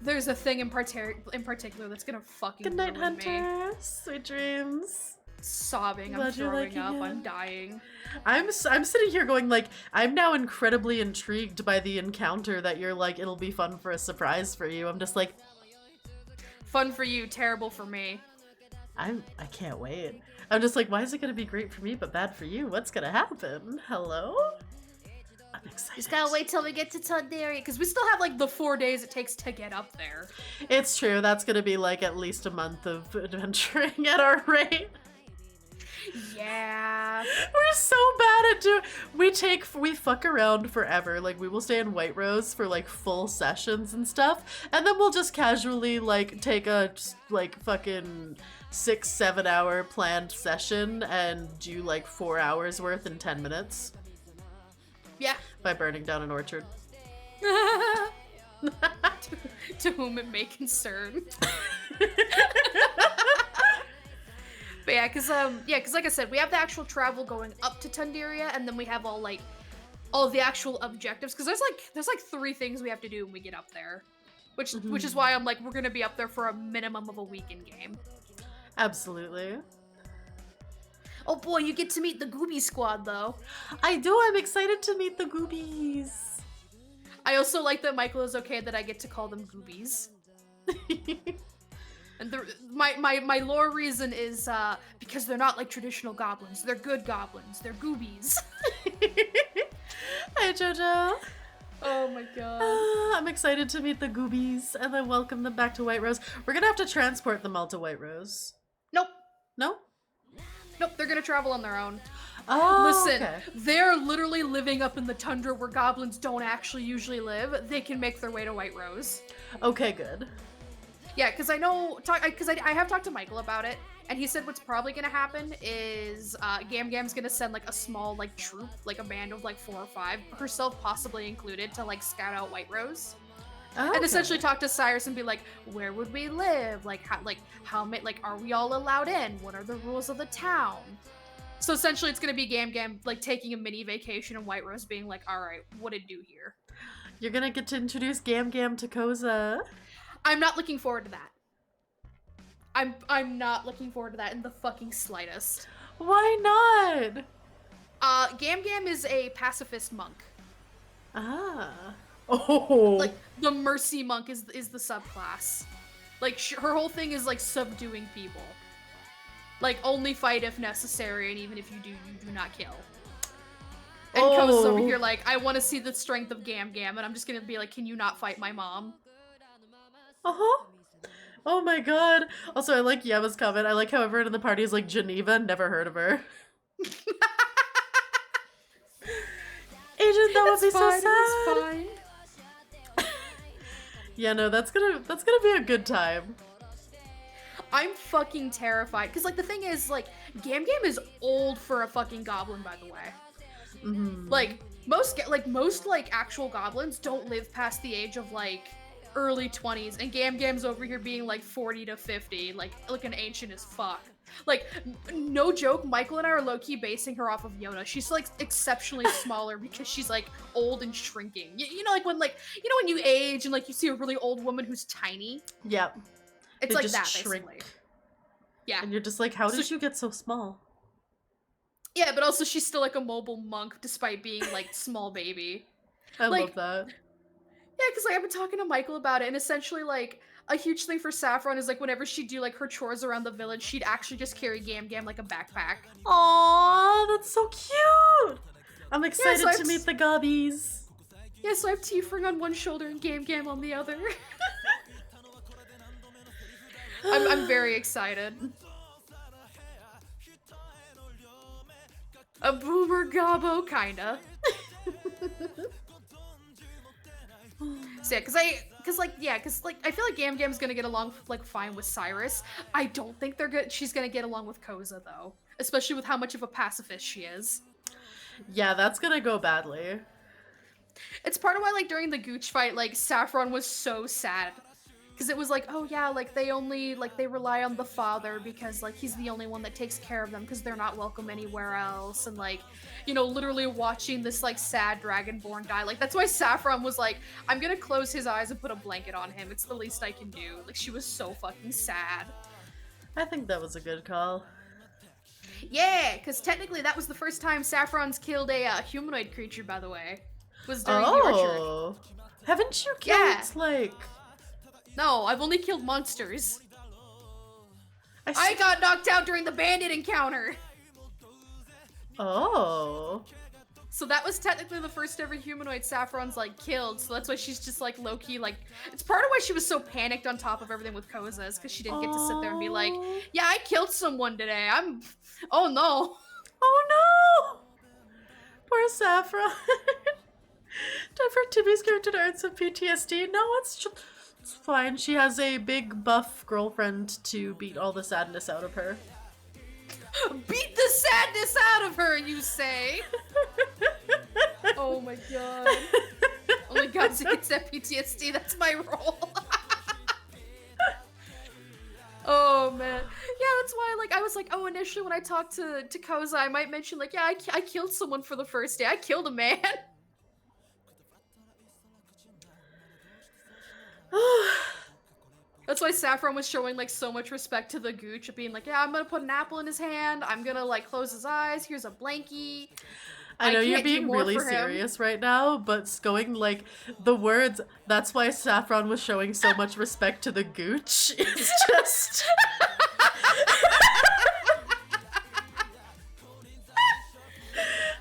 There's a thing in particular that's gonna fucking Good night, ruin me. Hunter. Sweet dreams. Sobbing, I'm Glad you're throwing liking up, it. I'm dying. I'm sitting here going like, I'm now incredibly intrigued by the encounter that you're like, it'll be fun for a surprise for you. I'm just like, Fun for you, terrible for me. I can't wait. I'm just like, why is it gonna be great for me but bad for you? What's gonna happen? Hello? I'm excited. Just gotta wait till we get to Tundiria, because we still have like the 4 days it takes to get up there. It's true, that's gonna be like at least a month of adventuring at our rate. Yeah. We're so bad at we fuck around forever. Like, we will stay in White Rose for like full sessions and stuff, and then we'll just casually like take a like fucking 6-7 hour planned session and do like 4 hours worth in 10 minutes. Yeah. By burning down an orchard. To whom it may concern. But yeah, cause like I said, we have the actual travel going up to Tundiria, and then we have all of the actual objectives. Cause there's like 3 things we have to do when we get up there, which is why I'm like, we're gonna be up there for a minimum of a week in game. Absolutely. Oh boy, you get to meet the Gooby Squad though. I do. I'm excited to meet the Goobies. I also like that Michael is okay that I get to call them Goobies. And my lore reason is because they're not like traditional goblins. They're good goblins. They're goobies. Hi, Jojo. Oh my god. I'm excited to meet the Goobies and then welcome them back to White Rose. We're gonna have to transport them all to White Rose. Nope. No? Nope, they're gonna travel on their own. Oh, Listen, okay. they're literally living up in the tundra where goblins don't actually usually live. They can make their way to White Rose. Okay, good. Yeah, because I have talked to Michael about it, and he said what's probably gonna happen is Gam Gam's gonna send like a small like troop, like a band of like 4 or 5, herself possibly included, to like scout out White Rose. Oh, And essentially talk to Cyrus and be like, where would we live? How many, are we all allowed in? What are the rules of the town? So essentially it's gonna be Gam Gam like taking a mini vacation and White Rose being like, all right, what to do here? You're gonna get to introduce Gam Gam to Koza. I'm not looking forward to that. I'm not looking forward to that in the fucking slightest. Why not? Gam Gam is a pacifist monk. Ah. Oh. Like, the Mercy Monk is the subclass. Like, her whole thing is, like, subduing people. Like, only fight if necessary, and even if you do not kill. And Koza's over here like, I want to see the strength of Gam Gam, and I'm just gonna be like, can you not fight my mom? Uh-huh. Oh my god. Also, I like Yema's comment. I like how everyone in the party is like, Geneva, never heard of her. Agent, that would be so sad. It's fine. Yeah, no, that's gonna be a good time. I'm fucking terrified. Because, like, the thing is, like, Gam Gam is old for a fucking goblin, by the way. Mm-hmm. Like, most, actual goblins don't live past the age of, like, early 20s. And Gam Gam's over here being, like, 40 to 50. Like an ancient as fuck. Like, no joke, Michael and I are low-key basing her off of Yona. She's, like, exceptionally smaller because she's, like, old and shrinking. You know, like, when you age and, like, you see a really old woman who's tiny? Yep. It's They like just that, shrink. basically. Yeah. And you're just like, how did you get so small? Yeah, but also she's still, like, a mobile monk despite being, like, small baby. I Like, love that. Yeah, because, like, I've been talking to Michael about it, and essentially, like, a huge thing for Saffron is, like, whenever she'd do, like, her chores around the village, she'd actually just carry Gam Gam like a backpack. Aww, that's so cute! I'm excited so to meet the gobbies. Yeah, so I have Tiefling on one shoulder and Gam Gam on the other. I'm very excited. A boomer gobbo, kinda. So yeah, cause I feel like Gam Gam's gonna get along like fine with Cyrus. I don't think she's gonna get along with Koza though, especially with how much of a pacifist she is. Yeah, that's gonna go badly. It's part of why, like, during the Gooch fight, like, Saffron was so sad. Because it was like, oh yeah, like, they rely on the father because, like, he's the only one that takes care of them because they're not welcome anywhere else. And, like, you know, literally watching this, like, sad Dragonborn die. Like, that's why Saffron was like, I'm gonna close his eyes and put a blanket on him. It's the least I can do. Like, she was so fucking sad. I think that was a good call. Yeah, because technically that was the first time Saffron's killed a humanoid creature, by the way. Was during the orchard. Haven't you killed, like... No, I've only killed monsters. I got knocked out during the bandit encounter. Oh. So that was technically the first ever humanoid Saffron's, like, killed. So that's why she's just, like, low-key, like... It's part of why she was so panicked on top of everything with Koza, is because she didn't get to sit there and be like, yeah, I killed someone today. Oh, no. Oh, no! Poor Saffron. Time for Tibi's character to earn some PTSD. No, it's fine. She has a big buff girlfriend to beat all the sadness out of her. Beat the sadness out of her, you say? Oh my god. Only God gets that PTSD. That's my role. Oh man. Yeah, that's why, like, I was like, oh, initially when I talked to Koza, I might mention, like, yeah, I killed someone for the first day. I killed a man. That's why Saffron was showing, like, so much respect to the Gooch, being like, yeah, I'm gonna put an apple in his hand, I'm gonna, like, close his eyes, here's a blankie. I know you're being really serious right now, but going, like, the words, that's why Saffron was showing so much respect to the Gooch, is just...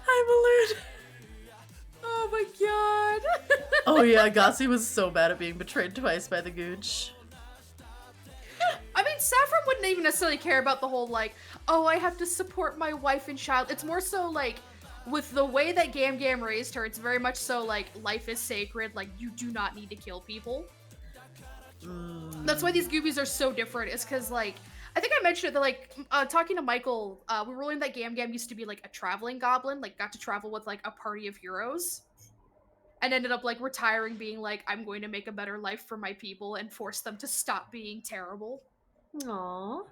I'm alert. Oh my god. Oh yeah, Gossi was so bad at being betrayed twice by the Gooch. I mean, Saffron wouldn't even necessarily care about the whole, like, oh, I have to support my wife and child. It's more so, like, with the way that Gam Gam raised her, it's very much so, like, life is sacred, like, you do not need to kill people. That's why these goobies are so different, is because, like, I think I mentioned it, that, like, talking to Michael, we were learning that Gam Gam used to be, like, a traveling goblin, like, got to travel with, like, a party of heroes. And ended up, like, retiring, being like, I'm going to make a better life for my people and force them to stop being terrible. Aww.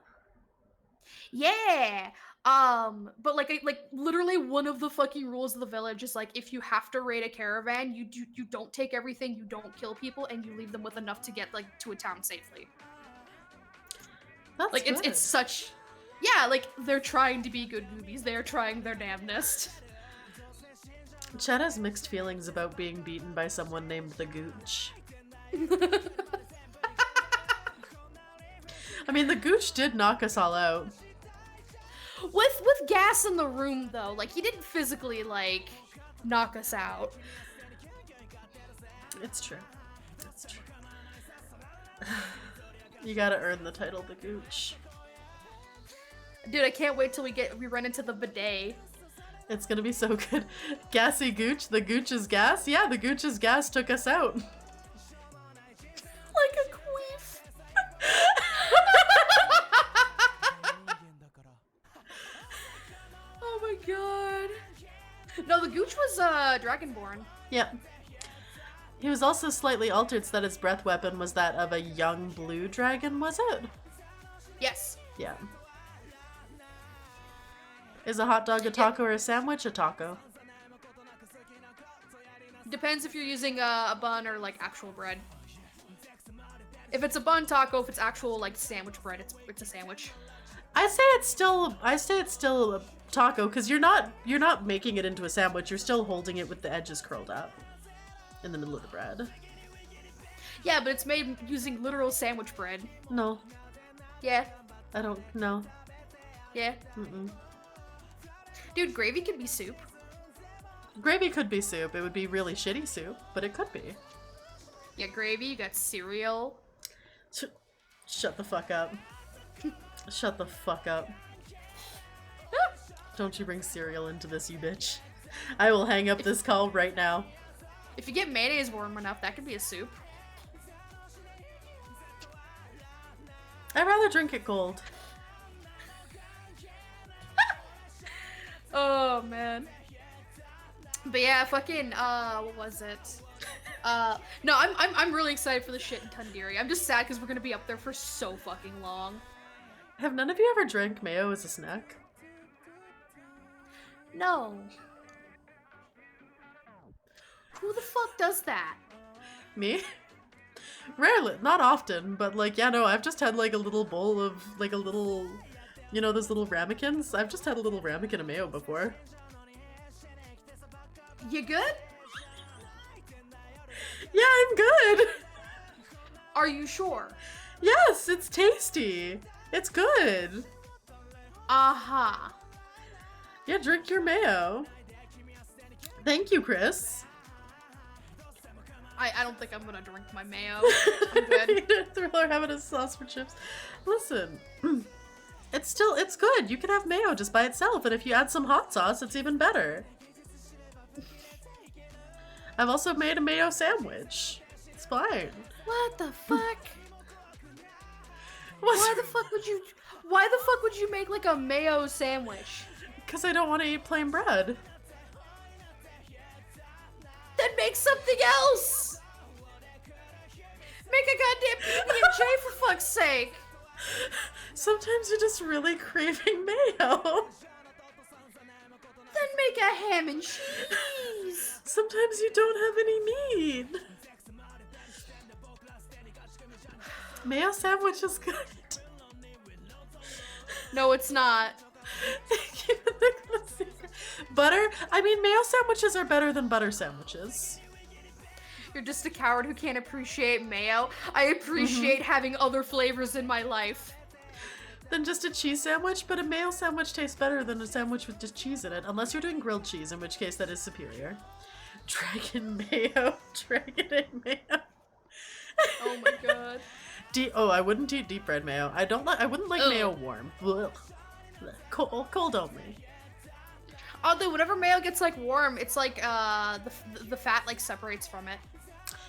Yeah. But like literally one of the fucking rules of the village is, like, if you have to raid a caravan, you don't take everything, you don't kill people, and you leave them with enough to get, like, to a town safely. That's like, good. it's such, yeah, like, they're trying to be good movies. They're trying their damnedest. Chad has mixed feelings about being beaten by someone named the Gooch. I mean, the Gooch did knock us all out. With gas in the room, though, like, he didn't physically, like, knock us out. It's true. It's true. You gotta earn the title, the Gooch. Dude, I can't wait till we run into the bidet. It's gonna be so good. Gassy Gooch, the Gooch's gas? Yeah, the Gooch's gas took us out. Like a queef. Oh my god. No, the Gooch was Dragonborn. Yep. He was also slightly altered so that his breath weapon was that of a young blue dragon, was it? Yes. Yeah. Is a hot dog a taco or a sandwich? A taco. Depends if you're using a bun or like actual bread. If it's a bun taco, if it's actual like sandwich bread, it's a sandwich. I say it's still a taco because you're not making it into a sandwich. You're still holding it with the edges curled up in the middle of the bread. Yeah, but it's made using literal sandwich bread. No, Yeah. I don't know. Yeah. Mm-mm. Dude, gravy could be soup. Gravy could be soup. It would be really shitty soup, but it could be. Yeah, gravy, you got cereal. Shut the fuck up. Shut the fuck up. Don't you bring cereal into this, you bitch. I will hang up this call right now. If you get mayonnaise warm enough, that could be a soup. I'd rather drink it cold. Oh man. But yeah, fucking what was it? No, I'm really excited for the shit in Tundiri. I'm just sad because we're gonna be up there for so fucking long. Have none of you ever drank mayo as a snack? No. Who the fuck does that? Me? Rarely, not often, but like, yeah, no, I've just had like a little bowl of, like a little, you know, those little ramekins? I've just had a little ramekin of mayo before. You good? Yeah, I'm good! Are you sure? Yes, it's tasty! It's good! Uh-huh. Yeah, drink your mayo. Thank you, Chris. I don't think I'm gonna drink my mayo. I'm good. Thriller having a sauce for chips. Listen, it's good. You can have mayo just by itself, and if you add some hot sauce, it's even better. I've also made a mayo sandwich. It's fine. What the fuck? Why Why the fuck would you make like a mayo sandwich? Because I don't want to eat plain bread. Then make something else! Make a goddamn PB&J for fuck's sake! Sometimes you're just really craving mayo. Then make a ham and cheese! Sometimes you don't have any meat. Mayo sandwich is good. No, it's not. Thank you for the secret. Butter? I mean, mayo sandwiches are better than butter sandwiches. You're just a coward who can't appreciate mayo. I appreciate having other flavors in my life. Than just a cheese sandwich, but a mayo sandwich tastes better than a sandwich with just cheese in it, unless you're doing grilled cheese, in which case that is superior. Dragon mayo. Dragon egg mayo. Oh my god. I wouldn't eat deep fried mayo. I wouldn't like Ugh. mayo warm. Ugh. Cold only. Although whenever mayo gets like warm, it's like the fat like separates from it.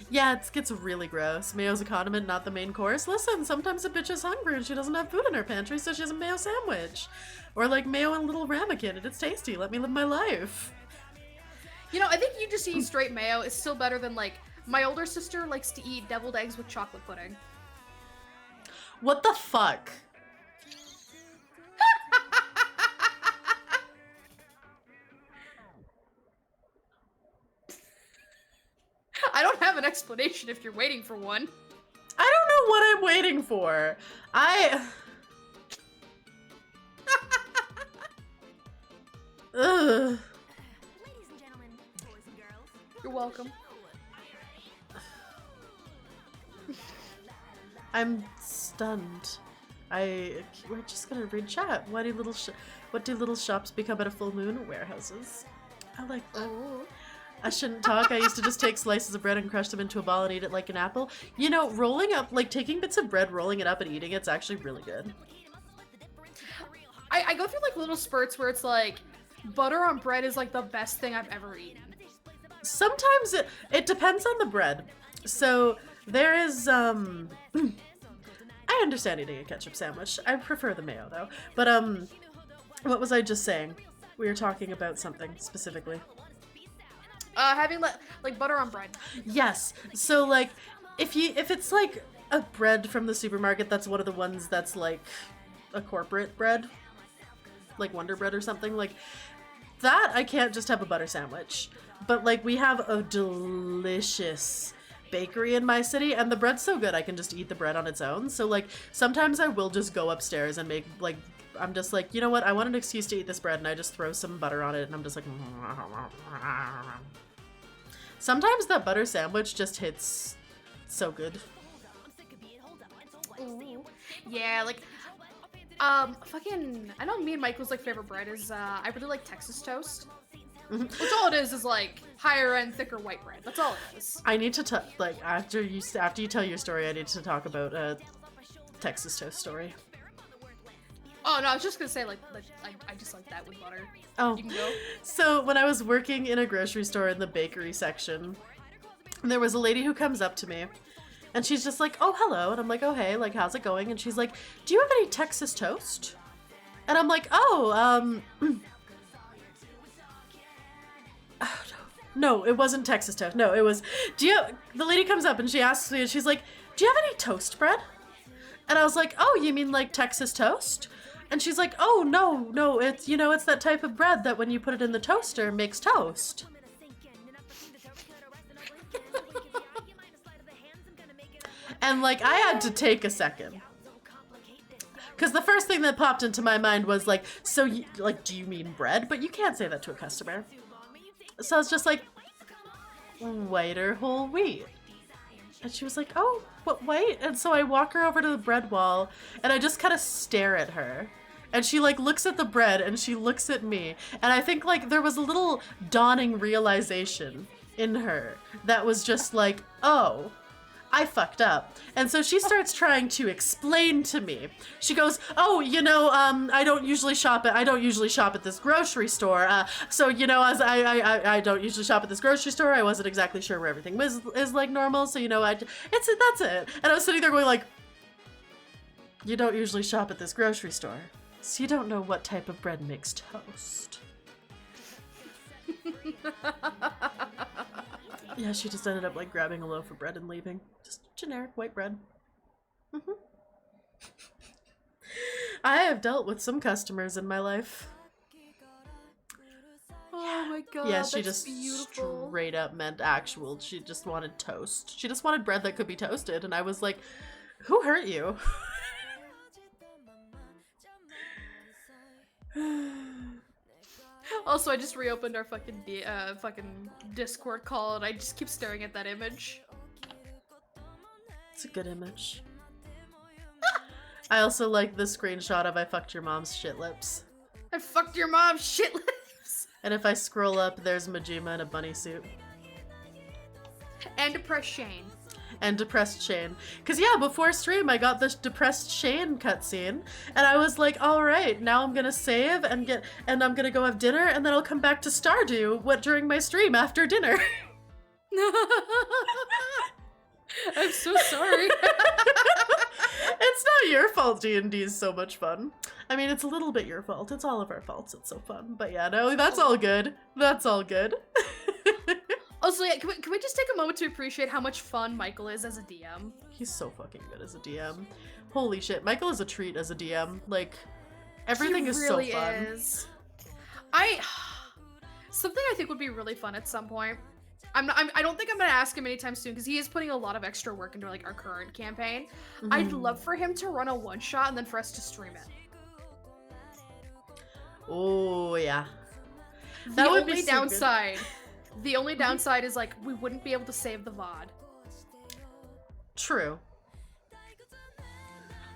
Yeah, it gets really gross. Mayo's a condiment, not the main course. Listen, sometimes a bitch is hungry and she doesn't have food in her pantry, so she has a mayo sandwich. Or like mayo and a little ramekin, and it's tasty. Let me live my life. You know, I think you just eat straight mayo is still better than like my older sister likes to eat deviled eggs with chocolate pudding. What the fuck? I don't have an explanation if you're waiting for one. I don't know what I'm waiting for. Ugh. You're welcome. I'm stunned. We're just gonna read chat. What do little shops become at a full moon? Warehouses. I like that. Oh. I shouldn't talk. I used to just take slices of bread and crush them into a ball and eat it like an apple. You know, rolling up, like taking bits of bread, rolling it up and eating it's actually really good. I go through like little spurts where it's like butter on bread is like the best thing I've ever eaten. Sometimes it depends on the bread. So there is I understand eating a ketchup sandwich. I prefer the mayo though. But what was I just saying? We were talking about something specifically. Having like butter on bread. Yes. So like if it's like a bread from the supermarket, that's one of the ones that's like a corporate bread, like Wonder Bread or something like that, I can't just have a butter sandwich. But like we have a delicious bakery in my city and the bread's so good I can just eat the bread on its own. So like sometimes I will just go upstairs and make like I'm just like, you know what, I want an excuse to eat this bread and I just throw some butter on it and I'm just like sometimes that butter sandwich just hits so good. Ooh. Yeah, like fucking I know me and Michael's like favorite bread is I really like Texas toast. Which all it is like higher end, thicker white bread. That's all it is. I need to like after you tell your story, I need to talk about Texas toast story. Oh no, I was just gonna say like I just like that with butter. Oh, you can go. So when I was working in a grocery store in the bakery section, there was a lady who comes up to me, and she's just like, "Oh, hello," and I'm like, "Oh, hey, like, how's it going?" And she's like, "Do you have any Texas toast?" And I'm like, "Oh, no, it wasn't Texas toast. No, it was. The lady comes up and she asks me, and she's like, "Do you have any toast bread?" And I was like, "Oh, you mean like Texas toast?" And she's like, "Oh, no, it's, you know, it's that type of bread that when you put it in the toaster makes toast." And like, I had to take a second. Because the first thing that popped into my mind was like, so, like, do you mean bread? But you can't say that to a customer. So I was just like, white or whole wheat? And she was like, "Oh, what white?" And so I walk her over to the bread wall and I just kind of stare at her. And she like looks at the bread and she looks at me. And I think like there was a little dawning realization in her that was just like, oh, I fucked up. And so she starts trying to explain to me. She goes, "Oh, you know, I don't usually shop at this grocery store. So, you know, as I don't usually shop at this grocery store. I wasn't exactly sure where everything is like normal. So, you know, that's it." And I was sitting there going like, "You don't usually shop at this grocery store, so you don't know what type of bread makes toast." Yeah, she just ended up like grabbing a loaf of bread and leaving. Just generic white bread. I have dealt with some customers in my life. Oh my god, Yeah, she that's just beautiful. straight up meant actual. She just wanted toast. She just wanted bread that could be toasted, and I was like, "Who hurt you?" Also, I just reopened our fucking Discord call and I just keep staring at that image. It's a good image. I also like the screenshot of "I fucked your mom's shit lips." I fucked your mom's shit lips. And if I scroll up, there's Majima in a bunny suit. And depressed Shane. And depressed Shane. Cause yeah, before stream I got this depressed Shane cutscene, and I was like, all right, now I'm gonna save and I'm gonna go have dinner, and then I'll come back to Stardew during my stream after dinner. I'm so sorry. It's not your fault. D&D is so much fun. I mean, it's a little bit your fault. It's all of our faults. It's so fun. But yeah, no, that's all good. That's all good. Also, yeah, can we just take a moment to appreciate how much fun Michael is as a DM? He's so fucking good as a DM. Holy shit, Michael is a treat as a DM. Like, everything is really so fun. Is. Something I think would be really fun at some point. I don't think I'm gonna ask him anytime soon because he is putting a lot of extra work into like our current campaign. I'd love for him to run a one shot and then for us to stream it. Oh yeah. The only downside. The only downside is like we wouldn't be able to save the VOD. True.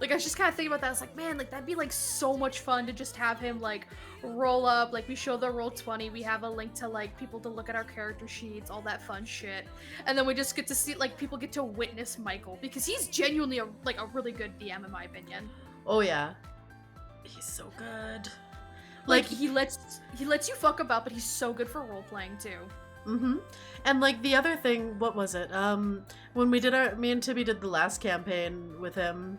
Like, I was just kind of thinking about that. I was like, man, like, that'd be, like, so much fun to just have him, like, roll up. Like, we show the Roll20. We have a link to, like, people to look at our character sheets, all that fun shit. And then we just get to see, like, people get to witness Michael. Because he's genuinely, a really good DM, in my opinion. Oh, yeah. He's so good. Like, he lets you fuck about, but he's so good for role-playing, too. Mm-hmm. And, like, the other thing, what was it? When we did me and Tibi did the last campaign with him,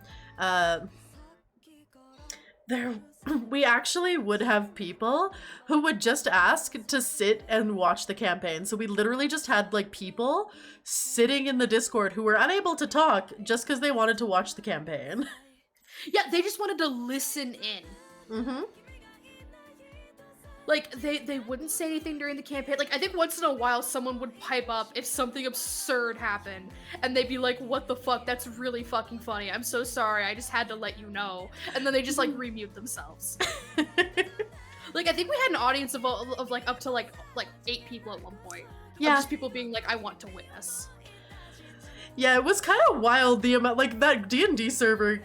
we actually would have people who would just ask to sit and watch the campaign. So we literally just had, like, people sitting in the Discord who were unable to talk just because they wanted to watch the campaign. Yeah, they just wanted to listen in. Mm-hmm. Like, they wouldn't say anything during the campaign. Like, I think once in a while someone would pipe up if something absurd happened. And they'd be like, what the fuck? That's really fucking funny. I'm so sorry. I just had to let you know. And then they just, like, remute themselves. Like, I think we had an audience of like, up to, like 8 people at one point. Yeah. Of just people being like, I want to witness. Yeah, it was kind of wild, the amount, like, that D&D server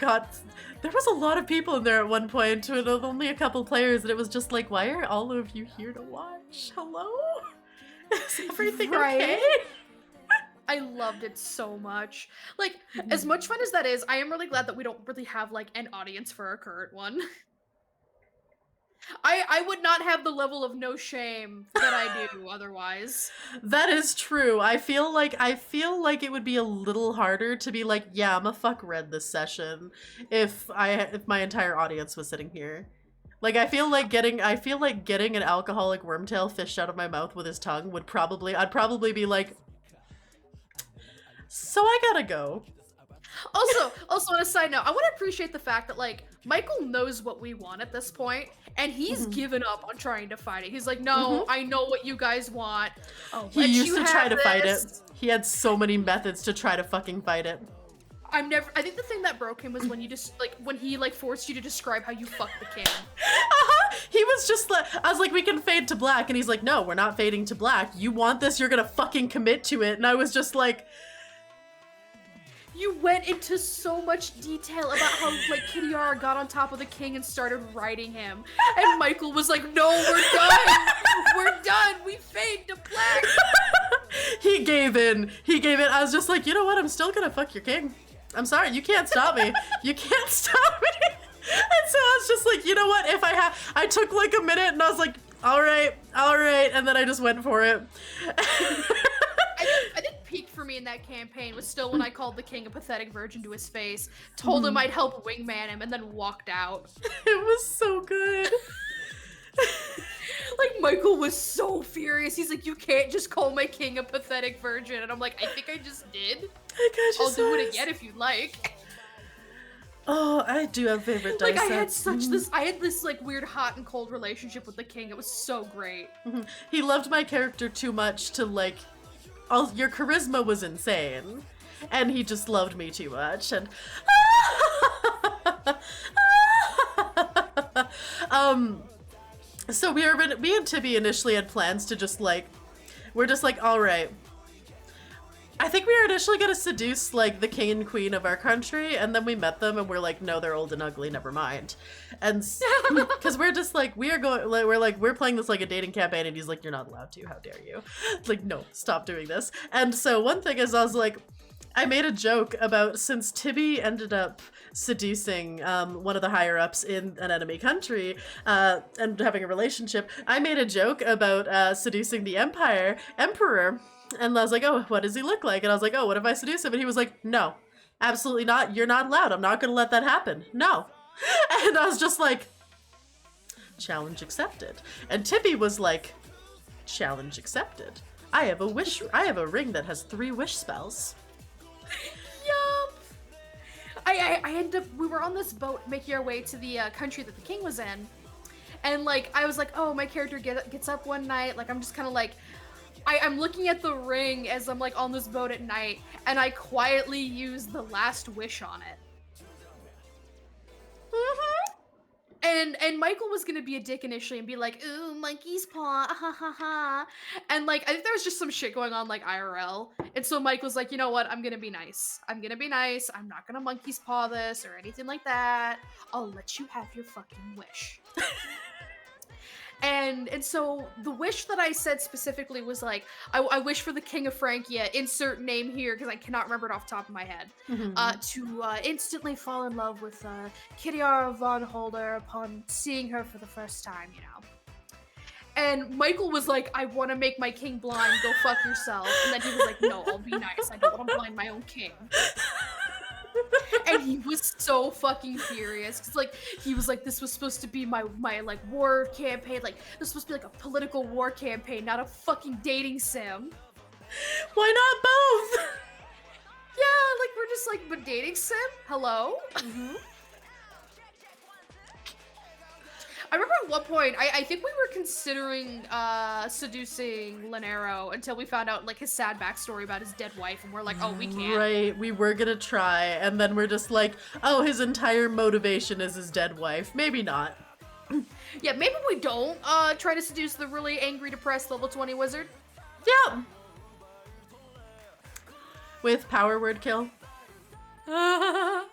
there was a lot of people in there at one point, with only a couple players, and it was just like, why are all of you here to watch? Hello? Is everything okay? I loved it so much. Like, as much fun as that is, I am really glad that we don't really have, like, an audience for our current one. I would not have the level of no shame that I do otherwise. That is true. I feel like it would be a little harder to be like, yeah, I'm a fuck red this session if my entire audience was sitting here. Like, I feel like getting an alcoholic wormtail fished out of my mouth with his tongue I'd probably be like, so I gotta go. Also on a side note, I want to appreciate the fact that, like, Michael knows what we want at this point, and he's given up on trying to fight it. He's like, no, I know what you guys want. He used to try to fight it. He had so many methods to try to fucking fight it. I think the thing that broke him was when you just, like, when he, like, forced you to describe how you fucked the king. He was just like, I was like, we can fade to black, and he's like, no, we're not fading to black. You want this, you're gonna fucking commit to it. And I was just like, you went into so much detail about how, like, Kitiara got on top of the king and started riding him. And Michael was like, no, we're done! We're done! We fade to black! He gave in. I was just like, you know what? I'm still gonna fuck your king. I'm sorry, you can't stop me. You can't stop me. And so I was just like, you know what? I took like a minute and I was like, all right. And then I just went for it. I think peak for me in that campaign was still when I called the king a pathetic virgin to his face, told him I'd help wingman him, and then walked out. It was so good. Like, Michael was so furious. He's like, you can't just call my king a pathetic virgin. And I'm like, I think I just did. I'll do it again if you'd like. Oh, I do have favorite dice Like, sets. I had this, like, weird hot and cold relationship with the king. It was so great. He loved my character too much to, like, your charisma was insane. And he just loved me too much. And so me and Tibi initially had plans to just, like, we're just like, all right. I think we were initially gonna seduce, like, the king and queen of our country, and then we met them and we're like, no, they're old and ugly, never mind. And because we're just like, we're playing this like a dating campaign, and he's like, you're not allowed to, how dare you? Like, no, stop doing this. And so one thing is, I was like, I made a joke about, since Tibi ended up seducing one of the higher ups in an enemy country and having a relationship, I made a joke about seducing the emperor. And I was like, oh, what does he look like? And I was like, oh, what if I seduce him? And he was like, no, absolutely not. You're not allowed. I'm not going to let that happen. No. And I was just like, challenge accepted. And Tibi was like, challenge accepted. I have a ring that has 3 wish spells. Yup. We were on this boat making our way to the country that the king was in. And, like, I was like, oh, my character gets up one night. Like, I'm just kind of like, I'm looking at the ring as I'm, like, on this boat at night, and I quietly use the last wish on it. And Michael was gonna be a dick initially and be like, ooh, monkey's paw, ha ha ha. And like, I think there was just some shit going on like IRL. And so Mike was like, you know what, I'm gonna be nice. I'm gonna be nice. I'm not gonna monkey's paw this or anything like that. I'll let you have your fucking wish. And so the wish that I said specifically was like, I wish for the King of Francia, insert name here because I cannot remember it off the top of my head, to instantly fall in love with Kidiara von Holder upon seeing her for the first time, you know. And Michael was like, I want to make my king blind, go fuck yourself. And then he was like, no, I'll be nice. I don't want to blind my own king. And he was so fucking furious because like he was like, this was supposed to be my like war campaign, like this was supposed to be like a political war campaign, not a fucking dating sim. Why not both? Yeah, like we're just like, but dating sim? Hello? I remember at one point, I think we were considering seducing Lanero until we found out like his sad backstory about his dead wife, and we're like, oh, we can't. Right, we were gonna try, and then we're just like, oh, his entire motivation is his dead wife. Maybe not. Yeah, maybe we don't try to seduce the really angry, depressed level 20 wizard. Yeah. With power word kill. Yeah,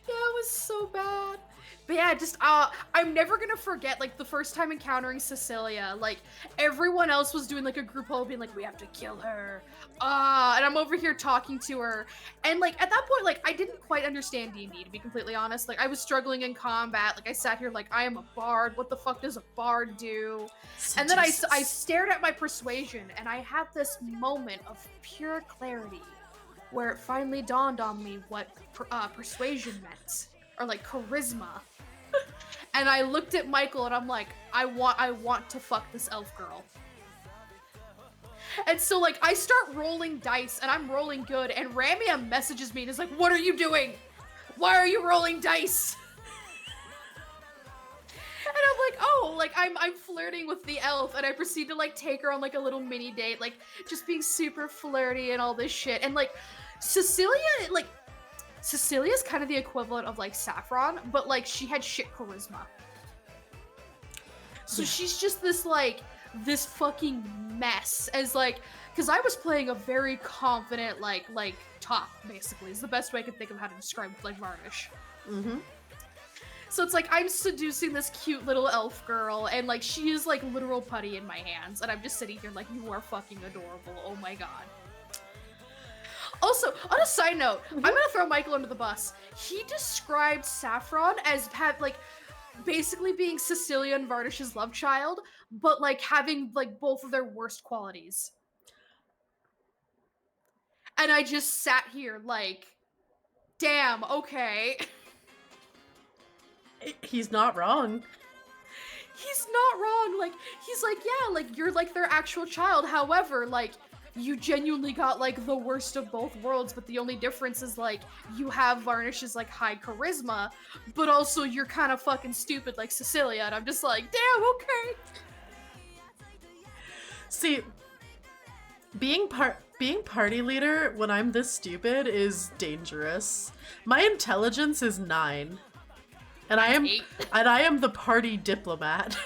it was so bad. But yeah, just, I'm never gonna forget, like, the first time encountering Cecilia, like, everyone else was doing, like, a group poll being like, we have to kill her, and I'm over here talking to her, and, like, at that point, like, I didn't quite understand D&D, to be completely honest, like, I was struggling in combat, like, I sat here like, I am a bard, what the fuck does a bard do? And then I stared at my persuasion, and I had this moment of pure clarity, where it finally dawned on me what persuasion meant, or, like, charisma. And I looked at Michael and I'm like, I want to fuck this elf girl. And so like I start rolling dice and I'm rolling good and Ramia messages me and is like, what are you doing? Why are you rolling dice? And I'm like, oh, like I'm flirting with the elf, and I proceed to like take her on like a little mini date, like just being super flirty and all this shit. And like Cecilia's kind of the equivalent of like Saffron, but like she had shit charisma. So she's just this fucking mess as like, cause I was playing a very confident like top basically is the best way I can think of how to describe like Varnish. So it's like I'm seducing this cute little elf girl and like she is like literal putty in my hands and I'm just sitting here like, you are fucking adorable, oh my god. Also, on a side note, I'm gonna throw Michael under the bus. He described Saffron as basically being Cecilia and Varnish's love child, but like having like both of their worst qualities. And I just sat here like, damn, okay. He's not wrong. He's not wrong. Like, he's like, yeah, like you're like their actual child. However, like, you genuinely got like the worst of both worlds, but the only difference is like you have Varnish's like high charisma, but also you're kind of fucking stupid like Cecilia, and I'm just like, damn, okay. See, being party leader when I'm this stupid is dangerous. My intelligence is 9. And I am the party diplomat.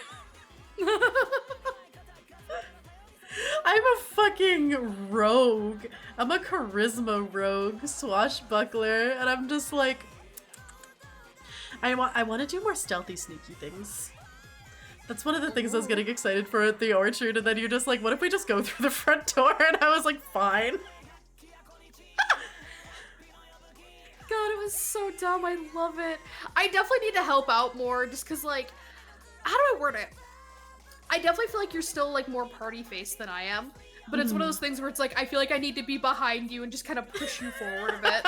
I'm a fucking rogue. I'm a charisma rogue, swashbuckler, and I'm just like, I want to do more stealthy, sneaky things. That's one of the things I was getting excited for at the orchard, and then you're just like, what if we just go through the front door? And I was like, fine. God, it was so dumb. I love it. I definitely need to help out more, just because, like, how do I word it? I definitely feel like you're still, like, more party-faced than I am. But it's one of those things where it's like, I feel like I need to be behind you and just kind of push you forward a bit.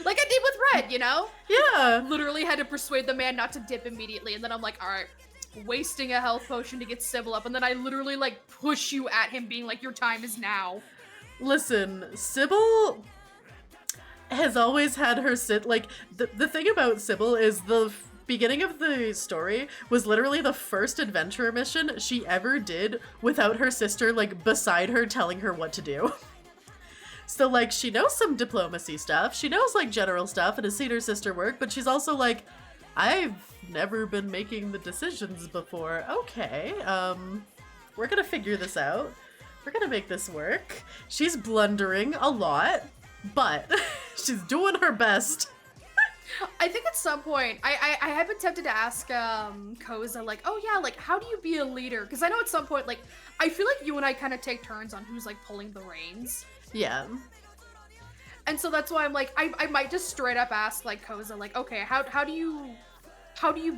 Like I did with Red, you know? Yeah. Literally had to persuade the man not to dip immediately. And then I'm like, alright, wasting a health potion to get Sybil up. And then I literally, like, push you at him being like, your time is now. Listen, Sybil has always had her like, the thing about Sybil is the beginning of the story was literally the first adventure mission she ever did without her sister, like, beside her telling her what to do. So, like, she knows some diplomacy stuff, she knows, like, general stuff and has seen her sister work, but she's also like, I've never been making the decisions before. Okay, we're gonna figure this out. We're gonna make this work. She's blundering a lot, but she's doing her best. I think at some point, I have been tempted to ask Koza, like, oh yeah, like, how do you be a leader? Because I know at some point, like, I feel like you and I kind of take turns on who's, like, pulling the reins. Yeah. And so that's why I'm like, I might just straight up ask, like, Koza, like, okay, how do you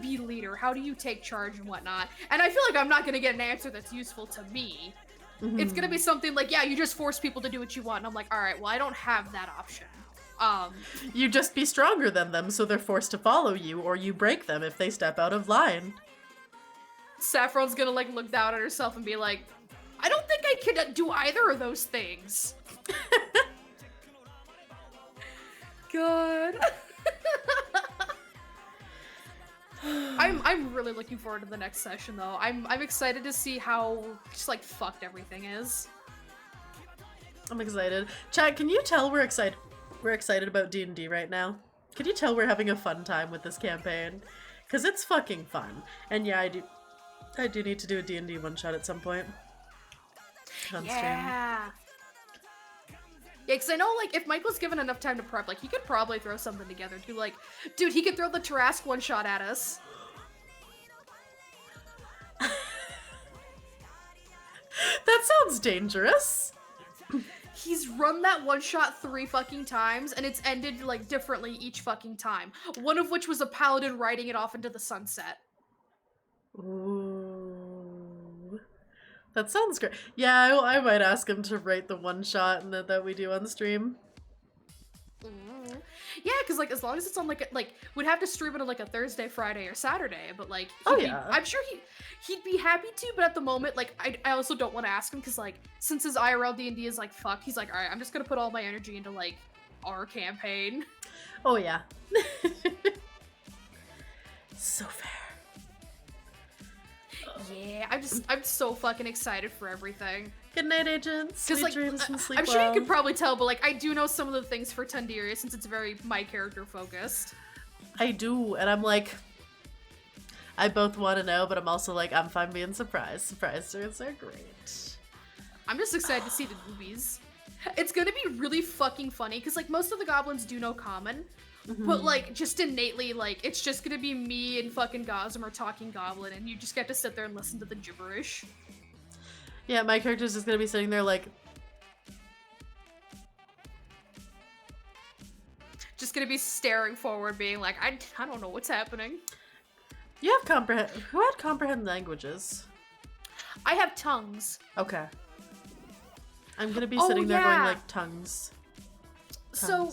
be leader? How do you take charge and whatnot? And I feel like I'm not gonna get an answer that's useful to me. Mm-hmm. It's gonna be something like, yeah, you just force people to do what you want. And I'm like, all right, well, I don't have that option. You just be stronger than them, so they're forced to follow you, or you break them if they step out of line. Saffron's gonna, like, look down at herself and be like, I don't think I can do either of those things. God. I'm really looking forward to the next session, though. I'm excited to see how just, like, fucked everything is. I'm excited. Chat, can you tell we're excited? We're excited about D&D right now. Can you tell we're having a fun time with this campaign? Because it's fucking fun. And yeah, I do need to do a D&D one-shot at some point. On stream. Yeah, because I know, like, if Michael's given enough time to prep, like, he could probably throw something together, too. Like, dude, he could throw the Tarask one-shot at us. That sounds dangerous. He's run that one-shot 3 fucking times, and it's ended, like, differently each fucking time. One of which was a paladin riding it off into the sunset. Ooh. That sounds great. Yeah, I might ask him to write the one-shot and that we do on stream. Yeah, because, like, as long as it's on, like, we'd have to stream it on, like, a Thursday, Friday, or Saturday, but, like, I'm sure he'd be happy to, but at the moment, like, I also don't want to ask him, because, like, since his IRL D&D is, like, fucked, he's like, alright, I'm just gonna put all my energy into, like, our campaign. Oh, yeah. So fair. Yeah, I'm so fucking excited for everything. Good night, agents. Sweet like, dreams and sleep I'm well. sure you could probably tell, but, like, I do know some of the things for Tundiria since it's very my character focused. I do, and I'm like, I both want to know, but I'm also like, I'm fine being surprised. Surprise turns are great. I'm just excited to see the movies. It's gonna be really fucking funny, because, like, most of the goblins do know common, but, like, just innately, like, it's just gonna be me and fucking Gossamer talking goblin, and you just get to sit there and listen to the gibberish. Yeah, my character's just gonna be sitting there like... Just gonna be staring forward, being like, I don't know what's happening. You have comprehend... Who had comprehend languages? I have tongues. Okay. I'm gonna be sitting there going like, tongues. So,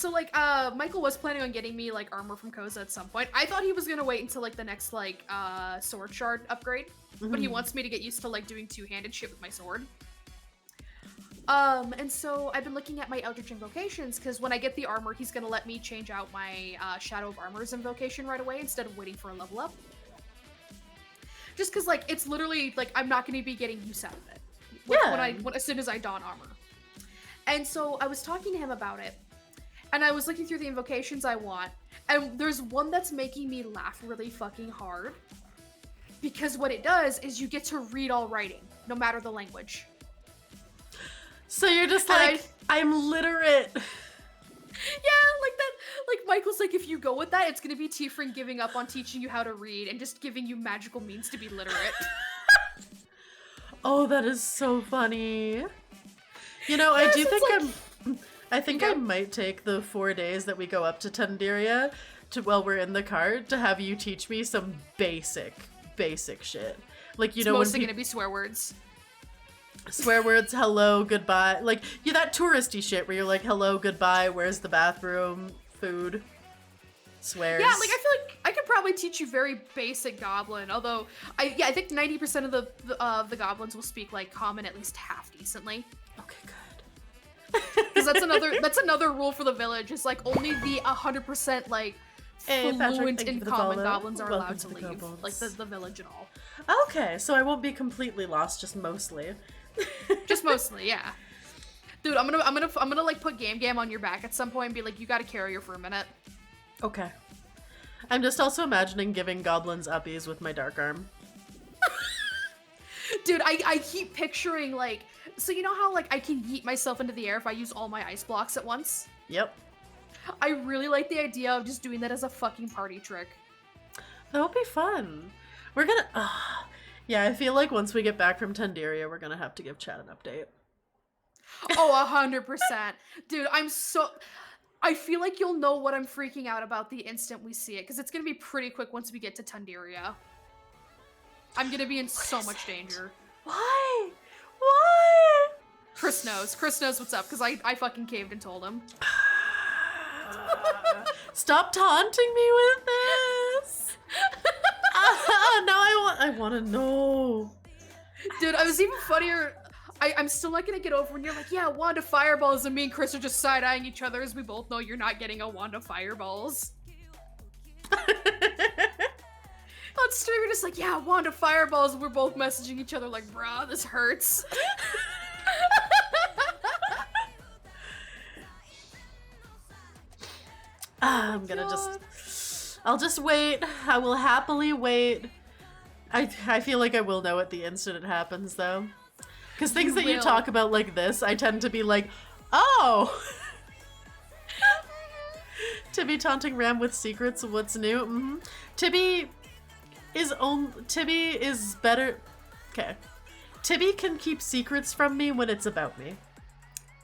like, Michael was planning on getting me, like, armor from Koza at some point. I thought he was gonna wait until, like, the next, like, sword shard upgrade. But he wants me to get used to, like, doing two-handed shit with my sword. And so I've been looking at my Eldritch Invocations, because when I get the armor, he's gonna let me change out my, Shadow of Armor's invocation right away, instead of waiting for a level up. Just because, like, it's literally, like, I'm not gonna be getting use out of it. As soon as I don armor. And so I was talking to him about it. And I was looking through the invocations I want, and there's one that's making me laugh really fucking hard. Because what it does is you get to read all writing, no matter the language. So you're just like, I'm literate. Yeah, like that, like Michael's like, if you go with that, it's gonna be Tiefring giving up on teaching you how to read and just giving you magical means to be literate. Oh, that is so funny. You know, yes, I think I might take the 4 days that we go up to Tundiria while we're in the cart to have you teach me some basic shit. Like, you know, mostly gonna be swear words. Swear words, hello, goodbye. Like, yeah, that touristy shit where you're like, hello, goodbye, where's the bathroom, food, swears. Yeah, like, I feel like I could probably teach you very basic Goblin, although, I think 90% of the Goblins will speak, like, Common at least half decently. Okay, good. Because that's another rule for the village, is, like, only the 100%, like, fluent in Common Goblins are allowed to leave. Like, the village and all. Okay, so I won't be completely lost, just mostly. Just mostly, yeah. Dude, I'm gonna like put Gam on your back at some point and be like, you gotta carry her for a minute. Okay. I'm just also imagining giving goblins uppies with my dark arm. Dude, I keep picturing, like, so you know how, like, I can yeet myself into the air if I use all my ice blocks at once? Yep. I really like the idea of just doing that as a fucking party trick. That would be fun. We're gonna... yeah, I feel like once we get back from Tendiria, we're gonna have to give Chad an update. Oh, 100%. Dude, I feel like you'll know what I'm freaking out about the instant we see it, because it's gonna be pretty quick once we get to Tendiria. I'm gonna be in so much danger. Why? Why? Chris knows. Chris knows what's up, because I fucking caved and told him. Stop taunting me with this! Now I want to know. Dude, I was even funnier. I'm still not gonna get over when you're like, yeah, wand of fireballs, and me and Chris are just side-eyeing each other as we both know you're not getting a wand of fireballs. On stream, we're just like, yeah, wand of fireballs, and we're both messaging each other like, bruh, this hurts. I'm gonna I'll just wait. I will happily wait. I feel like I will know at the instant it happens, though. Because things that you talk about like this, I tend to be like, oh! Tibi taunting Ram with secrets, what's new? Mm-hmm. Tibi is better... Okay. Tibi can keep secrets from me when it's about me.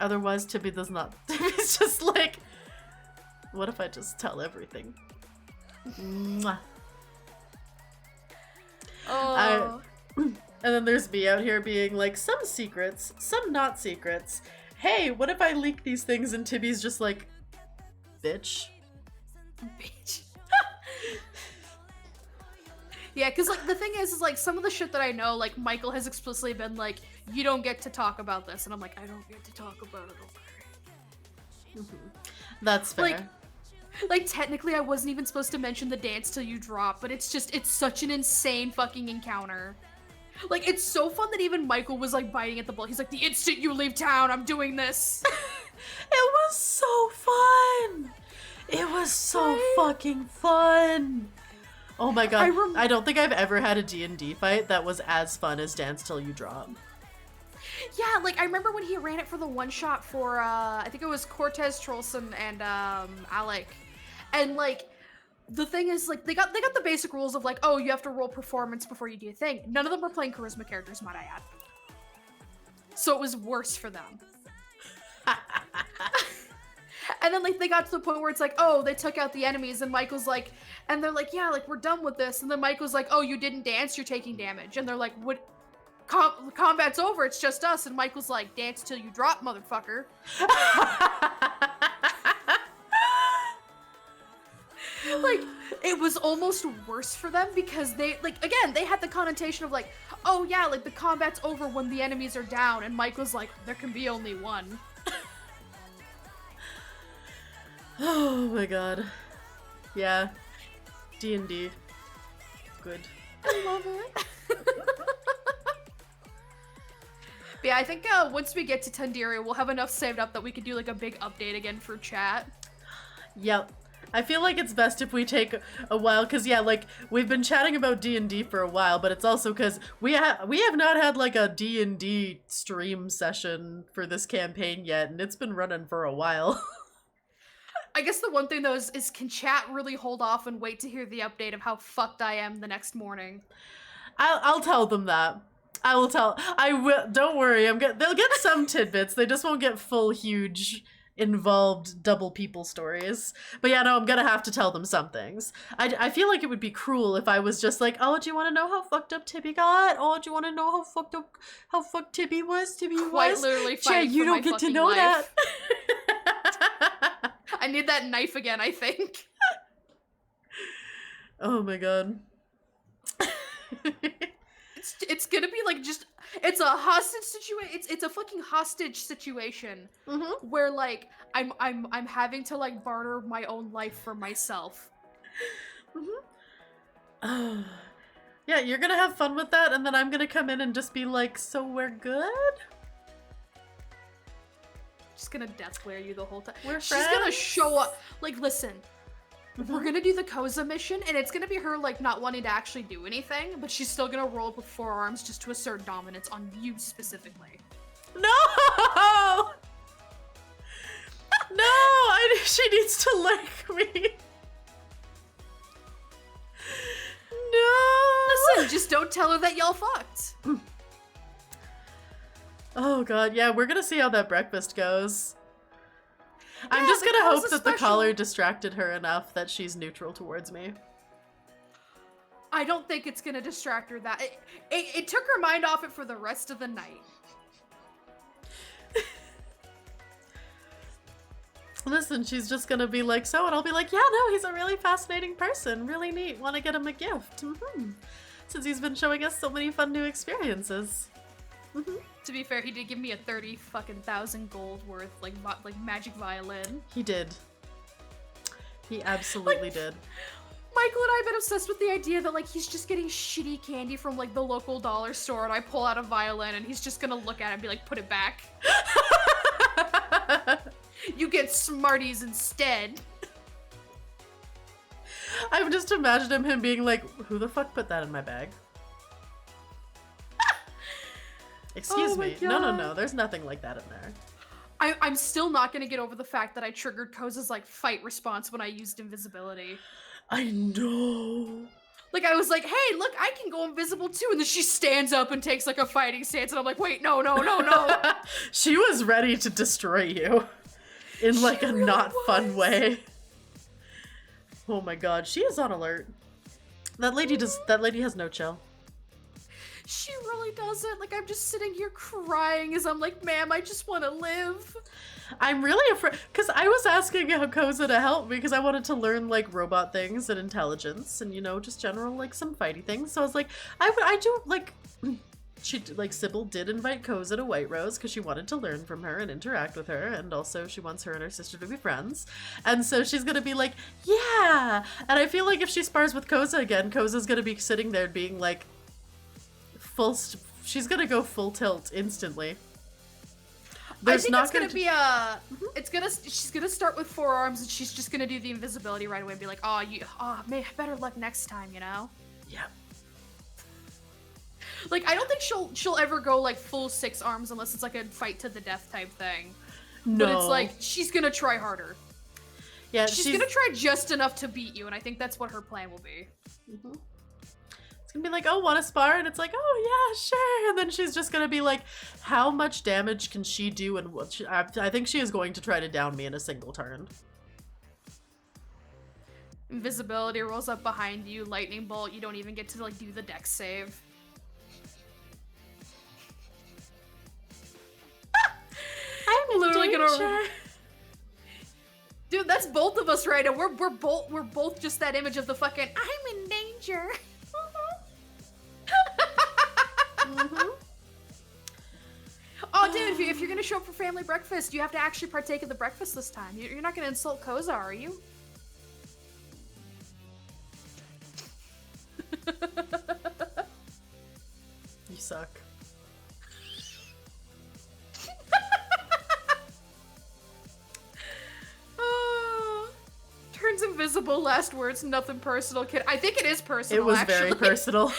Otherwise, Tibi does not. Tibi's just like... What if I just tell everything? Mwah. Oh. And then there's me out here being like, some secrets, some not secrets. Hey, what if I leak these things? And Tibi's just like, bitch. Bitch. Yeah, because, like, the thing is, like, some of the shit that I know, like, Michael has explicitly been like, you don't get to talk about this. And I'm like, I don't get to talk about it, okay. Mm-hmm. That's fair. Like, technically I wasn't even supposed to mention the dance till you drop, but it's such an insane fucking encounter. Like, it's so fun that even Michael was, like, biting at the bullet. He's like, the instant you leave town, I'm doing this. It was so fun. It was so fucking fun. Oh my god. I don't think I've ever had a D&D fight that was as fun as Dance Till You Drop. Yeah, like, I remember when he ran it for the one-shot for, I think it was Cortez, Trollson, and, Alec. And, like, the thing is, like, they got the basic rules of, like, oh, you have to roll performance before you do a thing. None of them were playing charisma characters, might I add. So it was worse for them. And then, like, they got to the point where it's like, oh, they took out the enemies, and Michael's like, and they're like, yeah, like, we're done with this. And then Michael's like, oh, you didn't dance, you're taking damage. And they're like, what? Combat's over, it's just us. And Michael's like, dance till you drop, motherfucker. Like, it was almost worse for them because they, like, again, they had the connotation of like, oh yeah, like, the combat's over when the enemies are down. And Michael's like, there can be only one. Oh my god. Yeah. D&D. Good. I love it. But yeah, I think once we get to Tendiria, we'll have enough saved up that we could do like a big update again for chat. Yep. I feel like it's best if we take a while, because yeah, like, we've been chatting about D&D for a while, but it's also because we have not had like a D&D stream session for this campaign yet, and it's been running for a while. I guess the one thing though is can chat really hold off and wait to hear the update of how fucked I am the next morning? I'll tell them that. I will tell. I will. Don't worry. They'll get some tidbits. They just won't get full, huge, involved double people stories. But yeah, no, I'm gonna have to tell them some things. I feel like it would be cruel if I was just like, oh, do you want to know how fucked up Tibi got? Oh, do you want to know how fucked Tibi was? Quite literally fighting you for don't my get to fucking know life. that. I need that knife again, I think. Oh my god. It's gonna be like it's a hostage situation. It's a fucking hostage situation where like I'm having to like barter my own life for myself. Yeah, you're gonna have fun with that, and then I'm gonna come in and just be like, so we're good? Just gonna death glare you the whole time. We're She's gonna show up. Like, listen. we're gonna do the Koza mission, and it's gonna be her, like, not wanting to actually do anything, but she's still gonna roll up with forearms just to assert dominance on you specifically. No! No! She needs to like me. No! Listen, just don't tell her that y'all fucked. Oh god, yeah, we're gonna see how that breakfast goes. I'm Yeah, just the gonna hope Koza that the special- collar distracted her enough that she's neutral towards me. I don't think it's gonna distract her that. It took her mind off it for the rest of the night. Listen, she's just gonna be like, so, and I'll be like, yeah, no, he's a really fascinating person, really neat, want to get him a gift, since he's been showing us so many fun new experiences. To be fair, he did give me a 30,000 gold worth, like magic violin. He did. He absolutely did. Michael and I have been obsessed with the idea that, like, he's just getting shitty candy from, like, the local dollar store, and I pull out a violin, and he's just gonna look at it and be like, put it back. You get Smarties instead. I've just imagined him being like, who the fuck put that in my bag? Excuse Oh my me. No, God. there's nothing like that in there. I'm still not gonna get over the fact that I triggered Koza's, like, fight response when I used invisibility. I know. Like, I was like, hey, look, I can go invisible too. And then she stands up and takes, like, a fighting stance. And I'm like, wait, no. She was ready to destroy you. In, like, She a really not fun was. way. Oh my god, she is on alert. That lady has no chill. She really doesn't. Like, I'm just sitting here crying as I'm like, ma'am, I just want to live. I'm really afraid, because I was asking Koza to help me because I wanted to learn, like, robot things and intelligence and, you know, just general, like, some fighty things. So I was like, I do, like, Sybil did invite Koza to White Rose because she wanted to learn from her and interact with her, and also she wants her and her sister to be friends. And so she's gonna be like, yeah! And I feel like if she spars with Koza again, Koza's gonna be sitting there being like, she's gonna go full tilt instantly. There's I think not it's gonna be she's gonna start with forearms and she's just gonna do the invisibility right away and be like, better luck next time, you know? Yeah. Like, I don't think she'll ever go, like, full 6 arms unless it's, like, a fight to the death type thing. No. But it's like, she's gonna try harder. Yeah, She's gonna try just enough to beat you, and I think that's what her plan will be. It's gonna be like, oh, want to spar? And it's like, oh, yeah, sure. And then she's just gonna be like, how much damage can she do? And what I think she is going to try to down me in a single turn. Invisibility rolls up behind you, lightning bolt, you don't even get to, like, do the dex save. I'm literally danger. gonna... Dude, that's both of us right now. We're both just that image of the fucking I'm in danger. Oh, dude, if you're gonna show up for family breakfast, you have to actually partake of the breakfast this time. You're not gonna insult Koza, are you? You suck. Turns invisible, last words, nothing personal, kid. I think it is personal, It was actually. very personal.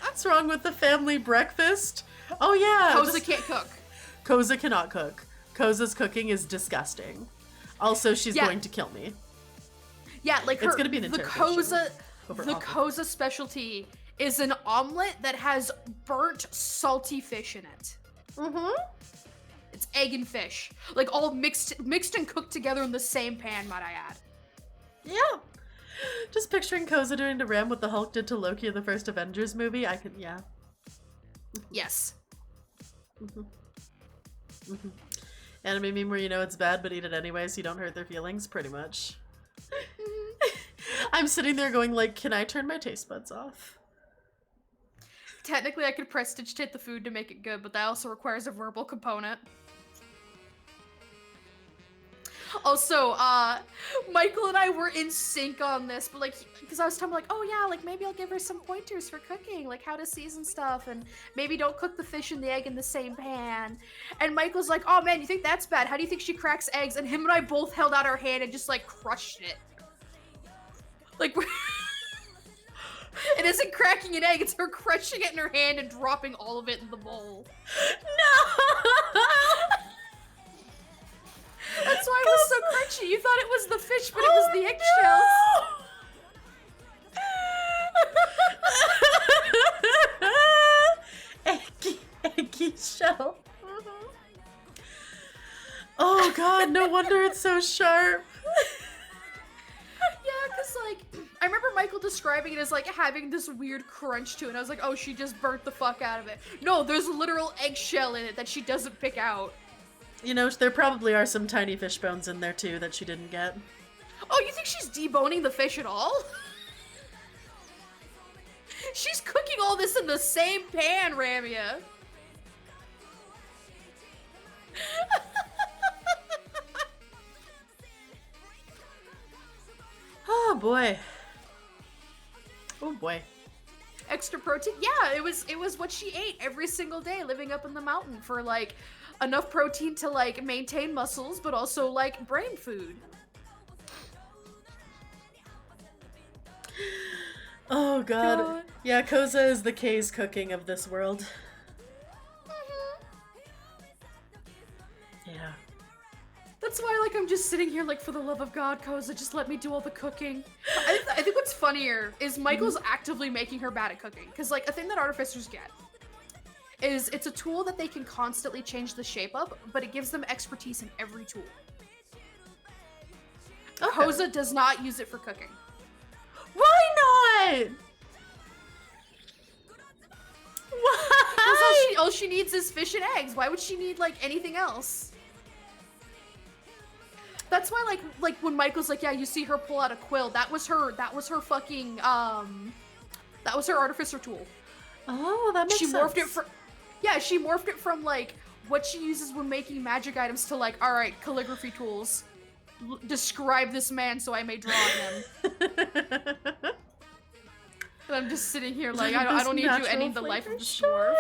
What's wrong with the family breakfast? Oh yeah. Koza can't cook. Koza cannot cook. Koza's cooking is disgusting. Also, she's Yeah. going to kill me. Yeah, like It's gonna be an interrogation over The awful. Koza specialty is an omelet that has burnt salty fish in it. It's egg and fish, like all mixed and cooked together in the same pan, might I add. Yeah. Just picturing Koza doing to Ram what the Hulk did to Loki in the first Avengers movie. I can, yeah. Yes. Anime meme where you know it's bad but eat it anyway so you don't hurt their feelings, pretty much. I'm sitting there going like, can I turn my taste buds off? Technically, I could prestidigitate the food to make it good, but that also requires a verbal component. Also, Michael and I were in sync on this, but like, because I was telling him like, oh yeah, like maybe I'll give her some pointers for cooking, like how to season stuff, and maybe don't cook the fish and the egg in the same pan. And Michael's like, oh man, you think that's bad? How do you think she cracks eggs? And him and I both held out our hand and just like crushed it. Like, it isn't cracking an egg, it's her crushing it in her hand and dropping all of it in the bowl. No! That's why it was so crunchy. You thought it was the fish, but it was the eggshells. Eggy shell. Oh god, no wonder it's so sharp. Yeah, because like, I remember Michael describing it as like having this weird crunch to it, and I was like, oh, she just burnt the fuck out of it. No, there's literal eggshell in it that she doesn't pick out. You know, there probably are some tiny fish bones in there too that she didn't get. Oh, you think she's deboning the fish at all? She's cooking all this in the same pan, Ramia. Oh boy. Oh boy. Extra protein? Yeah, it was what she ate every single day living up in the mountain for like enough protein to like maintain muscles, but also like brain food. Oh god. Yeah, Koza is the K's cooking of this world. Yeah. That's why, like, I'm just sitting here, like, for the love of God, Koza, just let me do all the cooking. I think what's funnier is Michael's actively making her bad at cooking. Because, like, a thing that artificers get is it's a tool that they can constantly change the shape of, but it gives them expertise in every tool. Okay. Koza does not use it for cooking. Why not? Why? Because all she needs is fish and eggs. Why would she need, like, anything else? That's why, like when Michael's like, yeah, you see her pull out a quill. That was her fucking, that was her artificer tool. Oh, that makes sense. She morphed it from, like, what she uses when making magic items to, like, all right, calligraphy tools. Describe this man so I may draw him. And I'm just sitting here like, I don't need you ending the life of the dwarf.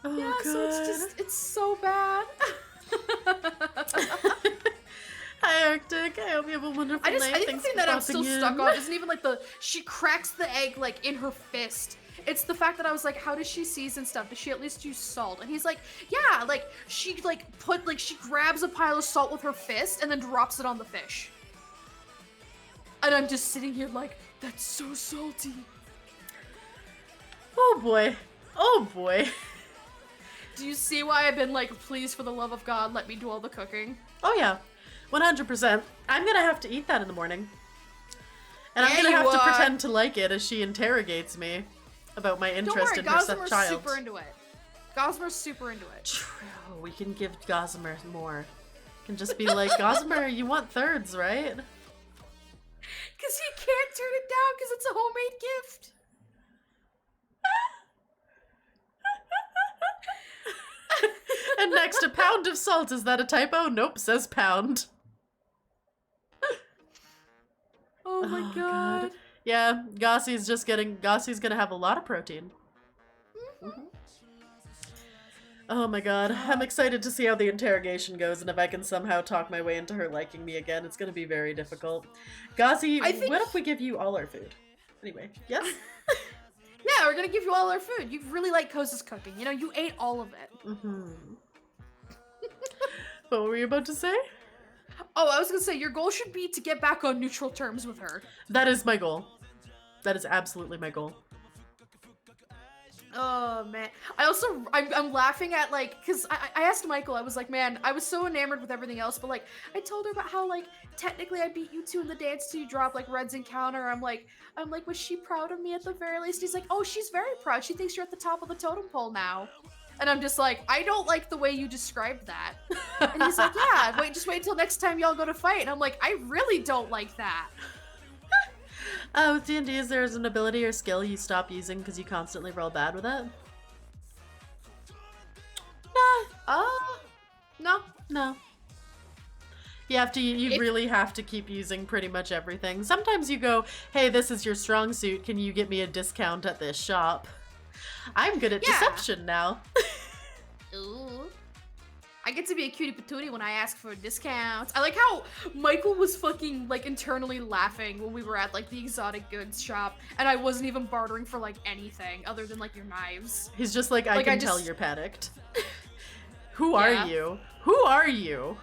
Oh, yeah, God. so it's so bad. Hi, Arctic. I hope you have a wonderful night. I think the thing that I'm still stuck on isn't even like she cracks the egg like in her fist. It's the fact that I was like, how does she season stuff? Does she at least use salt? And he's like, yeah, like she she grabs a pile of salt with her fist and then drops it on the fish. And I'm just sitting here like, that's so salty. Oh boy. Oh boy. Do you see why I've been like, please, for the love of God, let me do all the cooking? Oh yeah, 100%. I'm gonna have to eat that in the morning. And I'm gonna have to pretend to like it as she interrogates me about my interest in her child. Gossamer's super into it. Gossamer's super into it. True, we can give Gossamer more. Can just be like, Gossamer, you want thirds, right? Because he can't turn it down because it's a homemade gift. And next, a pound of salt. Is that a typo? Nope, says pound. Oh my god. Yeah, Gossie's gonna have a lot of protein. Mm-hmm. Oh my god, I'm excited to see how the interrogation goes and if I can somehow talk my way into her liking me again. It's gonna be very difficult. Gossie, what if we give you all our food? Anyway, yes? Yeah, we're gonna give you all our food. You really like Koza's cooking. You know, you ate all of it. Mm-hmm. What were you about to say? Oh, I was gonna say, your goal should be to get back on neutral terms with her. That is my goal. That is absolutely my goal. Oh, man. I'm laughing at, like, because I asked Michael, I was like, man, I was so enamored with everything else, but, like, I told her about how, like, technically I beat you two in the dance till you drop, like, Red's encounter. I'm like, was she proud of me at the very least? He's like, oh, she's very proud. She thinks you're at the top of the totem pole now. And I'm just like, I don't like the way you described that. And he's like, yeah, just wait until next time y'all go to fight. And I'm like, I really don't like that. With D&D, is there an ability or skill you stop using because you constantly roll bad with it? No. No. You really have to keep using pretty much everything. Sometimes you go, hey, this is your strong suit. Can you get me a discount at this shop? I'm good at deception now. Ooh. I get to be a cutie patootie when I ask for discounts. I like how Michael was fucking, like, internally laughing when we were at, like, the exotic goods shop, and I wasn't even bartering for, like, anything other than, like, your knives. He's just like, I can tell you're panicked. Who are you? Who are you?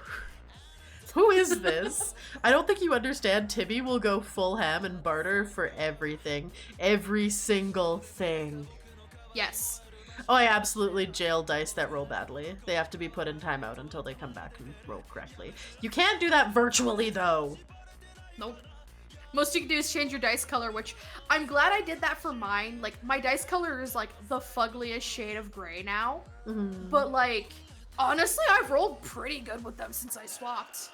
Who is this? I don't think you understand. Tibi will go full ham and barter for everything. Every single thing. Yes. Oh, I absolutely jail dice that roll badly. They have to be put in timeout until they come back and roll correctly. You can't do that virtually, though. Nope. Most you can do is change your dice color, which I'm glad I did that for mine. Like, my dice color is, like, the fuggliest shade of gray now. Mm-hmm. But, like, honestly, I've rolled pretty good with them since I swapped.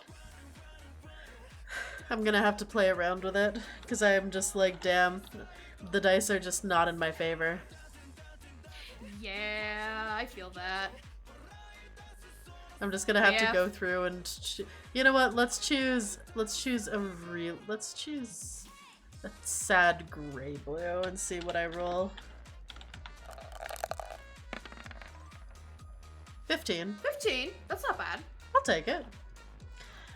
I'm gonna have to play around with it, because I am just like, damn, the dice are just not in my favor. Yeah, I feel that. I'm just gonna have to go through and, you know what? Let's choose a sad gray blue and see what I roll. 15. 15? That's not bad. I'll take it.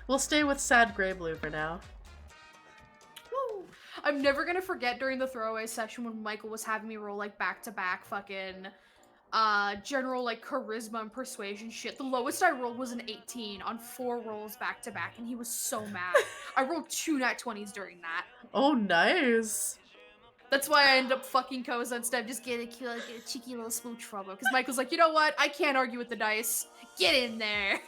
We'll stay with sad gray blue for now. Woo. I'm never gonna forget during the throwaway session when Michael was having me roll like back-to-back fucking general like charisma and persuasion shit. The lowest I rolled was an 18 on 4 rolls back-to-back, and he was so mad. I rolled 2 nat 20s during that. Oh, nice. That's why I ended up fucking Koza instead of just getting a cheeky little smooch from him. Because Michael's like, you know what? I can't argue with the dice. Get in there.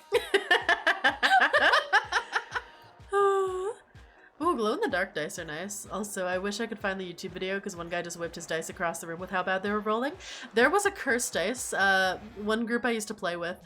Oh, glow-in-the-dark dice are nice. Also, I wish I could find the YouTube video because one guy just whipped his dice across the room with how bad they were rolling. There was a cursed dice. One group I used to play with,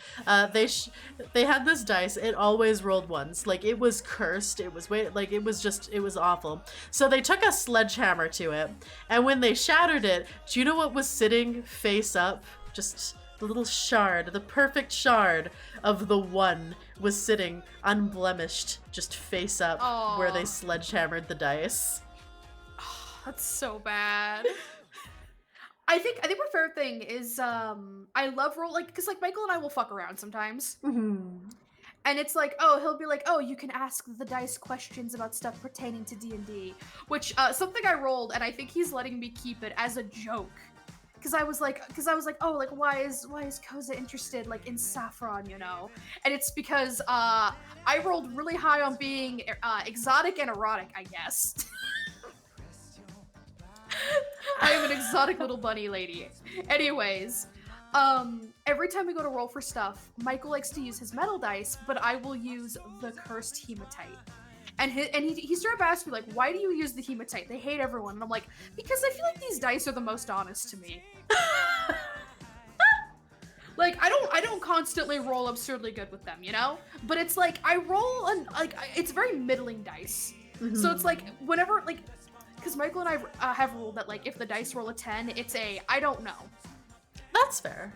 they had this dice. It always rolled ones. Like, it was cursed. It was it was awful. So they took a sledgehammer to it, and when they shattered it, do you know what was sitting face up? Just the little shard, the perfect shard of the one was sitting unblemished, just face up. Aww. Where they sledgehammered the dice. Oh, that's so bad. I think my favorite thing is I love roll because like Michael and I will fuck around sometimes. Mm-hmm. And it's like, oh, he'll be like, oh, you can ask the dice questions about stuff pertaining to D&D, which something I rolled, and I think he's letting me keep it as a joke. Because I was like, oh, like, why is Koza interested, like, in saffron, you know? And it's because I rolled really high on being exotic and erotic, I guess. I am an exotic little bunny lady. Anyways, every time we go to roll for stuff, Michael likes to use his metal dice, but I will use the cursed hematite. And he started asking me, like, why do you use the hematite? They hate everyone. And I'm like, because I feel like these dice are the most honest to me. Like, I don't constantly roll absurdly good with them, you know? But it's like, I roll, it's very middling dice. Mm-hmm. So it's like, whenever, like, because Michael and I have ruled that, like, if the dice roll a 10, it's a, I don't know. That's fair.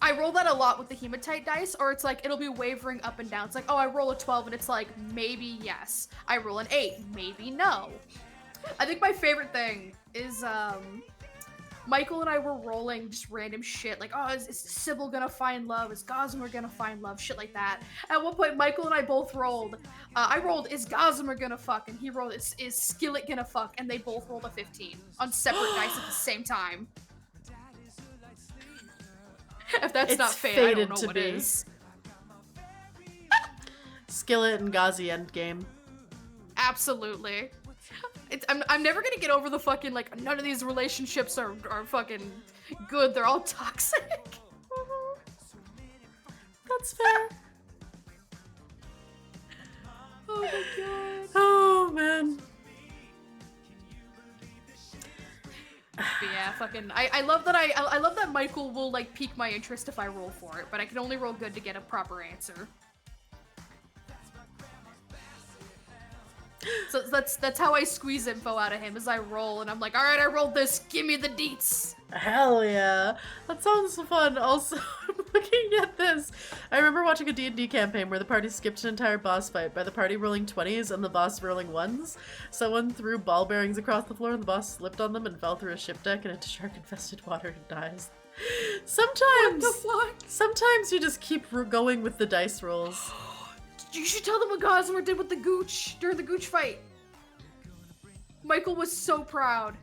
I roll that a lot with the hematite dice, or it's like, it'll be wavering up and down. It's like, oh, I roll a 12, and it's like, maybe yes. I roll an 8, maybe no. I think my favorite thing is, Michael and I were rolling just random shit, like, oh, is Sybil gonna find love? Is Gossamer gonna find love? Shit like that. At one point, Michael and I both rolled, I rolled, is Gossamer gonna fuck? And he rolled, is Skillet gonna fuck? And they both rolled a 15 on separate dice at the same time. If that's it's not fair, I don't know what is. Skillet and Ghazi endgame. Absolutely. I'm never gonna get over the fucking, like, none of these relationships are fucking good. They're all toxic. That's fair. Oh my god. Oh man. But yeah, fucking, I love that I love that Michael will, like, pique my interest if I roll for it, but I can only roll good to get a proper answer. So that's how I squeeze info out of him, is I roll, and I'm like, alright, I rolled this, give me the deets! Hell yeah. That sounds fun. Also, Looking at this, I remember watching a D&D campaign where the party skipped an entire boss fight by the party rolling 20s and the boss rolling 1s. Someone threw ball bearings across the floor and the boss slipped on them and fell through a ship deck and into shark-infested water and dies. Sometimes, What the fuck? sometimes you just keep going with the dice rolls. You should tell them what Gossamer did with the Gooch during the Gooch fight. Michael was so proud.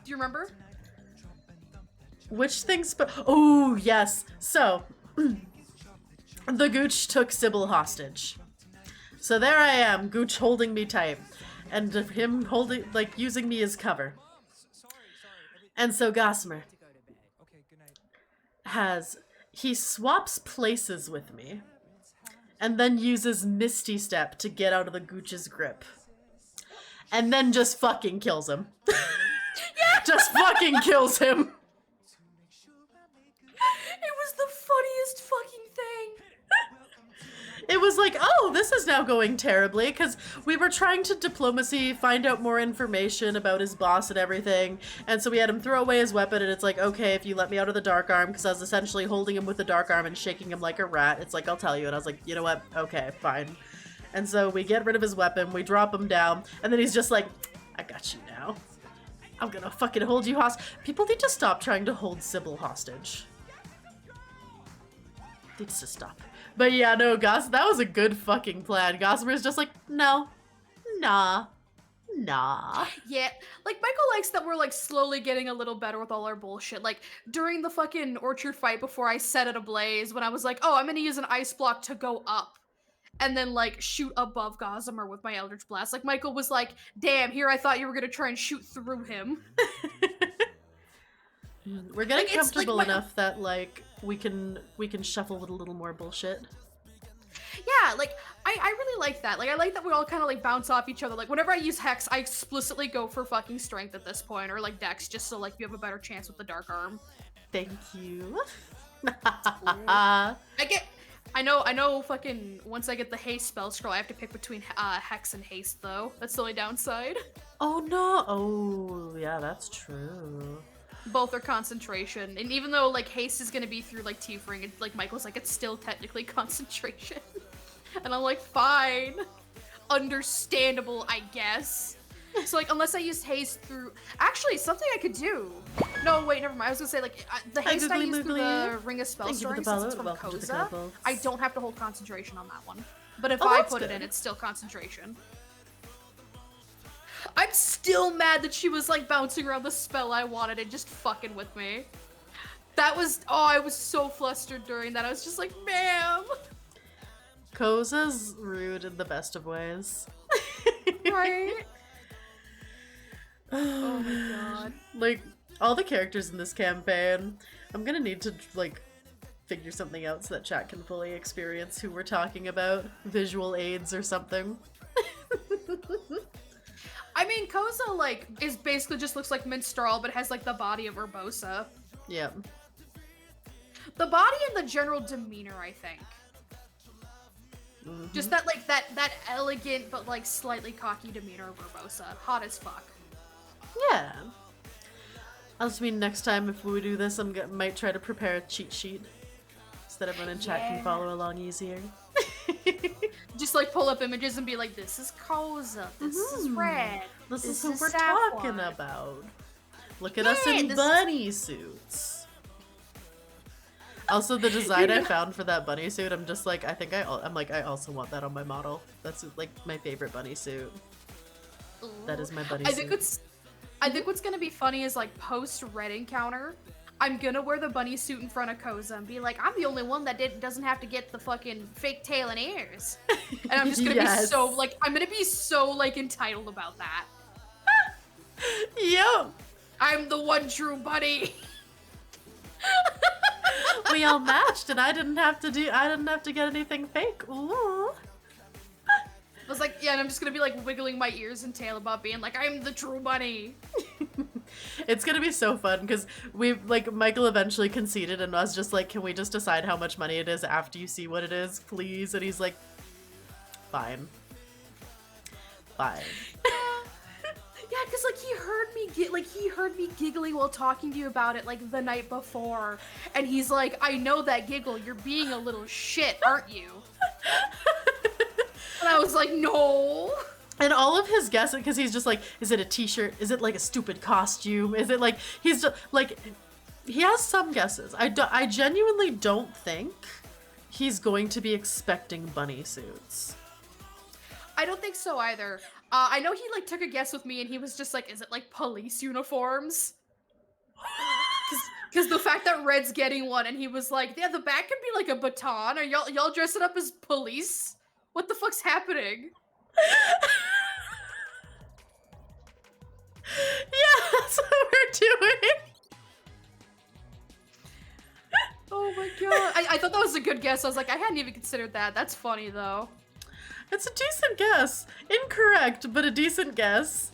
Do you remember? Which things? Oh yes. So, the Gooch took Sybil hostage. So there I am, Gooch holding me tight, and him holding, like, using me as cover. And so Gossamer he swaps places with me, and then uses Misty Step to get out of the Gooch's grip. And then just fucking kills him. Yeah! Just fucking kills him. It was the funniest fucking thing. It was like, oh, this is now going terribly, because we were trying to diplomacy, find out more information about his boss and everything, and so we had him throw away his weapon, and it's like, okay, if you let me out of the dark arm, because I was essentially holding him with the dark arm and shaking him like a rat, it's like, I'll tell you, and I was like, you know what, okay, fine. And so we get rid of his weapon, we drop him down, and then he's just like, I got you now. I'm gonna fucking hold you hostage. People need to stop trying to hold Sybil hostage. Needs to stop. But yeah, no, that was a good fucking plan. Gossamer's just like, no, nah. Yeah, like, Michael likes that we're, like, slowly getting a little better with all our bullshit. Like, during the fucking orchard fight before I set it ablaze, when I was like, oh, I'm gonna use an ice block to go up, and then, like, shoot above Gossamer with my Eldritch Blast. Like, Michael was like, damn, here I thought you were gonna try and shoot through him. We're getting Like, comfortable enough that, like, we can shuffle with a little more bullshit. Yeah, like, I really like that. Like, I like that we all kind of, like, bounce off each other. Like, whenever I use Hex, I explicitly go for fucking Strength at this point, or, like, Dex, just so, like, you have a better chance with the Dark Arm. Thank you. I know fucking, once I get the Haste spell scroll, I have to pick between Hex and Haste, though. That's the only downside. Oh, no. Oh, yeah, that's true. Both are concentration, and even though, like, Haste is gonna be through, like, Tiefling, it, like, Michael's like, it's still technically concentration. And I'm like, fine. Understandable, I guess. So, like, unless I used Haste through... Actually, something I could do. No, wait, never mind. I was gonna say, like, the Haste I used through the Ring of Spellstoring, since it's from Koza, I don't have to hold concentration on that one. But if I put it in, it's still concentration. I'm still mad that she was, like, bouncing around the spell I wanted and just fucking with me. That was... Oh, I was so flustered during that. I was just like, ma'am! Koza's rude in the best of ways. Right? Oh my god. Like, all the characters in this campaign, I'm gonna need to, like, figure something out so that chat can fully experience who we're talking about. Visual aids or something. I mean, Koza, like, is basically just looks like Minstrel, but has, like, the body of Urbosa. Yeah. The body and the general demeanor, I think. Mm-hmm. Just that, like, that elegant but, like, slightly cocky demeanor of Urbosa. Hot as fuck. Yeah. I just mean next time if we do this, might try to prepare a cheat sheet so that everyone in chat can follow along easier. Just, like, pull up images and be like, this is Koza, this is Red, This is is who we're Sapphire. talking about. Look at us in bunny suits. Also, the design I found for that bunny suit, I'm just like, I also want that on my model. That's, like, my favorite bunny suit. Ooh. That is my bunny suit. I think what's gonna be funny is, like, post Red encounter, I'm gonna wear the bunny suit in front of Koza and be like, I'm the only one that doesn't have to get the fucking fake tail and ears. And I'm just gonna be so, like, I'm gonna be so, like, entitled about that. Yep. I'm the one true bunny. We all matched and I didn't have to get anything fake. Ooh. I was like, yeah, and I'm just gonna be, like, wiggling my ears and tail about being like, I'm the true bunny. It's gonna be so fun because Michael eventually conceded and was just like, can we just decide how much money it is after you see what it is, please? And he's like, fine. Yeah, because like he heard me giggling while talking to you about it like the night before, and he's like, I know that giggle. You're being a little shit, aren't you? And I was like, no. And all of his guesses, because he's just like, is it a t-shirt? Is it like a stupid costume? Is it like, he's just like, he has some guesses. I genuinely don't think he's going to be expecting bunny suits. I don't think so either. I know he like took a guess with me and he was just like, is it like police uniforms? Because the fact that Red's getting one and he was like, yeah, the back could be like a baton. Are y'all dressing up as police? What the fuck's happening? Yeah, that's what we're doing. Oh my god. I thought that was a good guess. I was like, I hadn't even considered that. That's funny though. It's a decent guess. Incorrect, but a decent guess.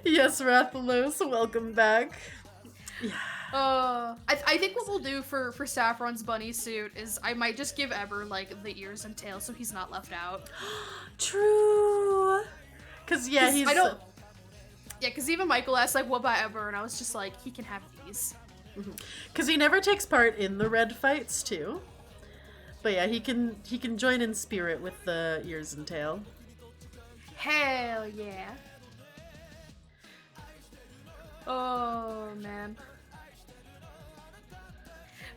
Yes, Rathalos, welcome back. Yeah. I think what we'll do for Saffron's bunny suit is I might just give Eber like the ears and tail so he's not left out. True. Cause yeah, he's. I don't. Yeah, cause even Michael asked like, "What about Eber?" And I was just like, "He can have these." Cause he never takes part in the red fights too. But yeah, he can join in spirit with the ears and tail. Hell yeah. Oh man.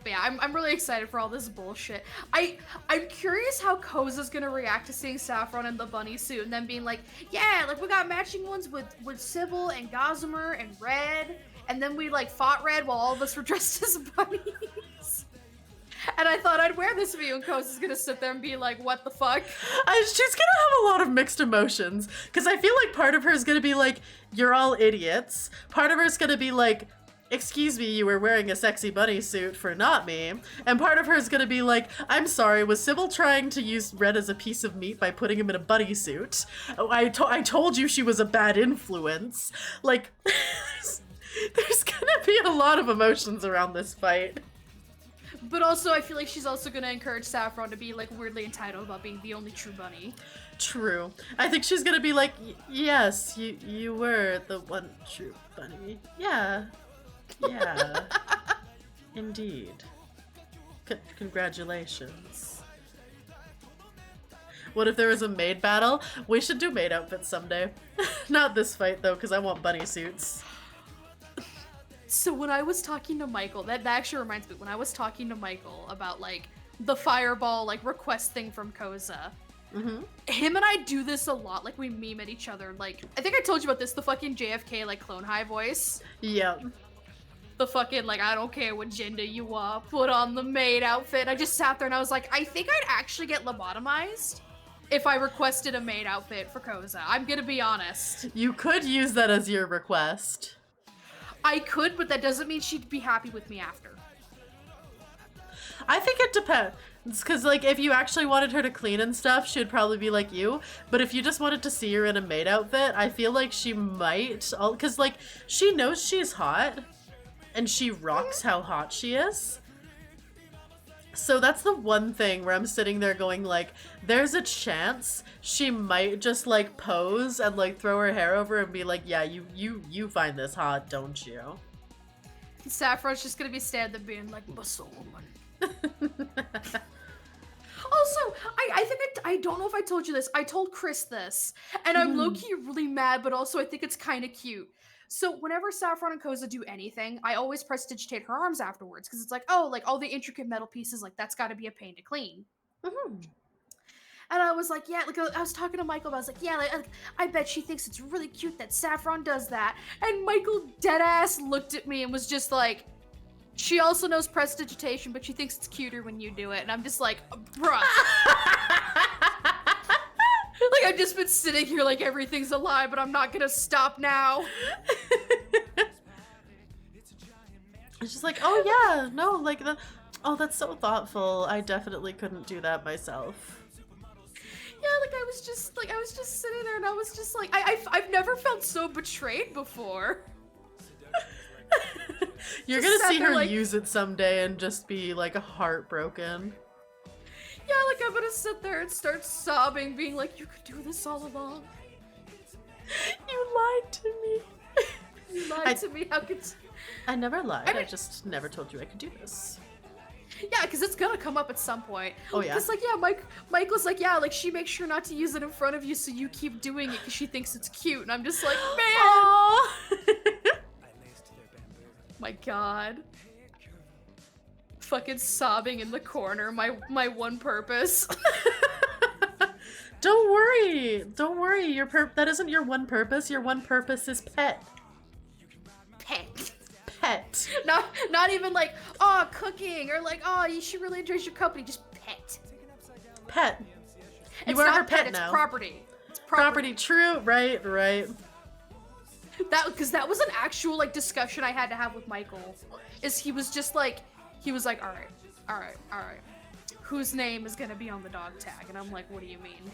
But yeah, I'm really excited for all this bullshit. I'm curious how Koza's gonna react to seeing Saffron in the bunny suit and then being like, yeah, like we got matching ones with Sybil and Gossamer and Red, and then we like fought Red while all of us were dressed as bunnies. And I thought I'd wear this for you, and Koza's gonna sit there and be like, what the fuck? She's gonna have a lot of mixed emotions, because I feel like part of her is gonna be like, you're all idiots. Part of her is gonna be like, excuse me, you were wearing a sexy bunny suit for not me. And part of her is gonna be like, I'm sorry, was Sybil trying to use Red as a piece of meat by putting him in a bunny suit? Oh, I told you she was a bad influence. Like, there's gonna be a lot of emotions around this fight. But also, I feel like she's also gonna encourage Saffron to be like weirdly entitled about being the only true bunny. True. I think she's gonna be like, yes, you were the one true bunny. Yeah. Yeah. Indeed. Congratulations. What if there was a maid battle? We should do maid outfits someday. Not this fight though, because I want bunny suits. So when I was talking to Michael, that actually reminds me, when I was talking to Michael about like the fireball like request thing from Koza, him and I do this a lot, like we meme at each other. Like, I think I told you about this, the fucking JFK like clone high voice. Yep. The fucking like, I don't care what gender you are, put on the maid outfit. I just sat there and I was like, I think I'd actually get lobotomized if I requested a maid outfit for Koza. I'm gonna be honest. You could use that as your request. I could, but that doesn't mean she'd be happy with me after. I think it depends. Because, like, if you actually wanted her to clean and stuff, she'd probably be like you. But if you just wanted to see her in a maid outfit, I feel like she might. Because, like, she knows she's hot. And she rocks how hot she is. So that's the one thing where I'm sitting there going, like, there's a chance she might just, like, pose and, like, throw her hair over and be like, yeah, you find this hot, don't you? Saffron's just gonna be standing there being like, bustle woman. Also, I think I don't know if I told you this. I told Chris this, and I'm low-key really mad, but also I think it's kind of cute. So whenever Saffron and Koza do anything, I always prestidigitate her arms afterwards, because it's like, oh, like all the intricate metal pieces, like that's got to be a pain to clean. And I was like, yeah, like I was talking to Michael, but I was like, yeah, like, I bet she thinks it's really cute that Saffron does that. And Michael deadass looked at me and was just like, she also knows prestidigitation, but she thinks it's cuter when you do it. And I'm just like, bruh. Like, I've just been sitting here like everything's a lie, but I'm not gonna stop now. It's just like, oh yeah, no, like, oh, that's so thoughtful. I definitely couldn't do that myself. Yeah, like, I was just sitting there and I was just like, I've never felt so betrayed before. You're just gonna see her like, use it someday and just be, like, heartbroken. Yeah, like, I'm gonna sit there and start sobbing, being like, you could do this all along. You lied to me. You lied to me. How could? I never lied. I I mean- just never told you I could do this. Yeah, because it's gonna come up at some point. Oh, yeah. Because like, yeah, Mike was like, yeah, like she makes sure not to use it in front of you, so you keep doing it because she thinks it's cute, and I'm just like, man. Aww. My God. Fucking sobbing in the corner. My one purpose. Don't worry. Don't worry. That isn't your one purpose. Your one purpose is pet. Pet. Pet. Not even like, oh, cooking, or like, oh, she really enjoys your company. Just pet. Pet. You It's are not her pet it's now. property. It's Property. True. Right. Because that was an actual like discussion I had to have with Michael. Is he was like, all right. Whose name is gonna be on the dog tag? And I'm like, what do you mean?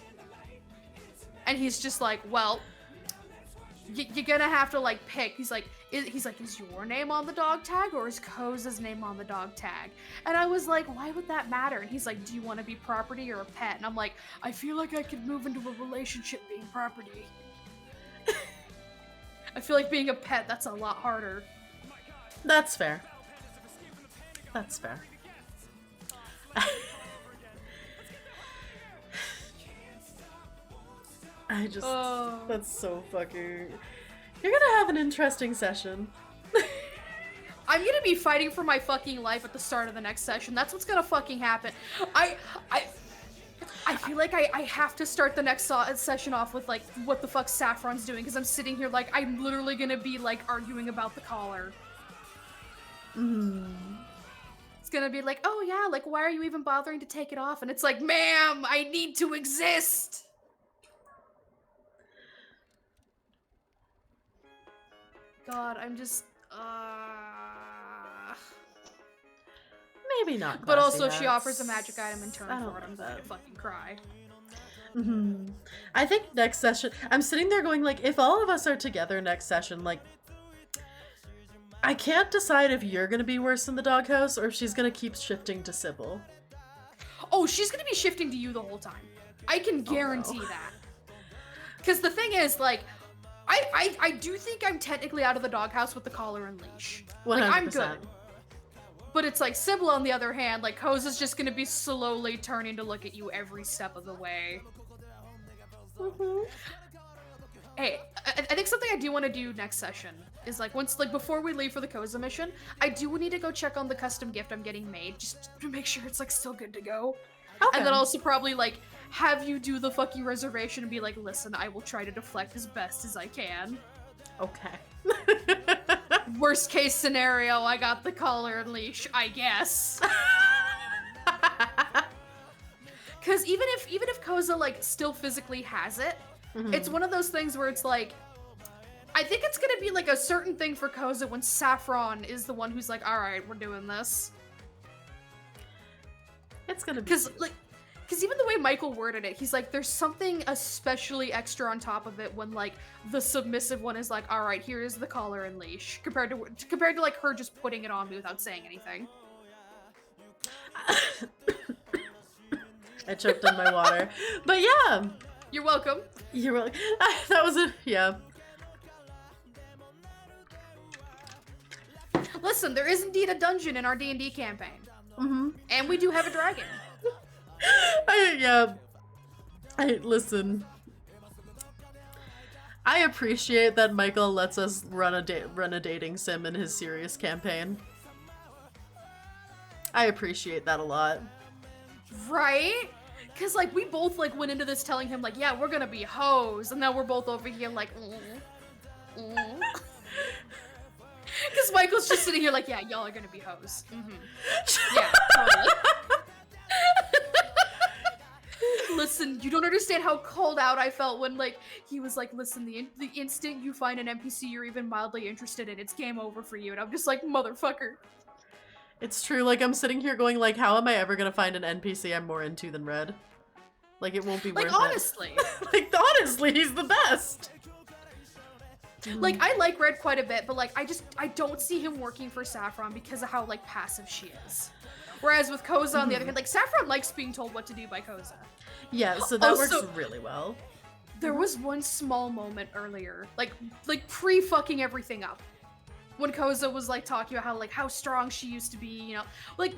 And he's just like, well, you're gonna have to like pick. He's like, is your name on the dog tag or is Koza's name on the dog tag? And I was like, why would that matter? And he's like, do you want to be property or a pet? And I'm like, I feel like I could move into a relationship being property. I feel like being a pet, that's a lot harder. That's fair. That's fair. That's so fucking... You're gonna have an interesting session. I'm gonna be fighting for my fucking life at the start of the next session. That's what's gonna fucking happen. I feel like I have to start the next session off with like, what the fuck Saffron's doing, because I'm sitting here like, I'm literally gonna be like arguing about the collar. It's gonna be like, oh yeah, like why are you even bothering to take it off? And it's like, ma'am, I need to exist. God, I'm just, Maybe not. But also, classy she hats. offers a magic item in turn I don't for it. I'm like gonna that. fucking cry. I think next session, I'm sitting there going like, if all of us are together next session, like, I can't decide if you're gonna be worse in the doghouse or if she's gonna keep shifting to Sybil. Oh, she's gonna be shifting to you the whole time. I can guarantee that. Because the thing is, like, I do think I'm technically out of the doghouse with the collar and leash. 100%. Like, I'm good. But it's like, Sybil, on the other hand, like, Koza's just gonna be slowly turning to look at you every step of the way. Hey, I think something I do want to do next session is, like, before we leave for the Koza mission, I do need to go check on the custom gift I'm getting made, just to make sure it's, like, still good to go. Okay. And then also probably, like, have you do the fucking reservation and be like, listen, I will try to deflect as best as I can. Okay. Worst case scenario, I got the collar and leash, I guess. Because even if Koza, like, still physically has it, it's one of those things where it's like, I think it's gonna be like a certain thing for Koza when Saffron is the one who's like, all right, we're doing this. It's gonna be... Because even the way Michael worded it, he's like, there's something especially extra on top of it when, like, the submissive one is like, all right, here is the collar and leash, compared to like her just putting it on me without saying anything. I choked on my water. But yeah. You're welcome. You're welcome. That was a... Yeah. Listen, there is indeed a dungeon in our D&D campaign. And we do have a dragon. Listen. I appreciate that Michael lets us run a dating sim in his serious campaign. I appreciate that a lot. Right? Because, like, we both, like, went into this telling him, like, yeah, we're gonna be hoes. And now we're both over here, like, Because Michael's just sitting here like, yeah, y'all are gonna be hoes. Yeah, totally. Listen, you don't understand how called out I felt when, like, he was like, listen, the instant you find an NPC you're even mildly interested in, it's game over for you. And I'm just like, motherfucker. It's true, like, I'm sitting here going, like, how am I ever gonna find an NPC I'm more into than Red? Like, it won't be worth Like, it. honestly. Like, honestly, he's the best! Like, I like Red quite a bit, but, like, I don't see him working for Saffron because of how, like, passive she is. Whereas with Koza, on the other hand, like, Saffron likes being told what to do by Koza. Yeah, so that Also- works really well. There was one small moment earlier, like pre-fucking everything up, when Koza was like talking about how strong she used to be, you know, like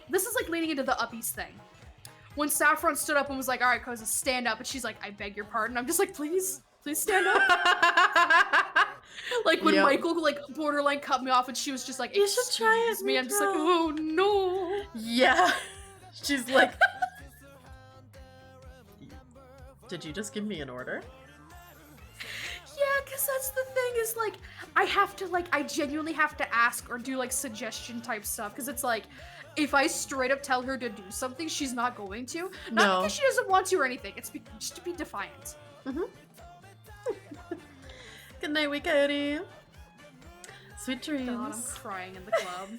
this is like leading into the uppies thing. When Saffron stood up and was like, "All right, Koza, stand up," and she's like, "I beg your pardon." I'm just like, please stand up. Like when Michael like borderline cut me off and she was just like, "You should try it, me." I'm just like, oh no. Yeah. She's like, did you just give me an order? Yeah, because that's the thing is, like, I genuinely have to ask or do, like, suggestion type stuff, because it's like, if I straight up tell her to do something, she's not going to. Not because she doesn't want to or anything, it's just to be defiant. Good night, we Coyote. Sweet dreams. God, I'm crying in the club.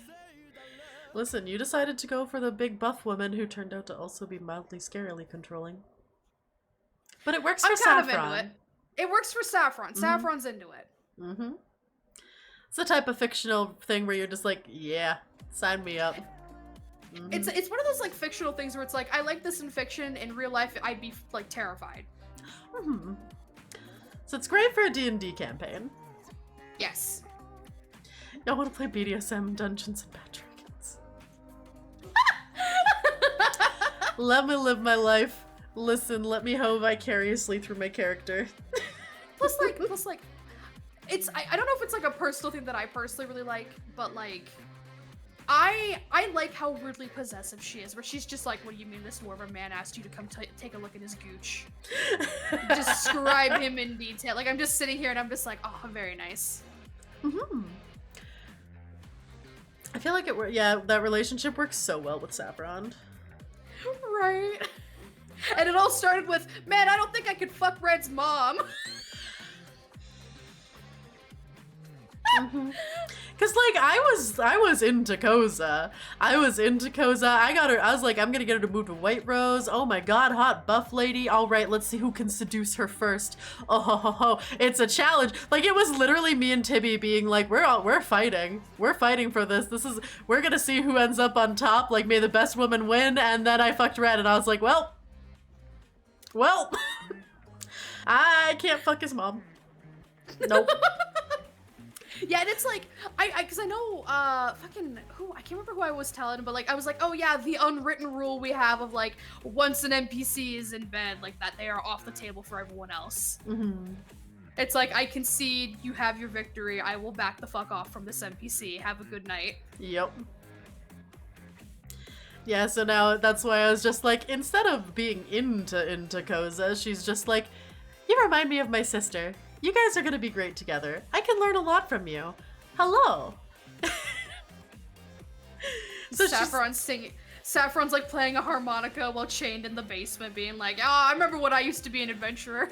Listen, you decided to go for the big buff woman who turned out to also be mildly scarily controlling. But it works for Saffron. Kind of into it. It works for Saffron. Saffron's into it. It's the type of fictional thing where you're just like, yeah, sign me up. It's one of those like fictional things where it's like, I like this in fiction. In real life, I'd be like terrified. So it's great for a D&D campaign. Yes. Y'all want to play BDSM Dungeons and Bad Dragons? Let me live my life. Listen, let me hoe vicariously through my character. Plus, it's I don't know if it's like a personal thing that I personally really like, but like, I like how weirdly possessive she is, where she's just like, what do you mean this dwarven man asked you to come take a look at his gooch? Describe him in detail. Like, I'm just sitting here and I'm just like, oh, very nice. I feel like that relationship works so well with Saffron. Right. And it all started with, man, I don't think I could fuck Red's mom. Cause like I was into Koza. I got her. I was like, I'm gonna get her to move to White Rose. Oh my god, hot buff lady. All right, let's see who can seduce her first. Oh ho ho ho! It's a challenge. Like it was literally me and Tibi being like, we're fighting. We're fighting for this. We're gonna see who ends up on top. Like, may the best woman win. And then I fucked Red, and I was like, well, I can't fuck his mom. Nope. Yeah, and it's like, because I know, I can't remember who I was telling, but like, I was like, oh yeah, the unwritten rule we have of like, once an NPC is in bed, like that, they are off the table for everyone else. It's like, I concede, you have your victory, I will back the fuck off from this NPC, have a good night. Yep. Yeah, so now that's why I was just like, instead of being into Koza, she's just like, you remind me of my sister. You guys are gonna be great together. I can learn a lot from you. Hello. So Saffron's like playing a harmonica while chained in the basement, being like, I remember when I used to be an adventurer.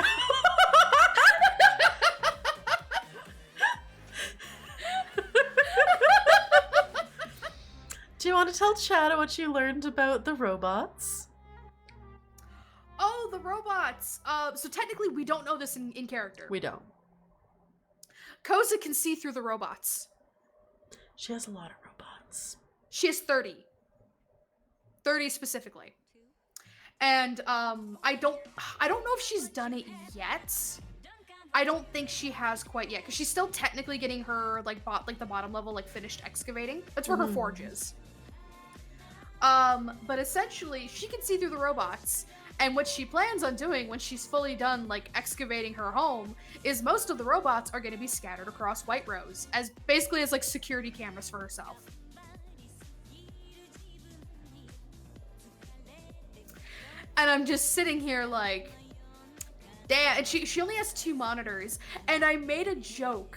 Do you want to tell Chad what you learned about the robots? Oh, the robots! So technically we don't know this in character. We don't. Koza can see through the robots. She has a lot of robots. She has 30. 30 specifically. And I don't know if she's done it yet. I don't think she has quite yet, because she's still technically getting her like the bottom level like finished excavating. That's where her forge is. But essentially she can see through the robots. And what she plans on doing when she's fully done, like, excavating her home, is most of the robots are going to be scattered across White Rose, as like, security cameras for herself. And I'm just sitting here like, damn, and she only has 2 monitors, and I made a joke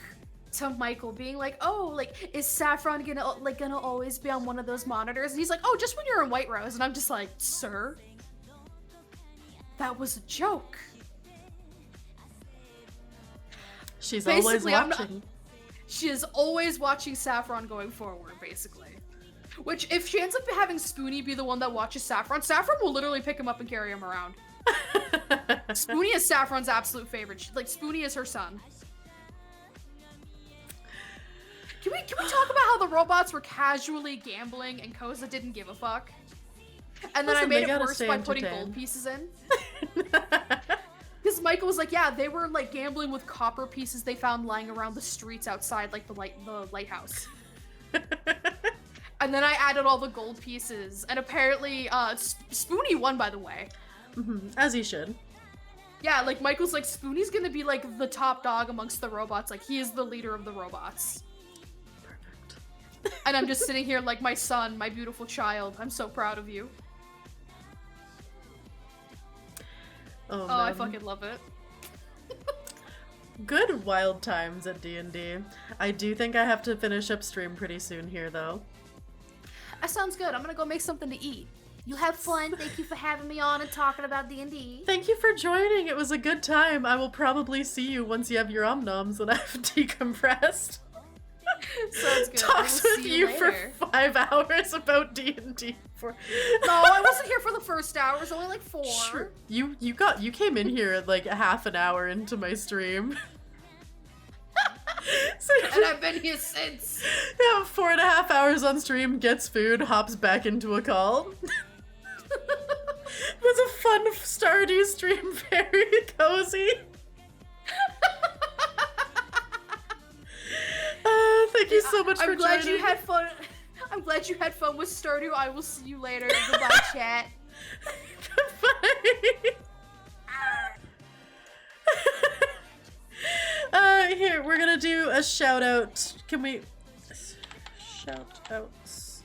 to Michael, being like, oh, like, is Saffron gonna always be on one of those monitors? And he's like, oh, just when you're in White Rose. And I'm just like, sir? That was a joke. She's basically, always watching. She is always watching Saffron going forward, basically. Which, if she ends up having Spoonie be the one that watches Saffron will literally pick him up and carry him around. Spoonie is Saffron's absolute favorite. Spoonie is her son. Can we talk about how the robots were casually gambling and Koza didn't give a fuck? And then I made it worse by putting gold pieces in. Because Michael was like, yeah, they were like gambling with copper pieces they found lying around the streets outside, like the lighthouse. And then I added all the gold pieces, and apparently, Spoonie won, by the way. As he should. Yeah, like Michael's like, Spoonie's gonna be like the top dog amongst the robots. Like, he is the leader of the robots. Perfect. And I'm just sitting here like, my son, my beautiful child. I'm so proud of you. Oh, I fucking love it. Good wild times at D&D. I do think I have to finish up stream pretty soon here, though. That sounds good. I'm gonna go make something to eat. You have fun. Thank you for having me on and talking about D&D. Thank you for joining. It was a good time. I will probably see you once you have your omnoms and I've decompressed. Sounds good. Talks with you for 5 hours about D&D. No, I wasn't here for the first hour. It was only like 4. Sure. You came in here like a half an hour into my stream. And I've been here since. Yeah, 4.5 hours on stream, gets food, hops back into a call. It was a fun Stardew stream, very cozy. Thank you so much for joining. I'm glad you had fun. I'm glad you had fun with Stardew. I will see you later. Goodbye, chat. Goodbye. Here, we're gonna do a shout out. Can we shout outs?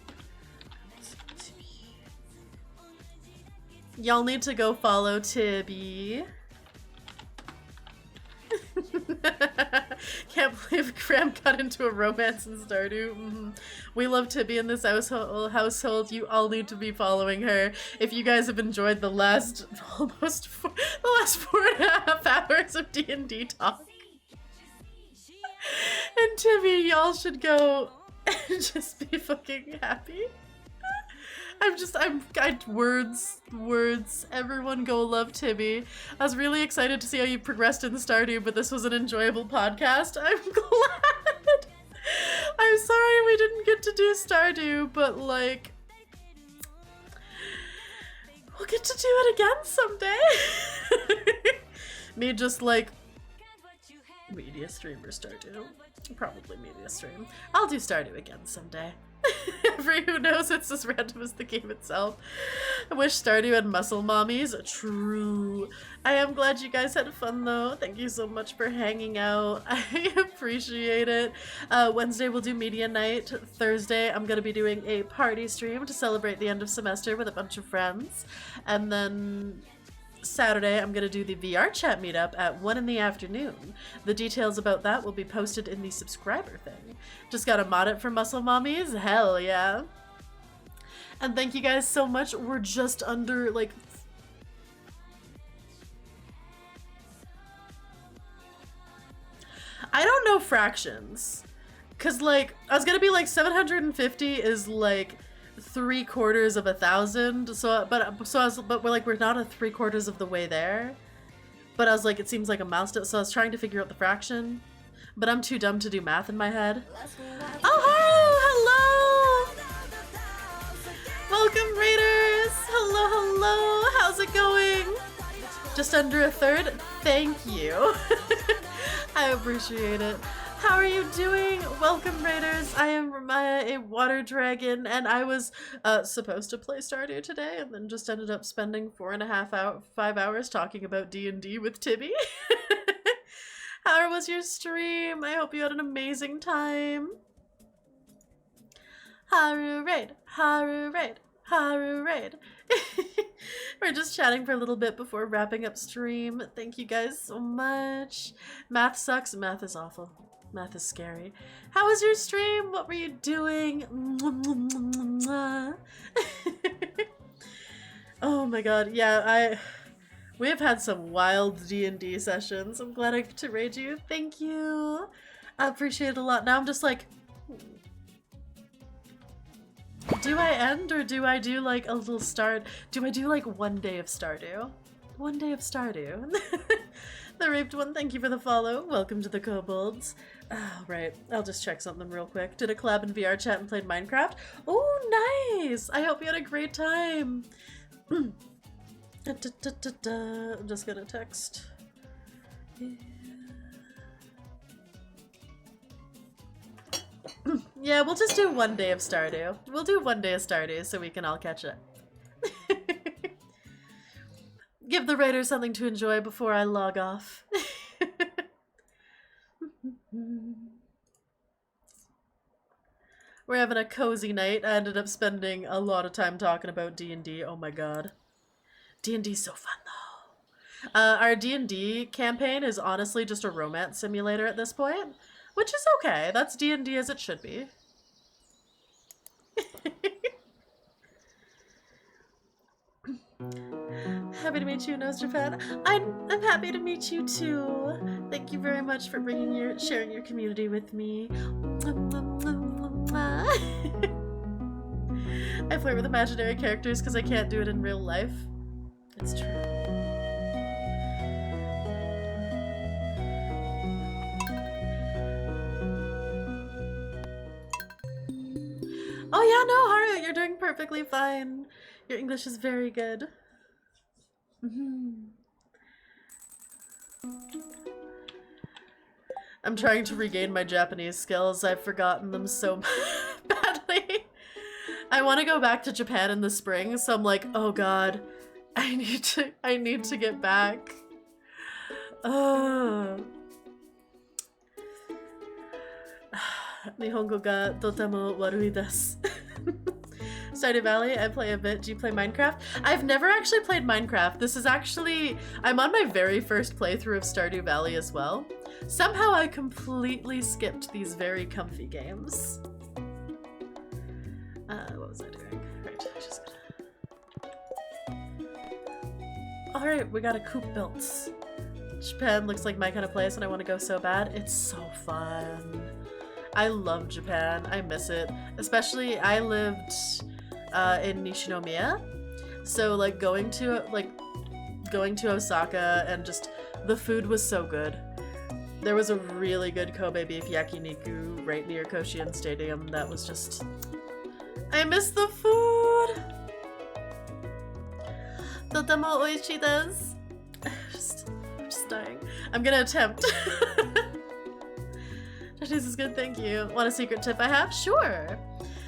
Y'all need to go follow Tibi. Can't believe Graham got into a romance in Stardew. We love Tibi in this household. You all need to be following her. If you guys have enjoyed the last almost 4.5 hours of D&D talk, and Tibi, y'all should go and just be fucking happy. Words. Everyone go love Tibi. I was really excited to see how you progressed in Stardew, but this was an enjoyable podcast. I'm glad. I'm sorry we didn't get to do Stardew, but like, we'll get to do it again someday. Me just like, media streamer Stardew. Probably media stream. I'll do Stardew again someday. Everyone who knows it's as random as the game itself. I wish Stardew had muscle mommies. True. I am glad you guys had fun though. Thank you so much for hanging out. I appreciate it. Wednesday we'll do media night. Thursday I'm gonna be doing a party stream to celebrate the end of semester with a bunch of friends. And then Saturday, I'm going to do the VR chat meetup at 1 in the afternoon. The details about that will be posted in the subscriber thing. Just got to mod it for Muscle Mommies? Hell yeah. And thank you guys so much. We're just under, like... I don't know fractions. Because, like, I was going to be like 750 is, like... 3/4 of 1,000. So we're not a 3/4 of the way there. But I was like, it seems like a milestone. So I was trying to figure out the fraction, but I'm too dumb to do math in my head. Oh, hello! Welcome, Raiders! Hello. How's it going? Just under a third. Thank you. I appreciate it. How are you doing? Welcome, Raiders. I am Ramaya, a water dragon, and I was supposed to play Stardew today, and then just ended up spending 5 hours talking about D&D with Tibi. How was your stream? I hope you had an amazing time. Haru raid. We're just chatting for a little bit before wrapping up stream. Thank you guys so much. Math sucks. Math is awful. Math is scary. How was your stream? What were you doing? Oh my god, yeah, we have had some wild D&D sessions. I'm glad I get to raid you. Thank you. I appreciate it a lot. Now I'm just like, do I end or do I do like a little start? Do I do like 1 day of Stardew? 1 day of Stardew. The Raped One, thank you for the follow. Welcome to the Kobolds. Oh, right. I'll just check something real quick. Did a collab in VR chat and played Minecraft? Oh, nice! I hope you had a great time. I'm just gonna text Yeah, we'll just do one day of Stardew. We'll do one day of Stardew so we can all catch up. Give the raiders something to enjoy before I log off. We're having a cozy night. I ended up spending a lot of time talking about D&D. Oh my god. D&D's so fun though. Our D&D campaign is honestly just a romance simulator at this point, which is okay. That's D&D as it should be. Happy to meet you, Nose Japan. I'm happy to meet you too. Thank you very much for sharing your community with me. I flirt with imaginary characters because I can't do it in real life. It's true. Oh yeah, no, Haru, you're doing perfectly fine. Your English is very good. I'm trying to regain my Japanese skills. I've forgotten them so badly. I want to go back to Japan in the spring, so I'm like, oh god, I need to get back. Nihongo ga totemo warui desu. Stardew Valley, I play a bit. Do you play Minecraft? I've never actually played Minecraft. This is actually, I'm on my very first playthrough of Stardew Valley as well. Somehow I completely skipped these very comfy games. What was I doing? Right, I just gotta... Alright, we got a coop built. Japan looks like my kind of place and I want to go so bad. It's so fun. I love Japan. I miss it. Especially, I lived in Nishinomiya. So like going to Osaka and just the food was so good. There was a really good Kobe beef yakiniku right near Koshien Stadium that was just... I miss the food! Totemo oishii desu. I'm just dying. I'm gonna attempt. Japanese is good, thank you. Want a secret tip I have? Sure!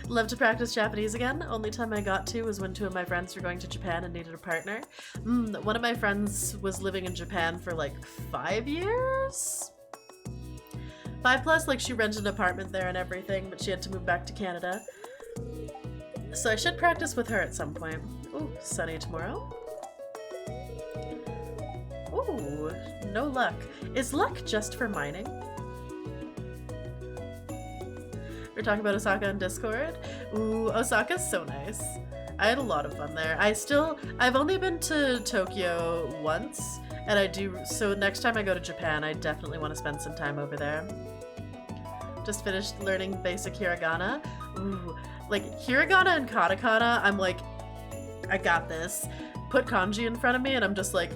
Love to practice Japanese again. Only time I got to was when 2 of my friends were going to Japan and needed a partner. One of my friends was living in Japan for like 5 years? 5+, like she rented an apartment there and everything, but she had to move back to Canada. So I should practice with her at some point. Ooh, sunny tomorrow. Ooh, no luck. Is luck just for mining? We're talking about Osaka on Discord. Ooh, Osaka's so nice. I had a lot of fun there. I've only been to Tokyo once, and so next time I go to Japan, I definitely want to spend some time over there. Just finished learning basic hiragana. Ooh, like hiragana and katakana, I'm like, I got this. Put kanji in front of me and I'm just like,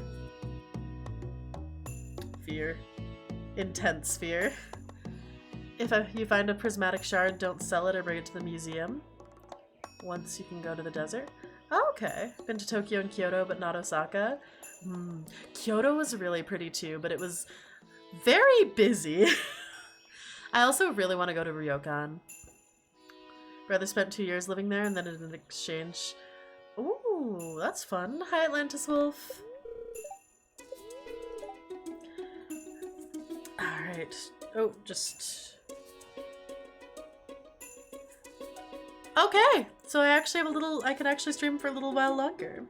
fear. Intense fear. If you find a prismatic shard, don't sell it or bring it to the museum. Once you can go to the desert. Oh, okay. Been to Tokyo and Kyoto, but not Osaka. Kyoto was really pretty too, but it was very busy. I also really want to go to Ryokan. Brother spent 2 years living there and then in exchange. Ooh, that's fun. Hi, Atlantis Wolf. Alright. Oh, just... Okay! So I can actually stream for a little while longer.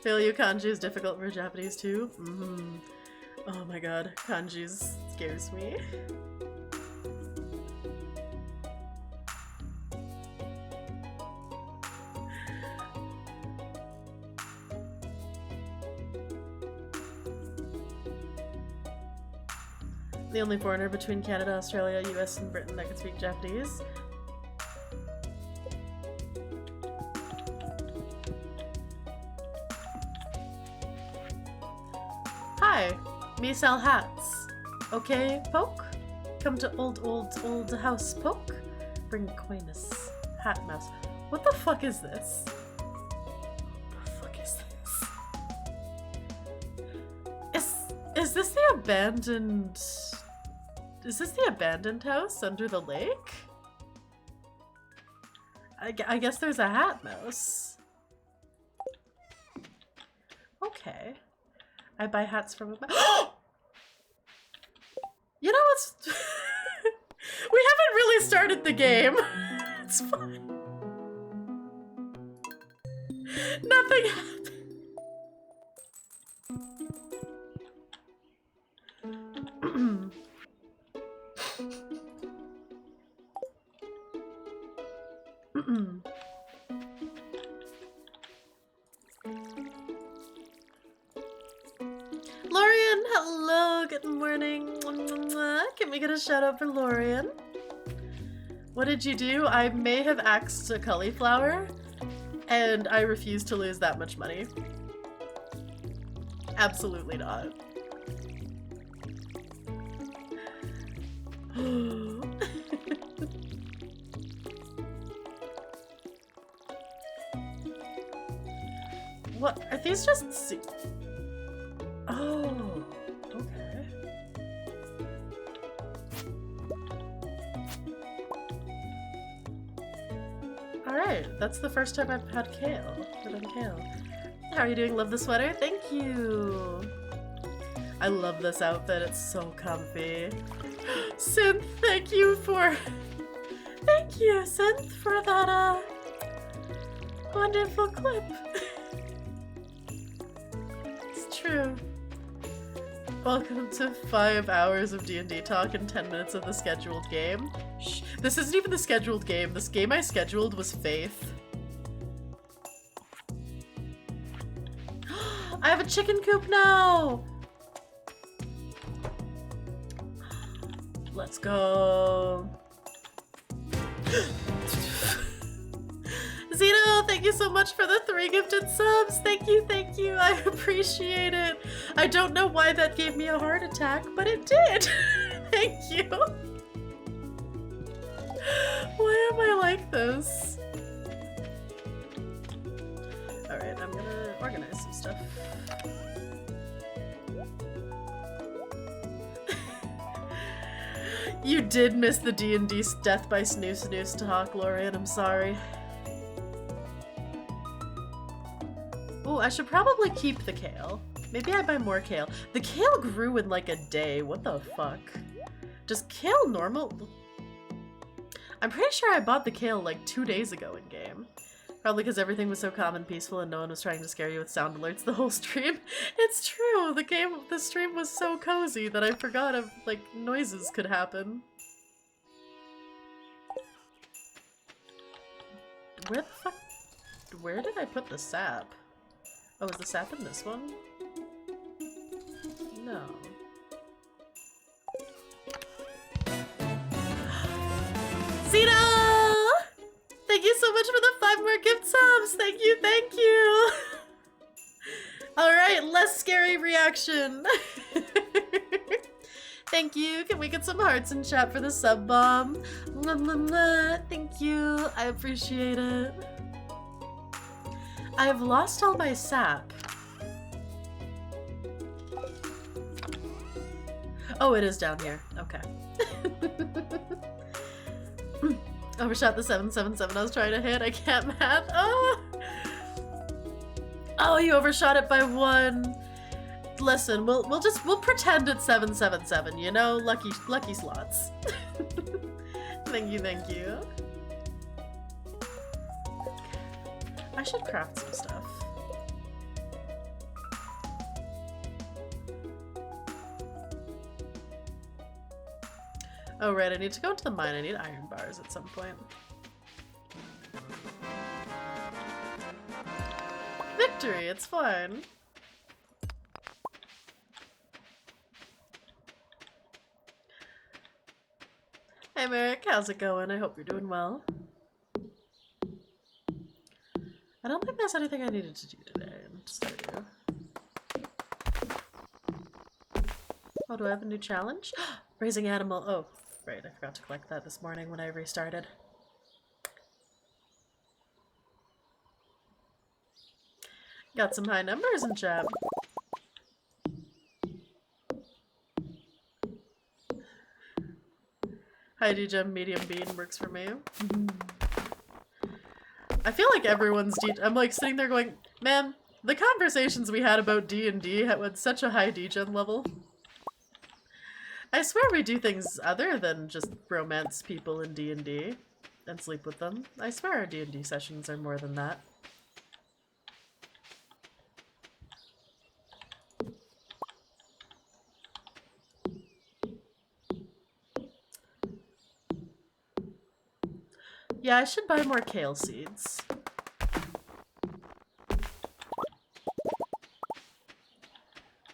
Paleo kanji is difficult for Japanese too. Oh my god, kanji scares me. The only foreigner between Canada, Australia, US, and Britain that can speak Japanese. Hi, me sell hats. Okay, Poke? Come to old house Poke? Bring coyness. Hat mouse. What the fuck is this? What the fuck is this? Is this the abandoned... Is this the abandoned house under the lake? I guess there's a hat mouse. Okay. I buy hats from a... You know what's... We haven't really started the game. It's fine. Nothing happened. Lorian, hello, good morning. Can we get a shout out for Lorian? What did you do? I may have axed a cauliflower, and I refuse to lose that much money. Absolutely not. What? Are these just... Oh, okay. Alright, that's the first time I've had kale. Kale. How are you doing? Love the sweater? Thank you! I love this outfit, it's so comfy. Synth, thank you for... Thank you, Synth, for that, wonderful clip. It's true. Welcome to 5 hours of D&D talk and 10 minutes of the scheduled game. Shh, this isn't even the scheduled game. This game I scheduled was Faith. I have a chicken coop now! Let's go. Zeno, thank you so much for the 3 gifted subs. Thank you, thank you. I appreciate it. I don't know why that gave me a heart attack, but it did. Thank you. Why am I like this? Alright, I'm gonna organize some stuff. You did miss the D&D Death by Snooze Snooze talk, Lorian. I'm sorry. Oh, I should probably keep the kale. Maybe I buy more kale. The kale grew in like a day. What the fuck? Does kale normal? I'm pretty sure I bought the kale like 2 days ago in game. Probably because everything was so calm and peaceful and no one was trying to scare you with sound alerts the whole stream. It's true. The stream was so cozy that I forgot of like noises could happen. Where the fuck? Where did I put the sap? Oh, is the sap in this one? No. Zeno! Thank you so much for the 5 more gift subs! Thank you, thank you! Alright, less scary reaction. Thank you. Can we get some hearts in chat for the sub bomb? Mwah, mwah, mwah. Thank you. I appreciate it. I have lost all my sap. Oh, it is down here. Okay. Overshot the 777 I was trying to hit. I can't math. Oh! Oh, you overshot it by 1. Listen, we'll pretend it's 777, you know? Lucky slots. Thank you, thank you. I should craft some stuff. Oh right, I need to go into the mine. I need iron bars at some point. Victory, it's fine. Hey Merrick, how's it going? I hope you're doing well. I don't think there's anything I needed to do today in Stardew. Oh, do I have a new challenge? Raising animal. Oh, right, I forgot to collect that this morning when I restarted. Got some high numbers in chat. Heidi Gem medium bean works for me. I feel like everyone's I'm like sitting there going, man, the conversations we had about D&D had such a high degen level. I swear we do things other than just romance people in D&D and sleep with them. I swear our D&D sessions are more than that. Yeah, I should buy more kale seeds.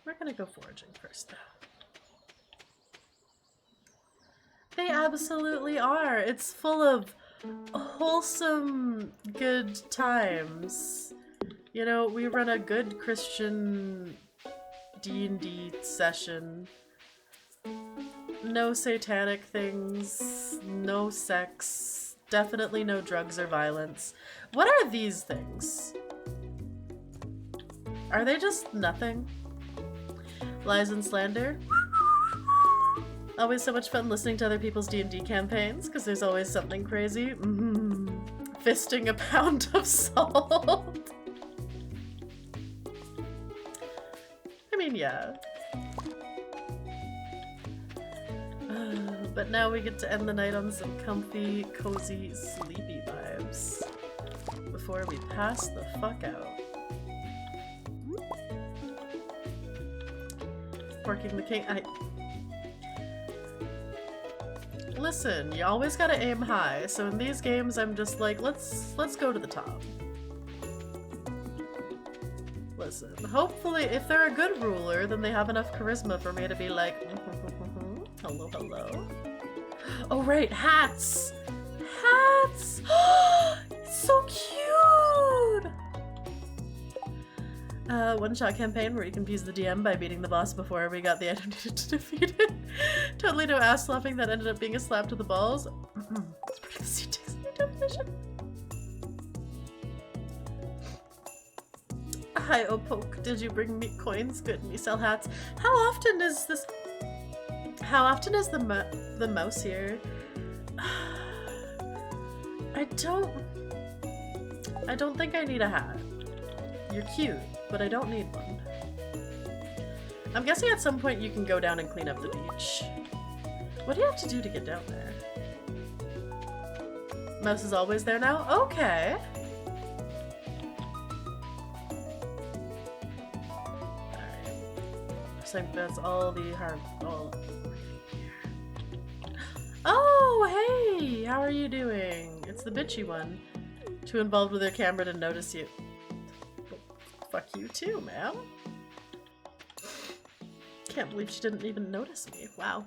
We're gonna go foraging first, though. They absolutely are. It's full of wholesome, good times. You know, we run a good Christian D&D session. No satanic things, no sex, definitely no drugs or violence. What are these things? Are they just nothing? Lies and slander? Always so much fun listening to other people's D&D campaigns, because there's always something crazy. Fisting a pound of salt. I mean, yeah. But now we get to end the night on some comfy, cozy, sleepy vibes. Before we pass the fuck out. Working the king. Listen, you always gotta aim high, so in these games I'm just like, let's go to the top. Listen, hopefully if they're a good ruler, then they have enough charisma for me to be like, hello, hello. Oh right, hats! Hats! It's so cute! One-shot campaign where you confuse the DM by beating the boss before we got the item needed to defeat it. Totally no ass slapping that ended up being a slap to the balls. It's part of the C-Takes new definition. Hi, Opoke. Did you bring me coins? Good, me sell hats. How often is this? How often is the mouse here? I don't think I need a hat. You're cute, but I don't need one. I'm guessing at some point you can go down and clean up the beach. What do you have to do to get down there? Mouse is always there now? Okay. Alright. So that's all the harm. Oh, hey! How are you doing? It's the bitchy one. Too involved with her camera to notice you. Fuck you too, ma'am. Can't believe she didn't even notice me. Wow.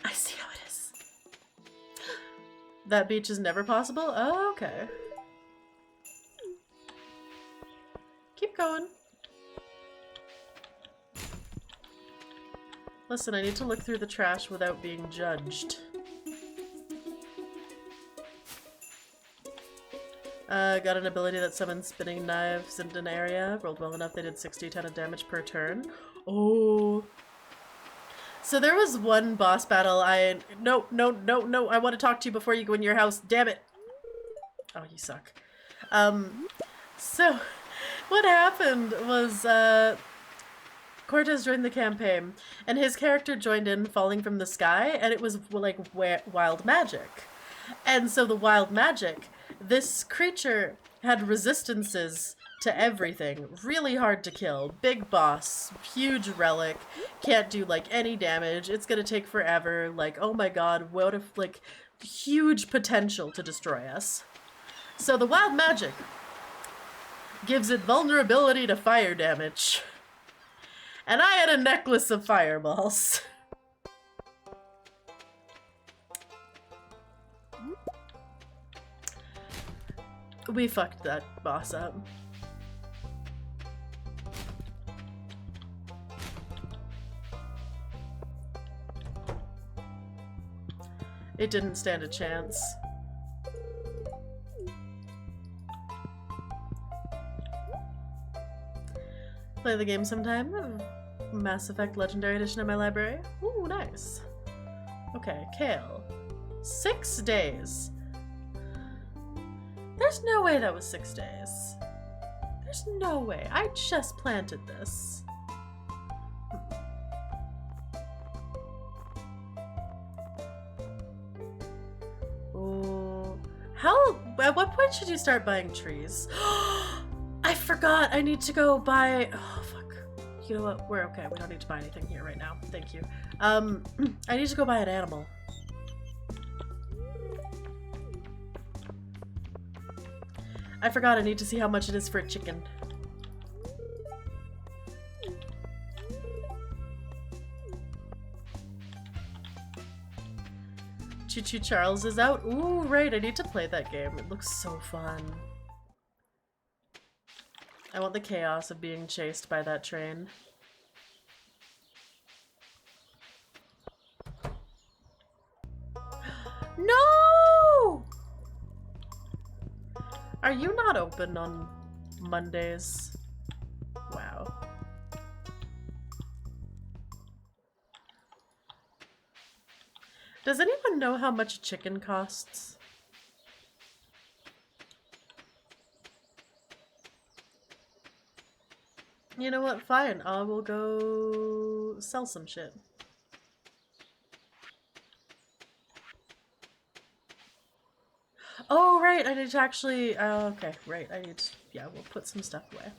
I see how it is. That beach is never possible? Oh, okay. Keep going. Listen, I need to look through the trash without being judged. Got an ability that summons spinning knives into an area. Rolled well enough, they did 60-10 of damage per turn. Oh. So there was one boss battle No, I want to talk to you before you go in your house. Damn it. Oh, you suck. So what happened was, Cortez joined the campaign, and his character joined in falling from the sky, and it was like wild magic. And so the wild magic, this creature had resistances to everything. Really hard to kill. Big boss. Huge relic. Can't do like any damage. It's gonna take forever. Like, oh my god, what if like huge potential to destroy us. So the wild magic gives it vulnerability to fire damage. And I had a necklace of fireballs. We fucked that boss up. It didn't stand a chance. Play the game sometime. Mass Effect Legendary Edition in my library. Ooh, nice. Okay, kale. 6 days. There's no way that was 6 days. There's no way. I just planted this. Oh, at what point should you start buying trees? I forgot. I need to go buy. Oh fuck. You know what? We're okay. We don't need to buy anything here right now. Thank you. I need to go buy an animal. I forgot. I need to see how much it is for a chicken. Choo Choo Charles is out. Ooh, right. I need to play that game. It looks so fun. I want the chaos of being chased by that train. No! Are you not open on Mondays? Wow. Does anyone know how much chicken costs? You know what? Fine. I will go sell some shit. Oh, right. I need to actually... okay, right. I need to... Yeah, we'll put some stuff away.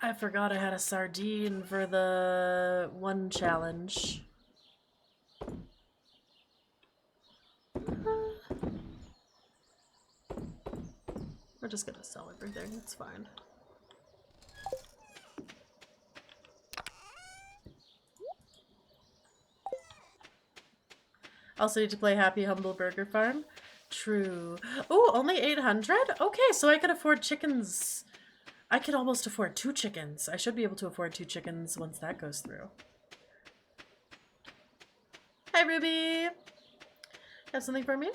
I forgot I had a sardine for the one challenge. We're just gonna sell everything, it's fine. Also need to play Happy Humble Burger Farm. True. Oh, only 800? Okay, so I could afford chickens. I could almost afford 2 chickens. I should be able to afford 2 chickens once that goes through. Hi, Ruby! Have something for me?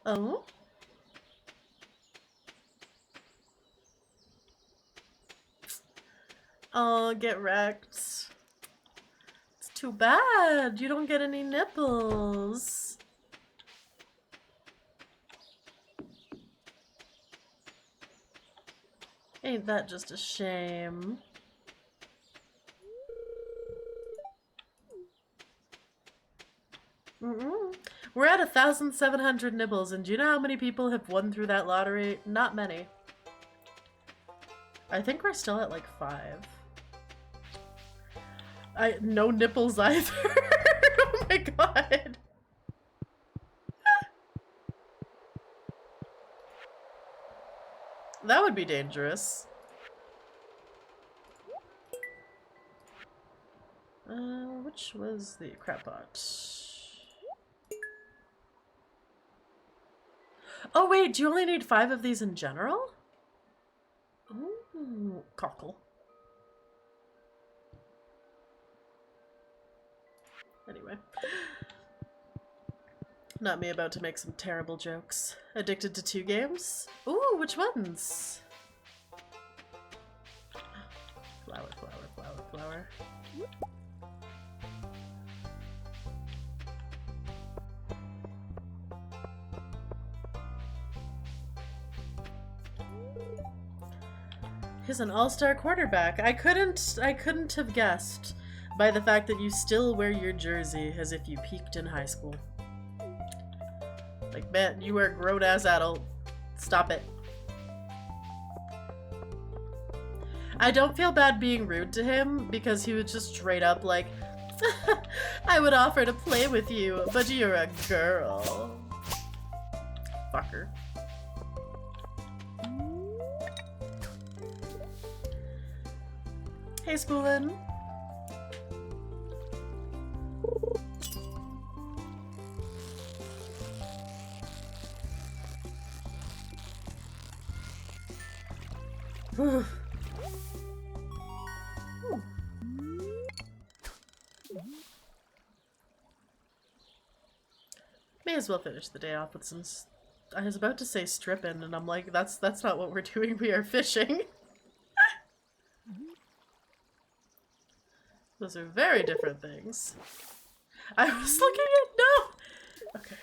Oh? Oh, get wrecked. It's too bad. You don't get any nipples. Ain't that just a shame? We're at 1,700 nibbles, and do you know how many people have won through that lottery? Not many. I think we're still at like 5. No nipples either. Oh my god. That would be dangerous. Which was the crap pot? Oh wait, do you only need 5 of these in general? Ooh, cockle. Anyway. Not me about to make some terrible jokes. Addicted to 2 games? Ooh, which ones? Flower, flower, flower, flower. He's an all-star quarterback. I couldn't have guessed by the fact that you still wear your jersey as if you peaked in high school. Like, man, you are a grown-ass adult. Stop it. I don't feel bad being rude to him because he was just straight up like, I would offer to play with you, but you're a girl. Fucker. Hey, Spoolin. May as well finish the day off with some... I was about to say stripping, and I'm like, that's not what we're doing. We are fishing. Those are very different things. I was looking at no. Okay.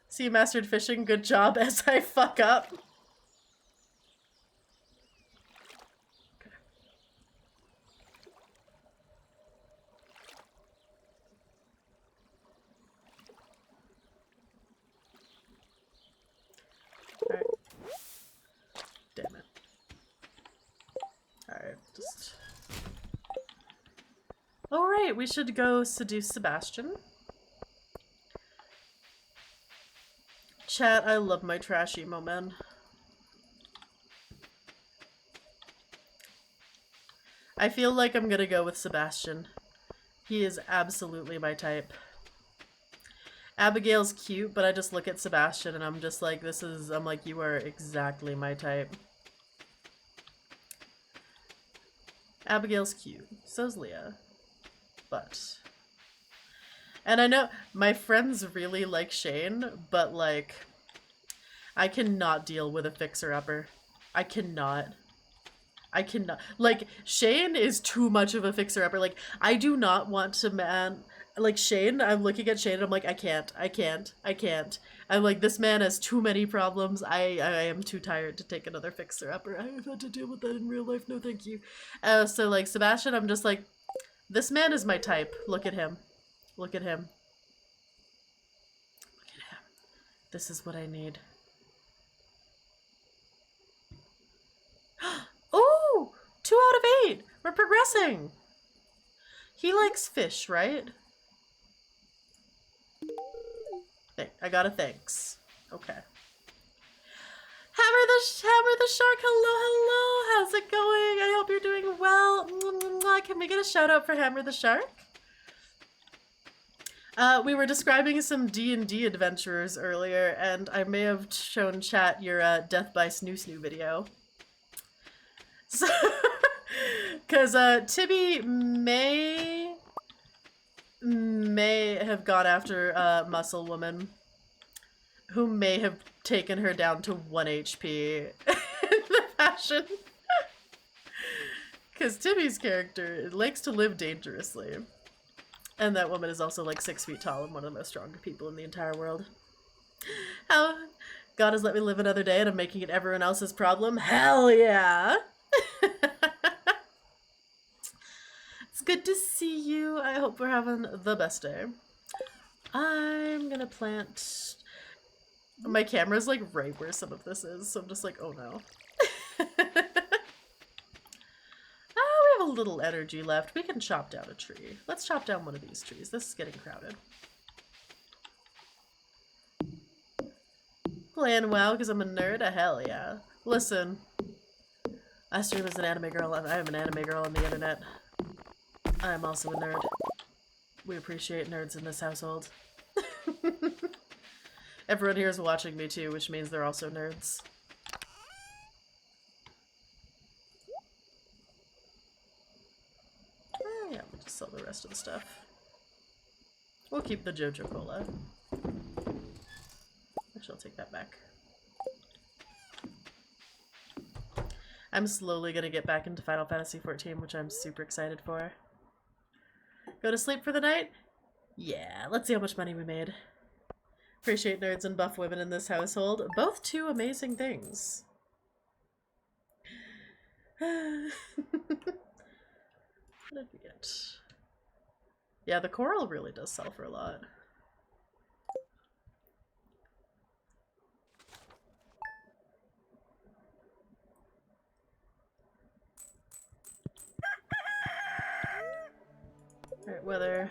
See, you mastered fishing. Good job. As I fuck up. Okay. All right. Damn it. All right. Just. All right. We should go seduce Sebastian. Chat, I love my trash emo men. I feel like I'm gonna go with Sebastian. He is absolutely my type. Abigail's cute, but I just look at Sebastian and I'm just like, I'm like, you are exactly my type. Abigail's cute. So's Leah. But... And I know my friends really like Shane, but like, I cannot deal with a fixer-upper. I cannot. Like, Shane is too much of a fixer-upper. Like, I do not want to like, Shane, I'm looking at Shane and I'm like, I can't. I'm like, this man has too many problems. I am too tired to take another fixer-upper. I have had to deal with that in real life. No, thank you. So, like, Sebastian, I'm just like, this man is my type. Look at him. Look at him. Look at him. This is what I need. Ooh! 2 out of 8! We're progressing! He likes fish, right? I got a thanks. Okay. Hammer the Shark, hello! How's it going? I hope you're doing well. Can we get a shout out for Hammer the Shark? We were describing some D&D adventurers earlier, and I may have shown chat your Death by Snoo Snoo video. So, because Tibi may have gone after Muscle Woman, who may have taken her down to 1 HP in the fashion. Because Tibi's character likes to live dangerously. And that woman is also like 6 feet tall and one of the most stronger people in the entire world. How God has let me live another day and I'm making it everyone else's problem? Hell yeah! It's good to see you. I hope we're having the best day. I'm gonna plant... My camera's like right where some of this is, so I'm just like, oh no. We have a little energy left. We can chop down a tree. Let's chop down one of these trees. This is getting crowded. Playing WoW because I'm a nerd? Hell yeah. Listen. I stream as an anime girl. I am an anime girl on the internet. I am also a nerd. We appreciate nerds in this household. Everyone here is watching me too, which means they're also nerds. Yeah, we'll just sell the rest of the stuff. We'll keep the Jojo Cola. Actually, I'll take that back. I'm slowly gonna get back into Final Fantasy XIV, which I'm super excited for. Go to sleep for the night? Yeah, let's see how much money we made. Appreciate nerds and buff women in this household. Both 2 amazing things. What did we get? Yeah, the coral really does sell for a lot. Alright, weather.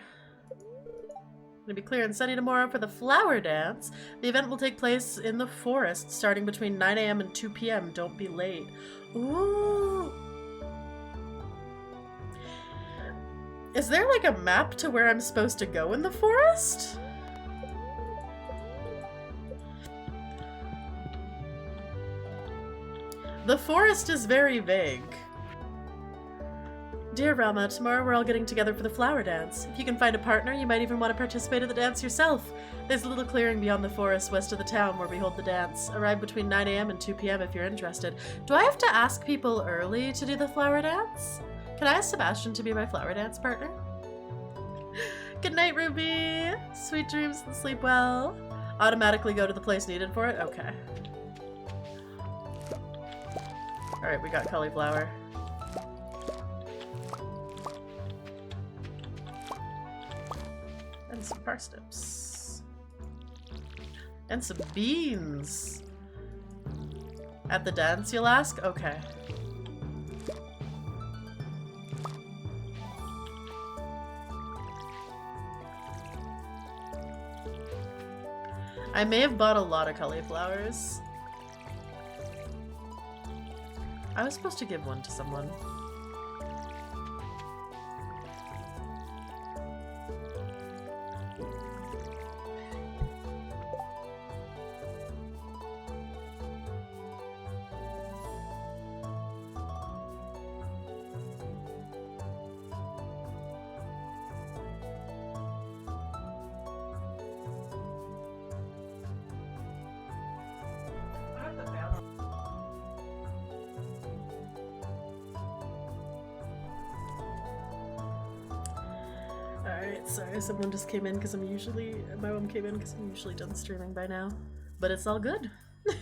Gonna be clear and sunny tomorrow for the flower dance. The event will take place in the forest starting between 9 AM and 2 PM. Don't be late. Ooh. Is there like a map to where I'm supposed to go in the forest? The forest is very vague. Dear Rama, tomorrow we're all getting together for the flower dance. If you can find a partner, you might even want to participate in the dance yourself. There's a little clearing beyond the forest west of the town where we hold the dance. Arrive between 9 AM and 2 PM if you're interested. Do I have to ask people early to do the flower dance? Can I ask Sebastian to be my flower dance partner? Good night, Ruby. Sweet dreams and sleep well. Automatically go to the place needed for it? Okay. Alright, we got cauliflower. And some parsnips. And some beans. At the dance, you'll ask? Okay. I may have bought a lot of cauliflowers. I was supposed to give one to someone. Alright, sorry, someone just came in because my mom came in because I'm usually done streaming by now. But it's all good. Do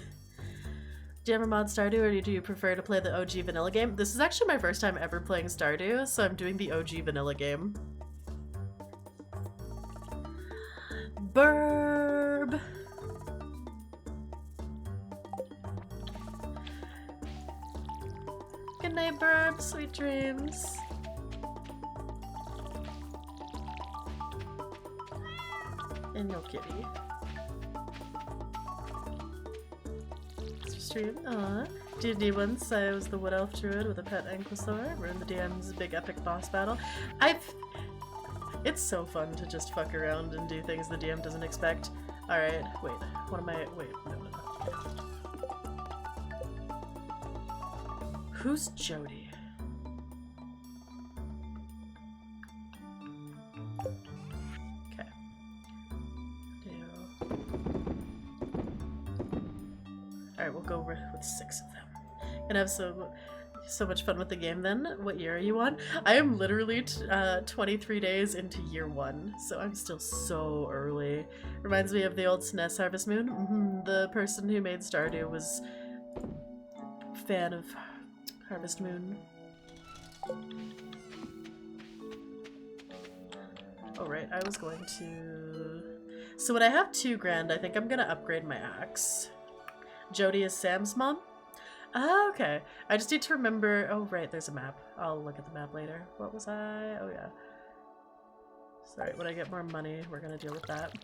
you ever mod Stardew, or do you prefer to play the OG vanilla game? This is actually my first time ever playing Stardew, so I'm doing the OG vanilla game. Burb! Good night, Burb. Sweet dreams. And no kitty. Stream. Aww. D&D once I was the Wood Elf Druid with a pet Ankylosaur. We're in the DM's big epic boss battle. It's so fun to just fuck around and do things the DM doesn't expect. Alright, wait. What am I? Wait, no. Who's Jody? Okay. Alright, we'll go with 6 of them. Gonna have so much fun with the game then. What year are you on? I am literally 23 days into year 1, so I'm still so early. Reminds me of the old SNES Harvest Moon. The person who made Stardew was a fan of Harvest Moon. Oh right, I was going to... So when I have 2 grand, I think I'm gonna upgrade my axe. Jody is Sam's mom? Ah, okay. I just need to remember... Oh right, there's a map. I'll look at the map later. What was I? Oh yeah. Sorry, when I get more money, we're gonna deal with that.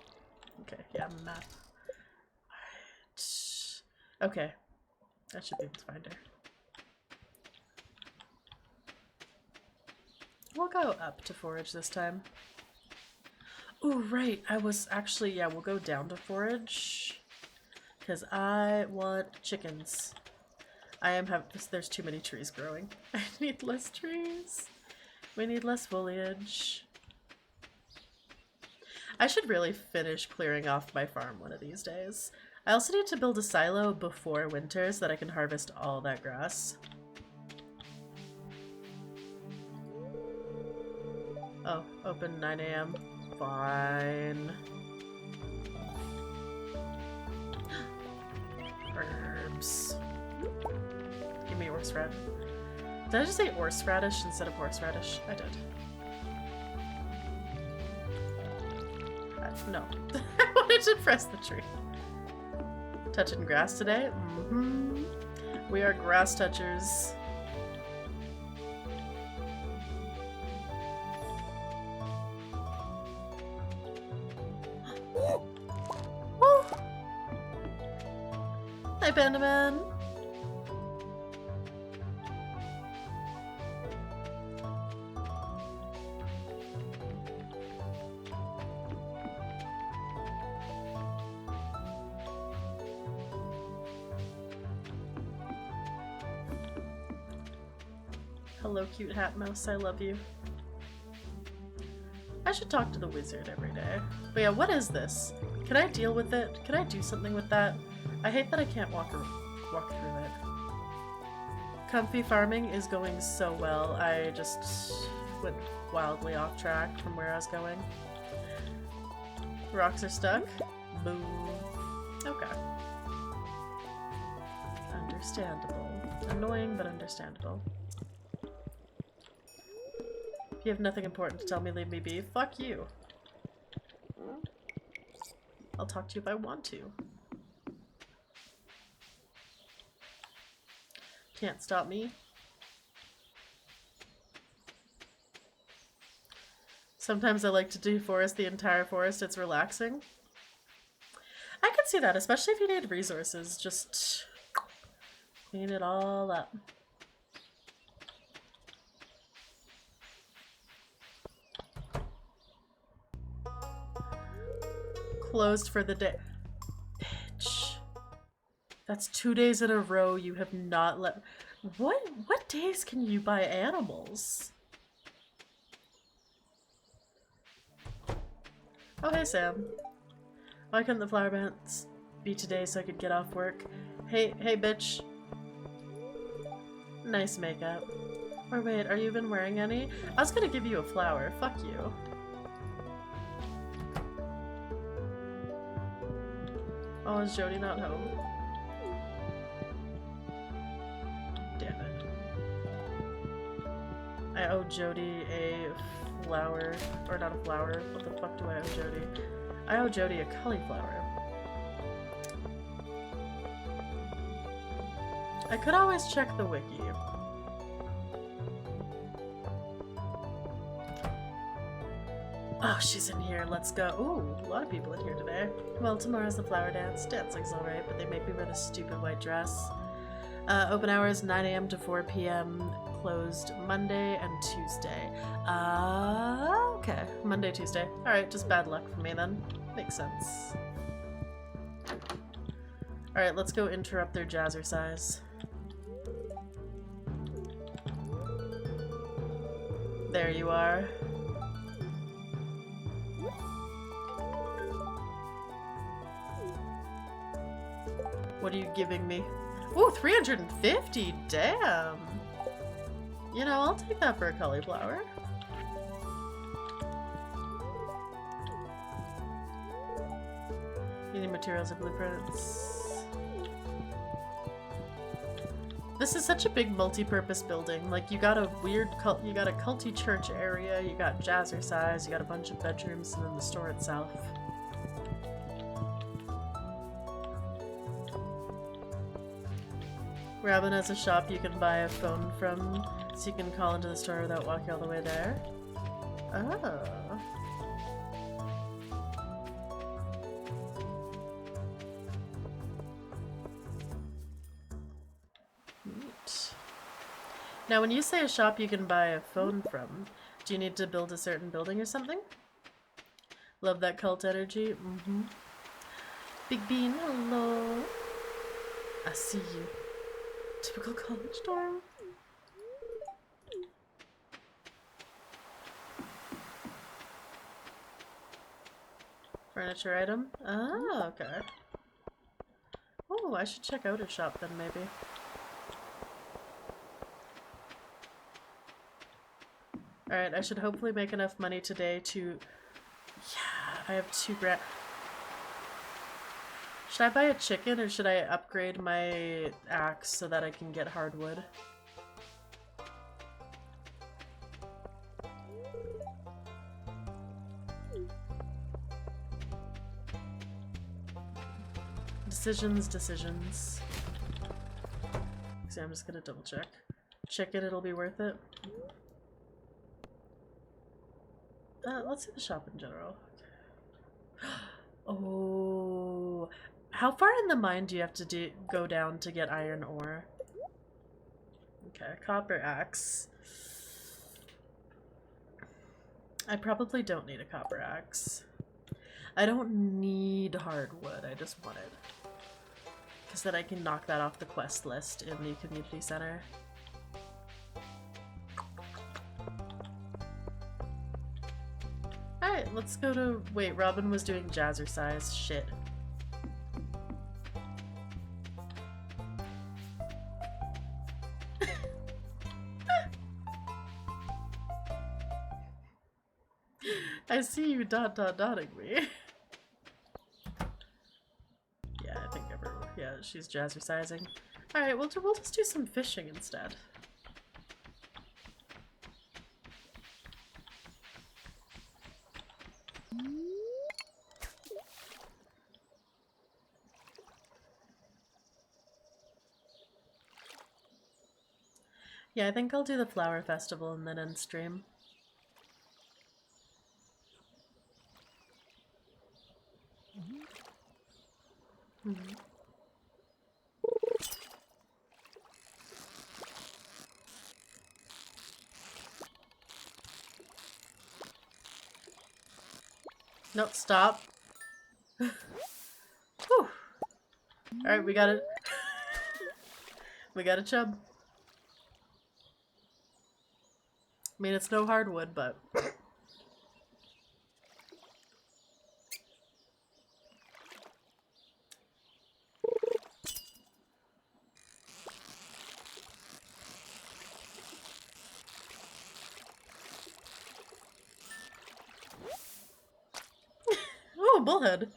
Okay, yeah, map. Alright. Okay. I should be able to find her. We'll go up to forage this time. Oh, right. I was actually, yeah, we'll go down to forage. Because I want chickens. There's too many trees growing. I need less trees. We need less foliage. I should really finish clearing off my farm one of these days. I also need to build a silo before winter so that I can harvest all that grass. Oh, open 9 a.m. Fine. Herbs. Give me horseradish. Did I just say horseradish instead of horseradish? I did. No. I wanted to press the tree. Touching grass today? Mm-hmm. We are grass touchers. Hi, Panda Man. Hello, cute hat mouse. I love you. I should talk to the wizard every day. But yeah, what is this? Can I deal with it? Can I do something with that? I hate that I can't walk through it. Comfy farming is going so well. I just went wildly off track from where I was going. Rocks are stuck. Boo. Okay. Understandable. Annoying, but understandable. If you have nothing important to tell me, leave me be. Fuck you. I'll talk to you if I want to. Can't stop me. Sometimes I like to deforest the entire forest. It's relaxing. I can see that, especially if you need resources. Just clean it all up. Closed for the day. Bitch. That's 2 days in a row you have not let... What days can you buy animals? Oh, hey, Sam. Why couldn't the flower dance be today so I could get off work? Hey, bitch. Nice makeup. Or wait, are you even wearing any? I was gonna give you a flower. Fuck you. Oh, is Jody not home? Damn it. I owe Jody a flower. Or not a flower. What the fuck do I owe Jody? I owe Jody a cauliflower. I could always check the wiki. Oh, she's in here. Let's go. Ooh, a lot of people in here today. Well, tomorrow's the flower dance. Dancing's alright, but they make me wear this stupid white dress. Open hours 9 a.m. to 4 p.m. Closed Monday and Tuesday. Okay. Monday, Tuesday. Alright, just bad luck for me then. Makes sense. Alright, let's go interrupt their jazzercise. There you are. What are you giving me? Ooh, 350! Damn! You know, I'll take that for a cauliflower. You need materials and blueprints. This is such a big multi-purpose building. Like, you got a weird you got a culty church area, you got jazzercise, you got a bunch of bedrooms, and then the store itself. Robin has a shop you can buy a phone from, so you can call into the store without walking all the way there. Oh. Neat. Now, when you say a shop you can buy a phone from, do you need to build a certain building or something? Love that cult energy. Mm-hmm. Big Bean, hello. I see you. Typical college dorm. Furniture item? Oh, okay. Oh, I should check out her shop then, maybe. Alright, I should hopefully make enough money today to... Yeah, I have 2 grand. Should I buy a chicken or should I upgrade my axe so that I can get hardwood? Decisions. See, I'm just gonna double check. Chicken, it'll be worth it. Let's see the shop in general. Oh, how far in the mine do you have to go down to get iron ore? Okay, copper axe. I probably don't need a copper axe. I don't need hardwood, I just want it. Because then I can knock that off the quest list in the community center. Alright, let's go to... Wait, Robin was doing jazzercise. Shit. I see you dotting me. she's jazzercising. Alright, we'll just do some fishing instead. Yeah, I think I'll do the flower festival and then end stream. Nope, stop. Whew. Alright, we got it. We got a chub. I mean, it's no hardwood, but... Oh, bullhead.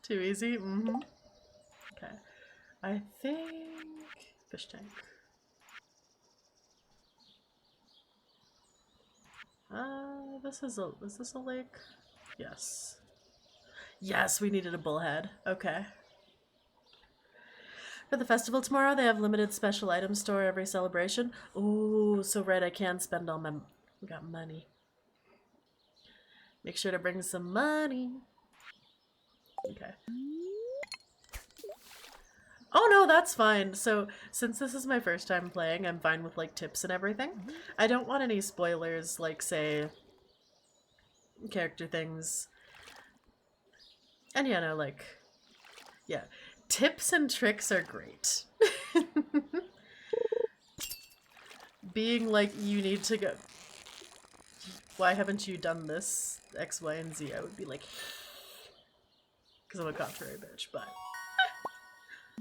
Too easy? Mm-hmm. Okay. I think... Fish tank. Is this a lake? Yes. Yes, we needed a bullhead. Okay. For the festival tomorrow, they have limited special item store every celebration. Ooh, so right, I can spend all my... We got money. Make sure to bring some money. Okay. Oh no, that's fine. So, since this is my first time playing, I'm fine with, like, tips and everything. I don't want any spoilers, like, say, character things. And, you know, like, yeah. Tips and tricks are great. Being like, you need to go... Why haven't you done this? X, Y, and Z. I would be like... Because I'm a contrary bitch, but...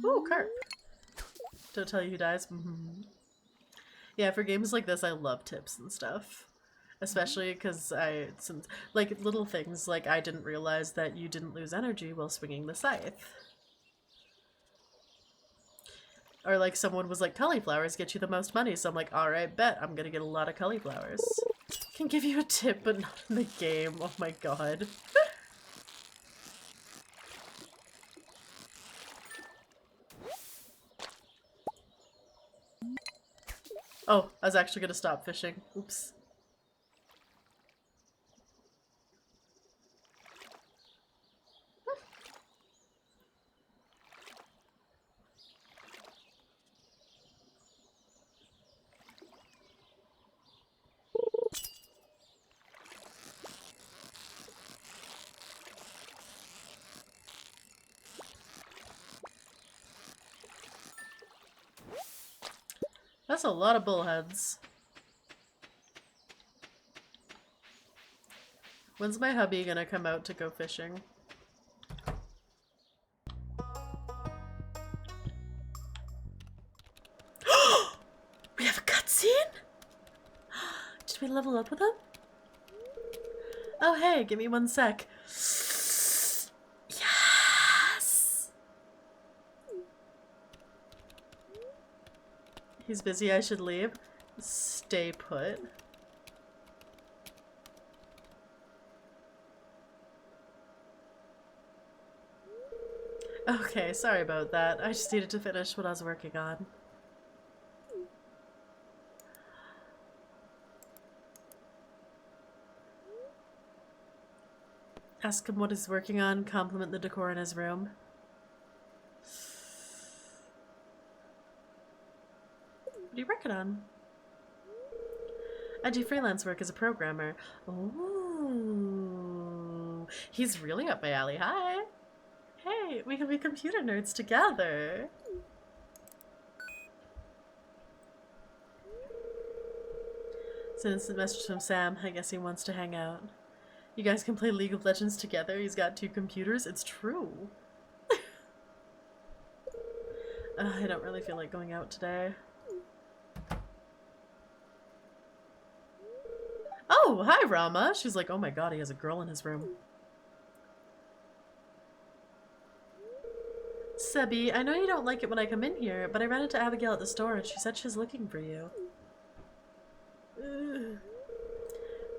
Ooh, carp. Don't tell you who dies. Yeah, for games like this, I love tips and stuff. Especially because since, like, little things, like, I didn't realize that you didn't lose energy while swinging the scythe. Or, like, someone was like, cauliflowers get you the most money, so I'm like, alright, bet, I'm gonna get a lot of cauliflowers. Can give you a tip, but not in the game. Oh my god. Oh, I was actually gonna stop fishing. Oops. That's a lot of bullheads. When's my hubby gonna come out to go fishing? We have a cutscene? Did we level up with him? Oh hey, give me 1 sec. Yes! He's busy, I should leave. Stay put. Okay, sorry about that. I just needed to finish what I was working on. Ask him what he's working on, compliment the decor in his room. What are you working on? I do freelance work as a programmer. Ooh, he's really up my alley. Hi. Hey, we can be computer nerds together. It's an instant message from Sam. I guess he wants to hang out. You guys can play League of Legends together. He's got 2 computers. It's true. I don't really feel like going out today. Oh, hi, Rama. She's like, oh my god, he has a girl in his room. Sebby, I know you don't like it when I come in here, but I ran into Abigail at the store and she said she's looking for you. Ugh.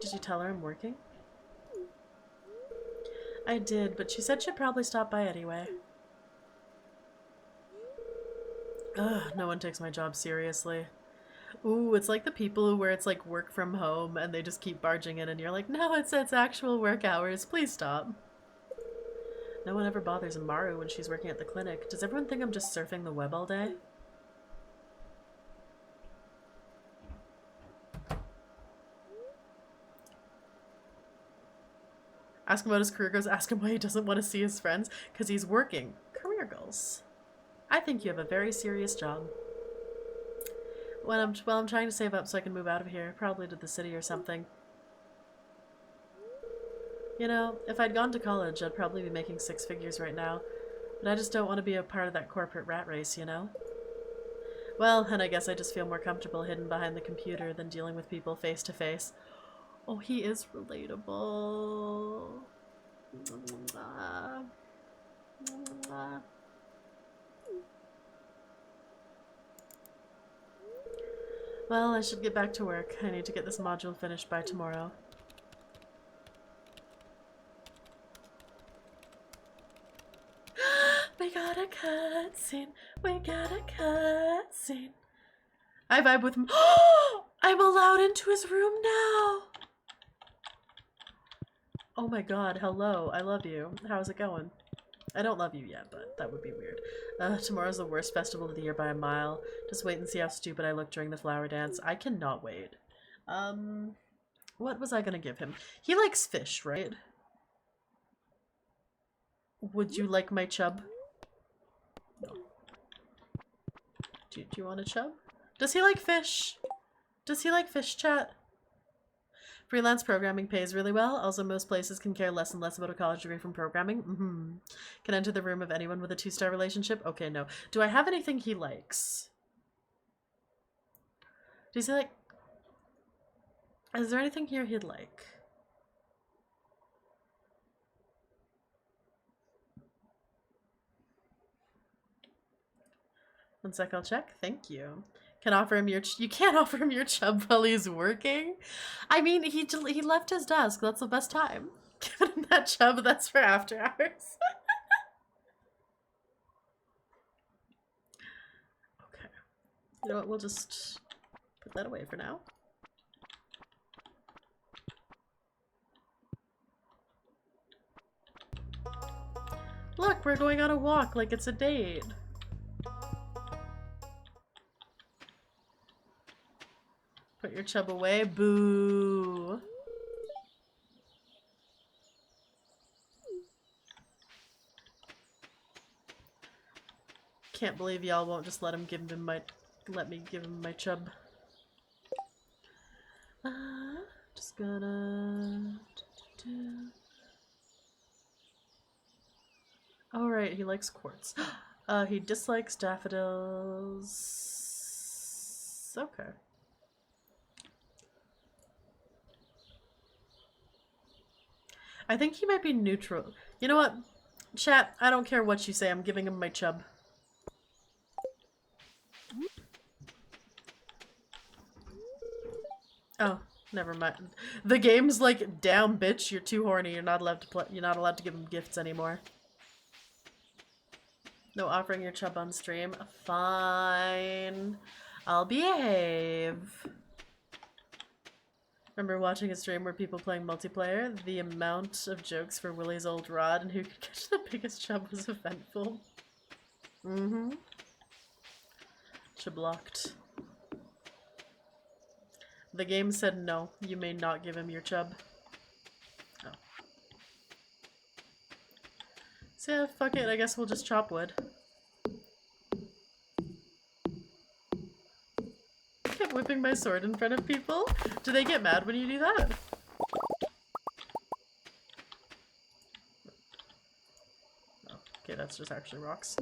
Did you tell her I'm working? I did, but she said she'd probably stop by anyway. Ugh, no one takes my job seriously. Ooh, it's like the people where it's like work from home and they just keep barging in and you're like, no, it's actual work hours. Please stop. No one ever bothers Maru when she's working at the clinic. Does everyone think I'm just surfing the web all day? Ask him about his career goals. Ask him why he doesn't want to see his friends. Because he's working. Career goals. I think you have a very serious job. Well, I'm trying to save up so I can move out of here. Probably to the city or something. You know, if I'd gone to college, I'd probably be making 6 figures right now. But I just don't want to be a part of that corporate rat race, you know? Well, and I guess I just feel more comfortable hidden behind the computer than dealing with people face to face. Oh, he is relatable. Well, I should get back to work. I need to get this module finished by tomorrow. We got a cutscene. We got a cutscene. I vibe with him. I'm allowed into his room now. Oh my god, hello. I love you. How's it going? I don't love you yet, but that would be weird. Tomorrow's the worst festival of the year by a mile. Just wait and see how stupid I look during the flower dance. I cannot wait. What was I gonna give him? He likes fish, right? Would you like my chub? No. Do you want a chub? Does he like fish? Does he like fish, chat? Freelance programming pays really well. Also, most places can care less and less about a college degree from programming. Can enter the room of anyone with a 2-star relationship? Okay, no. Do I have anything he likes? Does he like... Is there anything here he'd like? One sec, I'll check. Thank you. Can offer him your you can't offer him your chub while he's working. I mean, he left his desk. That's the best time. Giving him that chub, that's for after hours. Okay. You know what? We'll just put that away for now. Look, we're going on a walk like it's a date. Put your chub away. Boo. Can't believe y'all won't just let me give him my chub. Just gonna... Oh right, he likes quartz. He dislikes daffodils. Okay. I think he might be neutral. You know what? Chat, I don't care what you say. I'm giving him my chub. Oh, never mind. The game's like, damn bitch, you're too horny. You're not allowed to play. You're not allowed to give him gifts anymore. No offering your chub on stream. Fine. I'll behave. Remember watching a stream where people playing multiplayer? The amount of jokes for Willie's old rod and who could catch the biggest chub was eventful. Chub-locked. The game said no, you may not give him your chub. Oh. So yeah, fuck it, I guess we'll just chop wood. Kept whipping my sword in front of people? Do they get mad when you do that? Oh, okay, that's just actually rocks.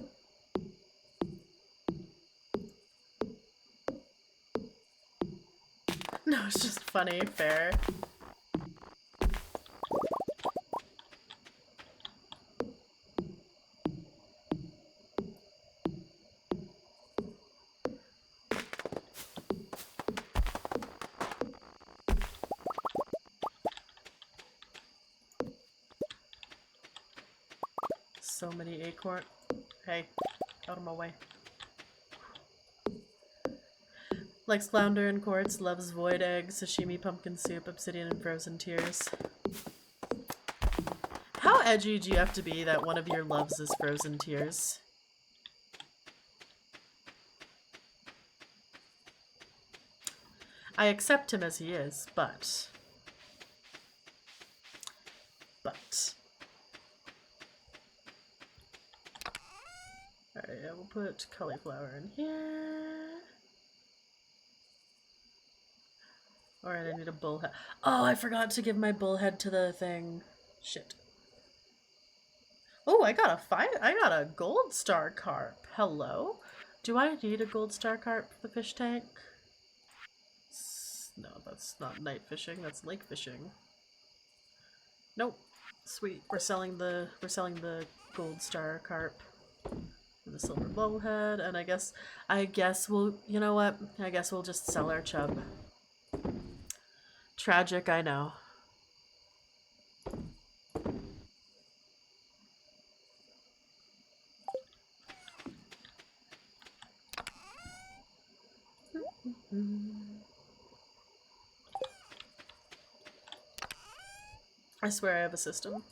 No, it's just funny, fair. so many acorn. Hey, out of my way. Likes flounder and quartz, loves void egg, sashimi, pumpkin soup, obsidian, and frozen tears. How edgy do you have to be that one of your loves is frozen tears? I accept him as he is, but... Alright, I will put cauliflower in here. Alright, I need a bullhead. Oh, I forgot to give my bullhead to the thing. Shit. Oh, I got a gold star carp. Hello? Do I need a gold star carp for the fish tank? No, that's not night fishing, that's lake fishing. Nope. Sweet. We're selling the gold star carp. And the silver bullhead, and I guess we'll, you know what? I guess we'll just sell our chub. Tragic, I know. I swear I have a system.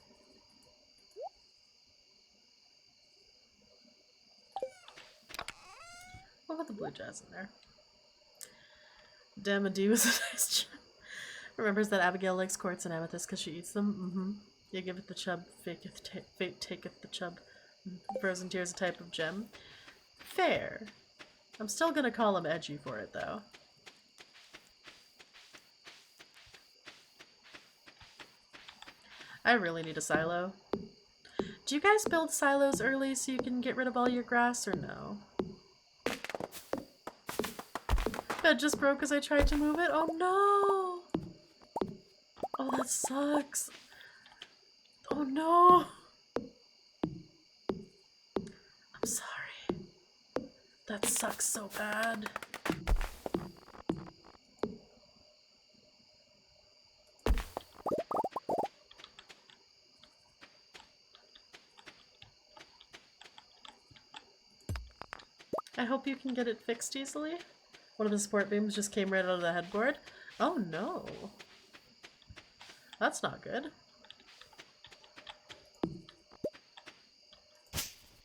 We'll put the blue jazz in there. Damn, was a nice chub. Remembers that Abigail likes quartz and amethyst because she eats them. You give it the chub, fate taketh the chub. Frozen tears a type of gem. Fair. I'm still gonna call him edgy for it though. I really need a silo. Do you guys build silos early so you can get rid of all your grass or no? Bed just broke as I tried to move it. Oh no! Oh, that sucks. Oh no! I'm sorry. That sucks so bad. I hope you can get it fixed easily. One of the support beams just came right out of the headboard. Oh no. That's not good.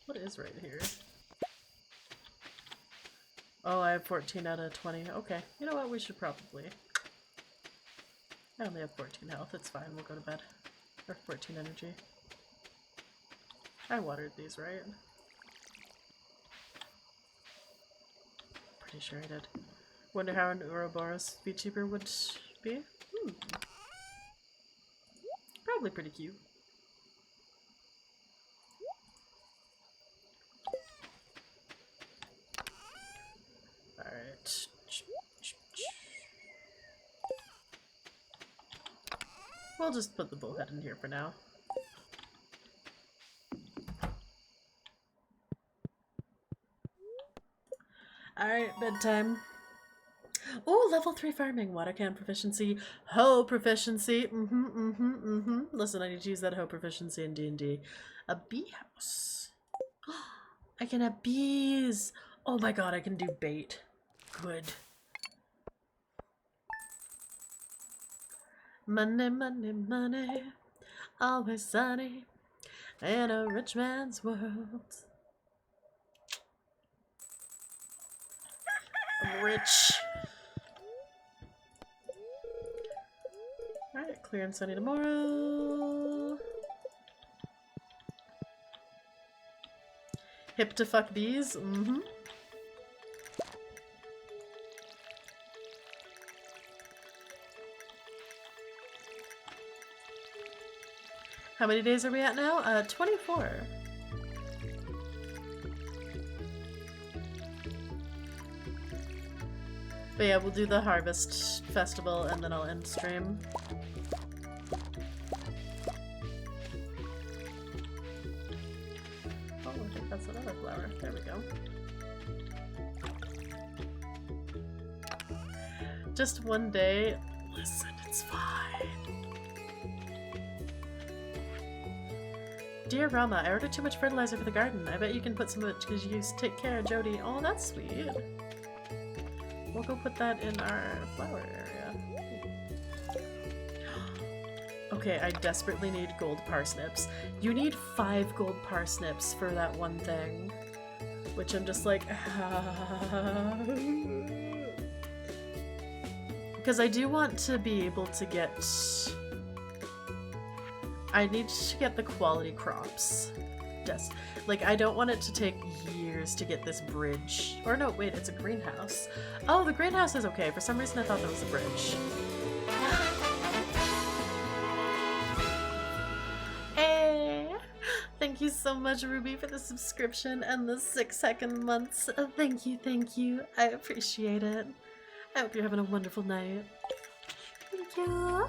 What is right here? Oh, I have 14 out of 20. Okay. You know what? We should probably... I only have 14 health. It's fine. We'll go to bed. Or 14 energy. I watered these, right? Pretty sure I did. Wonder how an Ouroboros VTuber would be? Probably pretty cute. Alright. We'll just put the bullhead in here for now. Alright, bedtime. Oh, level 3 farming, water can proficiency, hoe proficiency. Listen, I need to use that hoe proficiency in D&D. A bee house. I can have bees. Oh my god, I can do bait. Good. Money, money, money. Always sunny in a rich man's world. I'm rich. Alright, clear and sunny tomorrow. Hip to fuck bees? How many days are we at now? 24. But yeah, we'll do the harvest festival and then I'll end stream. Oh, I think that's another flower. There we go. Just one day. Listen, it's fine. Dear Rama, I ordered too much fertilizer for the garden. I bet you can put some of it because you take care of Jody. Oh, that's sweet. We'll go put that in our flower area. Okay, I desperately need gold parsnips. You need 5 gold parsnips for that one thing. Which I'm just like... Because I do want to be able to get... I need to get the quality crops. Like, I don't want it to take years to get this bridge. Or no, wait, it's a greenhouse. Oh, the greenhouse is okay. For some reason I thought that was a bridge. Hey! Thank you so much, Ruby, for the subscription and the 6-second months. Thank you, thank you. I appreciate it. I hope you're having a wonderful night. Thank you.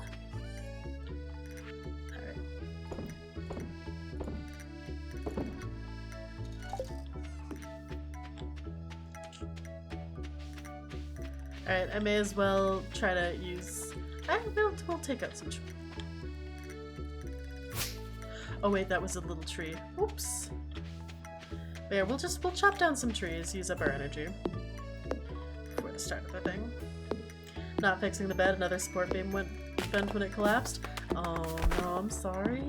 Alright, I may as well try to use... we'll take out some trees. Oh wait, that was a little tree. Oops. But yeah, we'll chop down some trees, use up our energy. Before the start of the thing. Not fixing the bed, another support beam went bent when it collapsed. Oh no, I'm sorry.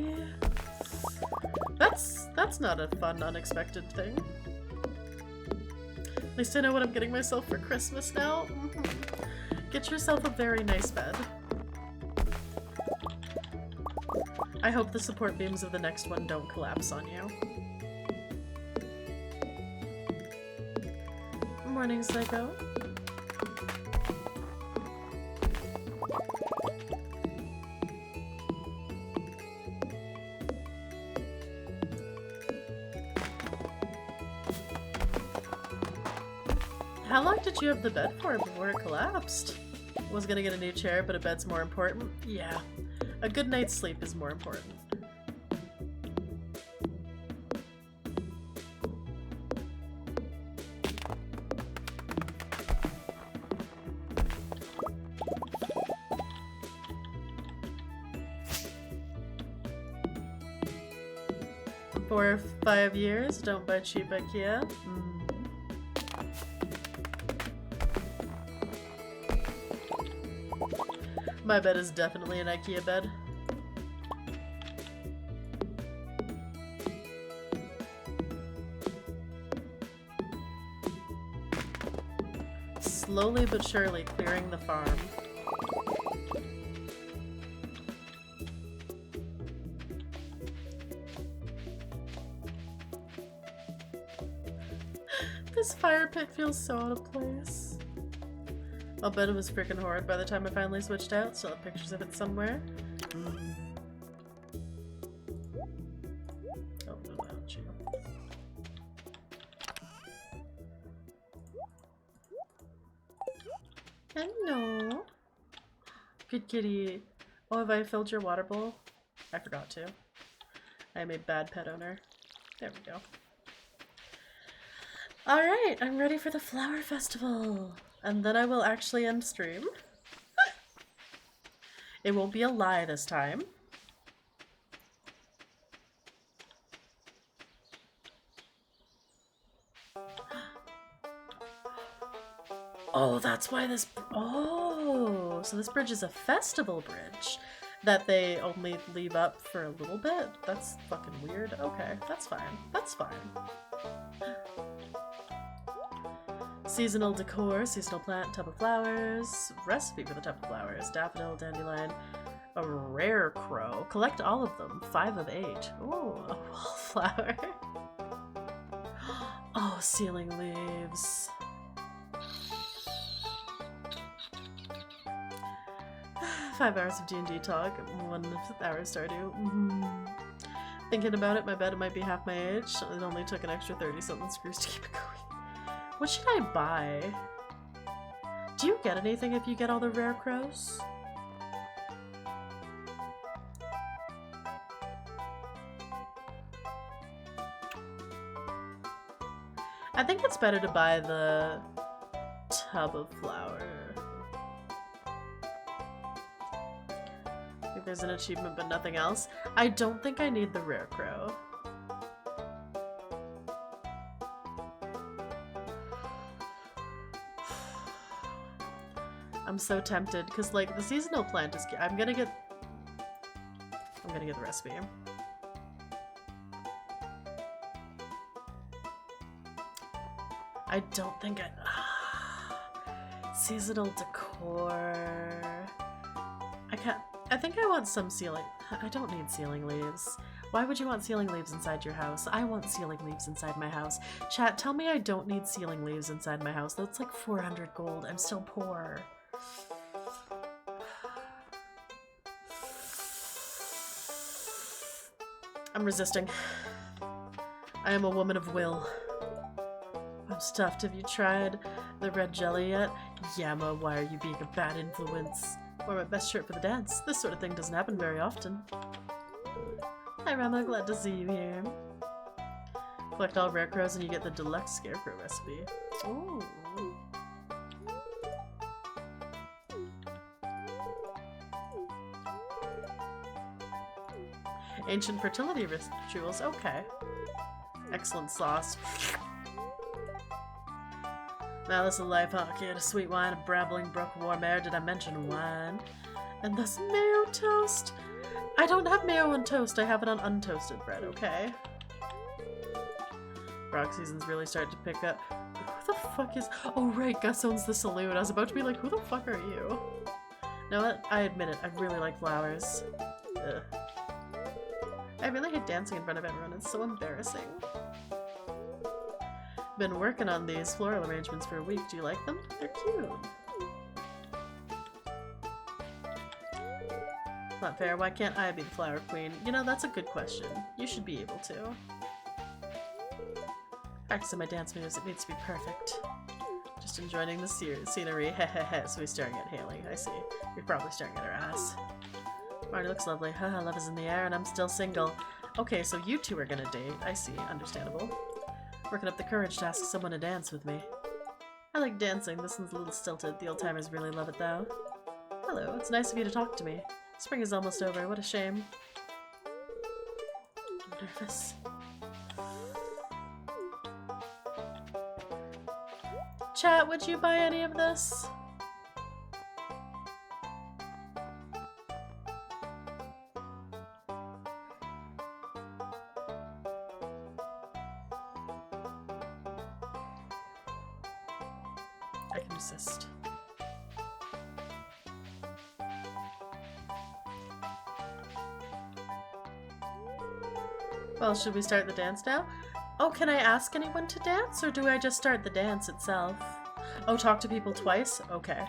That's not a fun, unexpected thing. At least I know what I'm getting myself for Christmas now. Get yourself a very nice bed. I hope the support beams of the next one don't collapse on you. Morning, Psycho. How long did you have the bed for before it collapsed? Was gonna get a new chair, but a bed's more important? Yeah. A good night's sleep is more important. For 5 years, don't buy cheap IKEA. My bed is definitely an IKEA bed. Slowly but surely clearing the farm. This fire pit feels so out of place. I'll bet it was freaking horrid by the time I finally switched out. Still have pictures of it somewhere. Oh, no, not you. Hello. Good kitty. Oh, have I filled your water bowl? I forgot to. I am a bad pet owner. There we go. Alright, I'm ready for the flower festival. And then I will actually end stream. It won't be a lie this time. Oh, that's why this... Oh, so this bridge is a festival bridge that they only leave up for a little bit? That's fucking weird. Okay, that's fine. That's fine. Seasonal decor, seasonal plant, tub of flowers, recipe for the tub of flowers, daffodil, dandelion, a rare crow. Collect all of them, 5 of 8. Ooh, a wallflower. Oh, ceiling leaves. Five hours of D&D talk, 1 hour Stardew. Thinking about it, my bed might be half my age. It only took an extra 30-something screws to keep it going. What should I buy? Do you get anything if you get all the rare crows? I think it's better to buy the tub of flower. I think there's an achievement but nothing else. I don't think I need the rare crow. I'm so tempted because like the seasonal plant is. I'm gonna get the recipe. I don't think seasonal decor. I can't. I think I want some ceiling. I don't need ceiling leaves. Why would you want ceiling leaves inside your house? I want ceiling leaves inside my house. Chat, tell me I don't need ceiling leaves inside my house. That's like 400 gold. I'm still poor. I'm resisting. I am a woman of will. I'm stuffed. Have you tried the red jelly yet? Yama, why are you being a bad influence? Wore my best shirt for the dance. This sort of thing doesn't happen very often. Hi Rama, glad to see you here. Collect all rare crows and you get the deluxe scarecrow recipe. Ooh. Ancient fertility rituals, okay. Excellent sauce. Malice of life, hockey, a sweet wine, a brabbling brook, warm air. Did I mention wine? And thus mayo toast. I don't have mayo on toast, I have it on untoasted bread, okay? Rock season's really starting to pick up. Who the fuck is— oh right, Gus owns the saloon. I was about to be like, who the fuck are you? You know what? I admit it, I really like flowers. Ugh. I really hate dancing in front of everyone, it's so embarrassing. Been working on these floral arrangements for a week. Do you like them? They're cute. Not fair. Why can't I be the flower queen? You know, that's a good question. You should be able to. Practicing my dance moves. It needs to be perfect. Just enjoying the scenery. Hehehe. So he's staring at Haley. I see. You're probably staring at her ass. Marty looks lovely. Haha, love is in the air and I'm still single. Okay, so you two are gonna date. I see. Understandable. Working up the courage to ask someone to dance with me. I like dancing. This one's a little stilted. The old timers really love it though. Hello, it's nice of you to talk to me. Spring is almost over. What a shame. I'm nervous. Chat, would you buy any of this? I can resist. Well, should we start the dance now? Oh, can I ask anyone to dance, or do I just start the dance itself? Oh, talk to people twice? Okay.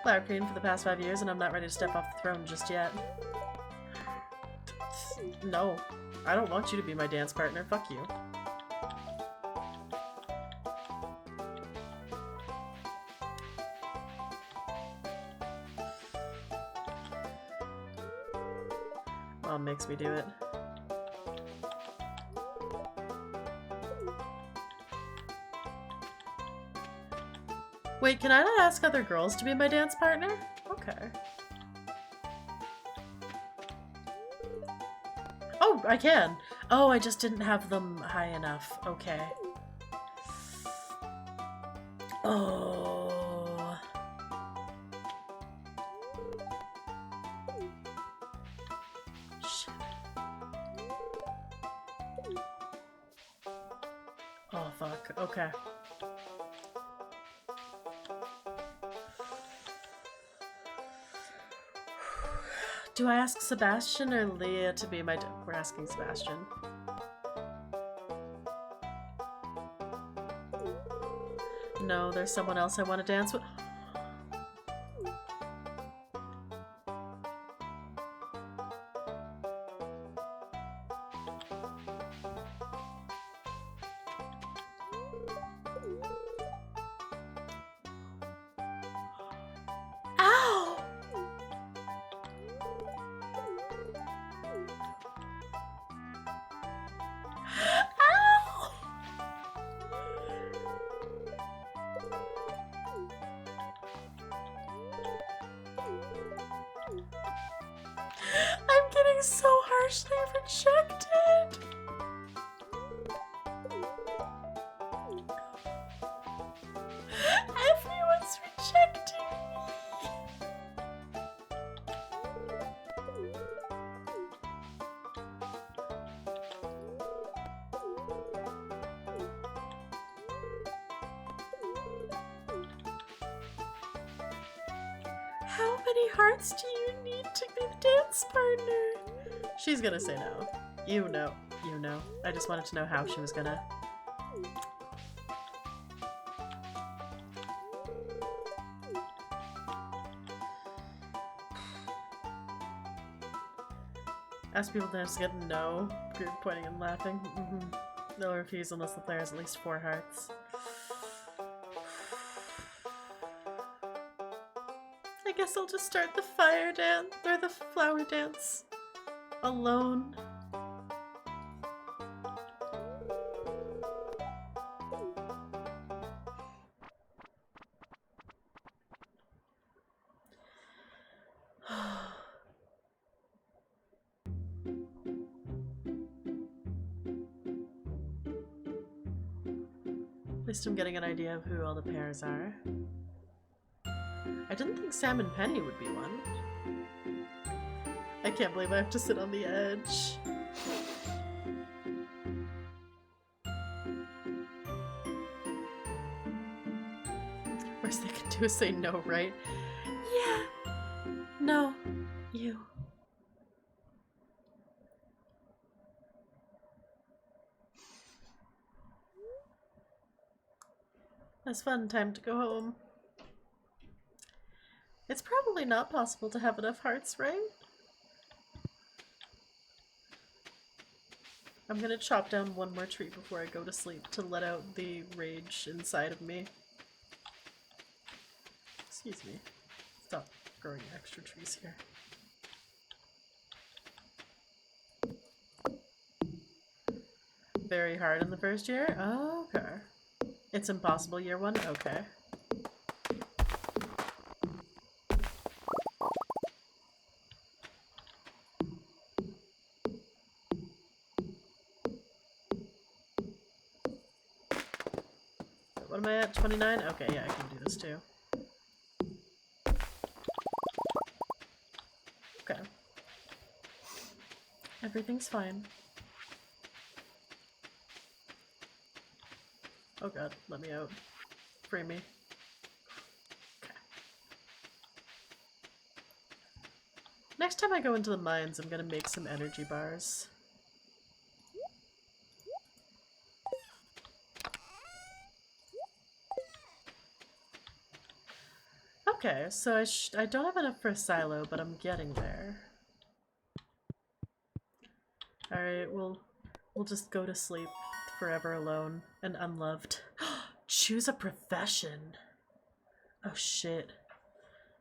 Flower Queen for the past 5 years, and I'm not ready to step off the throne just yet. No. I don't want you to be my dance partner. Fuck you. Mom makes me do it. Wait, can I not ask other girls to be my dance partner? Okay. Oh, I can. Oh, I just didn't have them high enough. Okay. Oh. Shit. Oh, fuck. Okay. Do I ask Sebastian or Leah to be my— we're asking Sebastian. No, there's someone else I want to dance with. So harshly rejected. How many hearts do you need to be the dance partner? She's gonna say no. You know. You know. I just wanted to know how she was gonna. Ask people to dance to get no. Group pointing and laughing. They'll refuse unless the player has at least 4 hearts. I guess I'll just start the fire dance, or the flower dance, alone. At least I'm getting an idea of who all the pairs are. I didn't think Sam and Penny would be one. I can't believe I have to sit on the edge. Worst they could do is say no, right? Yeah. No. You. That's fun. Time to go home. It's probably not possible to have enough hearts, right? I'm gonna chop down one more tree before I go to sleep to let out the rage inside of me. Excuse me. Stop growing extra trees here. Very hard in the first year? Oh, okay. It's impossible year 1? Okay. What am I at? 29? Okay, yeah, I can do this too. Okay. Everything's fine. Oh god, let me out. Free me. Okay. Next time I go into the mines, I'm gonna make some energy bars. Okay, so I don't have enough for a silo, but I'm getting there. Alright, we'll just go to sleep forever alone and unloved. Choose a profession! Oh shit.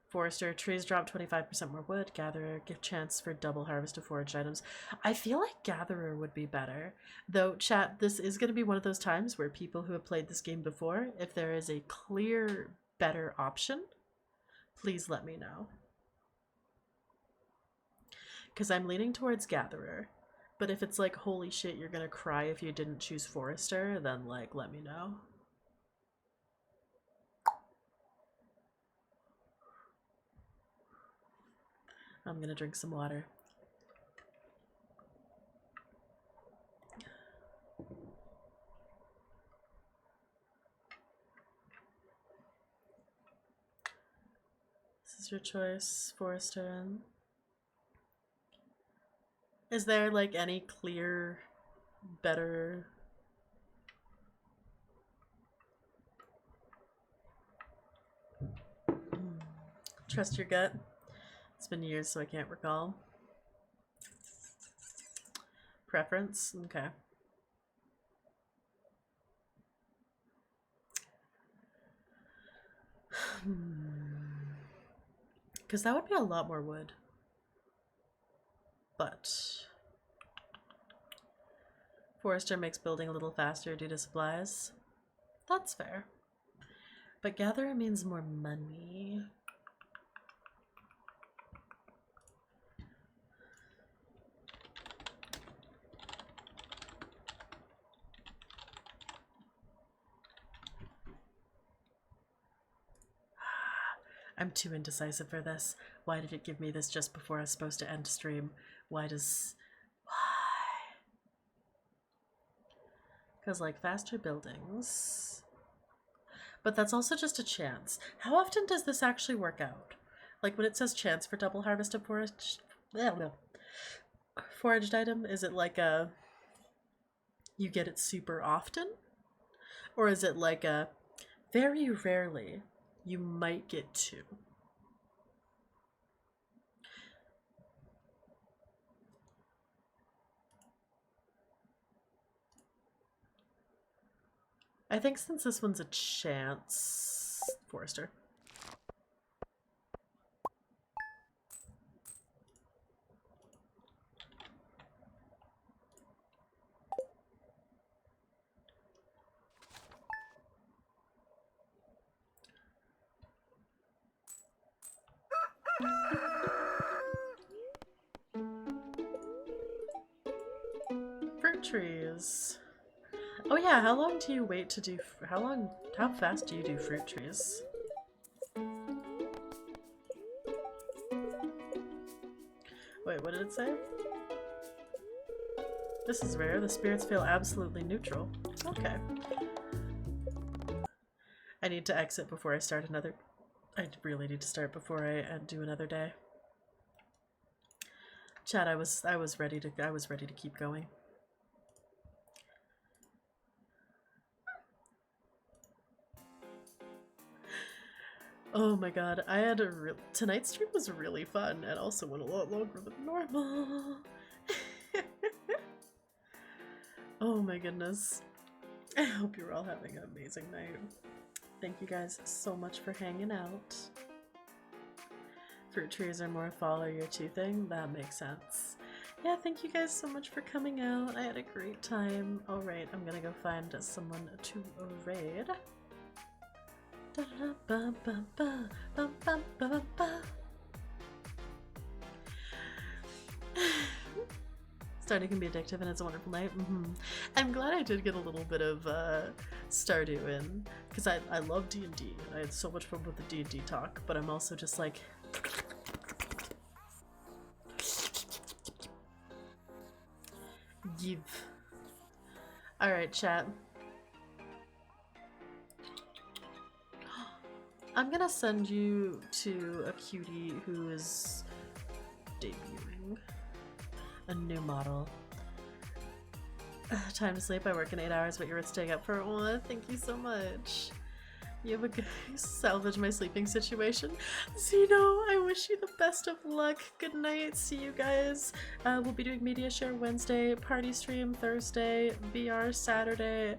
Forester, trees drop 25% more wood. Gatherer, give chance for double harvest of foraged items. I feel like Gatherer would be better. Though, chat, this is going to be one of those times where people who have played this game before, if there is a clear, better option, please let me know. Because I'm leaning towards Gatherer. But if it's like, holy shit, you're gonna cry if you didn't choose Forester, then like, let me know. I'm gonna drink some water. This is your choice, Forester. Is there like any clear, better... Trust your gut. It's been years, so I can't recall. Preference? Okay. Because that would be a lot more wood. But Forester makes building a little faster due to supplies. That's fair. But Gatherer means more money. I'm too indecisive for this. Why did it give me this just before I was supposed to end stream? Why? Because, like, faster buildings. But that's also just a chance. How often does this actually work out? Like when it says chance for double harvest of foraged item, is it like a you get it super often? Or is it like a very rarely you might get 2? I think since this one's a chance, Forester. Fruit trees. Oh yeah, how long do you wait to do, how fast do you do fruit trees? Wait, what did it say? This is rare. The spirits feel absolutely neutral. Okay. I need to exit before I start another... I really need to start before I do another day. Chat, I was ready to keep going. Oh my god, I had tonight's stream was really fun and also went a lot longer than normal. Oh my goodness. I hope you're all having an amazing night. Thank you guys so much for hanging out. Fruit trees are more fall or year 2 thing? That makes sense. Yeah, thank you guys so much for coming out. I had a great time. Alright, I'm gonna go find someone to raid. Stardew can be addictive and it's a wonderful night. I'm glad I did get a little bit of Stardew in, because I love D&D. I had so much fun with the D&D talk, but I'm also just like... Give. Alright, chat. I'm gonna send you to a cutie who is debuting a new model. Time to sleep. I work in 8 hours, but you're worth staying up for. Oh, thank you so much. You have a good salvage my sleeping situation. Zeno, I wish you the best of luck. Good night. See you guys. We'll be doing media share Wednesday, party stream Thursday, VR Saturday.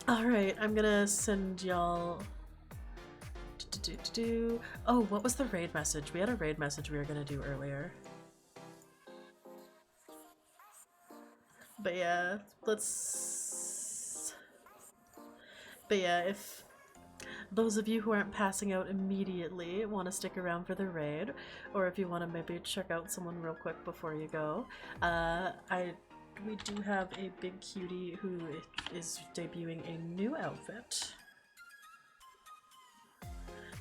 Alright, I'm gonna send y'all... Oh, what was the raid message? We had a raid message we were gonna do earlier. But yeah, if those of you who aren't passing out immediately want to stick around for the raid, or if you want to maybe check out someone real quick before you go, we do have a big cutie who is debuting a new outfit.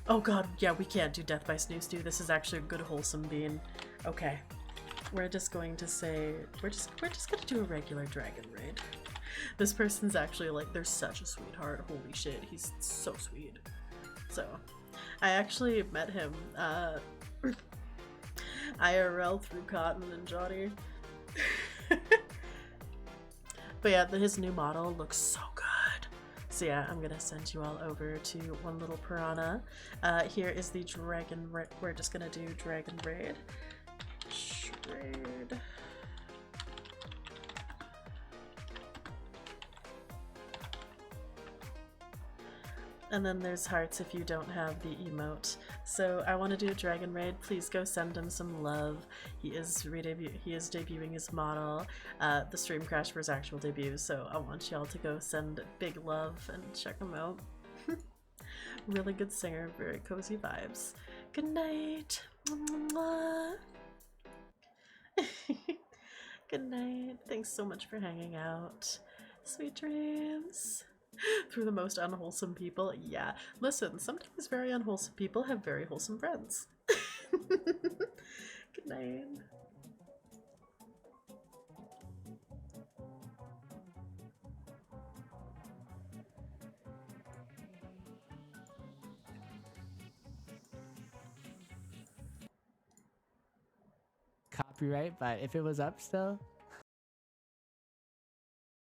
Oh god, yeah, we can't do Death by Snoo Stew. This is actually a good wholesome bean. Okay. We're just going to say we're just gonna do a regular dragon raid. This person's actually like, they're such a sweetheart. Holy shit, he's so sweet. So I actually met him IRL through Cotton and Johnny. But yeah, his new model looks so good. So yeah, I'm gonna send you all over to one little piranha. Here is the dragon raid. We're just gonna do dragon raid. Raid. And then there's hearts if you don't have the emote. So I want to do a dragon raid. Please go send him some love. He is debuting his model. The stream crashed for his actual debut, so I want y'all to go send big love and check him out. Really good singer, very cozy vibes. Good night. Good night. Thanks so much for hanging out. Sweet dreams. Through the most unwholesome people. Yeah. Listen, sometimes very unwholesome people have very wholesome friends. Good night. copyright, but if it was up still,